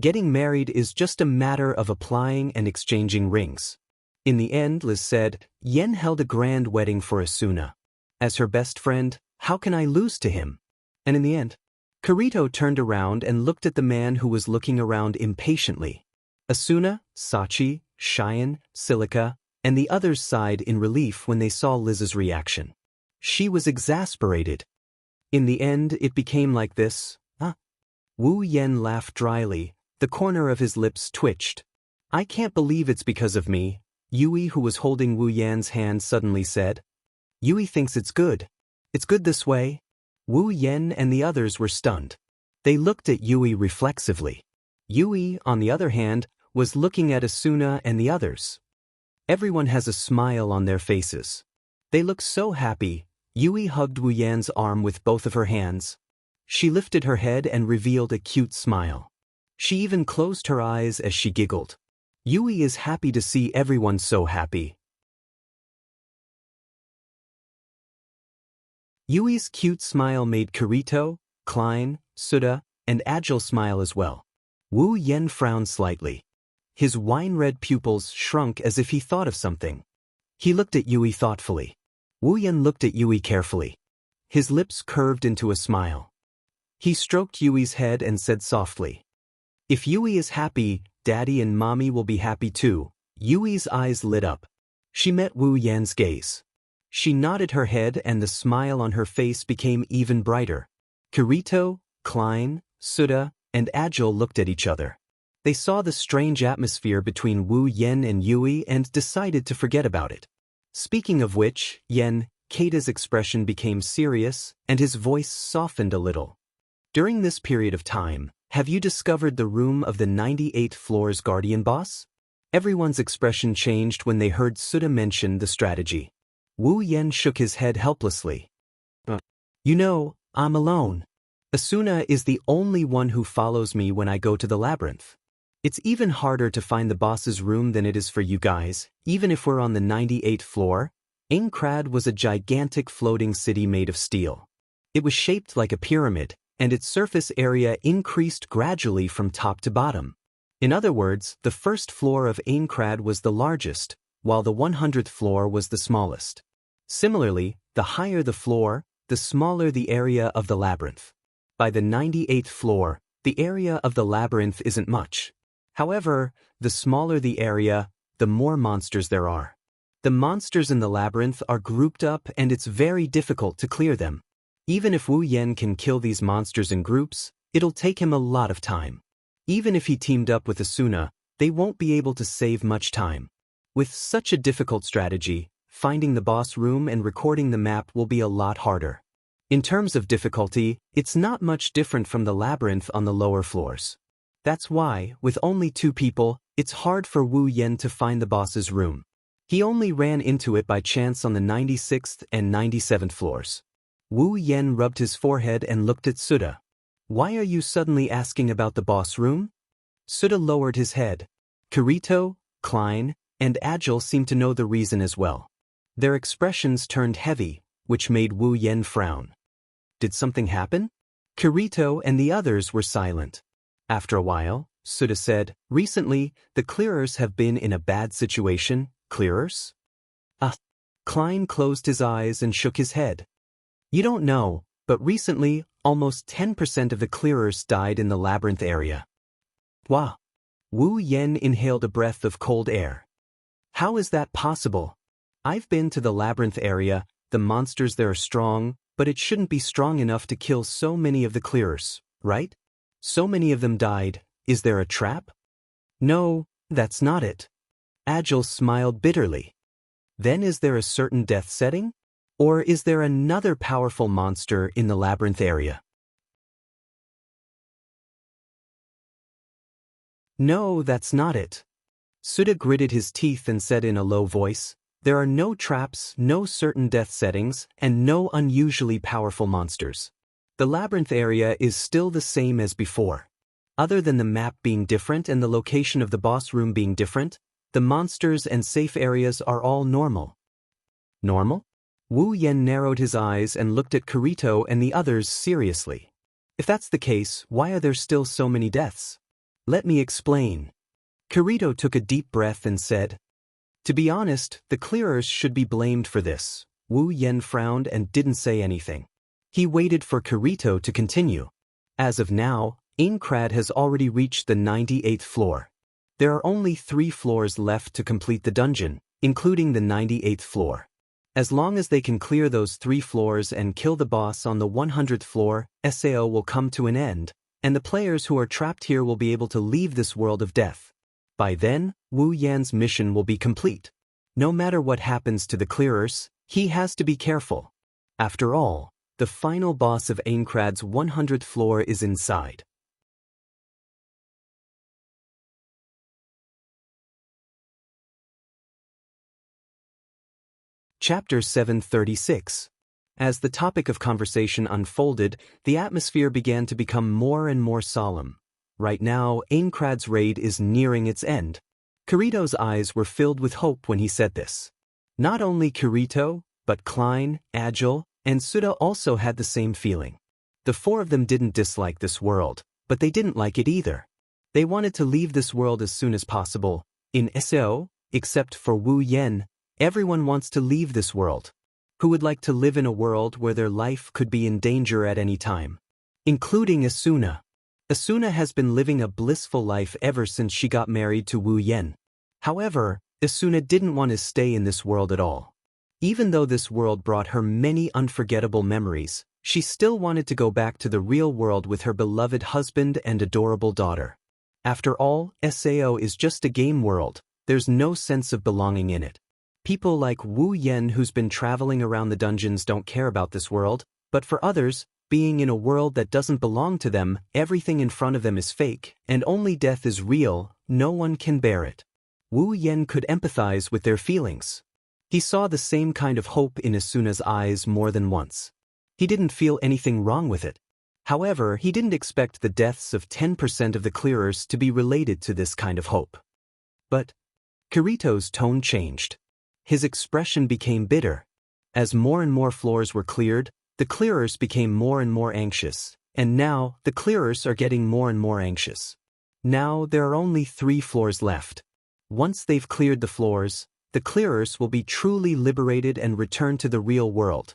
A: Getting married is just a matter of applying and exchanging rings. In the end, Liz said, Yen held a grand wedding for Asuna. As her best friend, how can I lose to him? And in the end, Kirito turned around and looked at the man who was looking around impatiently. Asuna, Sachi, Cheyenne, Silica, and the others sighed in relief when they saw Liz's reaction. She was exasperated. In the end, it became like this. Wu Yen laughed dryly. The corner of his lips twitched. I can't believe it's because of me, Yui, who was holding Wu Yan's hand, suddenly said. Yui thinks it's good. It's good this way. Wu Yen and the others were stunned. They looked at Yui reflexively. Yui, on the other hand, was looking at Asuna and the others. Everyone has a smile on their faces. They look so happy. Yui hugged Wu Yan's arm with both of her hands. She lifted her head and revealed a cute smile. She even closed her eyes as she giggled. Yui is happy to see everyone so happy. Yui's cute smile made Kirito, Klein, Suda, and Agile smile as well. Wu Yen frowned slightly. His wine-red pupils shrunk as if he thought of something. He looked at Yui thoughtfully. Wu Yen looked at Yui carefully. His lips curved into a smile. He stroked Yui's head and said softly, "If Yui is happy, Daddy and Mommy will be happy too." Yui's eyes lit up. She met Wu Yan's gaze. She nodded her head and the smile on her face became even brighter. Kirito, Klein, Suda, and Agile looked at each other. They saw the strange atmosphere between Wu Yen and Yui and decided to forget about it. Speaking of which, Yen, Keita's expression became serious and his voice softened a little. During this period of time, have you discovered the room of the 98th floor's guardian boss? Everyone's expression changed when they heard Suda mention the strategy. Wu Yen shook his head helplessly. You know, I'm alone. Asuna is the only one who follows me when I go to the labyrinth. It's even harder to find the boss's room than it is for you guys, even if we're on the 98th floor. Aincrad was a gigantic floating city made of steel. It was shaped like a pyramid, and its surface area increased gradually from top to bottom. In other words, the first floor of Aincrad was the largest, while the 100th floor was the smallest. Similarly, the higher the floor, the smaller the area of the labyrinth. By the 98th floor, the area of the labyrinth isn't much. However, the smaller the area, the more monsters there are. The monsters in the labyrinth are grouped up and it's very difficult to clear them. Even if Wu Yen can kill these monsters in groups, it'll take him a lot of time. Even if he teamed up with Asuna, they won't be able to save much time. With such a difficult strategy, finding the boss room and recording the map will be a lot harder. In terms of difficulty, it's not much different from the labyrinth on the lower floors. That's why, with only 2 people, it's hard for Wu Yen to find the boss's room. He only ran into it by chance on the 96th and 97th floors. Wu Yen rubbed his forehead and looked at Suda. Why are you suddenly asking about the boss room? Suda lowered his head. Kirito, Klein, and Agile seemed to know the reason as well. Their expressions turned heavy, which made Wu Yen frown. Did something happen? Kirito and the others were silent. After a while, Suda said, "Recently, the clearers have been in a bad situation." Clearers? Klein closed his eyes and shook his head. You don't know, but recently, almost 10% of the clearers died in the labyrinth area. Wow! Wu Yen inhaled a breath of cold air. How is that possible? I've been to the labyrinth area, the monsters there are strong, but it shouldn't be strong enough to kill so many of the clearers, right? So many of them died. Is there a trap? No, that's not it. Agile smiled bitterly. Then is there a certain death setting? Or is there another powerful monster in the labyrinth area? No, that's not it. Suda gritted his teeth and said in a low voice, "There are no traps, no certain death settings, and no unusually powerful monsters. The labyrinth area is still the same as before. Other than the map being different and the location of the boss room being different, the monsters and safe areas are all normal." Normal? Wu Yen narrowed his eyes and looked at Kirito and the others seriously. If that's the case, why are there still so many deaths? Let me explain. Kirito took a deep breath and said, "To be honest, the clearers should be blamed for this." Wu Yen frowned and didn't say anything. He waited for Kirito to continue. As of now, Aincrad has already reached the 98th floor. There are only 3 floors left to complete the dungeon, including the 98th floor. As long as they can clear those 3 floors and kill the boss on the 100th floor, SAO will come to an end, and the players who are trapped here will be able to leave this world of death. By then, Wu Yan's mission will be complete. No matter what happens to the clearers, He has to be careful. After all, the final boss of Aincrad's 100th floor is inside. Chapter 736. As the topic of conversation unfolded, the atmosphere began to become more and more solemn. Right now, Aincrad's raid is nearing its end. Kirito's eyes were filled with hope when he said this. Not only Kirito, but Klein, Agile, and Suda also had the same feeling. The four of them didn't dislike this world, but they didn't like it either. They wanted to leave this world as soon as possible. In SAO, except for Wu Yen, everyone wants to leave this world. Who would like to live in a world where their life could be in danger at any time? Including Asuna. Asuna has been living a blissful life ever since she got married to Wu Yen. However, Asuna didn't want to stay in this world at all. Even though this world brought her many unforgettable memories, she still wanted to go back to the real world with her beloved husband and adorable daughter. After all, SAO is just a game world. There's no sense of belonging in it. People like Wu Yen who's been traveling around the dungeons don't care about this world, but for others, being in a world that doesn't belong to them, everything in front of them is fake, and only death is real, no one can bear it. Wu Yen could empathize with their feelings. He saw the same kind of hope in Asuna's eyes more than once. He didn't feel anything wrong with it. However, he didn't expect the deaths of 10% of the clearers to be related to this kind of hope. But Kirito's tone changed. His expression became bitter. As more and more floors were cleared, the clearers became more and more anxious, and now the clearers are getting more and more anxious. Now there are only 3 floors left. Once they've cleared the floors, the clearers will be truly liberated and return to the real world.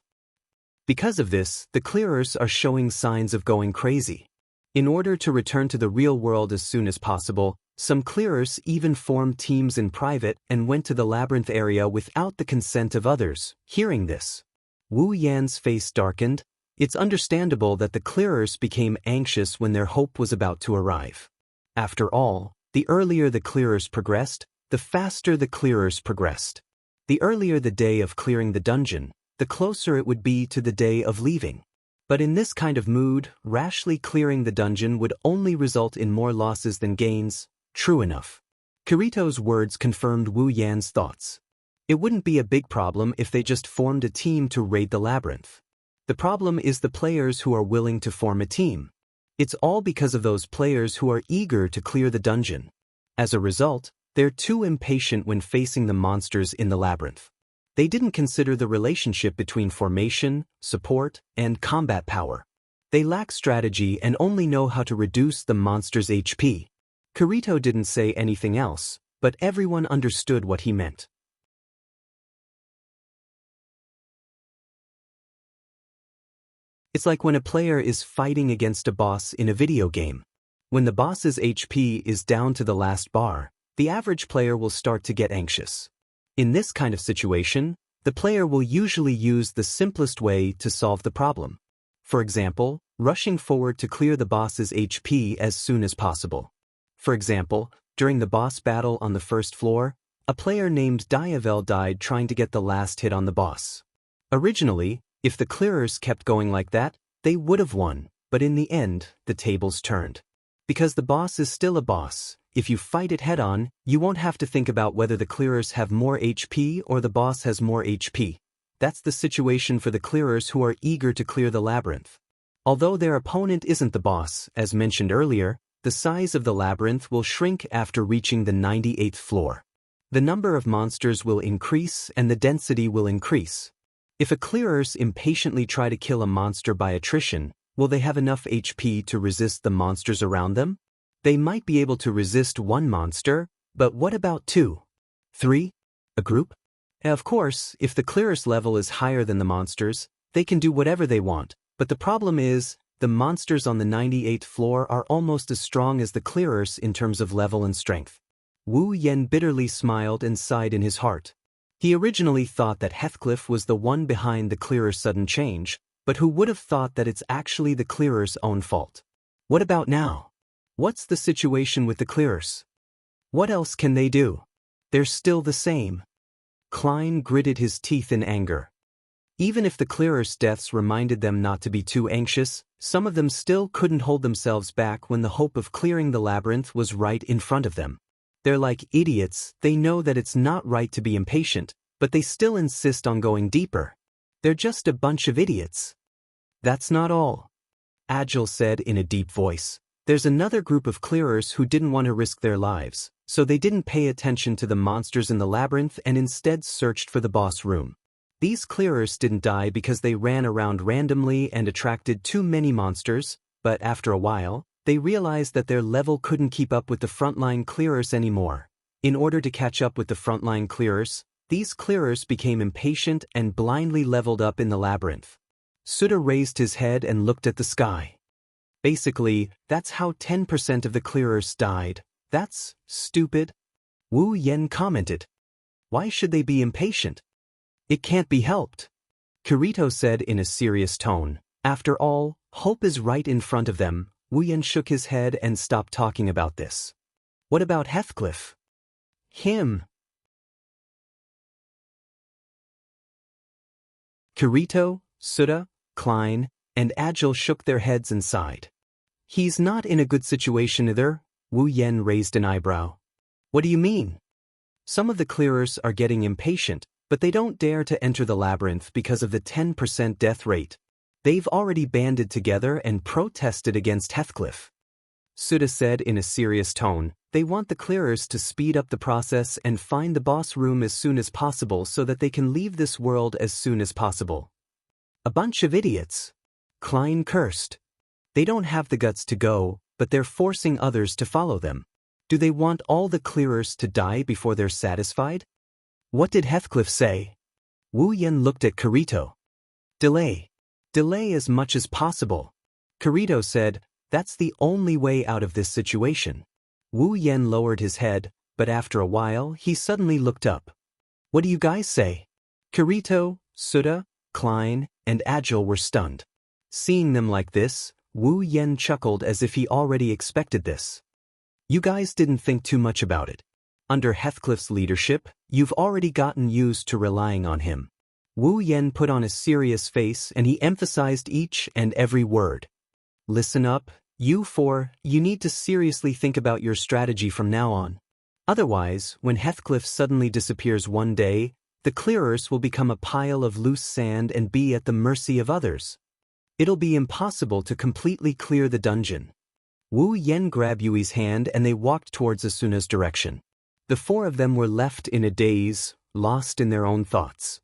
A: Because of this, the clearers are showing signs of going crazy. In order to return to the real world as soon as possible, some clearers even formed teams in private and went to the labyrinth area without the consent of others. Hearing this, Wu Yan's face darkened. It's understandable that the clearers became anxious when their hope was about to arrive. After all, the earlier the clearers progressed, the faster the clearers progressed. The earlier the day of clearing the dungeon, the closer it would be to the day of leaving. But in this kind of mood, rashly clearing the dungeon would only result in more losses than gains. True enough. Kirito's words confirmed Wu Yan's thoughts. It wouldn't be a big problem if they just formed a team to raid the labyrinth. The problem is the players who are willing to form a team. It's all because of those players who are eager to clear the dungeon. As a result, they're too impatient when facing the monsters in the labyrinth. They didn't consider the relationship between formation, support, and combat power. They lack strategy and only know how to reduce the monster's HP. Kirito didn't say anything else, but everyone understood what he meant. It's like when a player is fighting against a boss in a video game. When the boss's HP is down to the last bar, the average player will start to get anxious. In this kind of situation, the player will usually use the simplest way to solve the problem. For example, rushing forward to clear the boss's HP as soon as possible. For example, during the boss battle on the first floor, a player named Diavel died trying to get the last hit on the boss. Originally, if the clearers kept going like that, they would have won, but in the end, the tables turned. Because the boss is still a boss, if you fight it head-on, you won't have to think about whether the clearers have more HP or the boss has more HP. That's the situation for the clearers who are eager to clear the labyrinth. Although their opponent isn't the boss, as mentioned earlier, the size of the labyrinth will shrink after reaching the 98th floor. The number of monsters will increase and the density will increase. If a clearers impatiently try to kill a monster by attrition, will they have enough HP to resist the monsters around them? They might be able to resist one monster, but what about 2? 3? A group? Of course, if the clearers level is higher than the monsters, they can do whatever they want, but the problem is, the monsters on the 98th floor are almost as strong as the clearers in terms of level and strength. Wu Yen bitterly smiled and sighed in his heart. He originally thought that Heathcliff was the one behind the clearer's sudden change, but who would have thought that it's actually the clearer's own fault? What about now? What's the situation with the clearers? What else can they do? They're still the same. Klein gritted his teeth in anger. Even if the clearers' deaths reminded them not to be too anxious, some of them still couldn't hold themselves back when the hope of clearing the labyrinth was right in front of them. They're like idiots, they know that it's not right to be impatient, but they still insist on going deeper. They're just a bunch of idiots. That's not all. Agile said in a deep voice. There's another group of clearers who didn't want to risk their lives, so they didn't pay attention to the monsters in the labyrinth and instead searched for the boss room. These clearers didn't die because they ran around randomly and attracted too many monsters, but after a while, they realized that their level couldn't keep up with the frontline clearers anymore. In order to catch up with the frontline clearers, these clearers became impatient and blindly leveled up in the labyrinth. Suda raised his head and looked at the sky. Basically, that's how 10% of the clearers died. That's stupid. Wu Yen commented. Why should they be impatient? It can't be helped. Kirito said in a serious tone. After all, hope is right in front of them. Wu Yen shook his head and stopped talking about this. What about Heathcliff? Him. Kirito, Suda, Klein, and Agile shook their heads and sighed. He's not in a good situation either. Wu Yen raised an eyebrow. What do you mean? Some of the clearers are getting impatient, but they don't dare to enter the labyrinth because of the 10% death rate. They've already banded together and protested against Heathcliff. Suda said in a serious tone, they want the clearers to speed up the process and find the boss room as soon as possible so that they can leave this world as soon as possible. A bunch of idiots. Klein cursed. They don't have the guts to go, but they're forcing others to follow them. Do they want all the clearers to die before they're satisfied? What did Heathcliff say? Wu Yen looked at Kirito. Delay. Delay as much as possible. Kirito said, that's the only way out of this situation. Wu Yen lowered his head, but after a while he suddenly looked up. What do you guys say? Kirito, Suda, Klein, and Agile were stunned. Seeing them like this, Wu Yen chuckled as if he already expected this. You guys didn't think too much about it. Under Heathcliff's leadership, you've already gotten used to relying on him. Wu Yen put on a serious face and he emphasized each and every word. Listen up, you four, you need to seriously think about your strategy from now on. Otherwise, when Heathcliff suddenly disappears one day, the clearers will become a pile of loose sand and be at the mercy of others. It'll be impossible to completely clear the dungeon. Wu Yen grabbed Yui's hand and they walked towards Asuna's direction. The four of them were left in a daze, lost in their own thoughts.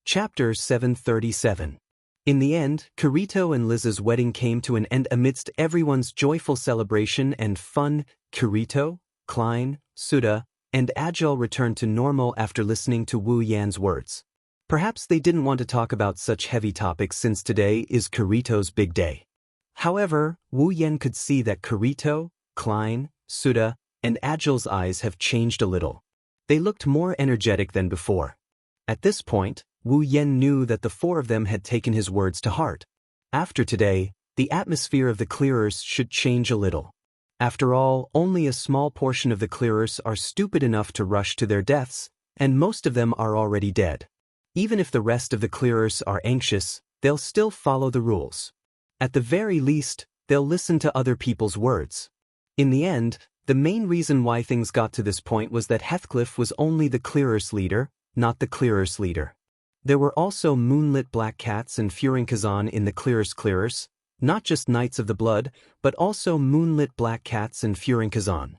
A: Chapter 737. In the end, Kirito and Liz's wedding came to an end amidst everyone's joyful celebration and fun. Kirito, Klein, Suda, and Agile returned to normal after listening to Wu Yan's words. Perhaps they didn't want to talk about such heavy topics since today is Kirito's big day. However, Wu Yan could see that Kirito, Klein, Suda, and Agile's eyes have changed a little. They looked more energetic than before. At this point, Wu Yan knew that the four of them had taken his words to heart. After today, the atmosphere of the clearers should change a little. After all, only a small portion of the clearers are stupid enough to rush to their deaths, and most of them are already dead. Even if the rest of the clearers are anxious, they'll still follow the rules. At the very least, they'll listen to other people's words. In the end, the main reason why things got to this point was that Heathcliff was only the clearers leader, not the clearers leader. There were also moonlit black cats and Furinkazan in the clearers, not just Knights of the Blood, but also moonlit black cats and Furinkazan.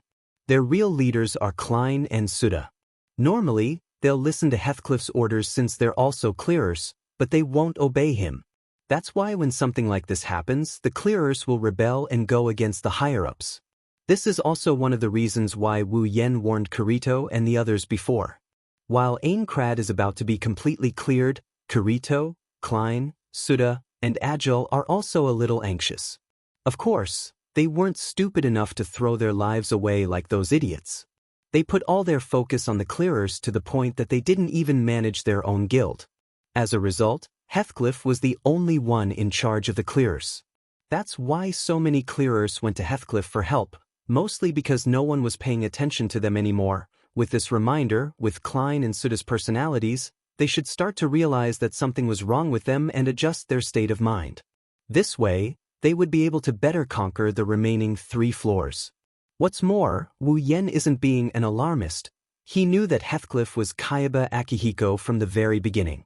A: Their real leaders are Klein and Suda. Normally, they'll listen to Heathcliff's orders since they're also clearers, but they won't obey him. That's why when something like this happens, the clearers will rebel and go against the higher-ups. This is also one of the reasons why Wu Yen warned Kirito and the others before. While Aincrad is about to be completely cleared, Kirito, Klein, Suda, and Agile are also a little anxious. Of course, they weren't stupid enough to throw their lives away like those idiots. They put all their focus on the clearers to the point that they didn't even manage their own guild. As a result, Heathcliff was the only one in charge of the clearers. That's why so many clearers went to Heathcliff for help, mostly because no one was paying attention to them anymore. With this reminder, with Klein and Suda's personalities, they should start to realize that something was wrong with them and adjust their state of mind. This way, they would be able to better conquer the remaining 3 floors. What's more, Wu Yen isn't being an alarmist. He knew that Heathcliff was Kaiba Akihiko from the very beginning.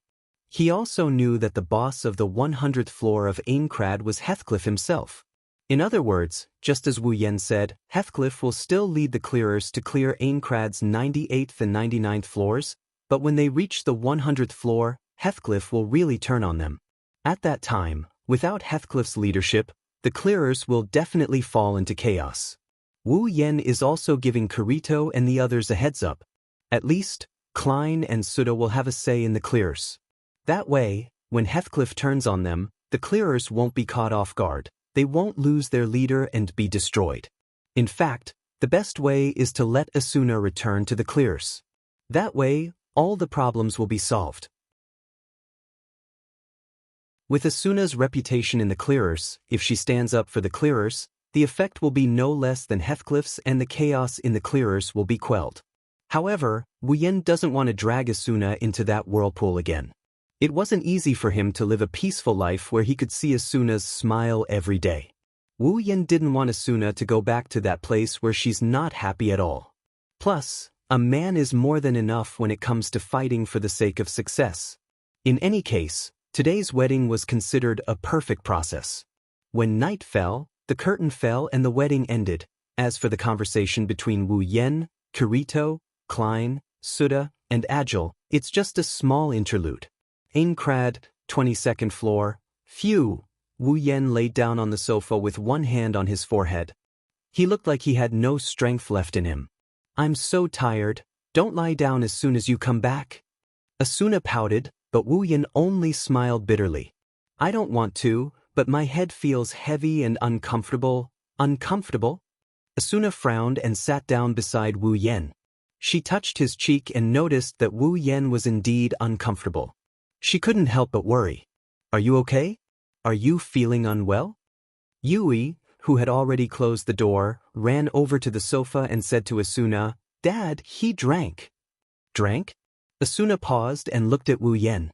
A: He also knew that the boss of the 100th floor of Aincrad was Heathcliff himself. In other words, just as Wu Yen said, Heathcliff will still lead the clearers to clear Aincrad's 98th and 99th floors, but when they reach the 100th floor, Heathcliff will really turn on them. At that time, without Heathcliff's leadership, the clearers will definitely fall into chaos. Wu Yen is also giving Kirito and the others a heads up. At least, Klein and Suda will have a say in the clears. That way, when Heathcliff turns on them, the clearers won't be caught off guard. They won't lose their leader and be destroyed. In fact, the best way is to let Asuna return to the clears. That way, all the problems will be solved. With Asuna's reputation in the clearers, if she stands up for the clearers, the effect will be no less than Heathcliff's and the chaos in the clearers will be quelled. However, Wu Yen doesn't want to drag Asuna into that whirlpool again. It wasn't easy for him to live a peaceful life where he could see Asuna's smile every day. Wu Yen didn't want Asuna to go back to that place where she's not happy at all. Plus, a man is more than enough when it comes to fighting for the sake of success. In any case, today's wedding was considered a perfect process. When night fell, the curtain fell and the wedding ended. As for the conversation between Wu Yen, Kirito, Klein, Suda, and Agile, it's just a small interlude. Aincrad, 22nd floor. Phew! Wu Yen laid down on the sofa with one hand on his forehead. He looked like he had no strength left in him. I'm so tired. Don't lie down as soon as you come back. Asuna pouted, but Wu Yen only smiled bitterly. I don't want to, but my head feels heavy and uncomfortable. Uncomfortable? Asuna frowned and sat down beside Wu Yen. She touched his cheek and noticed that Wu Yen was indeed uncomfortable. She couldn't help but worry. Are you okay? Are you feeling unwell? Yui, who had already closed the door, ran over to the sofa and said to Asuna, Dad, he drank. Drank? Asuna paused and looked at Wu Yen.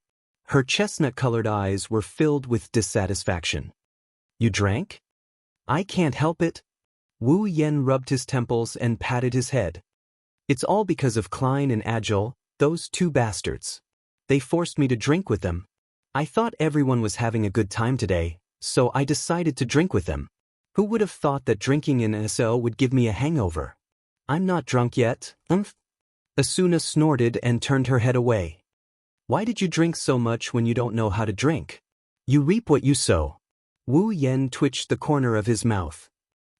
A: Her chestnut-colored eyes were filled with dissatisfaction. You drank? I can't help it. Wu Yen rubbed his temples and patted his head. It's all because of Klein and Agile, those 2 bastards. They forced me to drink with them. I thought everyone was having a good time today, so I decided to drink with them. Who would have thought that drinking in SO would give me a hangover? I'm not drunk yet, Asuna snorted and turned her head away. Why did you drink so much when you don't know how to drink? You reap what you sow. Wu Yen twitched the corner of his mouth.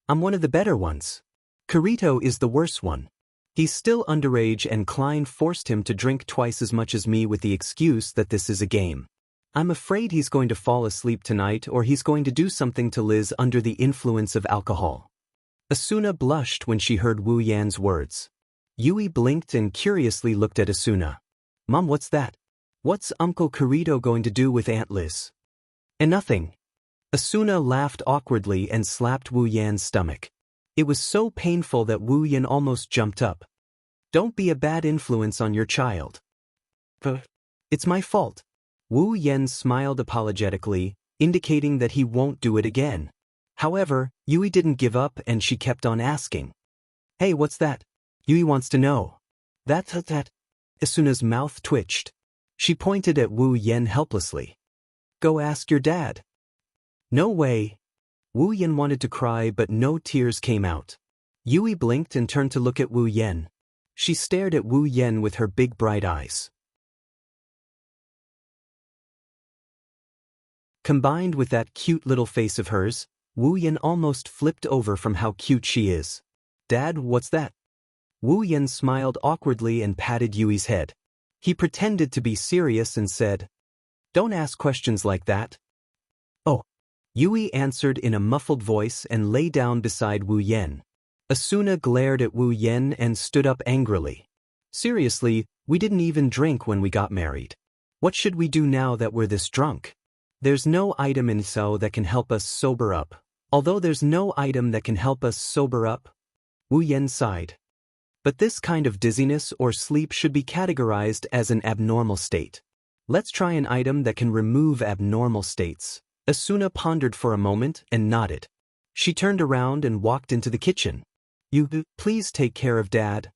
A: I'm one of the better ones. Kirito is the worse one. He's still underage and Klein forced him to drink twice as much as me with the excuse that this is a game. I'm afraid he's going to fall asleep tonight or he's going to do something to Liz under the influence of alcohol. Asuna blushed when she heard Wu Yan's words. Yui blinked and curiously looked at Asuna. Mom, what's that? What's Uncle Kirito going to do with Aunt Liz? And nothing. Asuna laughed awkwardly and slapped Wu Yan's stomach. It was so painful that Wu Yan almost jumped up. Don't be a bad influence on your child. It's my fault. Wu Yan smiled apologetically, indicating that he won't do it again. However, Yui didn't give up and she kept on asking. Hey, what's that? Yui wants to know. That. Asuna's mouth twitched. She pointed at Wu Yan helplessly. Go ask your dad. No way. Wu Yan wanted to cry but no tears came out. Yui blinked and turned to look at Wu Yan. She stared at Wu Yan with her big bright eyes. Combined with that cute little face of hers, Wu Yan almost flipped over from how cute she is. Dad, what's that? Wu Yan smiled awkwardly and patted Yui's head. He pretended to be serious and said, Don't ask questions like that. Oh. Yui answered in a muffled voice and lay down beside Wu Yan. Asuna glared at Wu Yan and stood up angrily. Seriously, we didn't even drink when we got married. What should we do now that we're this drunk? There's no item in SO that can help us sober up. Although there's no item that can help us sober up, Wu Yan sighed. But this kind of dizziness or sleep should be categorized as an abnormal state. Let's try an item that can remove abnormal states. Asuna pondered for a moment and nodded. She turned around and walked into the kitchen. Please take care of Dad.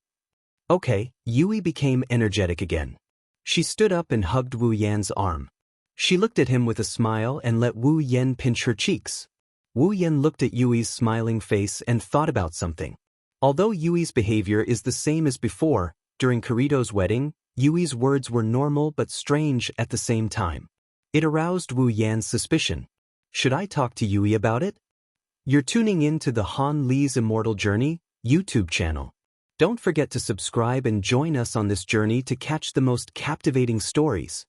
A: Okay, Yui became energetic again. She stood up and hugged Wu Yan's arm. She looked at him with a smile and let Wu Yan pinch her cheeks. Wu Yan looked at Yui's smiling face and thought about something. Although Yui's behavior is the same as before, during Kirito's wedding, Yui's words were normal but strange at the same time. It aroused Wu Yan's suspicion. Should I talk to Yui about it? You're tuning in to the Han Li's Immortal Journey YouTube channel. Don't forget to subscribe and join us on this journey to catch the most captivating stories.